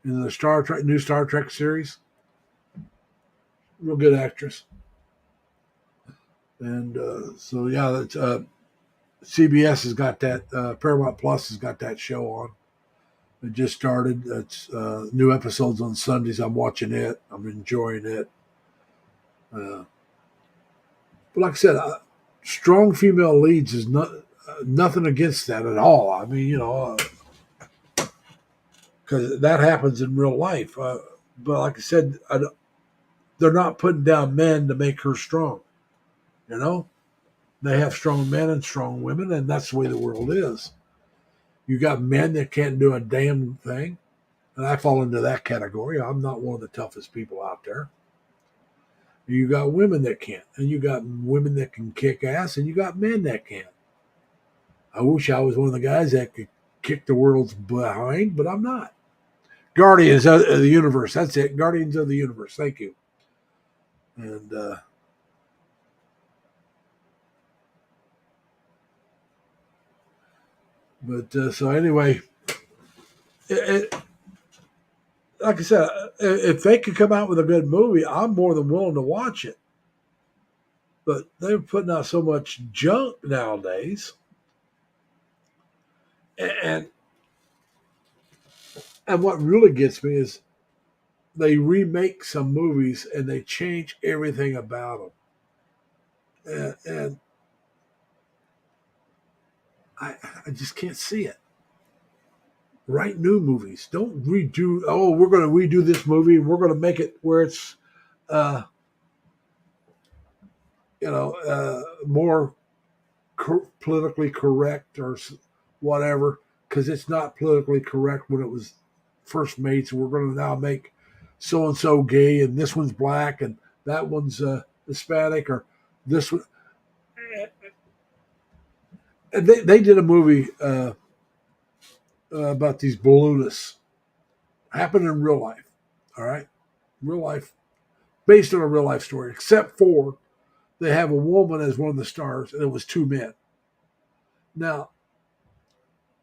S1: in the new Star Trek series. Real good actress. And so yeah, that's, CBS has got that. Paramount Plus has got that show on. It just started. It's new episodes on Sundays. I'm watching it. I'm enjoying it. But like I said, strong female leads is not nothing against that at all. I mean, because that happens in real life. But like I said, they're not putting down men to make her strong. You know, they have strong men and strong women, and that's the way the world is. You got men that can't do a damn thing, and I fall into that category. I'm not one of the toughest people out there. You got women that can't, and you got women that can kick ass, and you got men that can't. I wish I was one of the guys that could kick the world's behind, but I'm not. Guardians of the Universe. That's it. Guardians of the Universe. Thank you. And so anyway, like I said, if they could come out with a good movie, I'm more than willing to watch it. But they're putting out so much junk nowadays, and what really gets me is they remake some movies and they change everything about them, and I just can't see it. Write new movies. Don't redo. Oh, we're going to redo this movie and we're going to make it where it's, more politically correct or whatever, because it's not politically correct when it was first made. So we're going to now make so and so gay and this one's black and that one's Hispanic or this one. And they did a movie about these balloonists. Happened in real life. All right, real life, based on a real life story. Except for they have a woman as one of the stars, and it was two men. Now,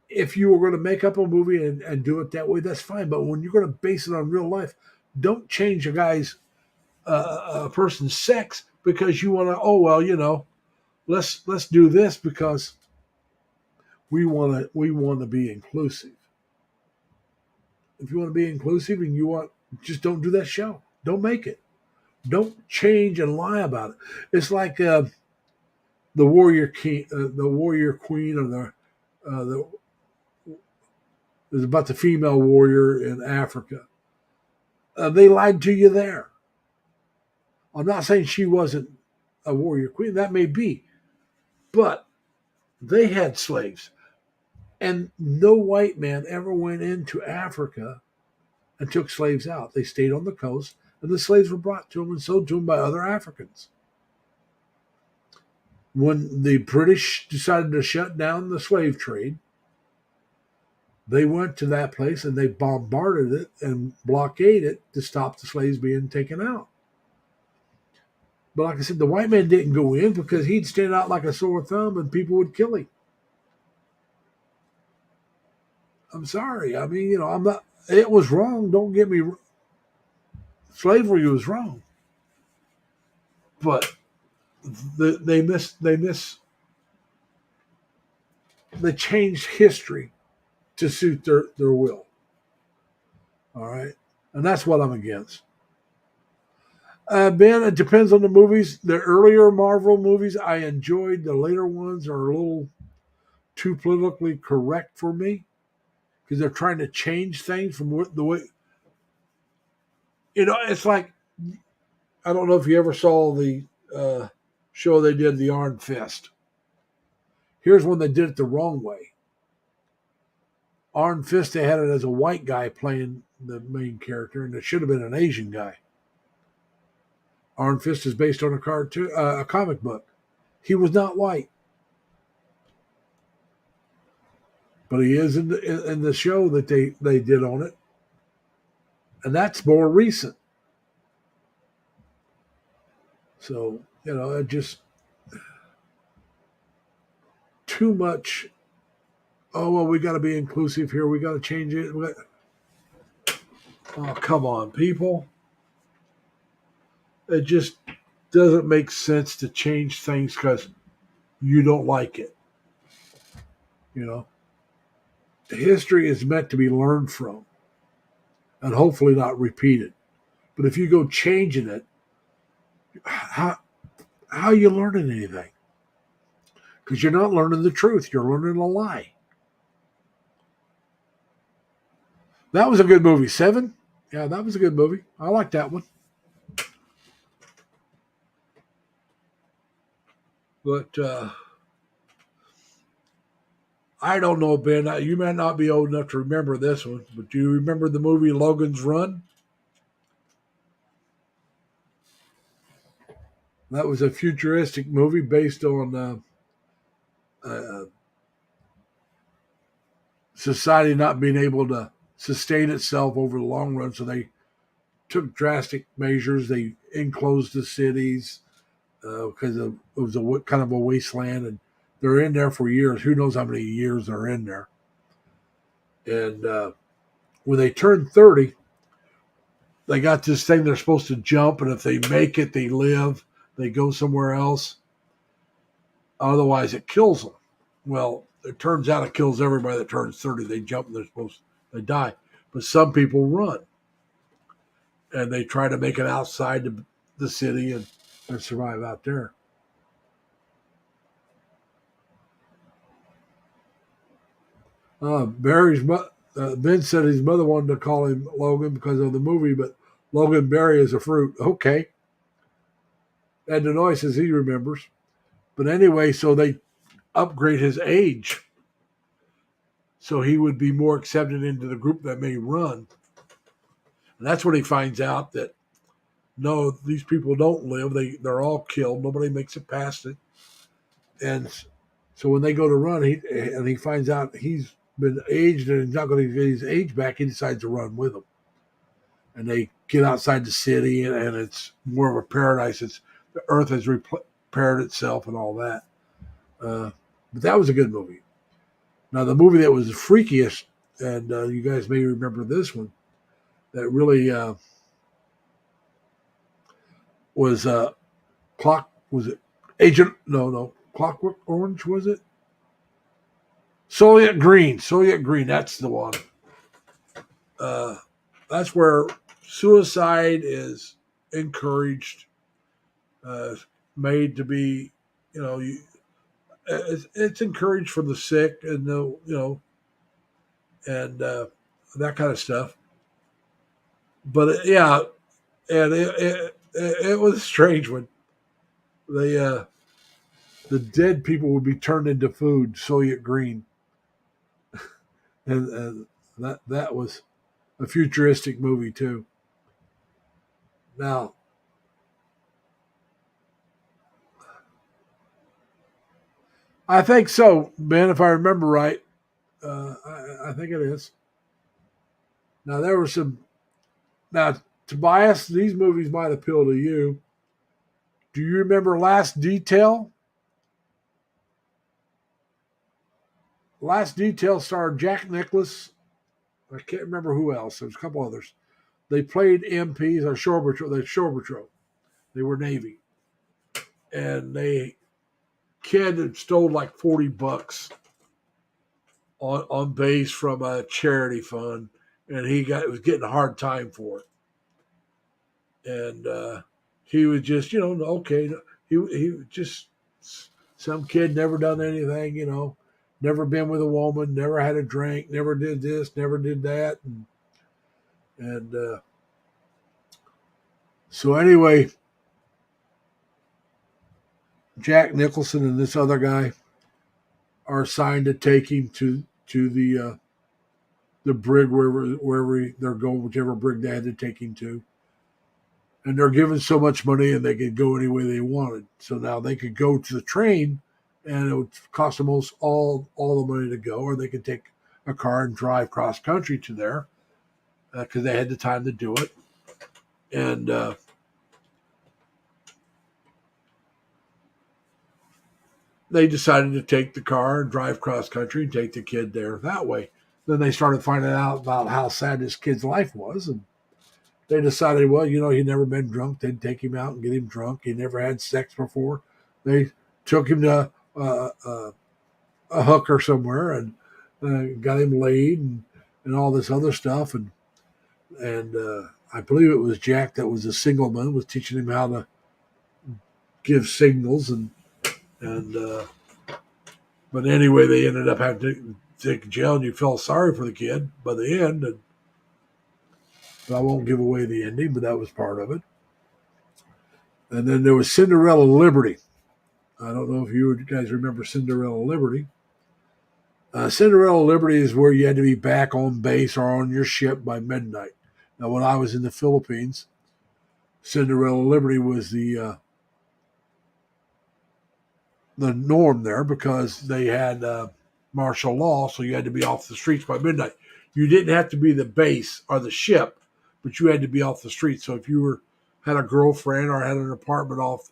S1: if you were going to make up a movie and do it that way, that's fine. But when you're going to base it on real life, don't change a person's sex because you want to. Oh well, let's do this because we want to be inclusive. If you want to be inclusive and just don't do that show. Don't make it. Don't change and lie about it. It's like the warrior king, the warrior queen, or it's about the female warrior in Africa. They lied to you there. I'm not saying she wasn't a warrior queen. That may be, but they had slaves, and no white man ever went into Africa and took slaves out. They stayed on the coast, and the slaves were brought to them and sold to them by other Africans. When the British decided to shut down the slave trade, they went to that place and they bombarded it and blockaded it to stop the slaves being taken out. But like I said, the white man didn't go in because he'd stand out like a sore thumb and people would kill him. I'm sorry. I mean, I'm not. It was wrong. Don't get me wrong. Slavery was wrong. But they changed history to suit their will. All right. And that's what I'm against. Ben, it depends on the movies. The earlier Marvel movies I enjoyed. The later ones are a little too politically correct for me because they're trying to change things from the way. It's like, I don't know if you ever saw the show they did, The Iron Fist. Here's when they did it the wrong way. Iron Fist, they had it as a white guy playing the main character, and it should have been an Asian guy. Iron Fist is based on a comic book. He was not white, but he is in the show that they did on it, and that's more recent. So it just too much. Oh well, we got to be inclusive here. We got to change it. Oh come on, people! It just doesn't make sense to change things because you don't like it. History is meant to be learned from and hopefully not repeated. But if you go changing it, how are you learning anything? Because you're not learning the truth. You're learning a lie. That was a good movie. Seven? Yeah, that was a good movie. I like that one. But I don't know, Ben. You may not be old enough to remember this one, but do you remember the movie Logan's Run? That was a futuristic movie based on society not being able to sustain itself over the long run. So they took drastic measures. They enclosed the cities because it was kind of a wasteland, and they're in there for years. Who knows how many years they're in there? And when they turn 30, they got this thing they're supposed to jump, and if they make it, they live. They go somewhere else. Otherwise, it kills them. Well, it turns out it kills everybody that turns 30. They jump and they die. But some people run, and they try to make it outside the city and survive out there. Ben said his mother wanted to call him Logan because of the movie, but Logan Berry is a fruit. Okay. Ed Denoy says he remembers. But anyway, so they upgrade his age so he would be more accepted into the group that may run. And that's when he finds out that, no, these people don't live. They're all killed. Nobody makes it past it. And so when they go to run, he finds out he's been aged and he's not going to get his age back, he decides to run with them. And they get outside the city, and it's more of a paradise. The earth has repaired itself and all that. But that was a good movie. Now, the movie that was the freakiest, and you guys may remember this one, that really was Clockwork Orange, was it? Soylent Green, that's the one. That's where suicide is encouraged, made to be, it's encouraged for the sick and and that kind of stuff. But yeah, and it was a strange one. The dead people would be turned into food, Soylent Green, and that was a futuristic movie too. Now, I think so, Ben. If I remember right, I think it is. Now there were some. Now, Tobias, these movies might appeal to you. Do you remember Last Detail? Last Detail starred Jack Nicklaus. I can't remember who else. There's a couple others. They played MPs or Shore Patrol. They were Navy. And kid had stole like $40 on base from a charity fund, and was getting a hard time for it. And he was just, okay. He was just some kid, never done anything, never been with a woman, never had a drink, never did this, never did that. And so anyway, Jack Nicholson and this other guy are assigned to take him to the brig wherever they're going, whichever brig they had to take him to. and they're given so much money and they could go any way they wanted. So now they could go to the train and it would cost them almost all the money to go, or they could take a car and drive cross country to there because they had the time to do it. And they decided to take the car and drive cross country and take the kid there that way. Then they started finding out about how sad this kid's life was, and they decided, well, he'd never been drunk. They'd take him out and get him drunk. He never had sex before. They took him to a hooker somewhere and got him laid and all this other stuff. And I believe it was Jack that was a single man, was teaching him how to give signals and but anyway, they ended up having to take jail, and you felt sorry for the kid by the end. And I won't give away the ending, but that was part of it. And then there was Cinderella Liberty. I don't know if you guys remember Cinderella Liberty. Cinderella Liberty is where you had to be back on base or on your ship by midnight. Now, when I was in the Philippines, Cinderella Liberty was the norm there because they had martial law, so you had to be off the streets by midnight. You didn't have to be the base or the ship, but you had to be off the street. So if you had a girlfriend or had an apartment off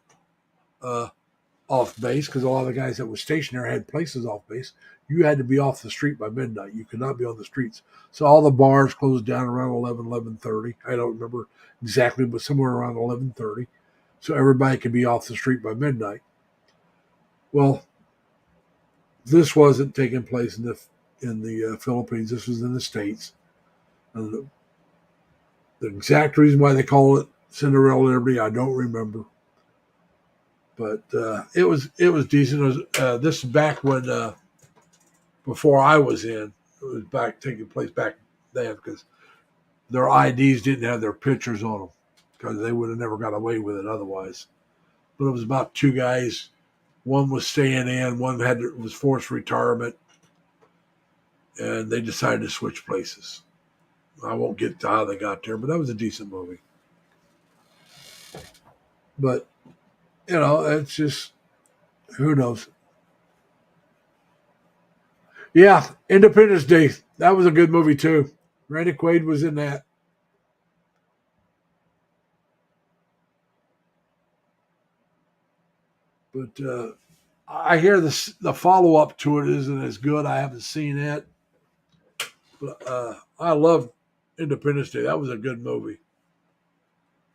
S1: base, because a lot of the guys that were stationed there had places off base, you had to be off the street by midnight. You could not be on the streets. So all the bars closed down around 11:30. I don't remember exactly, but somewhere around 11:30. So everybody could be off the street by midnight. Well, this wasn't taking place in the Philippines. This was in the States. And the exact reason why they call it Cinderella Liberty, I don't remember. But it was decent. It was, this is back when before I was in. It was taking place back then because their IDs didn't have their pictures on them because they would have never got away with it otherwise. But it was about two guys. One was staying in, one was forced retirement, and they decided to switch places. I won't get to how they got there, but that was a decent movie. But, it's just, who knows? Yeah, Independence Day. That was a good movie, too. Randy Quaid was in that. But I hear the follow-up to it isn't as good. I haven't seen it. But I love Independence Day. That was a good movie.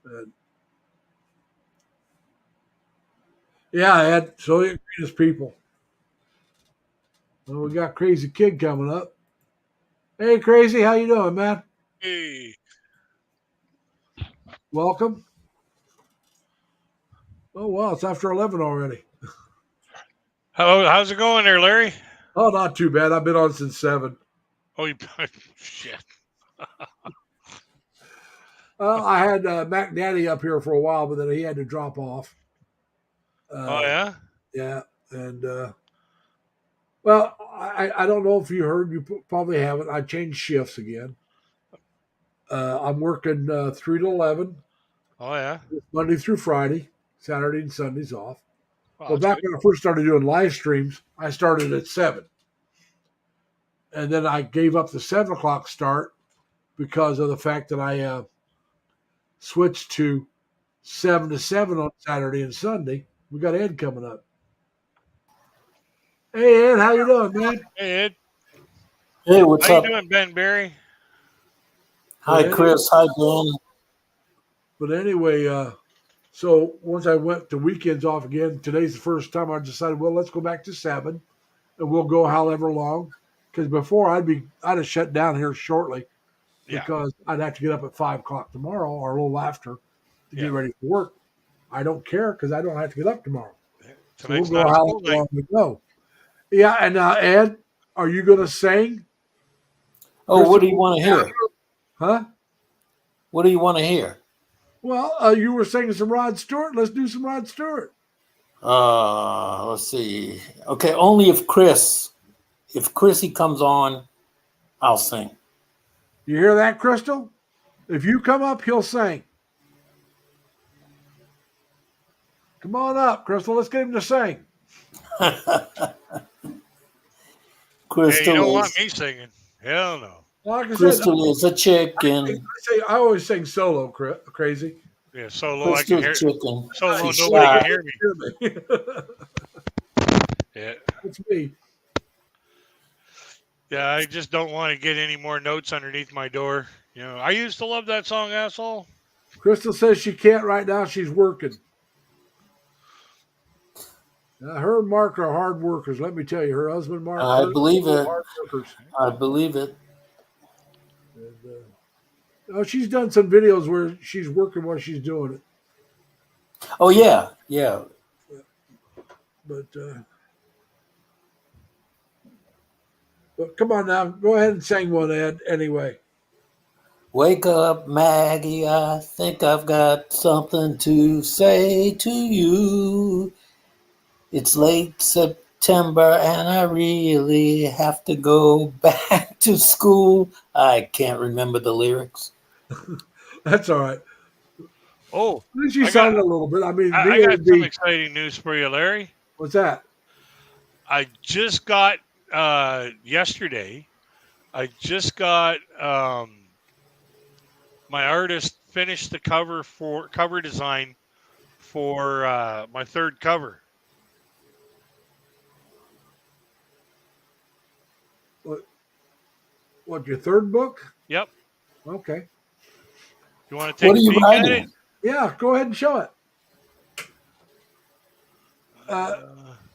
S1: And yeah, I had Soviet Greatest People. Well, we got Crazy Kid coming up. Hey, Crazy, how you doing, man?
S4: Hey,
S1: Welcome. Oh, wow, it's after 11 already.
S4: how's it going there, Larry?
S1: Oh, not too bad. I've been on since 7.
S4: Oh, shit.
S1: I had Mac Daddy up here for a while, but then he had to drop off.
S4: Oh yeah.
S1: Yeah, and well, I don't know if you heard. You probably haven't. I changed shifts again. I'm working 3 to 11.
S4: Oh yeah.
S1: Monday through Friday, Saturday and Sundays off.
S4: Oh,
S1: Well, back when I first started doing live streams, I started at 7. And then I gave up the 7 o'clock start because of the fact that I switched to 7 to 7 on Saturday and Sunday. We got Ed coming up. Hey, Ed, how you doing, man?
S4: Hey Ed,
S5: Hey, what's
S4: how
S5: up?
S4: you doing, Ben Barry?
S5: Hi,
S1: Ed?
S5: Chris. Hi, Ben.
S1: But anyway, so once I went to weekends off again, today's the first time I decided, well, let's go back to 7, and we'll go however long. Because before I'd have shut down here shortly
S4: Yeah.
S1: because I'd have to get up at 5 o'clock tomorrow or a little after to get ready for work. I don't care because I don't have to get up tomorrow. So we'll
S4: Tonight's
S1: go
S4: not a
S1: how
S4: school night.
S1: long we go. Yeah, and Ed, are you going to sing?
S5: Oh, what do you want to hear?
S1: Huh?
S5: What do you want to hear?
S1: Well, you were singing some Rod Stewart. Let's do some Rod Stewart.
S5: Let's see. Okay, only if Chrissy comes on, I'll sing.
S1: You hear that, Crystal? If you come up, he'll sing. Come on up, Crystal. Let's get him to sing.
S4: Hey, you don't want
S5: Crystal
S4: me singing. Hell no.
S1: Like I said,
S5: Crystal is a chicken.
S1: I always sing solo, crazy.
S4: Yeah, so low I can
S5: Crystal
S4: hear.
S5: chicken.
S4: So low
S5: She's
S4: nobody
S5: shy.
S4: can hear me.
S1: Hear me.
S4: Yeah.
S1: That's me.
S4: Yeah, I just don't want to get any more notes underneath my door. You know, I used to love that song, asshole.
S1: Crystal says she can't right now. She's working. Her and Mark are hard workers. Let me tell you, her husband Mark.
S5: I believe it.
S1: Hard workers.
S5: I believe it.
S1: And, she's done some videos where she's working while she's doing it.
S5: Oh yeah, yeah.
S1: But come on now, go ahead and sing one, Ed. Anyway,
S5: Wake up, Maggie. I think I've got something to say to you. It's late September and I really have to go back to school. I can't remember the lyrics.
S1: that's all right.
S4: Oh,
S1: At least you
S4: I got-
S1: sung a little bit. I mean,
S4: I got some exciting news for you, Larry.
S1: what's that?
S4: I just got yesterday. I just got my artist finished the cover design for my third cover.
S1: What, your third book?
S4: Yep.
S1: Okay.
S4: You want to take
S5: What are
S4: a
S5: you
S4: peek at it?
S5: writing?
S1: Yeah, go ahead and show it.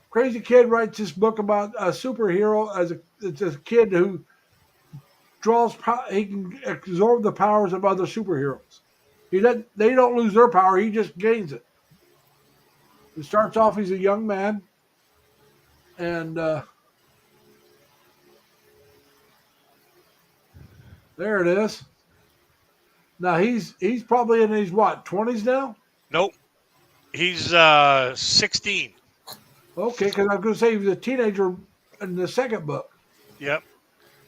S1: Crazy Kid writes this book about a superhero it's a kid who draws. He can absorb the powers of other superheroes. They don't lose their power. He just gains it. It starts off. He's a young man, and there it is. Now he's probably in his 20s now.
S4: Nope. He's 16.
S1: Okay, because I was going to say he was a teenager in the second book.
S4: Yep.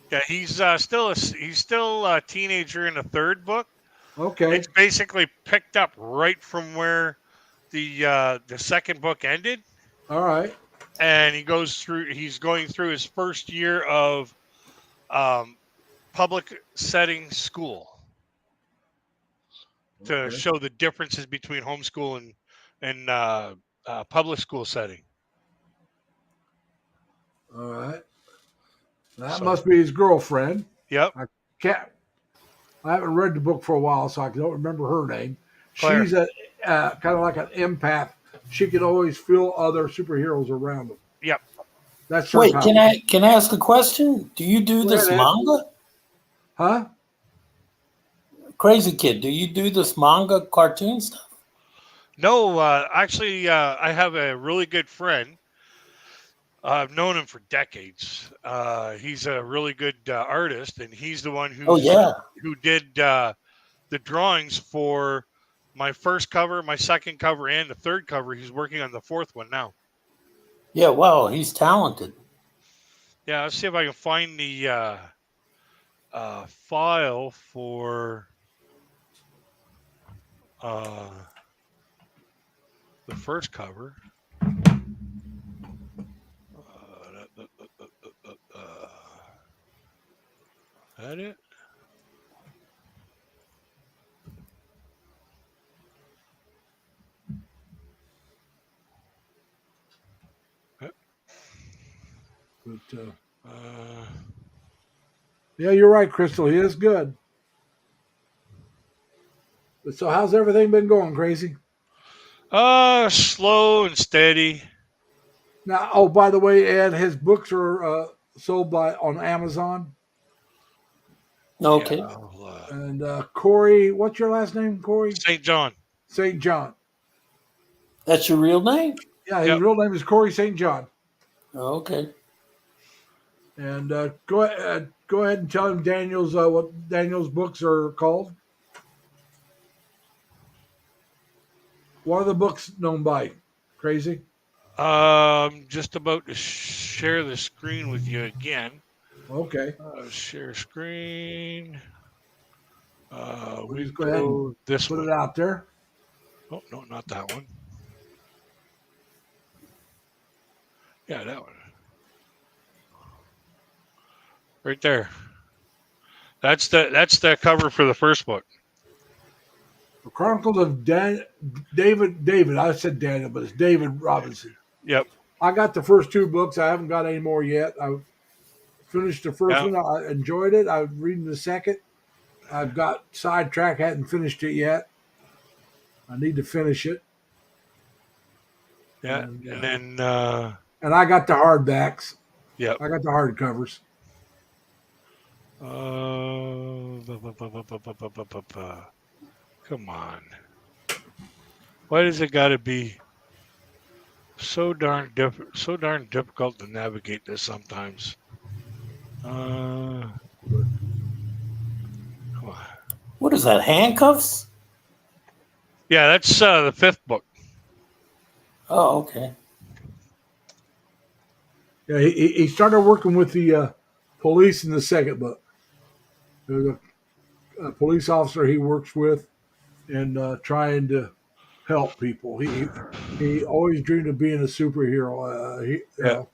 S4: Yeah, he's still a teenager in the third book.
S1: Okay.
S4: It's basically picked up right from where the second book ended,
S1: All right.
S4: and he's going through his first year of public setting school to
S1: Okay.
S4: show the differences between homeschool and public school setting.
S1: All right. That
S4: So-
S1: must be his girlfriend.
S4: Yep.
S1: I haven't read the book for a while, so I don't remember her name.
S4: Claire.
S1: She's a kind of like an empath. She can always feel other superheroes around them.
S4: Yep.
S1: That's her
S5: Wait,
S1: power.
S5: can I ask a question? Do you do
S1: Go
S5: this
S1: ahead, Ed.
S5: manga?
S1: Huh?
S5: Crazy Kid, do you do this manga cartoon stuff?
S4: No, actually, I have a really good friend. I've known him for decades. He's a really good artist, and he's the one
S5: Oh yeah.
S4: who did the drawings for my first cover, my second cover, and the third cover. He's working on the fourth one now.
S5: Yeah, wow, he's talented.
S4: Yeah, let's see if I can find the file for the first cover. That it?
S1: But,
S4: Uh,
S1: yeah, you're right, Crystal. He is good. But so how's everything been going, Crazy?
S4: slow and steady.
S1: Now, oh, by the way, Ed, his books are sold on Amazon.
S5: Okay.
S4: Yeah,
S1: And Corey, what's your last name, Corey?
S4: St. John.
S1: St. John.
S5: That's your real name?
S1: Yeah, his
S4: Yep.
S1: real name is Corey St. John.
S5: Okay.
S1: And go ahead and tell him what Daniel's books are called. What are the books known by? Crazy.
S4: Just about to share the screen with you again.
S1: Okay.
S4: Share screen.
S1: We'll
S4: We
S1: just go ahead and
S4: this
S1: put
S4: one.
S1: it out there.
S4: Oh no, not that one. Yeah, that one. Right there. That's the cover for the first book.
S1: The Chronicles of David. I said Daniel, but it's David Robinson.
S4: Yep.
S1: I got the first 2 books. I haven't got any more yet. I finished the first
S4: Yeah.
S1: one. I enjoyed it. I'm reading the second. I've got sidetracked. Hadn't finished it yet. I need to finish it.
S4: Yeah. And then
S1: And I got the hardbacks.
S4: yep.
S1: I got the hardcovers.
S4: Come on. Why does it got to be so darn difficult to navigate this sometimes? Come on.
S5: What is that? Handcuffs?
S4: Yeah, that's the 5th book.
S5: Oh, okay.
S1: Yeah, he started working with the police in the second book. There's a police officer he works with and trying to help people. He always dreamed of being a superhero. You know,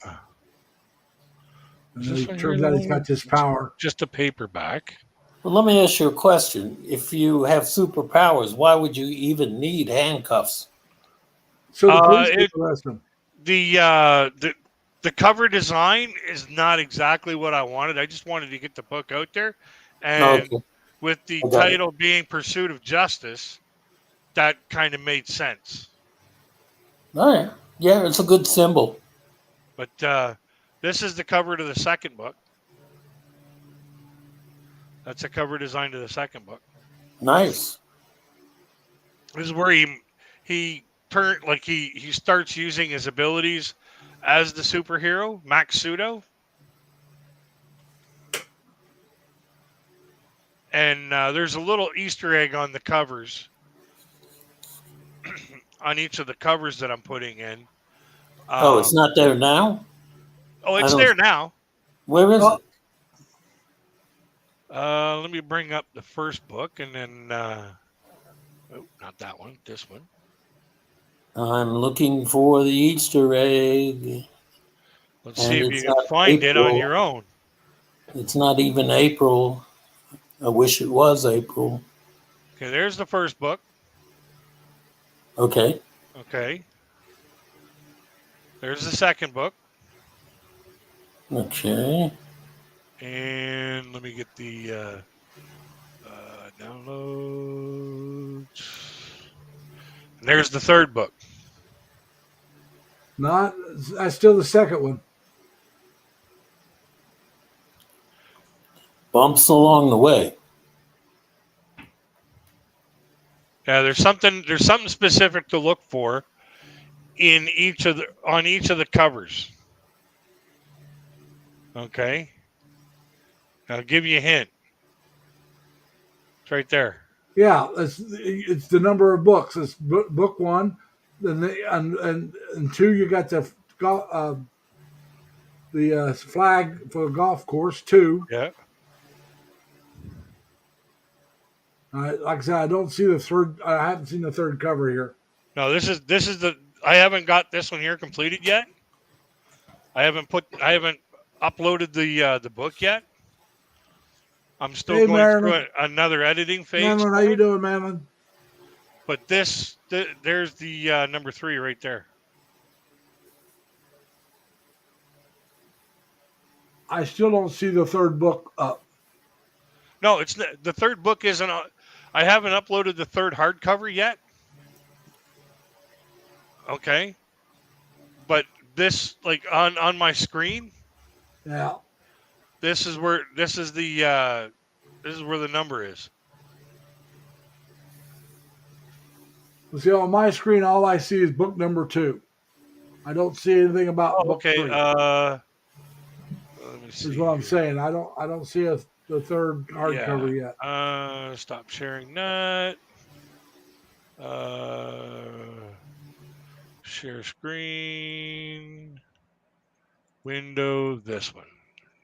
S1: and
S4: Is
S1: then
S4: this
S1: it
S4: one
S1: turns
S4: here
S1: out he's
S4: though?
S1: got this power.
S4: Just a paperback.
S5: Well, let me ask you a question. If you have superpowers, why would you even need handcuffs?
S1: So the police
S4: it-
S1: arrest him.
S4: The cover design is not exactly what I wanted. I just wanted to get the book out there, and
S5: Okay.
S4: with the
S5: I got it.
S4: title being "Pursuit of Justice," that kind of made sense.
S5: All right. Yeah, it's a good symbol.
S4: But this is the cover to the second book. That's a cover design to the second book.
S5: Nice.
S4: This is where he turned like he starts using his abilities as the superhero, Max Pseudo. And there's a little Easter egg on the covers, on each of the covers that I'm putting in.
S5: It's not there now?
S4: Oh,
S5: I
S4: it's
S5: don't-
S4: there now.
S5: Where is it?
S4: Let me bring up the first book, and then not that one, this one.
S5: I'm looking for the Easter egg.
S4: Let's
S5: And
S4: see if you
S5: it's
S4: can
S5: not
S4: find it on
S5: April.
S4: your own.
S5: It's not even April. I wish it was April.
S4: Okay, there's the first book.
S5: Okay.
S4: Okay. There's the second book.
S5: Okay.
S4: And let me get the downloads. And there's the third book.
S1: Not that's still the second one.
S5: Bumps along the way.
S4: Yeah, there's something specific to look for on each of the covers. Okay. I'll give you a hint. It's right there.
S1: Yeah, it's the number of books. It's book 1, then and 2. You got the flag for the golf course 2.
S4: Yeah.
S1: Like I said, I don't see the third. I haven't seen the third cover here.
S4: No, this is the. I haven't got this one here completed yet. I haven't uploaded the book yet. I'm still
S1: Hey,
S4: going through
S1: Marilyn.
S4: another editing phase.
S1: Madeline, how you doing, Madeline?
S4: But there's the number 3 right there.
S1: I still don't see the third book up.
S4: No, it's the third book isn't. I haven't uploaded the third hardcover yet. Okay, but this on my screen.
S1: Yeah.
S4: This is where the number is.
S1: See, on my screen, all I see is book number 2. I don't see anything about book
S4: Okay.
S1: 3.
S4: Let me see.
S1: Is what I'm
S4: here.
S1: saying. I don't see the third hardcover yet.
S4: Stop sharing that. Share screen. Window. This one.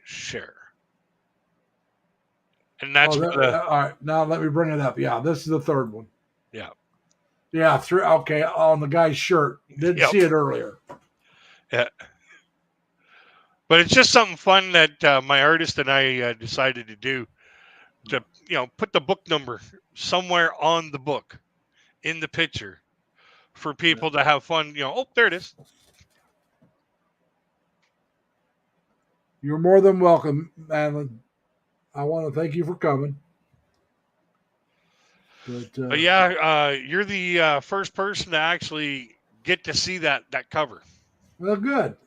S4: Share. And that's where the
S1: all right. Now let me bring it up. Yeah, this is the third one.
S4: yeah.
S1: Yeah, okay, on the guy's shirt. Didn't
S4: Yep.
S1: see it earlier.
S4: Yeah. But it's just something fun that my artist and I decided to do, to put the book number somewhere on the book in the picture for people to have fun. Oh, there it is.
S1: You're more than welcome, Madeline. I want to thank you for coming.
S4: But yeah, you're the first person to actually get to see that cover.
S1: Well, good.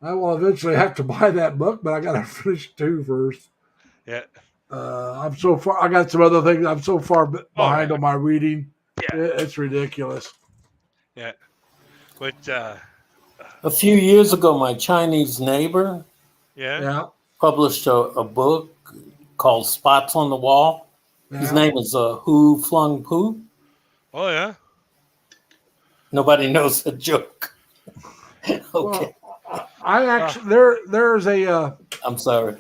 S1: I will eventually have to buy that book, but I got to finish 2 first.
S4: Yeah.
S1: I'm so far. I got some other things. I'm so far behind on my reading.
S4: Yeah.
S1: It's ridiculous.
S4: Yeah. But
S5: A few years ago, my Chinese neighbor
S1: Yeah.
S5: published a book called Spots on the Wall. His name is Hu Flung Poo.
S4: Oh, yeah.
S5: Nobody knows the joke. Okay.
S1: Well, I actually there's a
S5: I'm sorry.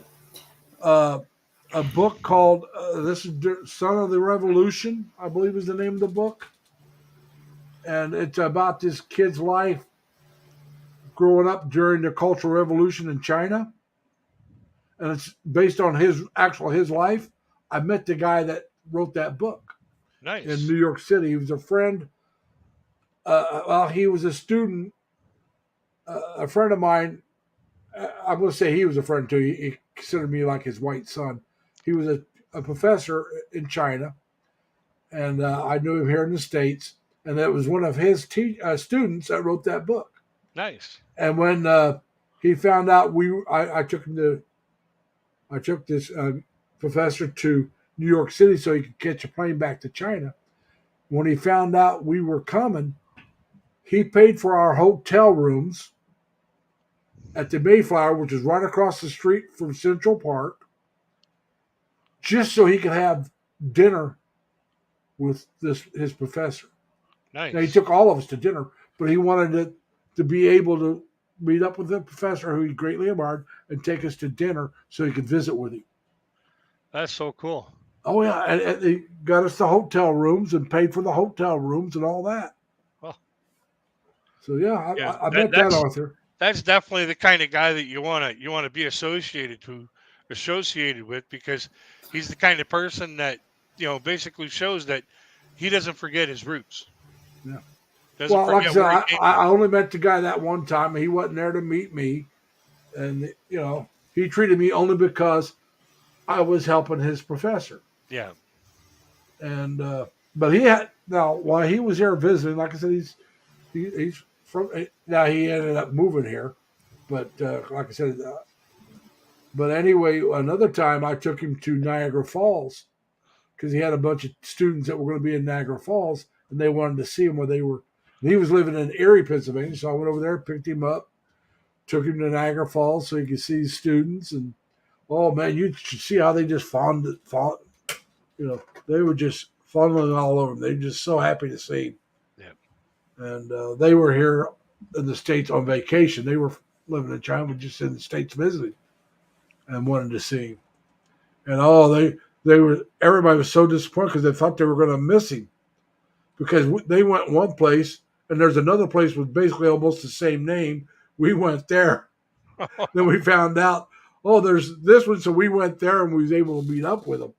S1: a book called this is Son of the Revolution, I believe is the name of the book, and it's about this kid's life growing up during the Cultural Revolution in China, and it's based on his life. I met the guy that wrote that book.
S4: Nice.
S1: In New York City. He was a friend. Well, he was a student. A friend of mine. I'm going to say he was a friend too. He considered me like his white son. He was a professor in China, and I knew him here in the States. And it was one of his students that wrote that book.
S4: Nice.
S1: And when he found out I took this professor to New York City so he could catch a plane back to China. When he found out we were coming, he paid for our hotel rooms at the Mayflower, which is right across the street from Central Park, just so he could have dinner with his professor.
S4: Nice.
S1: Now, he took all of us to dinner, but he wanted to be able to meet up with the professor, who he greatly admired, and take us to dinner so he could visit with him.
S4: That's so cool.
S1: Oh, yeah. And they got us the hotel rooms and paid for the hotel rooms and all that.
S4: Well,
S1: so, yeah, I met that author.
S4: That's definitely the kind of guy that you want to be associated with, because he's the kind of person that, basically shows that he doesn't forget his roots.
S1: Yeah.
S4: Doesn't
S1: like I said,
S4: he
S1: I only met the guy that one time. He wasn't there to meet me. And, he treated me only because I was helping his professor.
S4: Yeah.
S1: And but he had while he was here visiting, like I said, he's from now. He ended up moving here, but like I said, but anyway, another time I took him to Niagara Falls because he had a bunch of students that were going to be in Niagara Falls, and they wanted to see him where they were. And he was living in Erie, Pennsylvania, so I went over there, picked him up, took him to Niagara Falls so he could see his students, and oh man, you should see how they just fawned. They were just funneling all over him. They were just so happy to see him. Yeah. And they were here in the States on vacation. They were living in China, but just in the States visiting, and wanted to see him. And everybody was so disappointed because they thought they were going to miss him, because they went one place and there's another place with basically almost the same name. We went there. Then we found out, there's this one. So we went there and we was able to meet up with them.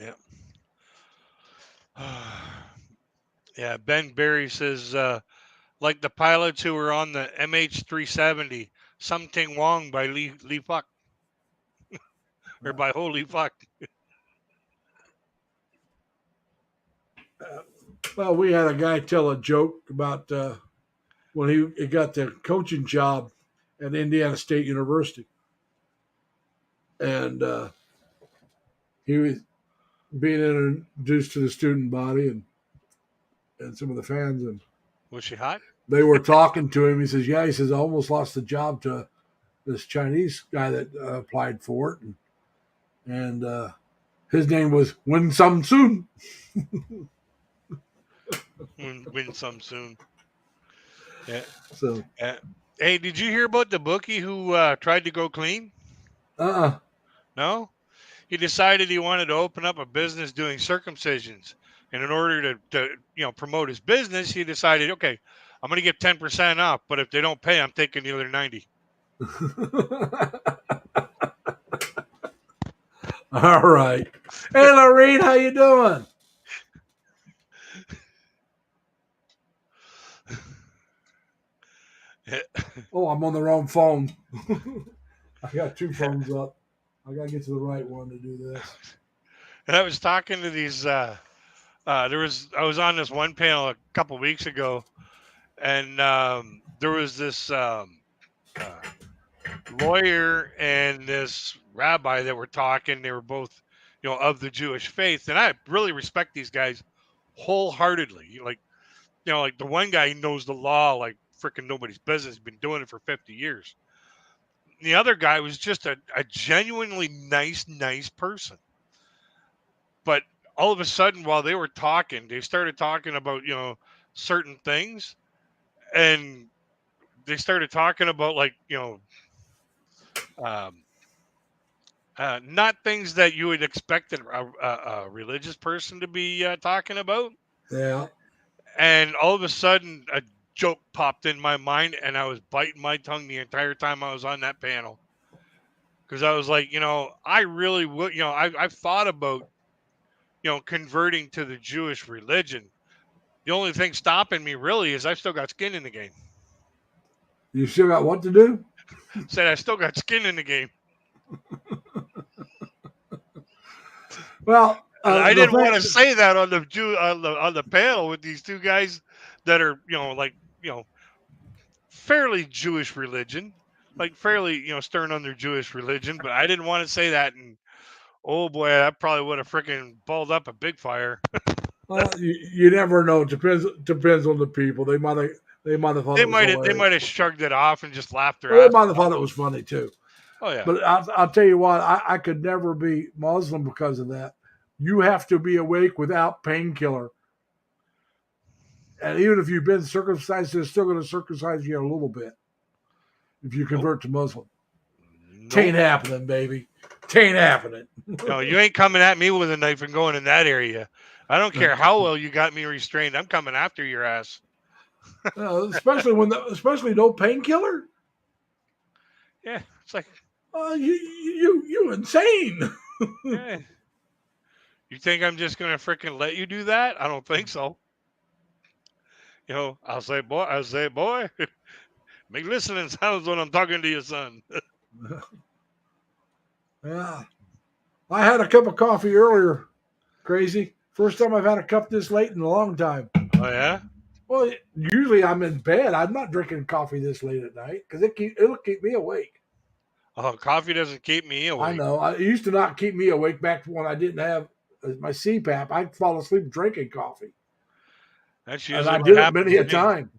S4: Yeah. Yeah. Ben Berry says, like the pilots who were on the MH370, Something Wrong by Lee Fuck. Or by Holy Fuck.
S1: Well, we had a guy tell a joke about when he got the coaching job at Indiana State University. And he was being introduced to the student body and some of the fans. And
S4: was she hot?
S1: They were talking to him. He says, yeah, he says, I almost lost the job to this Chinese guy that applied for it. And his name was Win Some Soon.
S4: Win some soon. Yeah.
S1: So,
S4: hey, did you hear about the bookie who tried to go clean? No? He decided he wanted to open up a business doing circumcisions. And in order to promote his business, he decided, okay, I'm going to get 10% off, but if they don't pay, I'm taking the other 90.
S1: All right. Hey, Lorene, how you doing? Oh, I'm on the wrong phone. I got two phones up. I got to get to the right one to do this.
S4: And I was talking to these. I was on this one panel a couple weeks ago, and there was this lawyer and this rabbi that were talking. They were both, of the Jewish faith, and I really respect these guys wholeheartedly. Like, like the one guy knows the law like freaking nobody's business. He's been doing it for 50 years. The other guy was just a genuinely nice person. But all of a sudden, while they were talking, they started talking about, certain things. And they started talking about, like, not things that you would expect a religious person to be talking about.
S1: Yeah.
S4: And all of a sudden, a joke popped in my mind, and I was biting my tongue the entire time I was on that panel. Because I was like, I really would, I've thought about, converting to the Jewish religion. The only thing stopping me really is I've still got skin in the game.
S1: You still got what to do?
S4: Said I still got skin in the game.
S1: Well,
S4: I didn't want to say that on the panel with these two guys that are, fairly Jewish religion, like fairly, stern on their Jewish religion. But I didn't want to say that, and oh boy, that probably would have freaking balled up a big fire.
S1: Well, you never know. Depends on the people. They might have thought
S4: They might have shrugged it off and just laughed their
S1: Well,
S4: ass
S1: they might have
S4: off.
S1: thought it was funny too.
S4: Oh yeah.
S1: But I'll tell you what, I could never be Muslim because of that. You have to be awake without painkiller. And even if you've been circumcised, they're still going to circumcise you a little bit if you convert to Muslim.
S4: Nope.
S1: Tain't happening, baby. Tain't happening.
S4: No, you ain't coming at me with a knife and going in that area. I don't care how well you got me restrained. I'm coming after your ass.
S1: Especially no painkiller.
S4: Yeah, it's like
S1: you insane.
S4: yeah. You think I'm just gonna freaking let you do that? I don't think so. I'll say, boy, make listening sounds when I'm talking to your son.
S1: Yeah. I had a cup of coffee earlier. Crazy. First time I've had a cup this late in a long time.
S4: Oh yeah.
S1: Well, usually I'm in bed. I'm not drinking coffee this late at night because it'll keep me awake.
S4: Oh, coffee doesn't keep me awake.
S1: I know. It used to not keep me awake back when I didn't have my CPAP. I'd fall asleep drinking coffee.
S4: That's
S1: And
S4: usually
S1: I
S4: what
S1: did it
S4: happens
S1: many a
S4: to me.
S1: time.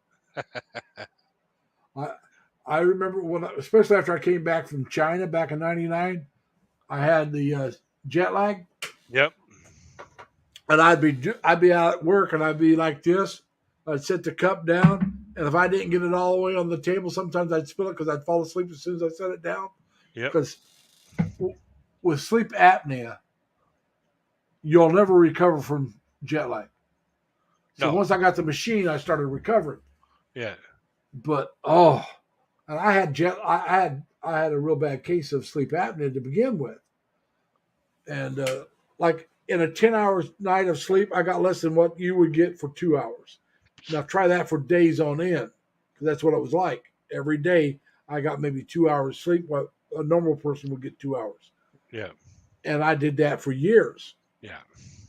S1: I remember especially after I came back from China back in '99, I had the jet lag.
S4: Yep.
S1: And I'd be out at work and I'd be like this. I'd set the cup down, and if I didn't get it all the way on the table, sometimes I'd spill it because I'd fall asleep as soon as I set it down.
S4: Yep.
S1: Because with sleep apnea, you'll never recover from jet lag. So once I got the machine, I started recovering.
S4: Yeah.
S1: But and I had I had a real bad case of sleep apnea to begin with, and like in a 10-hour night of sleep, I got less than what you would get for 2 hours. Now try that for days on end, because that's what it was like. Every day I got maybe 2 hours sleep, while a normal person would get 2 hours.
S4: Yeah.
S1: And I did that for years.
S4: Yeah.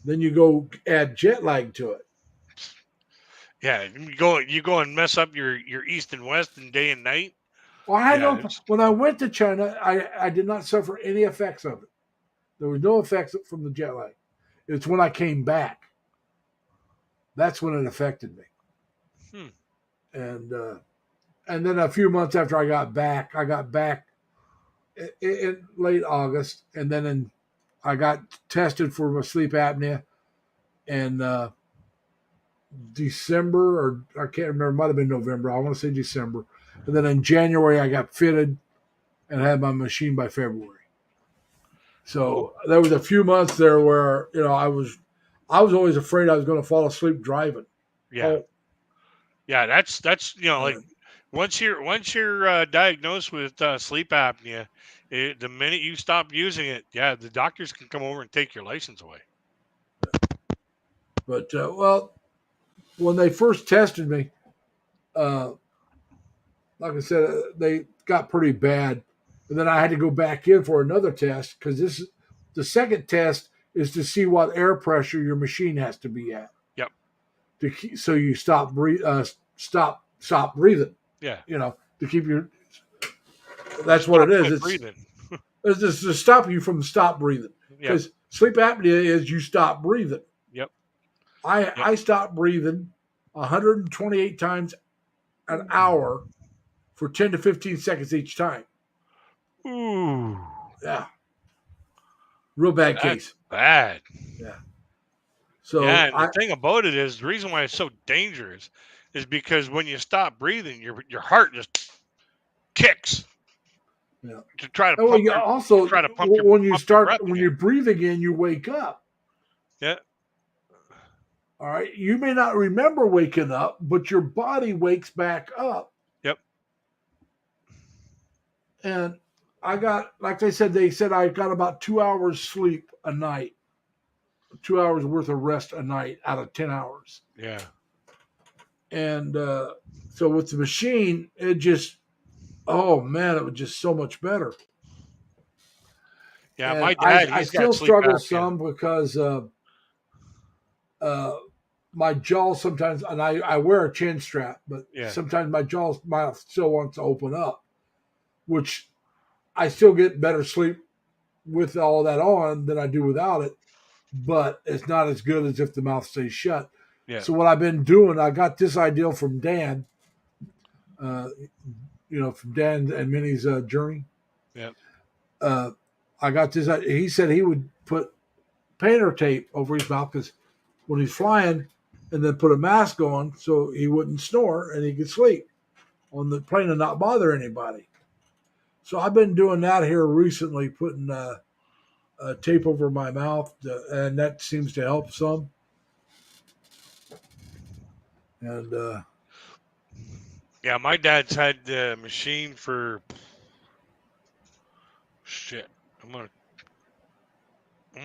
S1: Then you go add jet lag to it.
S4: Yeah. You go and mess up your east and west and day and night.
S1: Well, I had when I went to China, I did not suffer any effects of it. There was no effects from the jet lag. It's when I came back. That's when it affected me. And then a few months after I got back in late August, and then I got tested for my sleep apnea in December, or I can't remember, it might have been November. I want to say December. And then in January, I got fitted and had my machine by February. So there was a few months there where, I was always afraid I was going to fall asleep driving.
S4: Yeah. Yeah, that's like
S1: Uh,
S4: once you're diagnosed with sleep apnea, the minute you stop using it, yeah, the doctors can come over and take your license away.
S1: but well, when they first tested me, uh, like I said, they got pretty bad, and then I had to go back in for another test because the second test is to see what air pressure your machine has to be at.
S4: Yep.
S1: So you stop breathing.
S4: Yeah.
S1: To keep your. That's
S4: Just
S1: what it
S4: stop
S1: is.
S4: quit
S1: It's
S4: breathing.
S1: It's to stop you from stop breathing.
S4: Yep.
S1: Because sleep apnea is you stop breathing.
S4: Yep.
S1: I stop breathing 128 times an hour for 10 to 15 seconds each time.
S4: Ooh,
S1: Yeah. Real bad
S4: that's
S1: case.
S4: bad.
S1: Yeah. So
S4: Yeah, and the thing about it is the reason why it's so dangerous is because when you stop breathing, your heart just kicks.
S1: Yeah.
S4: To try to
S1: well,
S4: pump
S1: you
S4: your,
S1: also
S4: try to pump your
S1: when you
S4: pump your
S1: start
S4: breath
S1: when
S4: again.
S1: you're breathing in, you wake up.
S4: Yeah.
S1: All right. You may not remember waking up, but your body wakes back up.
S4: Yep.
S1: And I got, like they said I got about 2 hours sleep a night, 2 hours worth of rest a night out of 10 hours.
S4: Yeah.
S1: And so with the machine, it just, oh man, it was just so much better.
S4: Yeah,
S1: And
S4: my dad,
S1: I
S4: he's
S1: still
S4: got sleep
S1: struggle
S4: apnea.
S1: some because my jaw sometimes, and I wear a chin strap, but
S4: Yeah.
S1: sometimes my mouth still wants to open up, which I still get better sleep with all that on than I do without it, but it's not as good as if the mouth stays shut.
S4: Yeah.
S1: So what I've been doing, I got this idea from Dan, from Dan and Minnie's journey.
S4: Yeah.
S1: I got this. He said he would put painter tape over his mouth because when he's flying, and then put a mask on so he wouldn't snore and he could sleep on the plane and not bother anybody. So I've been doing that here recently, putting tape over my mouth, and that seems to help some. And
S4: Yeah, my dad's had the machine for shit. I'm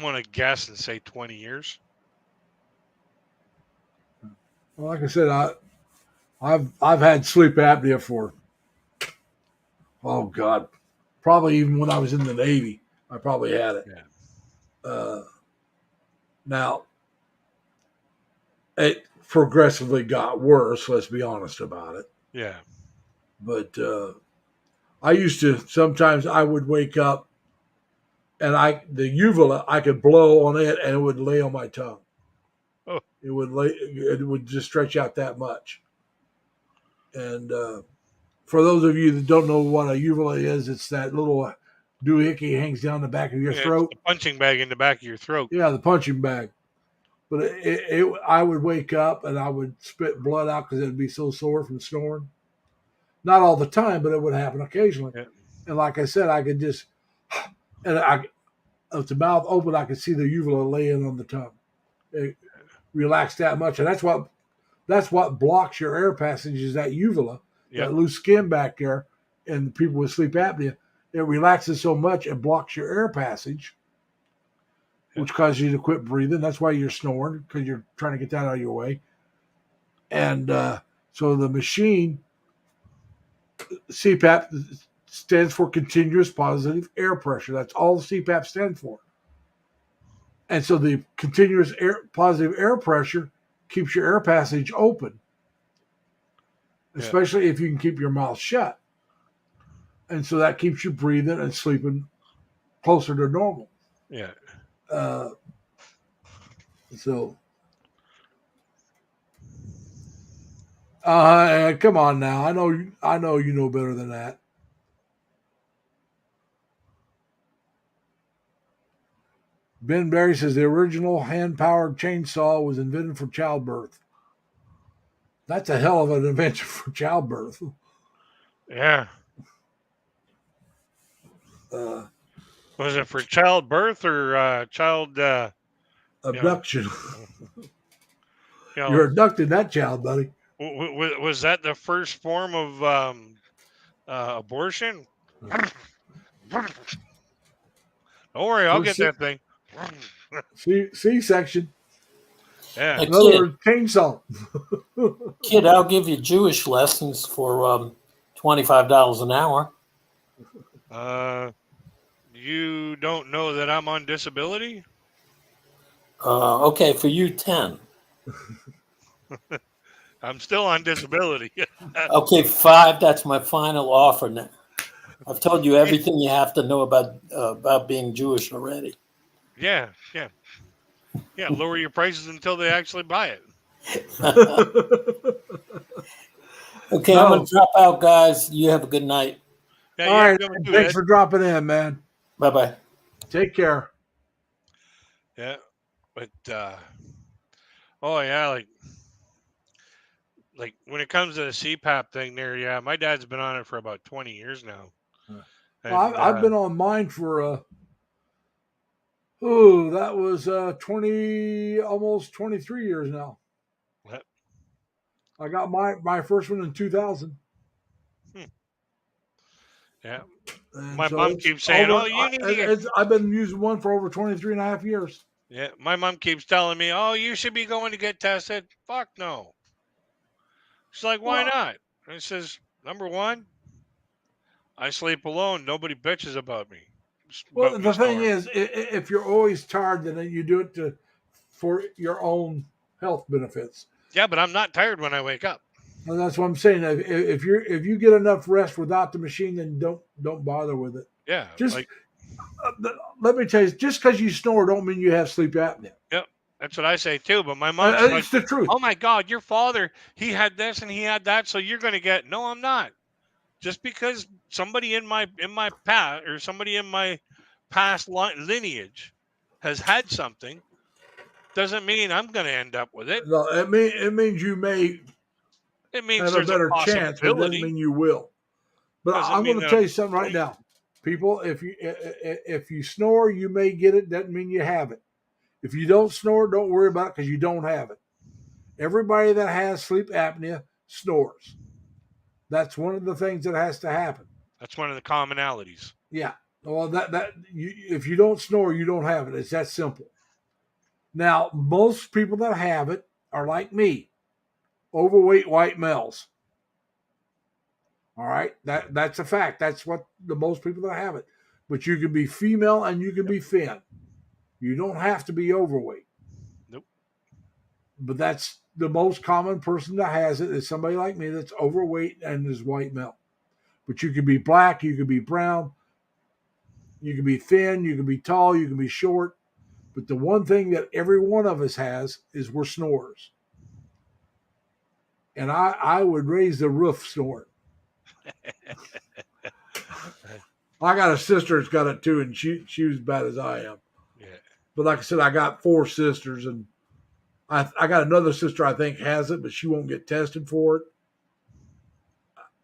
S4: gonna guess and say 20 years.
S1: well, like I said, I've had sleep apnea for, oh God, probably even when I was in the Navy, I probably had it.
S4: Yeah.
S1: Now it progressively got worse. Let's be honest about it.
S4: Yeah.
S1: But I used to, sometimes I would wake up and the uvula, I could blow on it and it would lay on my tongue.
S4: Oh.
S1: It would just stretch out that much. And for those of you that don't know what a uvula is, it's that little doohickey hangs down the back of your throat.
S4: It's the punching bag in the back of your throat.
S1: Yeah, the punching bag. But I would wake up and I would spit blood out because it'd be so sore from snoring. Not all the time, but it would happen occasionally.
S4: Yeah.
S1: And like I said, I could just, with the mouth open, I could see the uvula laying on the tongue. It relaxed that much, and that's what blocks your air passage is that uvula,
S4: Yep.
S1: that loose skin back there. And people with sleep apnea, it relaxes so much it blocks your air passage, which causes you to quit breathing. That's why you're snoring, because you're trying to get that out of your way. And so the machine, CPAP, stands for continuous positive air pressure. That's all the CPAP stands for. And so the continuous positive air pressure keeps your air passage open, especially if you can keep your mouth shut. And so that keeps you breathing and sleeping closer to normal.
S4: Yeah.
S1: So, come on now. I know you know better than that. Ben Barry says the original hand-powered chainsaw was invented for childbirth. That's a hell of an invention for childbirth.
S4: Yeah. Was it for childbirth or child
S1: abduction?
S4: You know,
S1: You're abducting that child, buddy.
S4: Was that the first form of abortion? Don't worry, I'll get that thing.
S1: C-section.
S4: Yeah.
S5: Hey,
S1: In other words, chainsaw.
S5: kid, I'll give you Jewish lessons for $25 an hour.
S4: You don't know that I'm on disability?
S5: Okay, for you, 10.
S4: I'm still on disability.
S5: Okay, 5. That's my final offer now. I've told you everything you have to know about being Jewish already.
S4: Yeah. Lower your prices until they actually buy it.
S5: Okay, I'm going to drop out, guys. You have a good night.
S4: Yeah,
S1: All
S4: you
S1: right.
S4: have a good one too,
S1: Thanks
S4: Ed.
S1: for dropping in, man.
S5: Bye-bye.
S1: Take care.
S4: Yeah, but oh yeah, like when it comes to the CPAP thing, there, yeah, my dad's been on it for about 20 years now. And,
S1: Well, I've been on mine for that was 20, almost 23 years now.
S4: what?
S1: I got my first one in 2000.
S4: Yeah,
S1: And
S4: my
S1: so
S4: mom
S1: it's
S4: keeps saying,
S1: over-
S4: "Oh, you need to get."
S1: I've been using one for over 23 and a half years.
S4: Yeah, my mom keeps telling me, "Oh, you should be going to get tested." Fuck no. She's like, "Why
S1: Well,
S4: not?" And it says, "Number one, I sleep alone. Nobody bitches about me."
S1: well,
S4: About me
S1: the thing
S4: snoring.
S1: is, if you're always tired, then you do it for your own health benefits.
S4: Yeah, but I'm not tired when I wake up.
S1: And that's what I'm saying. If you get enough rest without the machine, then don't bother with it.
S4: Yeah,
S1: Just
S4: like,
S1: let me tell you, just because you snore, don't mean you have sleep apnea.
S4: yep, that's what I say too. But my mom's like,
S1: It's the truth.
S4: "Oh my God, your father, he had this and he had that, so you're gonna get." No, I'm not. Just because somebody in my past or somebody in my past lineage has had something doesn't mean I'm gonna end up with it.
S1: No, it means you may
S4: It means
S1: have a
S4: there's a
S1: better chance, but it doesn't
S4: possibility.
S1: mean you will. But
S4: Doesn't
S1: I'm
S4: mean
S1: going to
S4: that
S1: tell
S4: I'm
S1: you something right
S4: going
S1: now, people. If you snore, you may get it. Doesn't mean you have it. If you don't snore, don't worry about it because you don't have it. Everybody that has sleep apnea snores. That's one of the things that has to happen.
S4: That's one of the commonalities.
S1: Yeah. Well, if you don't snore, you don't have it. It's that simple. Now, most people that have it are like me, overweight white males. All right, that's a fact. That's what the most people that have it. But you can be female and you can be thin. You don't have to be overweight.
S4: Nope.
S1: But that's the most common person that has it is somebody like me that's overweight and is white male. But you can be black, you can be brown, you can be thin, you can be tall, you can be short. But the one thing that every one of us has is we're snorers. And I would raise the roof snoring. I got a sister that's got it too, and she was as bad as I am.
S4: Yeah.
S1: But like I said, I got 4 sisters, and I got another sister I think has it, but she won't get tested for it.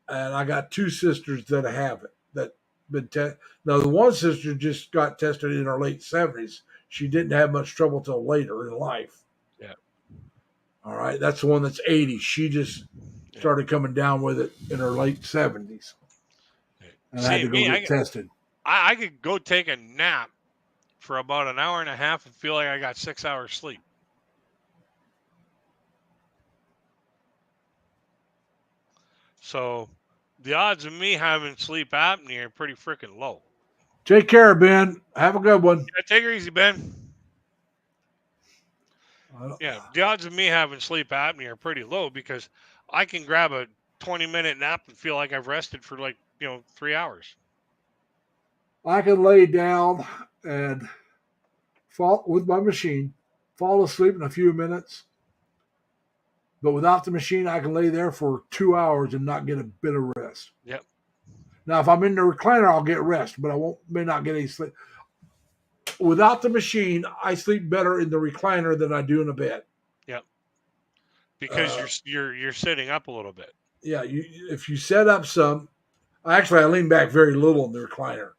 S1: And I got 2 sisters that have it that been tested. Now the one sister just got tested in her late 70s. She didn't have much trouble till later in life.
S4: Yeah.
S1: All right, that's the one that's 80. She just started coming down with it in her late 70s. And I had to go get tested.
S4: I could go take a nap for about an hour and a half and feel like I got 6 hours sleep. So the odds of me having sleep apnea are pretty freaking low.
S1: Take care, Ben. Have a good one.
S4: Yeah, take it easy, Ben. Yeah, the odds of me having sleep apnea are pretty low because I can grab a 20-minute nap and feel like I've rested for 3 hours.
S1: I can lay down and fall with my machine, fall asleep in a few minutes. But without the machine, I can lay there for 2 hours and not get a bit of rest.
S4: Yep.
S1: Now, if I'm in the recliner, I'll get rest, but may not get any sleep. Without the machine, I sleep better in the recliner than I do in the bed.
S4: Yep. Because you're sitting up a little bit.
S1: Yeah, if you set up some, I lean back very little in the recliner.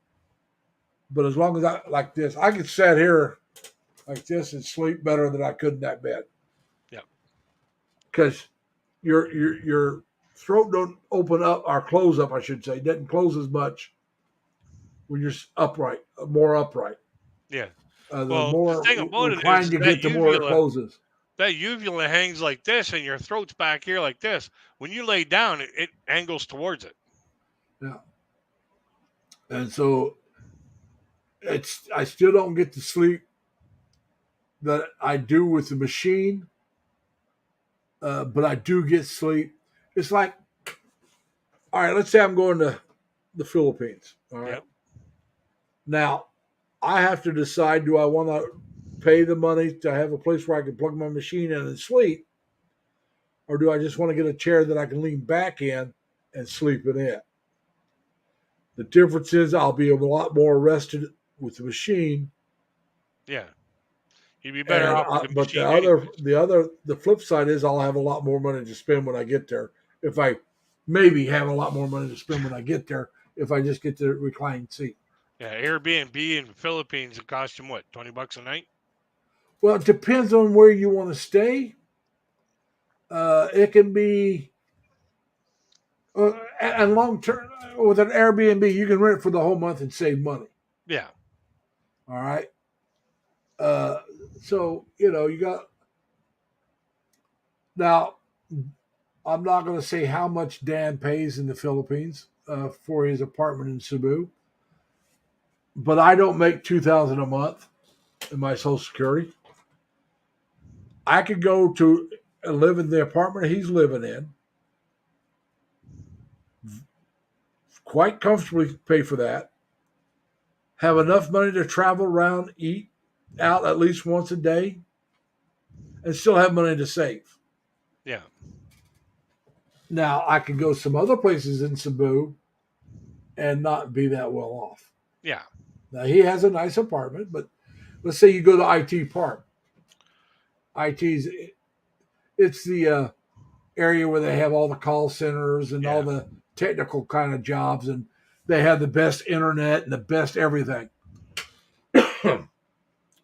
S1: But as long as I like this, I could sit here like this and sleep better than I could in that bed.
S4: Yeah.
S1: Because your throat don't open up or close up, I should say. It doesn't close as much when you're upright, more upright.
S4: Yeah.
S1: The
S4: Well, the
S1: more
S4: thing about it is
S1: reclined you
S4: that
S1: get, the more it
S4: uvula,
S1: closes.
S4: that uvula hangs like this, and your throat's back here like this. When you lay down, it angles towards it.
S1: Yeah. And so I still don't get the sleep that I do with the machine, but I do get sleep. It's like, all right, let's say I'm going to the Philippines. All right.
S4: Yep.
S1: Now, I have to decide, do I want to pay the money to have a place where I can plug my machine in and sleep, or do I just want to get a chair that I can lean back in and sleep in it? The difference is I'll be a lot more rested with the machine.
S4: Yeah. You'd be better off with the
S1: But
S4: machine anyways.
S1: the flip side is I'll have a lot more money to spend when I get there. If I maybe have a lot more money to spend when I get there, if I just get the reclined seat.
S4: Yeah, Airbnb in the Philippines, it costs you what, $20 a night?
S1: Well, it depends on where you want to stay. It can be, and long term with an Airbnb, you can rent it for the whole month and save money.
S4: Yeah.
S1: All right. So you got now. I'm not going to say how much Dan pays in the Philippines for his apartment in Cebu, but I don't make $2,000 a month in my Social Security. I could go to live in the apartment he's living in, quite comfortably pay for that, have enough money to travel around, eat out at least once a day, and still have money to save.
S4: Yeah.
S1: Now, I could go some other places in Cebu and not be that well off.
S4: Yeah.
S1: Now, he has a nice apartment, but let's say you go to IT Park. It's the area where they have all the call centers and all the technical kind of jobs, and they have the best internet and the best everything.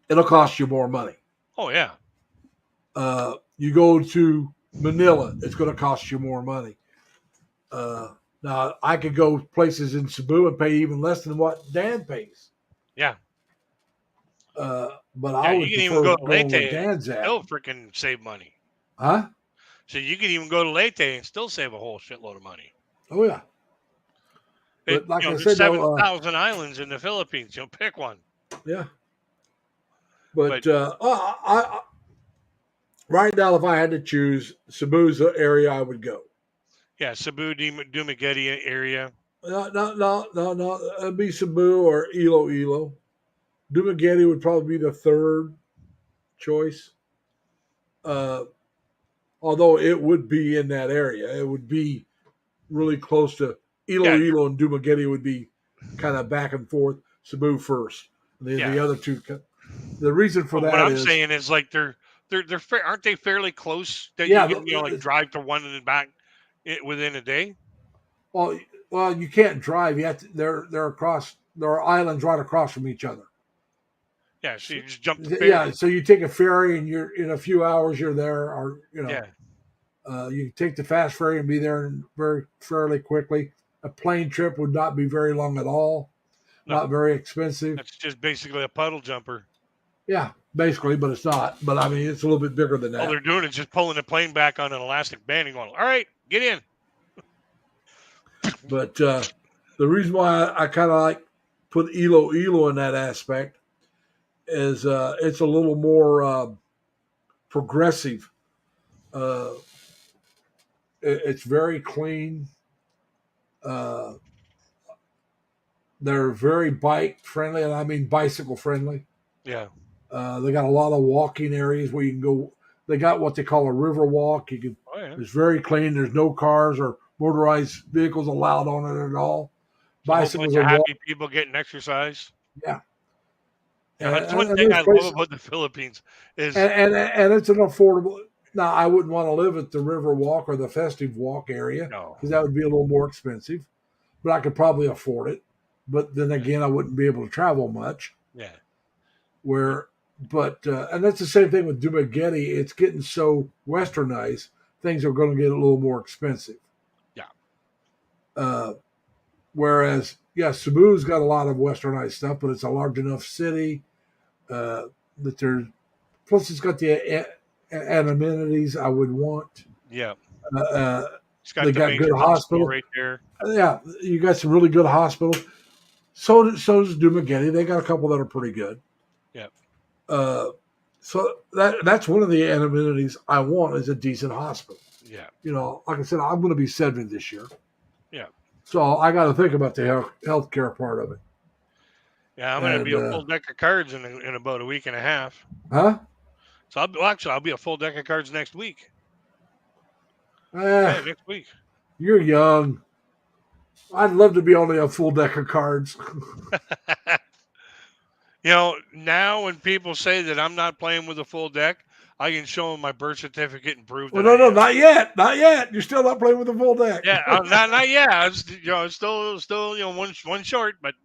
S1: It'll cost you more money.
S4: Oh, yeah.
S1: You go to Manila, it's going to cost you more money. Now, I could go places in Cebu and pay even less than what Dan pays.
S4: Yeah.
S1: But I would
S4: you can
S1: prefer
S4: even go to
S1: going where
S4: Leyte
S1: Dan's
S4: and
S1: at.
S4: still freaking save money.
S1: Huh?
S4: So you can even go to Leyte and still save a whole shitload of money.
S1: Oh, yeah. But like I
S4: there's
S1: said,
S4: 7,000 islands in the Philippines. You'll pick one.
S1: Yeah. But right now, if I had to choose, Cebu's the area I would go.
S4: Yeah, Cebu, Dumaguete area.
S1: No. It'd be Cebu or Iloilo. Dumaguete would probably be the third choice. Although it would be in that area. It would be really close to Iloilo and Dumaguete would be kind of back and forth. Cebu first. The other two. The reason for that
S4: what I'm
S1: is
S4: saying is like they're aren't they fairly close that
S1: Yeah,
S4: you can like drive to one and back within a day?
S1: well, you can't drive. You have to, they're across. There are islands right across from each other.
S4: Yeah, so you just jump the ferry.
S1: Yeah, so you take a ferry and you're in a few hours. You're there, or you take the fast ferry and be there fairly quickly. A plane trip would not be very long at all.
S4: No.
S1: Not very expensive.
S4: That's just basically a puddle jumper.
S1: Yeah, basically, but it's not. But I mean, it's a little bit bigger than that.
S4: All they're doing is just pulling the plane back on an elastic band and going, all right, get in.
S1: But the reason why I kind of like put Iloilo in that aspect is it's a little more progressive. It's very clean. They're very bike friendly, and I mean bicycle friendly.
S4: Yeah.
S1: They got a lot of walking areas where you can go. They got what they call a river walk. You can.
S4: Oh, yeah.
S1: It's very clean. There's no cars or motorized vehicles allowed on it at all. Bicycles are
S4: happy people getting exercise.
S1: Yeah.
S4: That's one thing I love about the Philippines is
S1: and it's an affordable. Now I wouldn't want to live at the River Walk or the Festive Walk area because that would be a little more expensive, but I could probably afford it. But then again, I wouldn't be able to travel much.
S4: Yeah.
S1: And that's the same thing with Dumaguete. It's getting so westernized things are going to get a little more expensive.
S4: Yeah.
S1: Whereas, yeah, Cebu's got a lot of westernized stuff, but it's a large enough city that there's. Plus, it's got the amenities I would want.
S4: Yeah.
S1: Uh,
S4: It's got
S1: they
S4: the
S1: got
S4: major
S1: good hospital.
S4: right there.
S1: Yeah, you got some really good hospitals. So does Dumagetti. They got a couple that are pretty good.
S4: Yeah.
S1: So that's one of the amenities I want is a decent hospital.
S4: Yeah.
S1: You know, like I said, I'm going to be 70 this year.
S4: Yeah.
S1: So I got to think about the healthcare part of it.
S4: Yeah, I'm going to be a full deck of cards in about a week and a half.
S1: Huh?
S4: So I'll be a full deck of cards next week. Yeah, next week.
S1: You're young. I'd love to be only a full deck of cards.
S4: You know, now when people say that I'm not playing with a full deck, I can show them my birth certificate and prove that.
S1: Well, no, not yet. Not yet. You're still not playing with a full deck.
S4: Yeah, not yet. I was, still, one short. But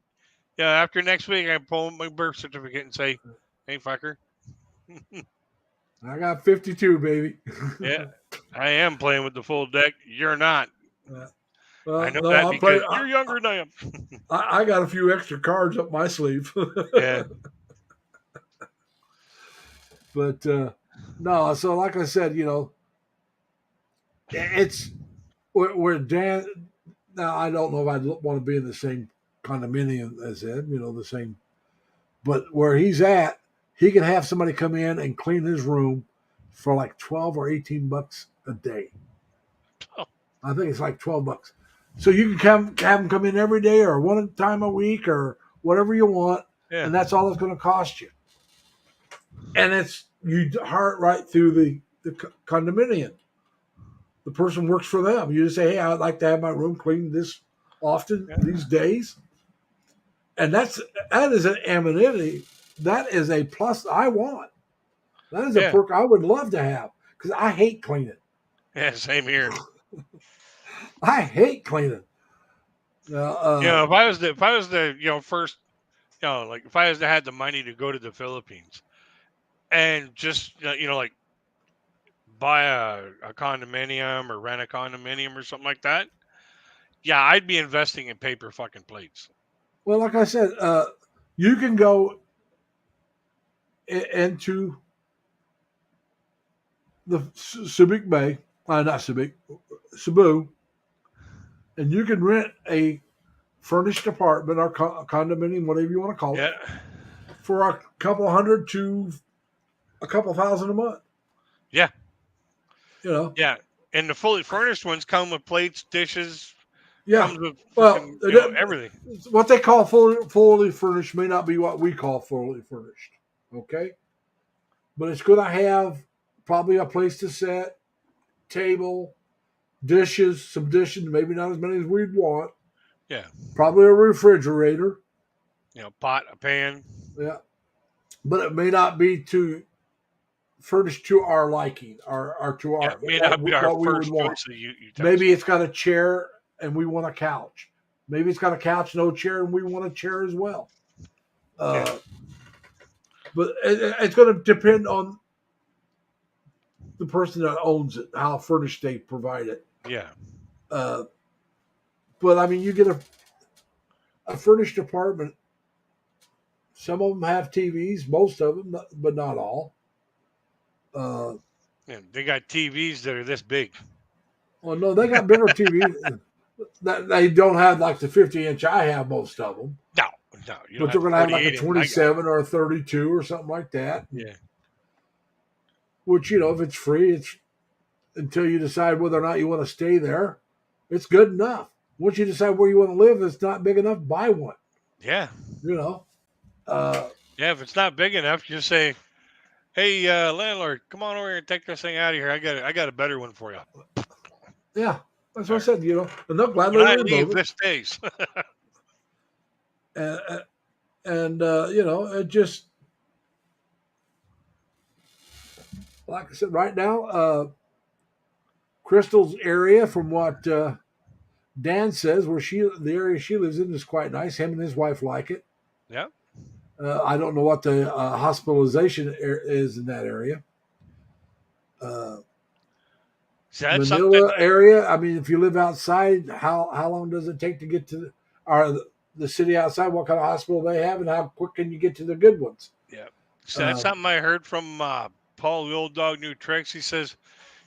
S4: yeah, after next week, I pull my birth certificate and say, "Hey, fucker."
S1: I got 52, baby.
S4: Yeah, I am playing with the full deck. You're not. I know that
S1: I'll
S4: because you're younger than I am.
S1: I got a few extra cards up my sleeve.
S4: Yeah.
S1: But no, so like I said, it's where Dan. Now I don't know if I'd want to be in the same condominium as him, the same. But where he's at, he can have somebody come in and clean his room for like $12 or $18 a day.
S4: Oh.
S1: I think it's like $12. So you can have them come in every day or one time a week or whatever you want, and that's all it's going to cost you. And it's you heart right through the condominium. The person works for them. You just say, "Hey, I'd like to have my room cleaned this often these days," and that is an amenity. That is a plus I want. That is a perk I would love to have because I hate cleaning.
S4: Yeah, same here.
S1: I hate cleaning.
S4: If I was the first, like if I was to have the money to go to the Philippines and just like buy a condominium or rent a condominium or something like that, yeah, I'd be investing in paper fucking plates.
S1: Well, like I said, you can go into the Subic Bay, not Subic, Cebu, and you can rent a furnished apartment or condominium, whatever you want to call it, for a couple $100 to a couple $1,000 a month.
S4: Yeah.
S1: Yeah.
S4: And the fully furnished ones come with plates, dishes.
S1: Yeah.
S4: Comes with everything.
S1: What they call fully furnished may not be what we call fully furnished. Okay. But it's going to have probably a place to sit, table, dishes, some dishes, maybe not as many as we'd want.
S4: Yeah.
S1: Probably a refrigerator.
S4: Pot, a pan.
S1: Yeah. But it may not be furnished to our liking or to our,
S4: may not be our
S1: what we
S4: first
S1: would want.
S4: Maybe
S1: it's got a chair and we want a couch. Maybe it's got a couch, no chair, and we want a chair as well. But it's going to depend on the person that owns it, how furnished they provide it.
S4: Yeah.
S1: But I mean, you get a furnished apartment. Some of them have TVs, most of them, but not all.
S4: They got TVs that are this big.
S1: Well, no, they got bigger TVs. That they don't have like the 50-inch I have, most of them.
S4: No.
S1: But they're going to have like a 27 or a 32 or something like that.
S4: Yeah.
S1: Which, if it's free, it's until you decide whether or not you want to stay there, it's good enough. Once you decide where you want to live, it's not big enough, buy one.
S4: Yeah.
S1: If
S4: it's not big enough, just say, "Hey, landlord, come on over here and take this thing out of here. I got a better one for you."
S1: Yeah, that's what I said. And they'll gladly
S4: when I leave, this stays.
S1: It just like I said, right now, Crystal's area, from what Dan says, the area she lives in is quite nice. Him and his wife like it.
S4: Yeah.
S1: I don't know what the hospitalization is in that area.
S4: So that's
S1: Manila
S4: something.
S1: area. I mean, if you live outside, how long does it take to get to the city outside? What kind of hospital they have, and how quick can you get to the good ones?
S4: Yeah. So that's something I heard from Paul, the old dog, new tricks. He says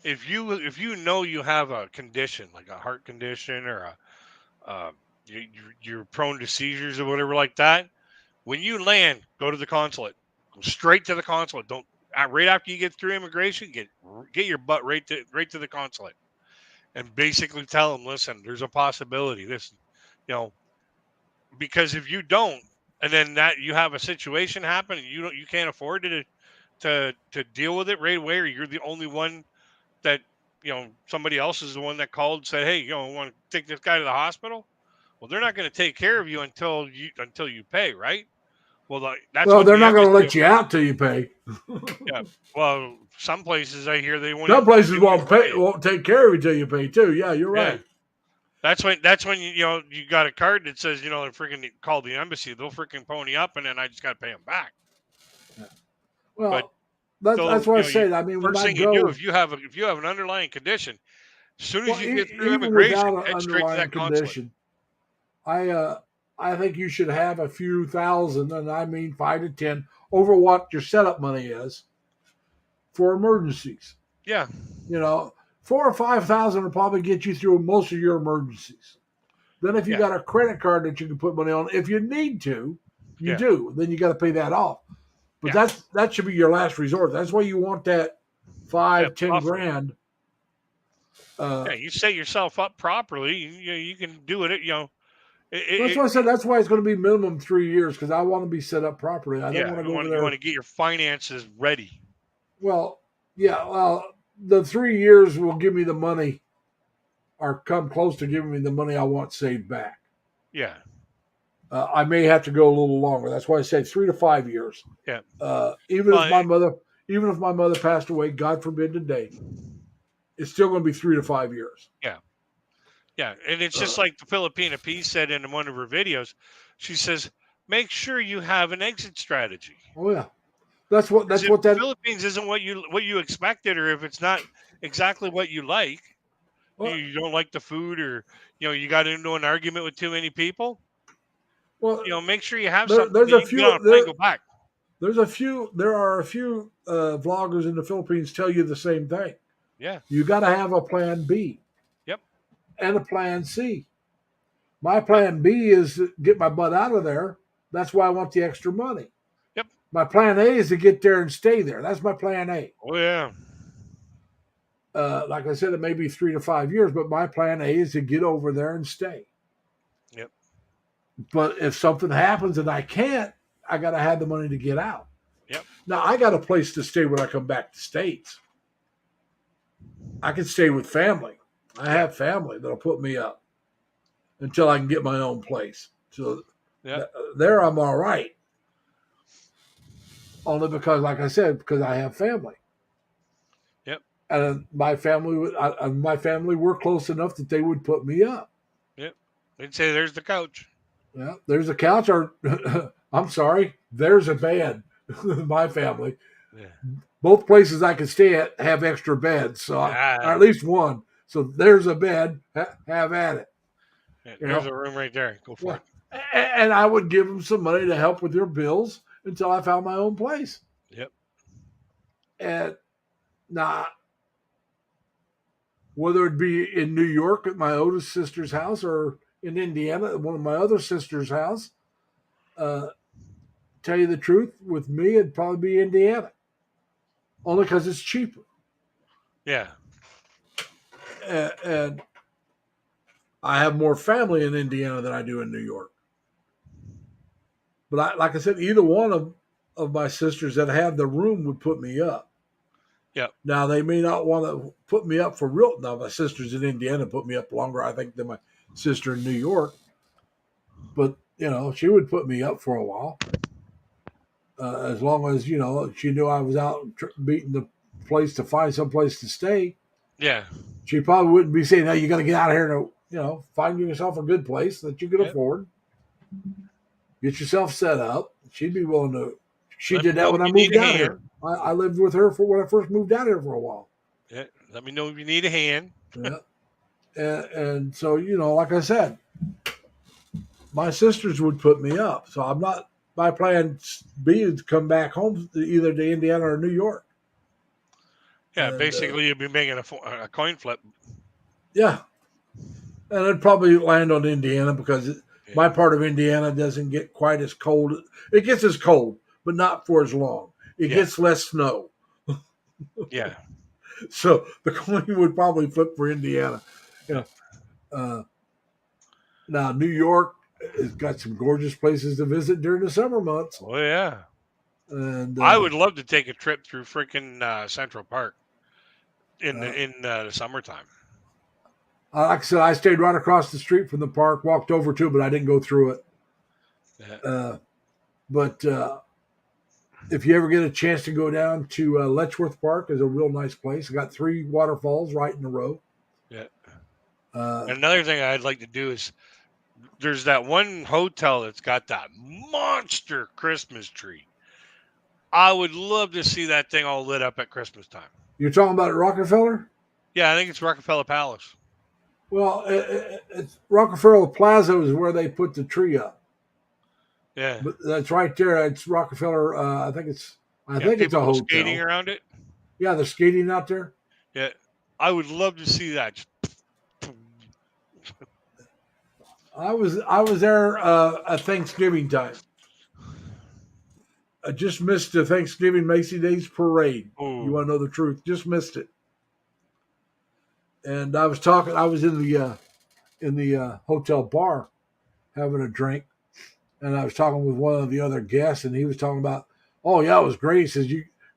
S4: if you know you have a condition like a heart condition or you're prone to seizures or whatever like that, when you land, go to the consulate. Go straight to the consulate. Don't right after you get through immigration, get your butt right to the consulate, and basically tell them, listen, there's a possibility. This, you know, because if you don't, and then that you have a situation happen, and you can't afford to deal with it right away, or you're the only one that somebody else is the one that called and said, hey, want to take this guy to the hospital. Well, they're not going to take care of you until you pay, right? Well, that's
S1: Well,
S4: what
S1: they're
S4: the
S1: not going to
S4: embassy.
S1: let you out till you pay.
S4: Yeah. Well, some places I hear they won't.
S1: Some places
S4: they
S1: won't
S4: pay.
S1: won't take care of you till you pay too. Yeah, you're right.
S4: That's when you got a card that says they're freaking call the embassy. They'll freaking pony up, and then I just got to pay them back.
S1: Well,
S4: But
S1: that's what I said. I mean, when
S4: first
S1: I
S4: thing
S1: go,
S4: you do if you have an underlying condition, as soon as you get through
S1: even
S4: immigration,
S1: without an
S4: head straight to
S1: underlying
S4: that consulate.
S1: condition, I think you should have a few thousand, and I mean 5 to 10, over what your setup money is for emergencies.
S4: Yeah.
S1: 4,000 or 5,000 will probably get you through most of your emergencies. Then if you got a credit card that you can put money on, if you need to, you do. Then you got to pay that off. But that should be your last resort. That's why you want that 5-10 grand.
S4: You set yourself up properly. You can do it.
S1: That's why I said that's why it's going to be minimum 3 years, because I want to be set up properly. I don't want to go over there.
S4: You want to get your finances ready.
S1: Well, the 3 years will give me the money, or come close to giving me the money I want saved back.
S4: Yeah.
S1: I may have to go a little longer. That's why I say 3 to 5 years.
S4: Yeah.
S1: Even if my mother passed away, God forbid today, it's still going to be 3 to 5 years.
S4: Yeah. Yeah. And it's just like the Filipina P said in one of her videos. She says, make sure you have an exit strategy.
S1: Oh yeah. That's what that
S4: Philippines isn't what you expected, or if it's not exactly what you like, you don't like the food, or you got into an argument with too many people. Well, make sure you have something.
S1: There's a few.
S4: Go back.
S1: There are a few vloggers in the Philippines tell you the same thing.
S4: Yeah.
S1: You got to have a plan B.
S4: Yep.
S1: And a plan C. My plan B is to get my butt out of there. That's why I want the extra money.
S4: Yep.
S1: My plan A is to get there and stay there. That's my plan A.
S4: Oh yeah.
S1: Like I said, it may be 3 to 5 years, but my plan A is to get over there and stay.
S4: Yep.
S1: But if something happens and I can't, I got to have the money to get out.
S4: Yep.
S1: Now, I got a place to stay when I come back to States. I can stay with family. I have family that'll put me up until I can get my own place. So there I'm all right. Only because, like I said, because I have family.
S4: Yep.
S1: And my family were close enough that they would put me up.
S4: Yep. They'd say, there's the couch.
S1: Yeah, there's a couch, or I'm sorry, there's a bed. My family. Yeah. Both places I can stay at have extra beds, so or at least one. So there's a bed. Have at it.
S4: Yeah, there's a room right there. Go for it.
S1: And I would give them some money to help with their bills until I found my own place.
S4: Yep.
S1: And now, whether it be in New York at my oldest sister's house or in Indiana at one of my other sister's house, tell you the truth, with me, it'd probably be Indiana. Only because it's cheaper.
S4: Yeah.
S1: And I have more family in Indiana than I do in New York. But like I said, either one of my sisters that have the room would put me up.
S4: Yep.
S1: Now, they may not want to put me up for real. Now, my sisters in Indiana put me up longer, I think, than my sister in New York. But, she would put me up for a while. As long as, she knew I was out beating the place to find some place to stay.
S4: Yeah. She
S1: probably wouldn't be saying, hey, you got to get out of here and, find yourself a good place that you can afford. Get yourself set up. She'd be willing to. She did that when I moved out here. I lived with her when I first moved out here for a while.
S4: Yeah. Let me know if you need a hand.
S1: Yeah. And so, like I said, my sisters would put me up. So I'm not, my plan B is to come back home either to Indiana or New York.
S4: Yeah,
S1: And
S4: basically you'll be making a coin flip.
S1: yeah. And I'd probably land on Indiana because
S4: Yeah.
S1: my part of Indiana doesn't get quite as cold. It gets as cold, but not for as long. It
S4: Yeah.
S1: gets less snow.
S4: Yeah.
S1: So the coin would probably flip for Indiana. Now, New York has got some gorgeous places to visit during the summer months.
S4: Oh yeah.
S1: And
S4: I would love to take a trip through freaking Central Park in
S1: Uh,
S4: the summertime.
S1: like I said, I stayed right across the street from the park, walked over to it, but I didn't go through it.
S4: Yeah.
S1: But if you ever get a chance to go down to Letchworth Park, is a real nice place. It got 3 waterfalls right in a row.
S4: Yeah.
S1: Uh,
S4: Another thing I'd like to do is there's that one hotel that's got that monster Christmas tree. I would love to see that thing all lit up at Christmas time.
S1: you're talking about Rockefeller?
S4: Yeah, I think it's Rockefeller Palace.
S1: Well, it's Rockefeller Plaza is where they put the tree up.
S4: Yeah.
S1: But that's right there. It's Rockefeller. I think it's a
S4: People
S1: hotel.
S4: skating around it.
S1: Yeah, they're skating out there.
S4: Yeah. I would love to see that.
S1: I was there at Thanksgiving time. I just missed the Thanksgiving Macy Days parade.
S4: Ooh.
S1: You want to know the truth? Just missed it. And I was talking. I was in the hotel bar having a drink, and I was talking with one of the other guests, and he was talking about, oh yeah, it was great. He says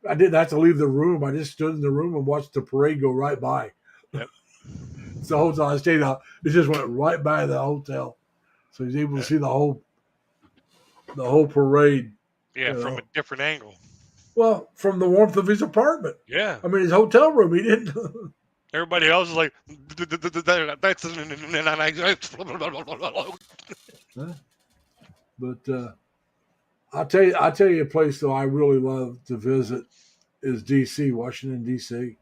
S1: I didn't have to leave the room. I just stood in the room and watched the parade go right by.
S4: Yep.
S1: It's the hotel I stayed at. It just went right by the hotel, so he's able to see the whole parade.
S4: Yeah, from a different angle.
S1: Well, from the warmth of his apartment.
S4: Yeah.
S1: I mean, his hotel room. He didn't.
S4: Everybody else is like, that's.
S1: But I'll tell you a place though I really love to visit is D.C., Washington D.C.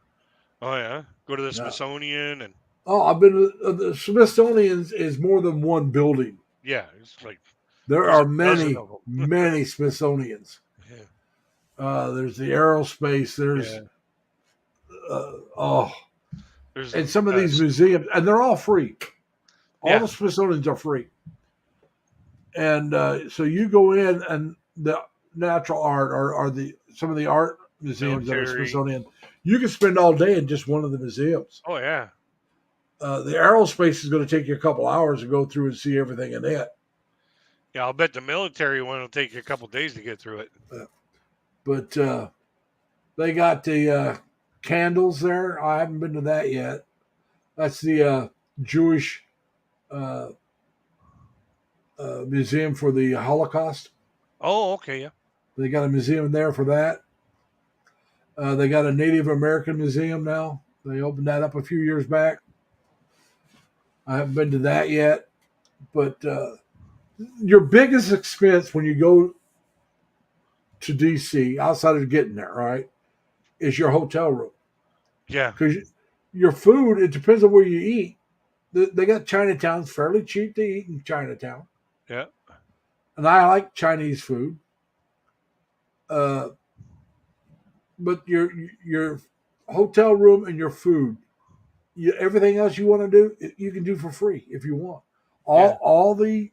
S4: Oh yeah, go to the Smithsonian and.
S1: Oh, I've been. The Smithsonian is more than one building.
S4: Yeah, it's like
S1: there are many Smithsonians.
S4: Yeah.
S1: There's the aerospace. There's and some of these museums, and they're all free. All the Smithsonians are free. And so you go in, and the natural art or some of the art museums that are Smithsonian, you can spend all day in just one of the museums.
S4: Oh yeah.
S1: The aerospace is going to take you a couple hours to go through and see everything in it.
S4: Yeah, I'll bet the military one will take you a couple days to get through it.
S1: But they got the candles there. I haven't been to that yet. That's the Jewish museum for the Holocaust.
S4: Oh, okay, yeah.
S1: They got a museum there for that. They got a Native American museum now. They opened that up a few years back. I haven't been to that yet. But your biggest expense when you go to D.C., outside of getting there, right, is your hotel room.
S4: Yeah.
S1: Because your food, it depends on where you eat. They got Chinatown's fairly cheap to eat in Chinatown.
S4: Yeah.
S1: And I like Chinese food. But your hotel room and your food, everything else you want to do, you can do for free if you want. All the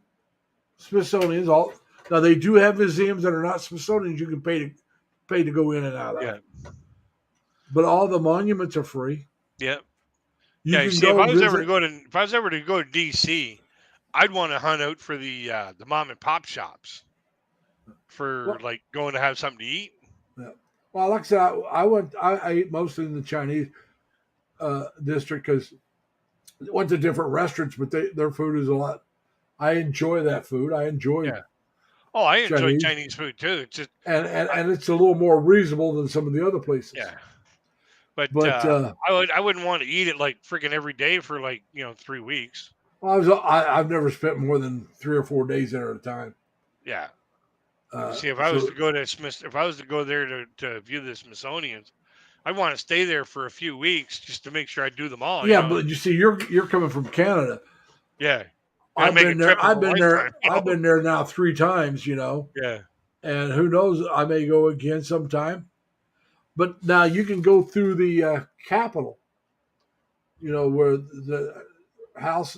S1: Smithsonian's, now they do have museums that are not Smithsonian's you can pay to go in and out of.
S4: Yeah.
S1: But all the monuments are free.
S4: Yeah.
S1: You can
S4: see, if I was ever to go to DC, I'd want to hunt out for the mom and pop shops for like going to have something to eat.
S1: Yeah. Well, like I said, I ate mostly in the Chinese district because I went to different restaurants, but their food is a lot. I enjoy that food. I enjoy.
S4: Yeah. Oh, I enjoy Chinese food too. It's just
S1: and it's a little more reasonable than some of the other places.
S4: Yeah. But I wouldn't want to eat it like freaking every day for 3 weeks.
S1: Well, I've never spent more than 3 or 4 days there at a time.
S4: Yeah. See, if I was to go there to view the Smithsonian's, I want to stay there for a few weeks just to make sure I do them all.
S1: Yeah,
S4: you know?
S1: but you see, you're coming from Canada.
S4: Yeah. Gonna
S1: I've
S4: make a
S1: been there.
S4: trip of
S1: I've
S4: a
S1: been there.
S4: lifetime. you
S1: I've
S4: know?
S1: been there now 3 times.
S4: Yeah.
S1: And who knows? I may go again sometime. But now you can go through the Capitol. Where the House,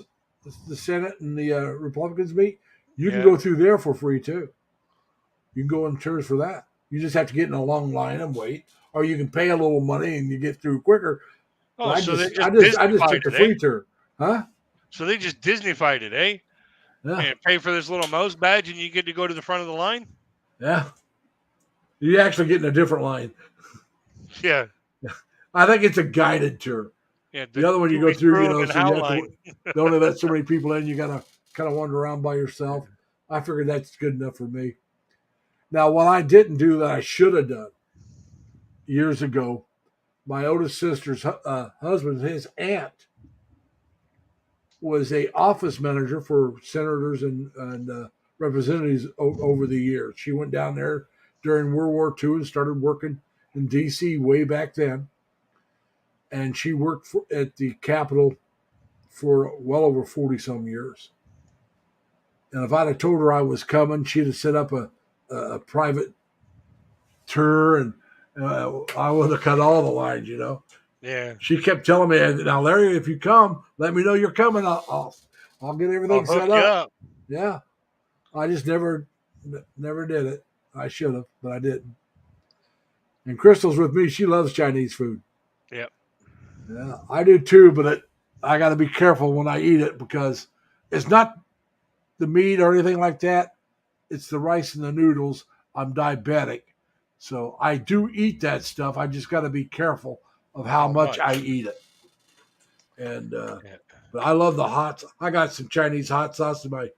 S1: the Senate, and the Republicans meet. You can
S4: Yeah.
S1: go through there for free too. You can go in tours for that. You just have to get in a long line and wait, or you can pay a little money and you get through quicker. But
S4: Oh,
S1: I
S4: so they
S1: just, I
S4: just
S1: just, I just
S4: Disneyfied
S1: took the
S4: it, eh?
S1: free tour, huh?
S4: So they just Disneyfied it, eh?
S1: Yeah,
S4: And pay for this little mouse badge, and you get to go to the front of the line.
S1: yeah. You actually get in a different line.
S4: Yeah.
S1: I think it's a guided tour.
S4: Yeah.
S1: The other one you go
S4: Julie
S1: through,
S4: Screw 'em and
S1: so you
S4: How
S1: have
S4: line.
S1: to. They only let so many people in. You gotta kind of wander around by yourself. I figured that's good enough for me. Now, what I didn't do that I should have done years ago, my oldest sister's husband, his aunt, was a office manager for senators and representatives over the years. She went down there during World War II and started working in D.C. way back then. And she worked at the Capitol for well over 40 some years. And if I'd have told her I was coming, she'd have set up a private tour, and I would have cut all the lines.
S4: Yeah.
S1: She kept telling me, "Now, Larry, if you come, let me know you're coming. I'll get everything
S4: I'll hook
S1: set
S4: you
S1: up."
S4: up.
S1: Yeah, I just never did it. I should have, but I didn't. And Crystal's with me. She loves Chinese food.
S4: Yep.
S1: Yeah, I do too, but I got to be careful when I eat it because it's not the meat or anything like that. It's the rice and the noodles. I'm diabetic, so I do eat that stuff. I just got to be careful of how much I eat it. And
S4: Yeah.
S1: but I love the hot. I got some Chinese hot sauce in my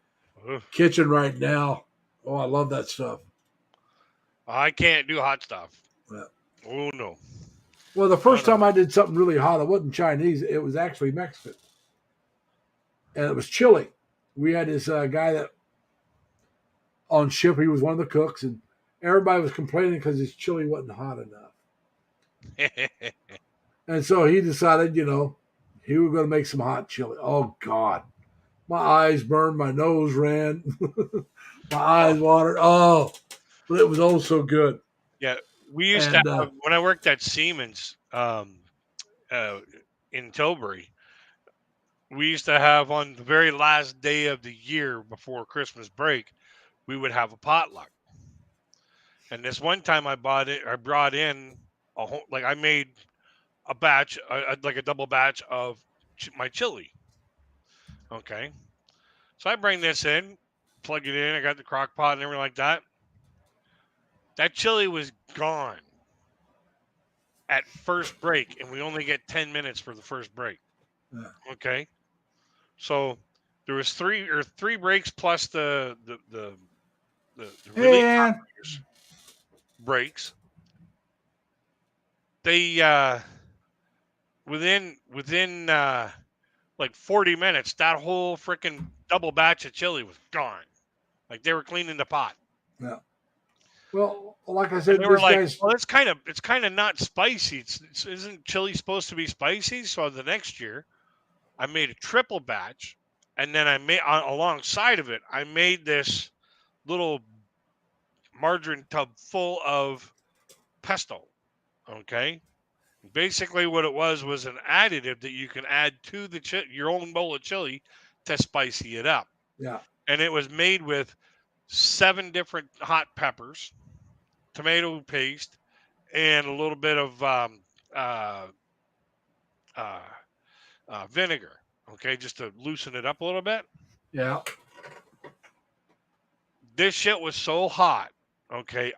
S4: Ugh.
S1: kitchen right now. Oh, I love that stuff.
S4: I can't do hot stuff.
S1: Yeah.
S4: Oh no.
S1: Well, the first
S4: no.
S1: time I did something really hot, it wasn't Chinese. It was actually Mexican, and it was chili. We had this guy that on ship. He was one of the cooks, and everybody was complaining because his chili wasn't hot enough. And so he decided, he was going to make some hot chili. Oh God, my eyes burned, my nose ran, my eyes watered. Oh, but it was oh so good.
S4: Yeah, we used
S1: And
S4: to have, when I worked at Siemens in Tilbury. We used to have on the very last day of the year before Christmas break, we would have a potluck. And this one time I brought in I made a batch, like a double batch of my chili. Okay. So I bring this in, plug it in. I got the crock pot and everything like that. That chili was gone at first break, and we only get 10 minutes for the first break.
S1: Yeah.
S4: Okay. So there was three breaks plus the relief breaks. They within like 40 minutes, that whole freaking double batch of chili was gone. Like they were cleaning the pot.
S1: Yeah. Well, like I said,
S4: And they were
S1: this
S4: like,
S1: guy's
S4: "Well, it's kind of not spicy. Isn't chili supposed to be spicy?" So the next year, I made a triple batch, and then I made alongside of it, I made this little margarine tub full of pesto. Okay. Basically, what it was an additive that you can add to your own bowl of chili to spicy it up.
S1: yeah.
S4: And it was made with 7 different hot peppers, tomato paste, and a little bit of vinegar. Okay, just to loosen it up a little bit.
S1: Yeah.
S4: This shit was so hot. Okay,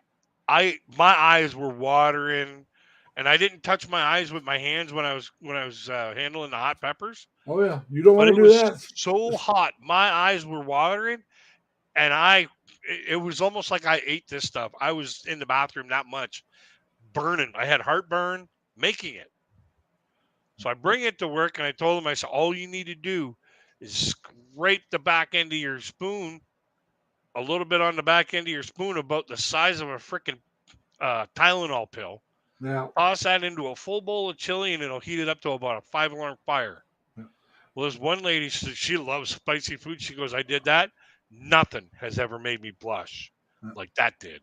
S4: my eyes were watering. And I didn't touch my eyes with my hands when I was handling the hot peppers.
S1: Oh yeah. You don't
S4: But
S1: want
S4: it
S1: to do
S4: was
S1: that.
S4: so hot, my eyes were watering, and it was almost like I ate this stuff. I was in the bathroom that much, burning. I had heartburn making it. So I bring it to work, and I told them, I said, all you need to do is scrape the back end of your spoon, a little bit on the back end of your spoon, about the size of a freaking Tylenol pill.
S1: Now,
S4: Toss that into a full bowl of chili, and it'll heat it up to about a 5 alarm fire.
S1: Yeah.
S4: Well, there's one lady, she loves spicy food. She goes, I did that. Nothing has ever made me blush
S1: Yeah.
S4: like that did.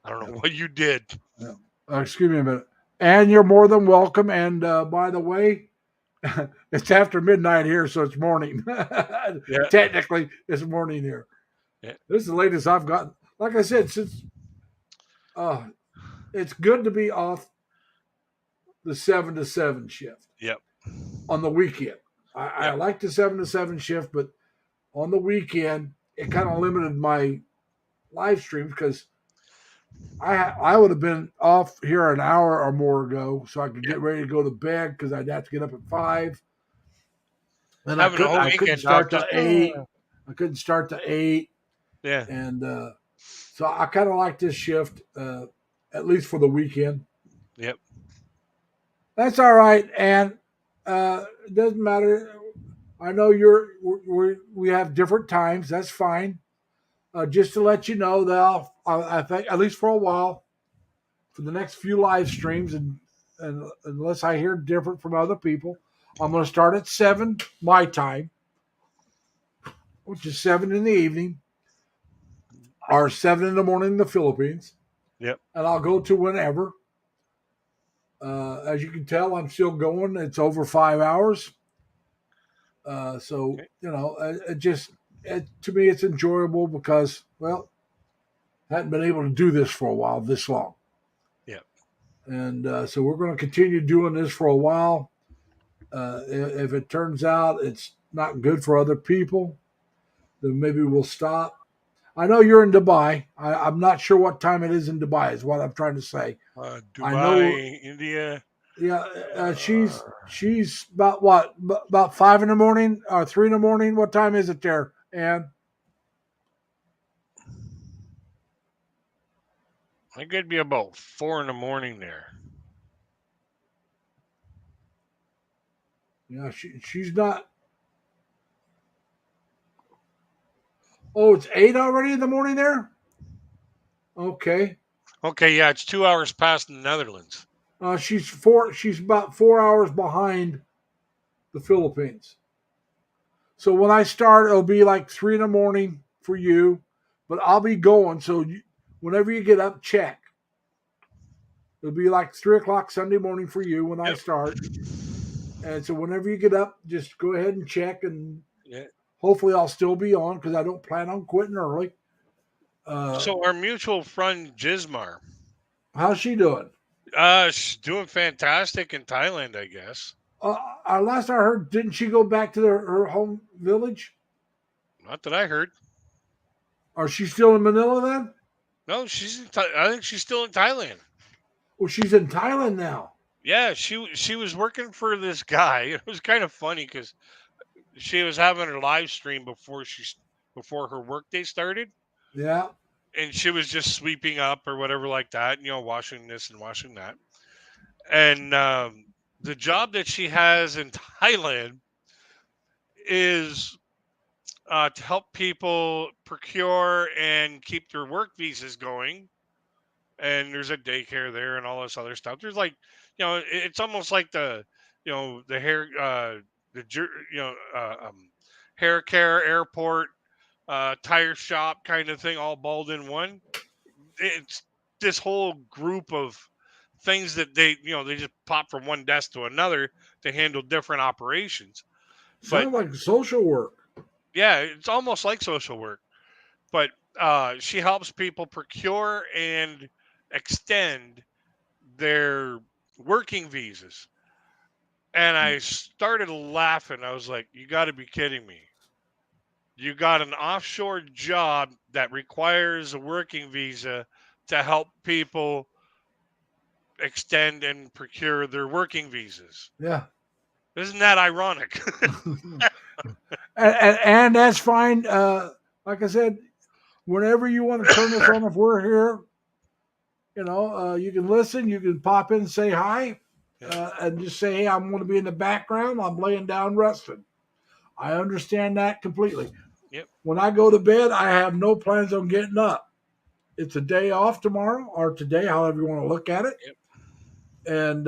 S4: I don't know what you did.
S1: excuse me a minute. And you're more than welcome. And by the way, it's after midnight here, so it's morning.
S4: Yeah.
S1: Technically, it's morning here.
S4: Yeah.
S1: This is the latest I've gotten. Like I said, since it's good to be off the 7 to 7 shift.
S4: Yep.
S1: On the weekend. I like the 7 to 7 shift, but on the weekend, it kind of limited my live streams because I would have been off here an hour or more ago so I could get ready to go to bed because I'd have to get up at 5. And
S4: Having a whole
S1: I couldn't
S4: weekend
S1: start
S4: off
S1: to
S4: just-
S1: 8. I couldn't start to 8.
S4: Yeah.
S1: And so I kind of like this shift, at least for the weekend.
S4: Yep.
S1: That's all right, and it doesn't matter. I know we have different times. That's fine. Just to let you know that I think at least for a while, for the next few live streams, and unless I hear different from other people, I'm going to start at 7 my time, which is 7 in the evening, or 7 in the morning in the Philippines.
S4: Yep.
S1: And I'll go to whenever. As you can tell, I'm still going. It's over 5 hours. So,
S4: Okay.
S1: you know, to me, it's enjoyable because, well, I hadn't been able to do this for a while this long.
S4: Yep.
S1: And so we're going to continue doing this for a while. If it turns out it's not good for other people, then maybe we'll stop. I know you're in Dubai. I'm not sure what time it is in Dubai, is what I'm trying to say.
S4: Dubai, India.
S1: Yeah, she's about what? About 5 in the morning or 3 in the morning? What time is it there? And
S4: I could be about 4 in the morning there.
S1: yeah, she's not. Oh, it's 8 already in the morning there? Okay.
S4: Okay, yeah, it's 2 hours past the Netherlands.
S1: She's about 4 hours behind the Philippines. So when I start, it'll be like 3 in the morning for you, but I'll be going. So whenever you get up, check. It'll be like 3 o'clock Sunday morning for you when I start. And so whenever you get up, just go ahead and check, and hopefully I'll still be on because I don't plan on quitting early.
S4: So our mutual friend Jismar,
S1: How's she doing?
S4: she's doing fantastic in Thailand, I guess.
S1: Last I heard, didn't she go back to her home village?
S4: Not that I heard.
S1: Or she's still in Manila then?
S4: No, I think she's still in Thailand.
S1: Well, she's in Thailand now.
S4: Yeah, she was working for this guy. It was kind of funny because she was having her live stream before her workday started,
S1: Yeah.
S4: and she was just sweeping up or whatever like that, washing this and washing that. And the job that she has in Thailand is to help people procure and keep their work visas going. And there's a daycare there and all this other stuff. There's like, it's almost like the hair, hair care, airport, tire shop kind of thing, all balled in one. It's this whole group of things that they just pop from one desk to another to handle different operations.
S1: Sounds like social work.
S4: Yeah, it's almost like social work. But she helps people procure and extend their working visas. And I started laughing. I was like, you got to be kidding me. You got an offshore job that requires a working visa to help people extend and procure their working visas.
S1: Yeah.
S4: Isn't that ironic?
S1: and that's fine. Like I said, whenever you want to turn this on, if we're here, you can listen. You can pop in and say hi, and just say, hey, I'm going to be in the background. I'm laying down resting. I understand that completely.
S4: Yep.
S1: When I go to bed, I have no plans on getting up. It's a day off tomorrow or today, however you want to look at it.
S4: Yep.
S1: and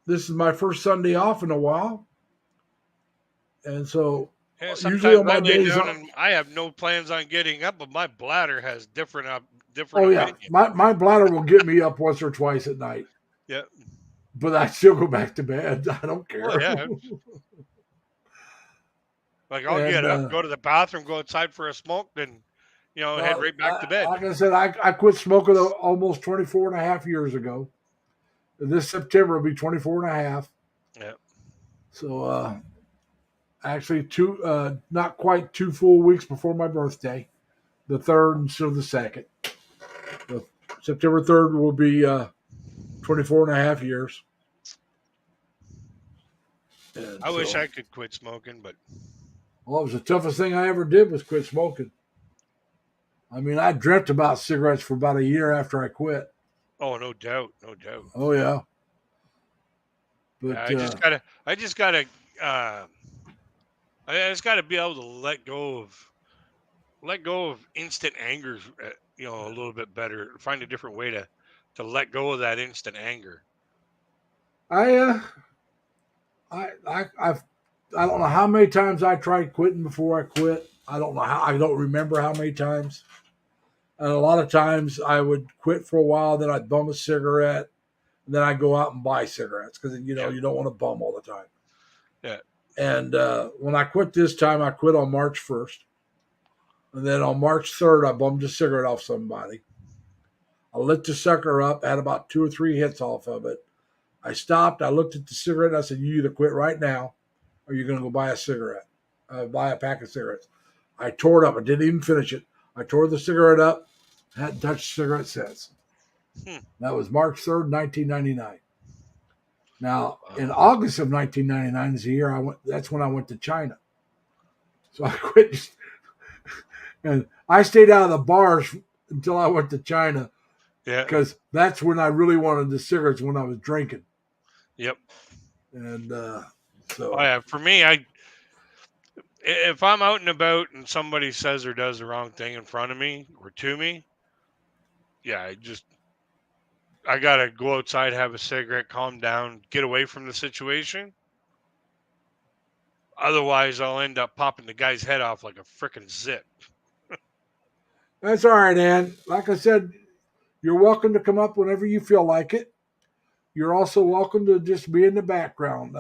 S1: this is my first Sunday off in a while, and so
S4: Yeah,
S1: usually on
S4: sometimes I
S1: my
S4: lay
S1: days
S4: down
S1: off,
S4: and I have no plans on getting up, but my bladder has different
S1: oh yeah,
S4: opinion.
S1: my bladder will get me up once or twice at night,
S4: Yeah.
S1: but I still go back to bed. I don't
S4: Oh
S1: care.
S4: yeah. Like I'll
S1: And
S4: get up, go to the bathroom, go outside for a smoke, then head right back to bed.
S1: like I said, I quit smoking almost 24 and a half years ago. This September will be 24 and a half.
S4: Yeah.
S1: So actually not quite 2 full weeks before my birthday, the 3rd instead of the 2nd. The September 3rd will be 24 and a half years. And
S4: I wish
S1: so,
S4: I could quit smoking, but
S1: well, it was the toughest thing I ever did was quit smoking. I mean, I dreamt about cigarettes for about a year after I quit.
S4: oh, no doubt, no doubt.
S1: Oh yeah,
S4: Yeah,
S1: but
S4: I just gotta be able to let go of instant anger, a little bit better. Find a different way to let go of that instant anger.
S1: I I've I don't know how many times I tried quitting before I quit. I don't remember how many times. And a lot of times I would quit for a while, then I'd bum a cigarette, and then I'd go out and buy cigarettes because you don't want to bum all the time.
S4: Yeah.
S1: And when I quit this time, I quit on March 1st. And then on March 3rd, I bummed a cigarette off somebody. I lit the sucker up, had about 2 or 3 hits off of it. I stopped. I looked at the cigarette. And I said, "You either quit right now, or you're going to go buy a cigarette, buy a pack of cigarettes." I tore it up. I didn't even finish it. I tore the cigarette up. Hadn't touched a cigarette since. That was March 3rd, 1999. Now, in August of 1999 is the year that's when I went to China. So I quit. And I stayed out of the bars until I went to China.
S4: Yeah.
S1: Because that's when I really wanted the cigarettes, when I was drinking.
S4: Yep.
S1: And
S4: Oh yeah, for me, if I'm out and about and somebody says or does the wrong thing in front of me or to me, yeah, I gotta go outside, have a cigarette, calm down, get away from the situation. Otherwise, I'll end up popping the guy's head off like a freaking zip.
S1: that's all right, Ann. Like I said, you're welcome to come up whenever you feel like it. You're also welcome to just be in the background.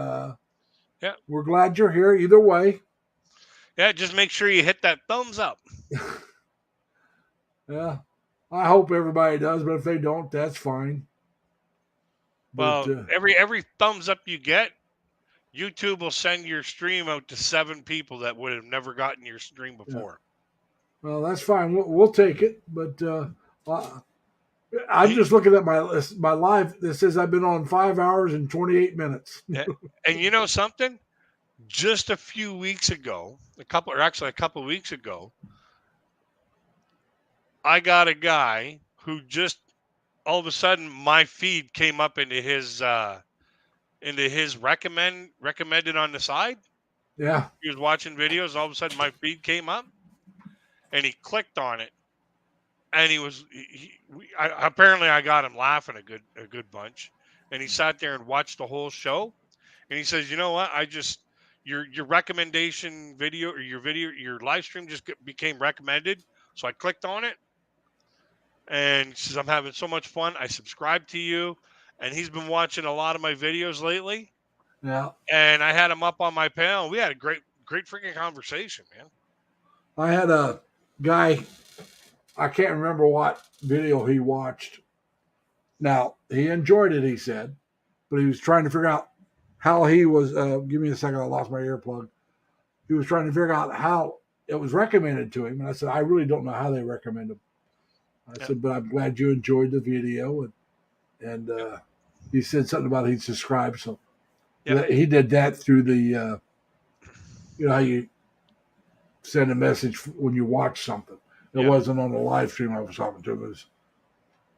S4: Yeah.
S1: We're glad you're here either way.
S4: Yeah, just make sure you hit that thumbs up.
S1: Yeah. I hope everybody does, but if they don't, that's fine.
S4: Well,
S1: But,
S4: every thumbs up you get, YouTube will send your stream out to 7 people that would have never gotten your stream before.
S1: well, that's fine. We'll take it. But I'm just looking at my list, my live. That says I've been on 5 hours and 28 minutes.
S4: Yeah. And you know something? Just a few weeks ago, a couple of weeks ago, I got a guy who just all of a sudden my feed came up into his recommended on the side.
S1: Yeah.
S4: He was watching videos. All of a sudden my feed came up, and he clicked on it, and apparently I got him laughing a good bunch, and he sat there and watched the whole show, and he says, "You know what? Your recommendation video or your live stream just became recommended, so I clicked on it." And he says, "I'm having so much fun. I subscribed to you." And he's been watching a lot of my videos lately.
S1: Yeah.
S4: And I had him up on my panel. We had a great freaking conversation, man.
S1: I had a guy, I can't remember what video he watched. Now, he enjoyed it, he said, but he was trying to figure out how he was. Give me a second, I lost my earplug. He was trying to figure out how it was recommended to him. And I said, I really don't know how they recommend them. I said, but I'm glad you enjoyed the video. And he said something about he'd subscribed. So he did that through the, how you send a message when you watch something. It wasn't on the live stream I was talking to him.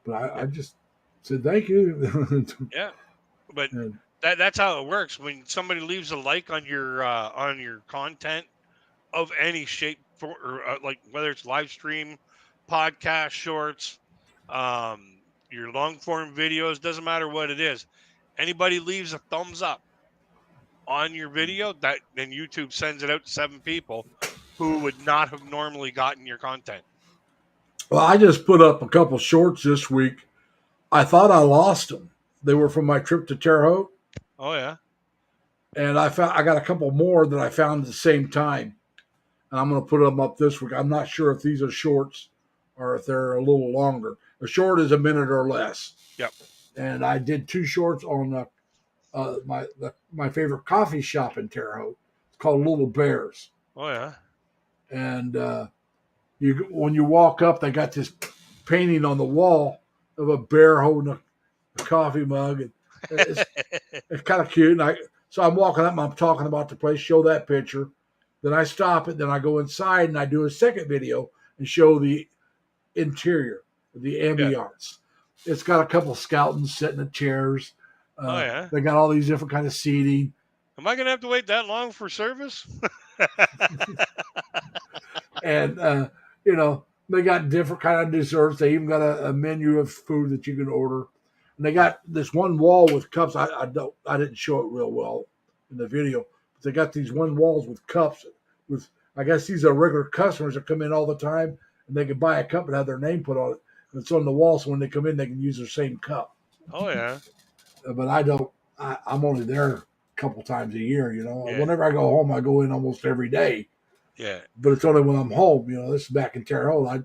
S1: But I just said, thank you.
S4: Yeah. But that's how it works. When somebody leaves a like on your content of any shape, like whether it's live stream, podcast, shorts, your long form videos, doesn't matter what it is. Anybody leaves a thumbs up on your video, that then YouTube sends it out to 7 people who would not have normally gotten your content.
S1: Well, I just put up a couple shorts this week. I thought I lost them. They were from my trip to Terre Haute,
S4: Oh yeah.
S1: and I got a couple more that I found at the same time, and I'm going to put them up this week. I'm not sure if these are shorts or if they're a little longer. A short is a minute or less.
S4: Yep.
S1: And I did 2 shorts on my favorite coffee shop in Terre Haute. It's called Little Bears,
S4: Oh yeah.
S1: and when you walk up, they got this painting on the wall of a bear holding a coffee mug, and it's kind of cute. And so I'm walking up and I'm talking about the place, show that picture. Then I stop it. Then I go inside and I do a second video and show the interior, the ambiance. Yeah. It's got a couple skeletons sitting in chairs.
S4: Oh yeah.
S1: They got all these different kind of seating.
S4: Am I gonna have to wait that long for service?
S1: And they got different kind of desserts. They even got a menu of food that you can order. And they got this one wall with cups. I didn't show it real well in the video, but they got these one walls with cups. With I guess these are regular customers that come in all the time, and they can buy a cup and have their name put on it. And it's on the wall, so when they come in, they can use their same cup.
S4: Oh yeah.
S1: But I don't. I'm only there a couple times a year.
S4: Yeah.
S1: Whenever I go home, I go in almost every day.
S4: Yeah.
S1: But it's only when I'm home. This is back in Terre Haute.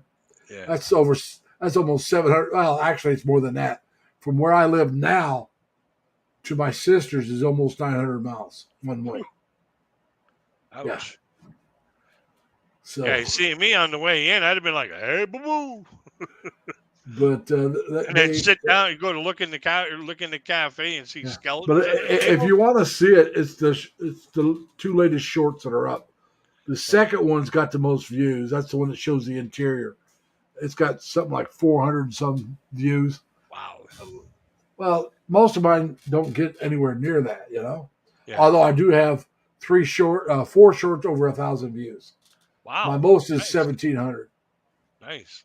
S1: That's almost 700. Well, actually, it's more than that. From where I live now to my sister's is almost 900 miles one way.
S4: Ouch.
S1: Yeah. So
S4: yeah, you see me on the way in, I'd have been like, "Hey, boo boo."
S1: But
S4: and then sit down and go to look in the cafe and see skeletons.
S1: But if you want to see it, it's the 2 latest shorts that are up. The second one's got the most views. That's the one that shows the interior. It's got something like 400 and some views.
S4: Wow.
S1: Well, most of mine don't get anywhere near that, Yeah. Although I do have 4 shorts over 1,000 views.
S4: Wow.
S1: My most is
S4: Nice.
S1: 1,700.
S4: Nice.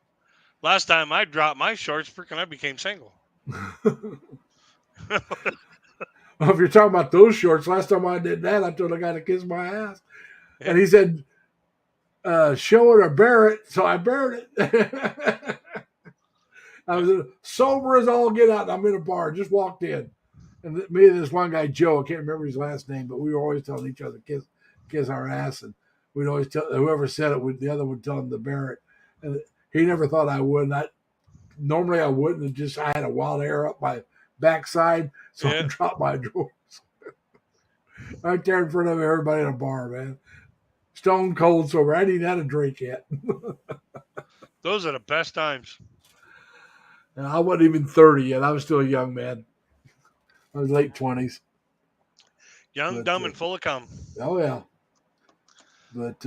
S4: Last time I dropped my shorts, freaking I became single.
S1: Well, if you're talking about those shorts, last time I did that, I told a guy to kiss my ass.
S4: Yeah.
S1: And he said, show it or bear it. So I bared it. I was sober as all get out. And I'm in a bar, just walked in. And me and this one guy, Joe, I can't remember his last name, but we were always telling each other to kiss our ass. And we'd always tell whoever said it, the other would tell him to bear it. And he never thought I would. Normally I wouldn't. I had a wild hair up my backside, so I dropped my drawers. Right there in front of everybody in a bar, man. Stone cold sober. I hadn't even had a drink yet.
S4: Those are the best times.
S1: And I wasn't even 30 yet. I was still a young man. I was late 20s.
S4: Young, dumb, and full of cum.
S1: Oh, yeah. But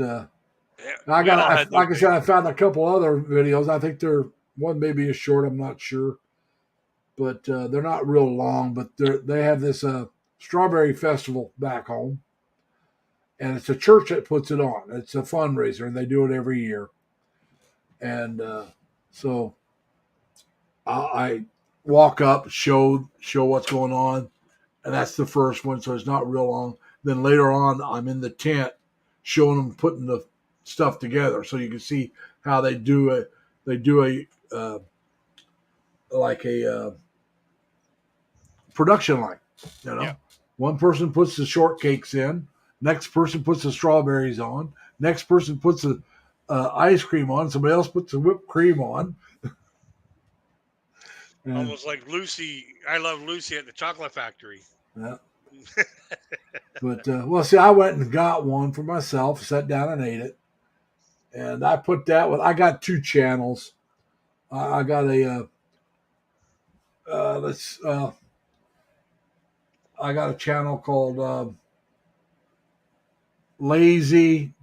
S4: like
S1: I said, I found a couple other videos. I think one may be a short. I'm not sure. But they're not real long. But they have this strawberry festival back home. And it's a church that puts it on. It's a fundraiser, and they do it every year. And so I walk up, show what's going on, and that's the first one, so it's not real long. Then later on, I'm in the tent showing them putting the stuff together, so you can see how they do a production line.
S4: Yeah.
S1: One person puts the shortcakes in, next person puts the strawberries on, next person puts the ice cream on, somebody else puts the whipped cream on.
S4: Almost like Lucy. I love Lucy at the Chocolate Factory.
S1: Yeah. But see, I went and got one for myself, sat down and ate it, and I put that with. I got 2 channels. I got I got a channel called Lazy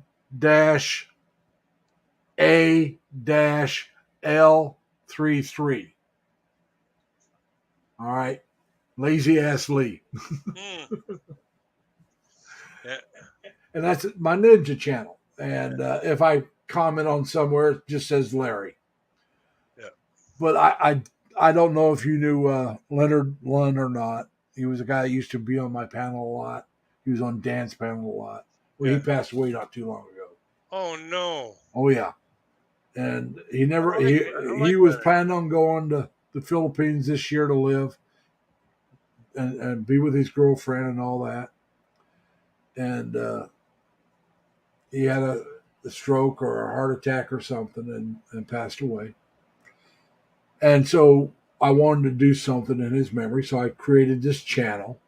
S1: A-L33. All right. Lazy ass Lee.
S4: Yeah.
S1: And that's my Ninja channel. And if I comment on somewhere, it just says Larry.
S4: Yeah.
S1: But I I don't know if you knew Leonard Lund or not. He was a guy that used to be on my panel a lot. He was on Dan's panel a lot. Well,
S4: Yeah.
S1: he passed away not too long ago.
S4: Oh no.
S1: Oh yeah, and he never
S4: I like
S1: he was
S4: Leonard.
S1: planning on going to the Philippines this year to live and be with his girlfriend and all that. And he had a stroke or a heart attack or something and passed away. And so I wanted to do something in his memory, so I created this channel,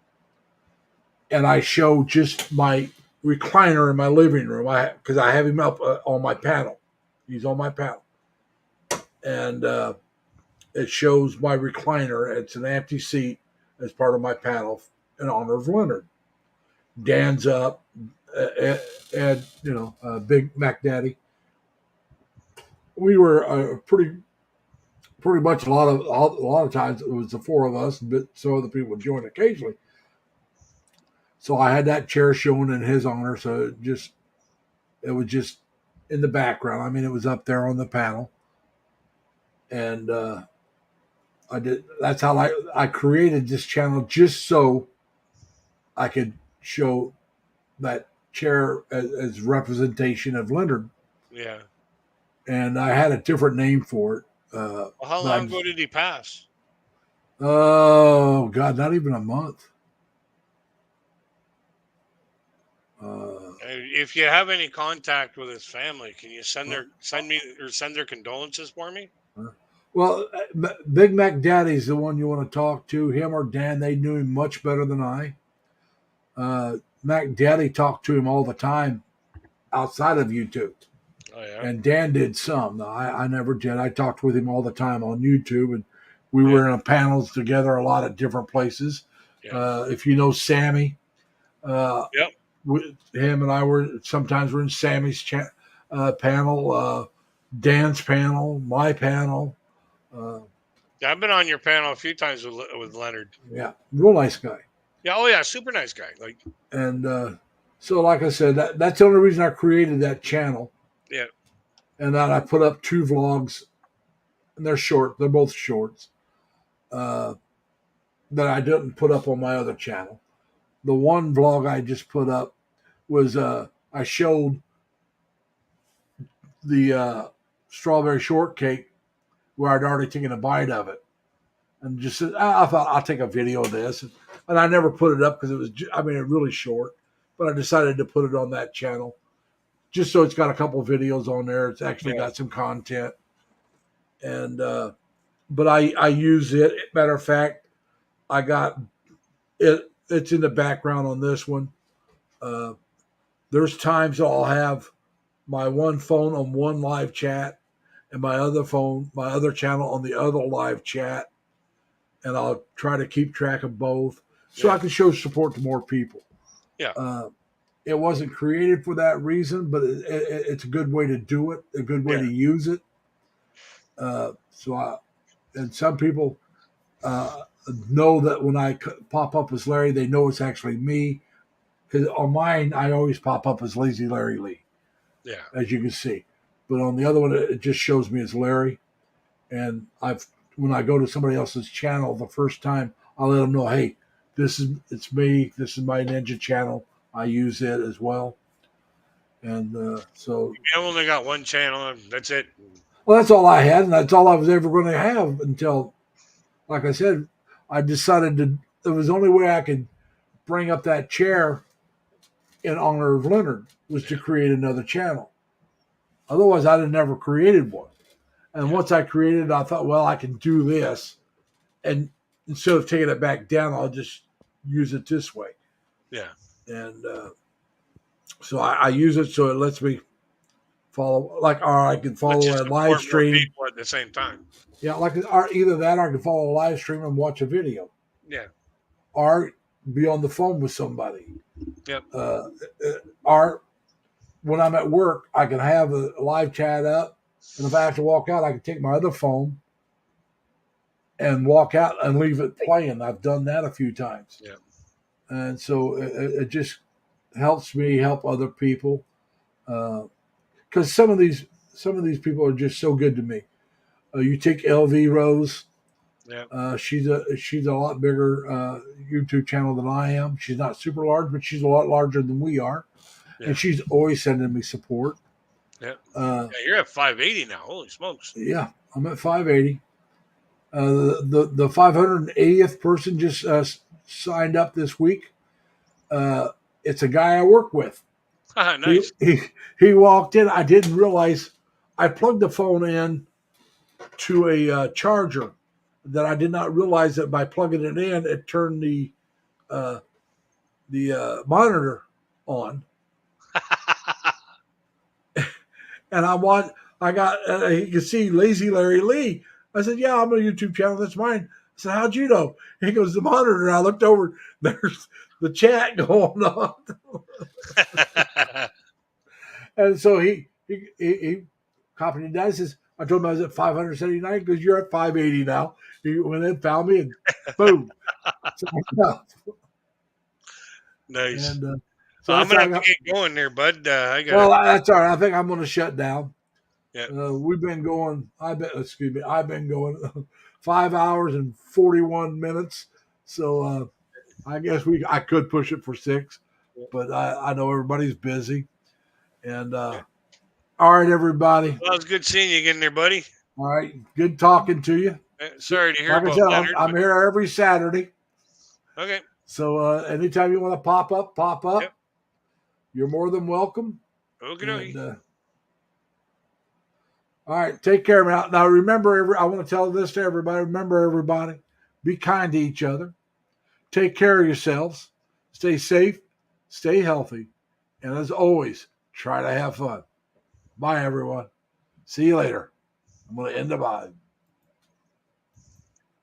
S1: and I show just my recliner in my living room. Because I have him up on my panel. He's on my panel, and it shows my recliner. It's an empty seat as part of my panel in honor of Leonard. Dan's up, and Big Mac Daddy. We were pretty much a lot of times it was the four of us, but so other people would join occasionally. So I had that chair shown in his honor. So it was just in the background. I mean, it was up there on the panel, and I did. That's how I created this channel, just so I could show that chair as representation of Leonard.
S4: Yeah.
S1: And I had a different name for it.
S4: Well, how long ago did he pass?
S1: Oh God, not even a month.
S4: If you have any contact with his family, can you send their condolences for me?
S1: Well, Big Mac Daddy's the one you want to talk to. Him or Dan, they knew him much better than I. Mac Daddy talked to him all the time outside of YouTube.
S4: Oh yeah.
S1: And Dan did some. No, I never did. I talked with him all the time on YouTube, and we were in panels together a lot of different places.
S4: Yeah.
S1: If you know Sammy,
S4: Yep.
S1: Him and I were sometimes in Sammy's panel, Dan's panel, my panel.
S4: Yeah, I've been on your panel a few times with Leonard.
S1: Yeah, real nice guy.
S4: Yeah. Oh yeah, super nice guy. Like.
S1: And so, like I said, that's the only reason I created that channel.
S4: Yeah.
S1: And then I put up 2 vlogs, and they're short. They're both shorts that I didn't put up on my other channel. The one vlog I just put up was I showed the strawberry shortcake where I'd already taken a bite of it, and just said, I thought I'll take a video of this, and I never put it up because it was, really short. But I decided to put it on that channel, just so it's got a couple videos on there. It's actually got some content, and but I use it. Matter of fact, I got it. It's in the background on this one. There's times I'll have my one phone on one live chat and my other channel on the other live chat, and I'll try to keep track of both so I can show support to more people.
S4: Yeah.
S1: It wasn't created for that reason, but it's a good way to do it, a good way to use it. And some people know that when I pop up as Larry, they know it's actually me. Because on mine, I always pop up as Lazy Larry Lee.
S4: Yeah.
S1: As you can see. But on the other one, it just shows me as Larry. And when I go to somebody else's channel the first time, I'll let them know, hey, it's me. This is my Ninja channel. I use it as well. And so.
S4: I only got one channel, and that's it.
S1: Well, that's all I had, and that's all I was ever going to have until, like I said, I decided it was the only way I could bring up that chair in honor of Leonard was to create another channel. Otherwise, I'd have never created one. And once I created it, I thought, well, I can do this. And instead of taking it back down, I'll just use it this way.
S4: Yeah.
S1: And so I use it so it lets me follow, I can follow a live stream.
S4: People at the same time.
S1: Yeah, either that or I can follow a live stream and watch a video.
S4: Yeah.
S1: Or be on the phone with somebody.
S4: Yep.
S1: Or when I'm at work, I can have a live chat up, and if I have to walk out, I can take my other phone and walk out and leave it playing. I've done that a few times.
S4: Yeah.
S1: And so it just helps me help other people, because some of these people are just so good to me. You take LV Rose.
S4: Yeah.
S1: She's a lot bigger YouTube channel than I am. She's not super large, but she's a lot larger than we are,
S4: Yeah.
S1: and she's always sending me support.
S4: Yeah.
S1: Uh,
S4: Yeah, you're at 580 now. Holy smokes.
S1: yeah, I'm at 580. The 580th person just signed up this week. It's a guy I work with.
S4: Nice.
S1: He walked in. I didn't realize I plugged the phone in to a charger that I did not realize that by plugging it in, it turned the monitor on. And I got, you can see Lazy Larry Lee. I said, yeah, I'm on a YouTube channel. That's mine. I said, how'd you know? He goes, the monitor. And I looked over. There's the chat going on. And so he copied it down. He says, I told him I was at 579 because you're at 580 now. He went in, found me, and boom. So,
S4: Nice.
S1: and,
S4: I'm
S1: that's
S4: gonna
S1: how I
S4: have
S1: got-
S4: to get going there, bud. I got.
S1: well, that's all right. I think I'm going to shut down.
S4: Yeah.
S1: We've been going. I've been going 5 hours and 41 minutes. So I guess I could push it for 6, but I know everybody's busy. And all right, everybody.
S4: Well, it was good seeing you again there, buddy.
S1: All right, good talking to you.
S4: Sorry to hear
S1: Like I
S4: about
S1: said,
S4: Leonard.
S1: I'm here every Saturday.
S4: Okay.
S1: So anytime you want to pop up.
S4: Yep.
S1: You're more than welcome.
S4: Okay.
S1: And, all right, take care now. Remember, I want to tell this to everybody. Remember, everybody, be kind to each other. Take care of yourselves. Stay safe. Stay healthy. And as always, try to have fun. Bye, everyone. See you later. I'm going to end the vibe.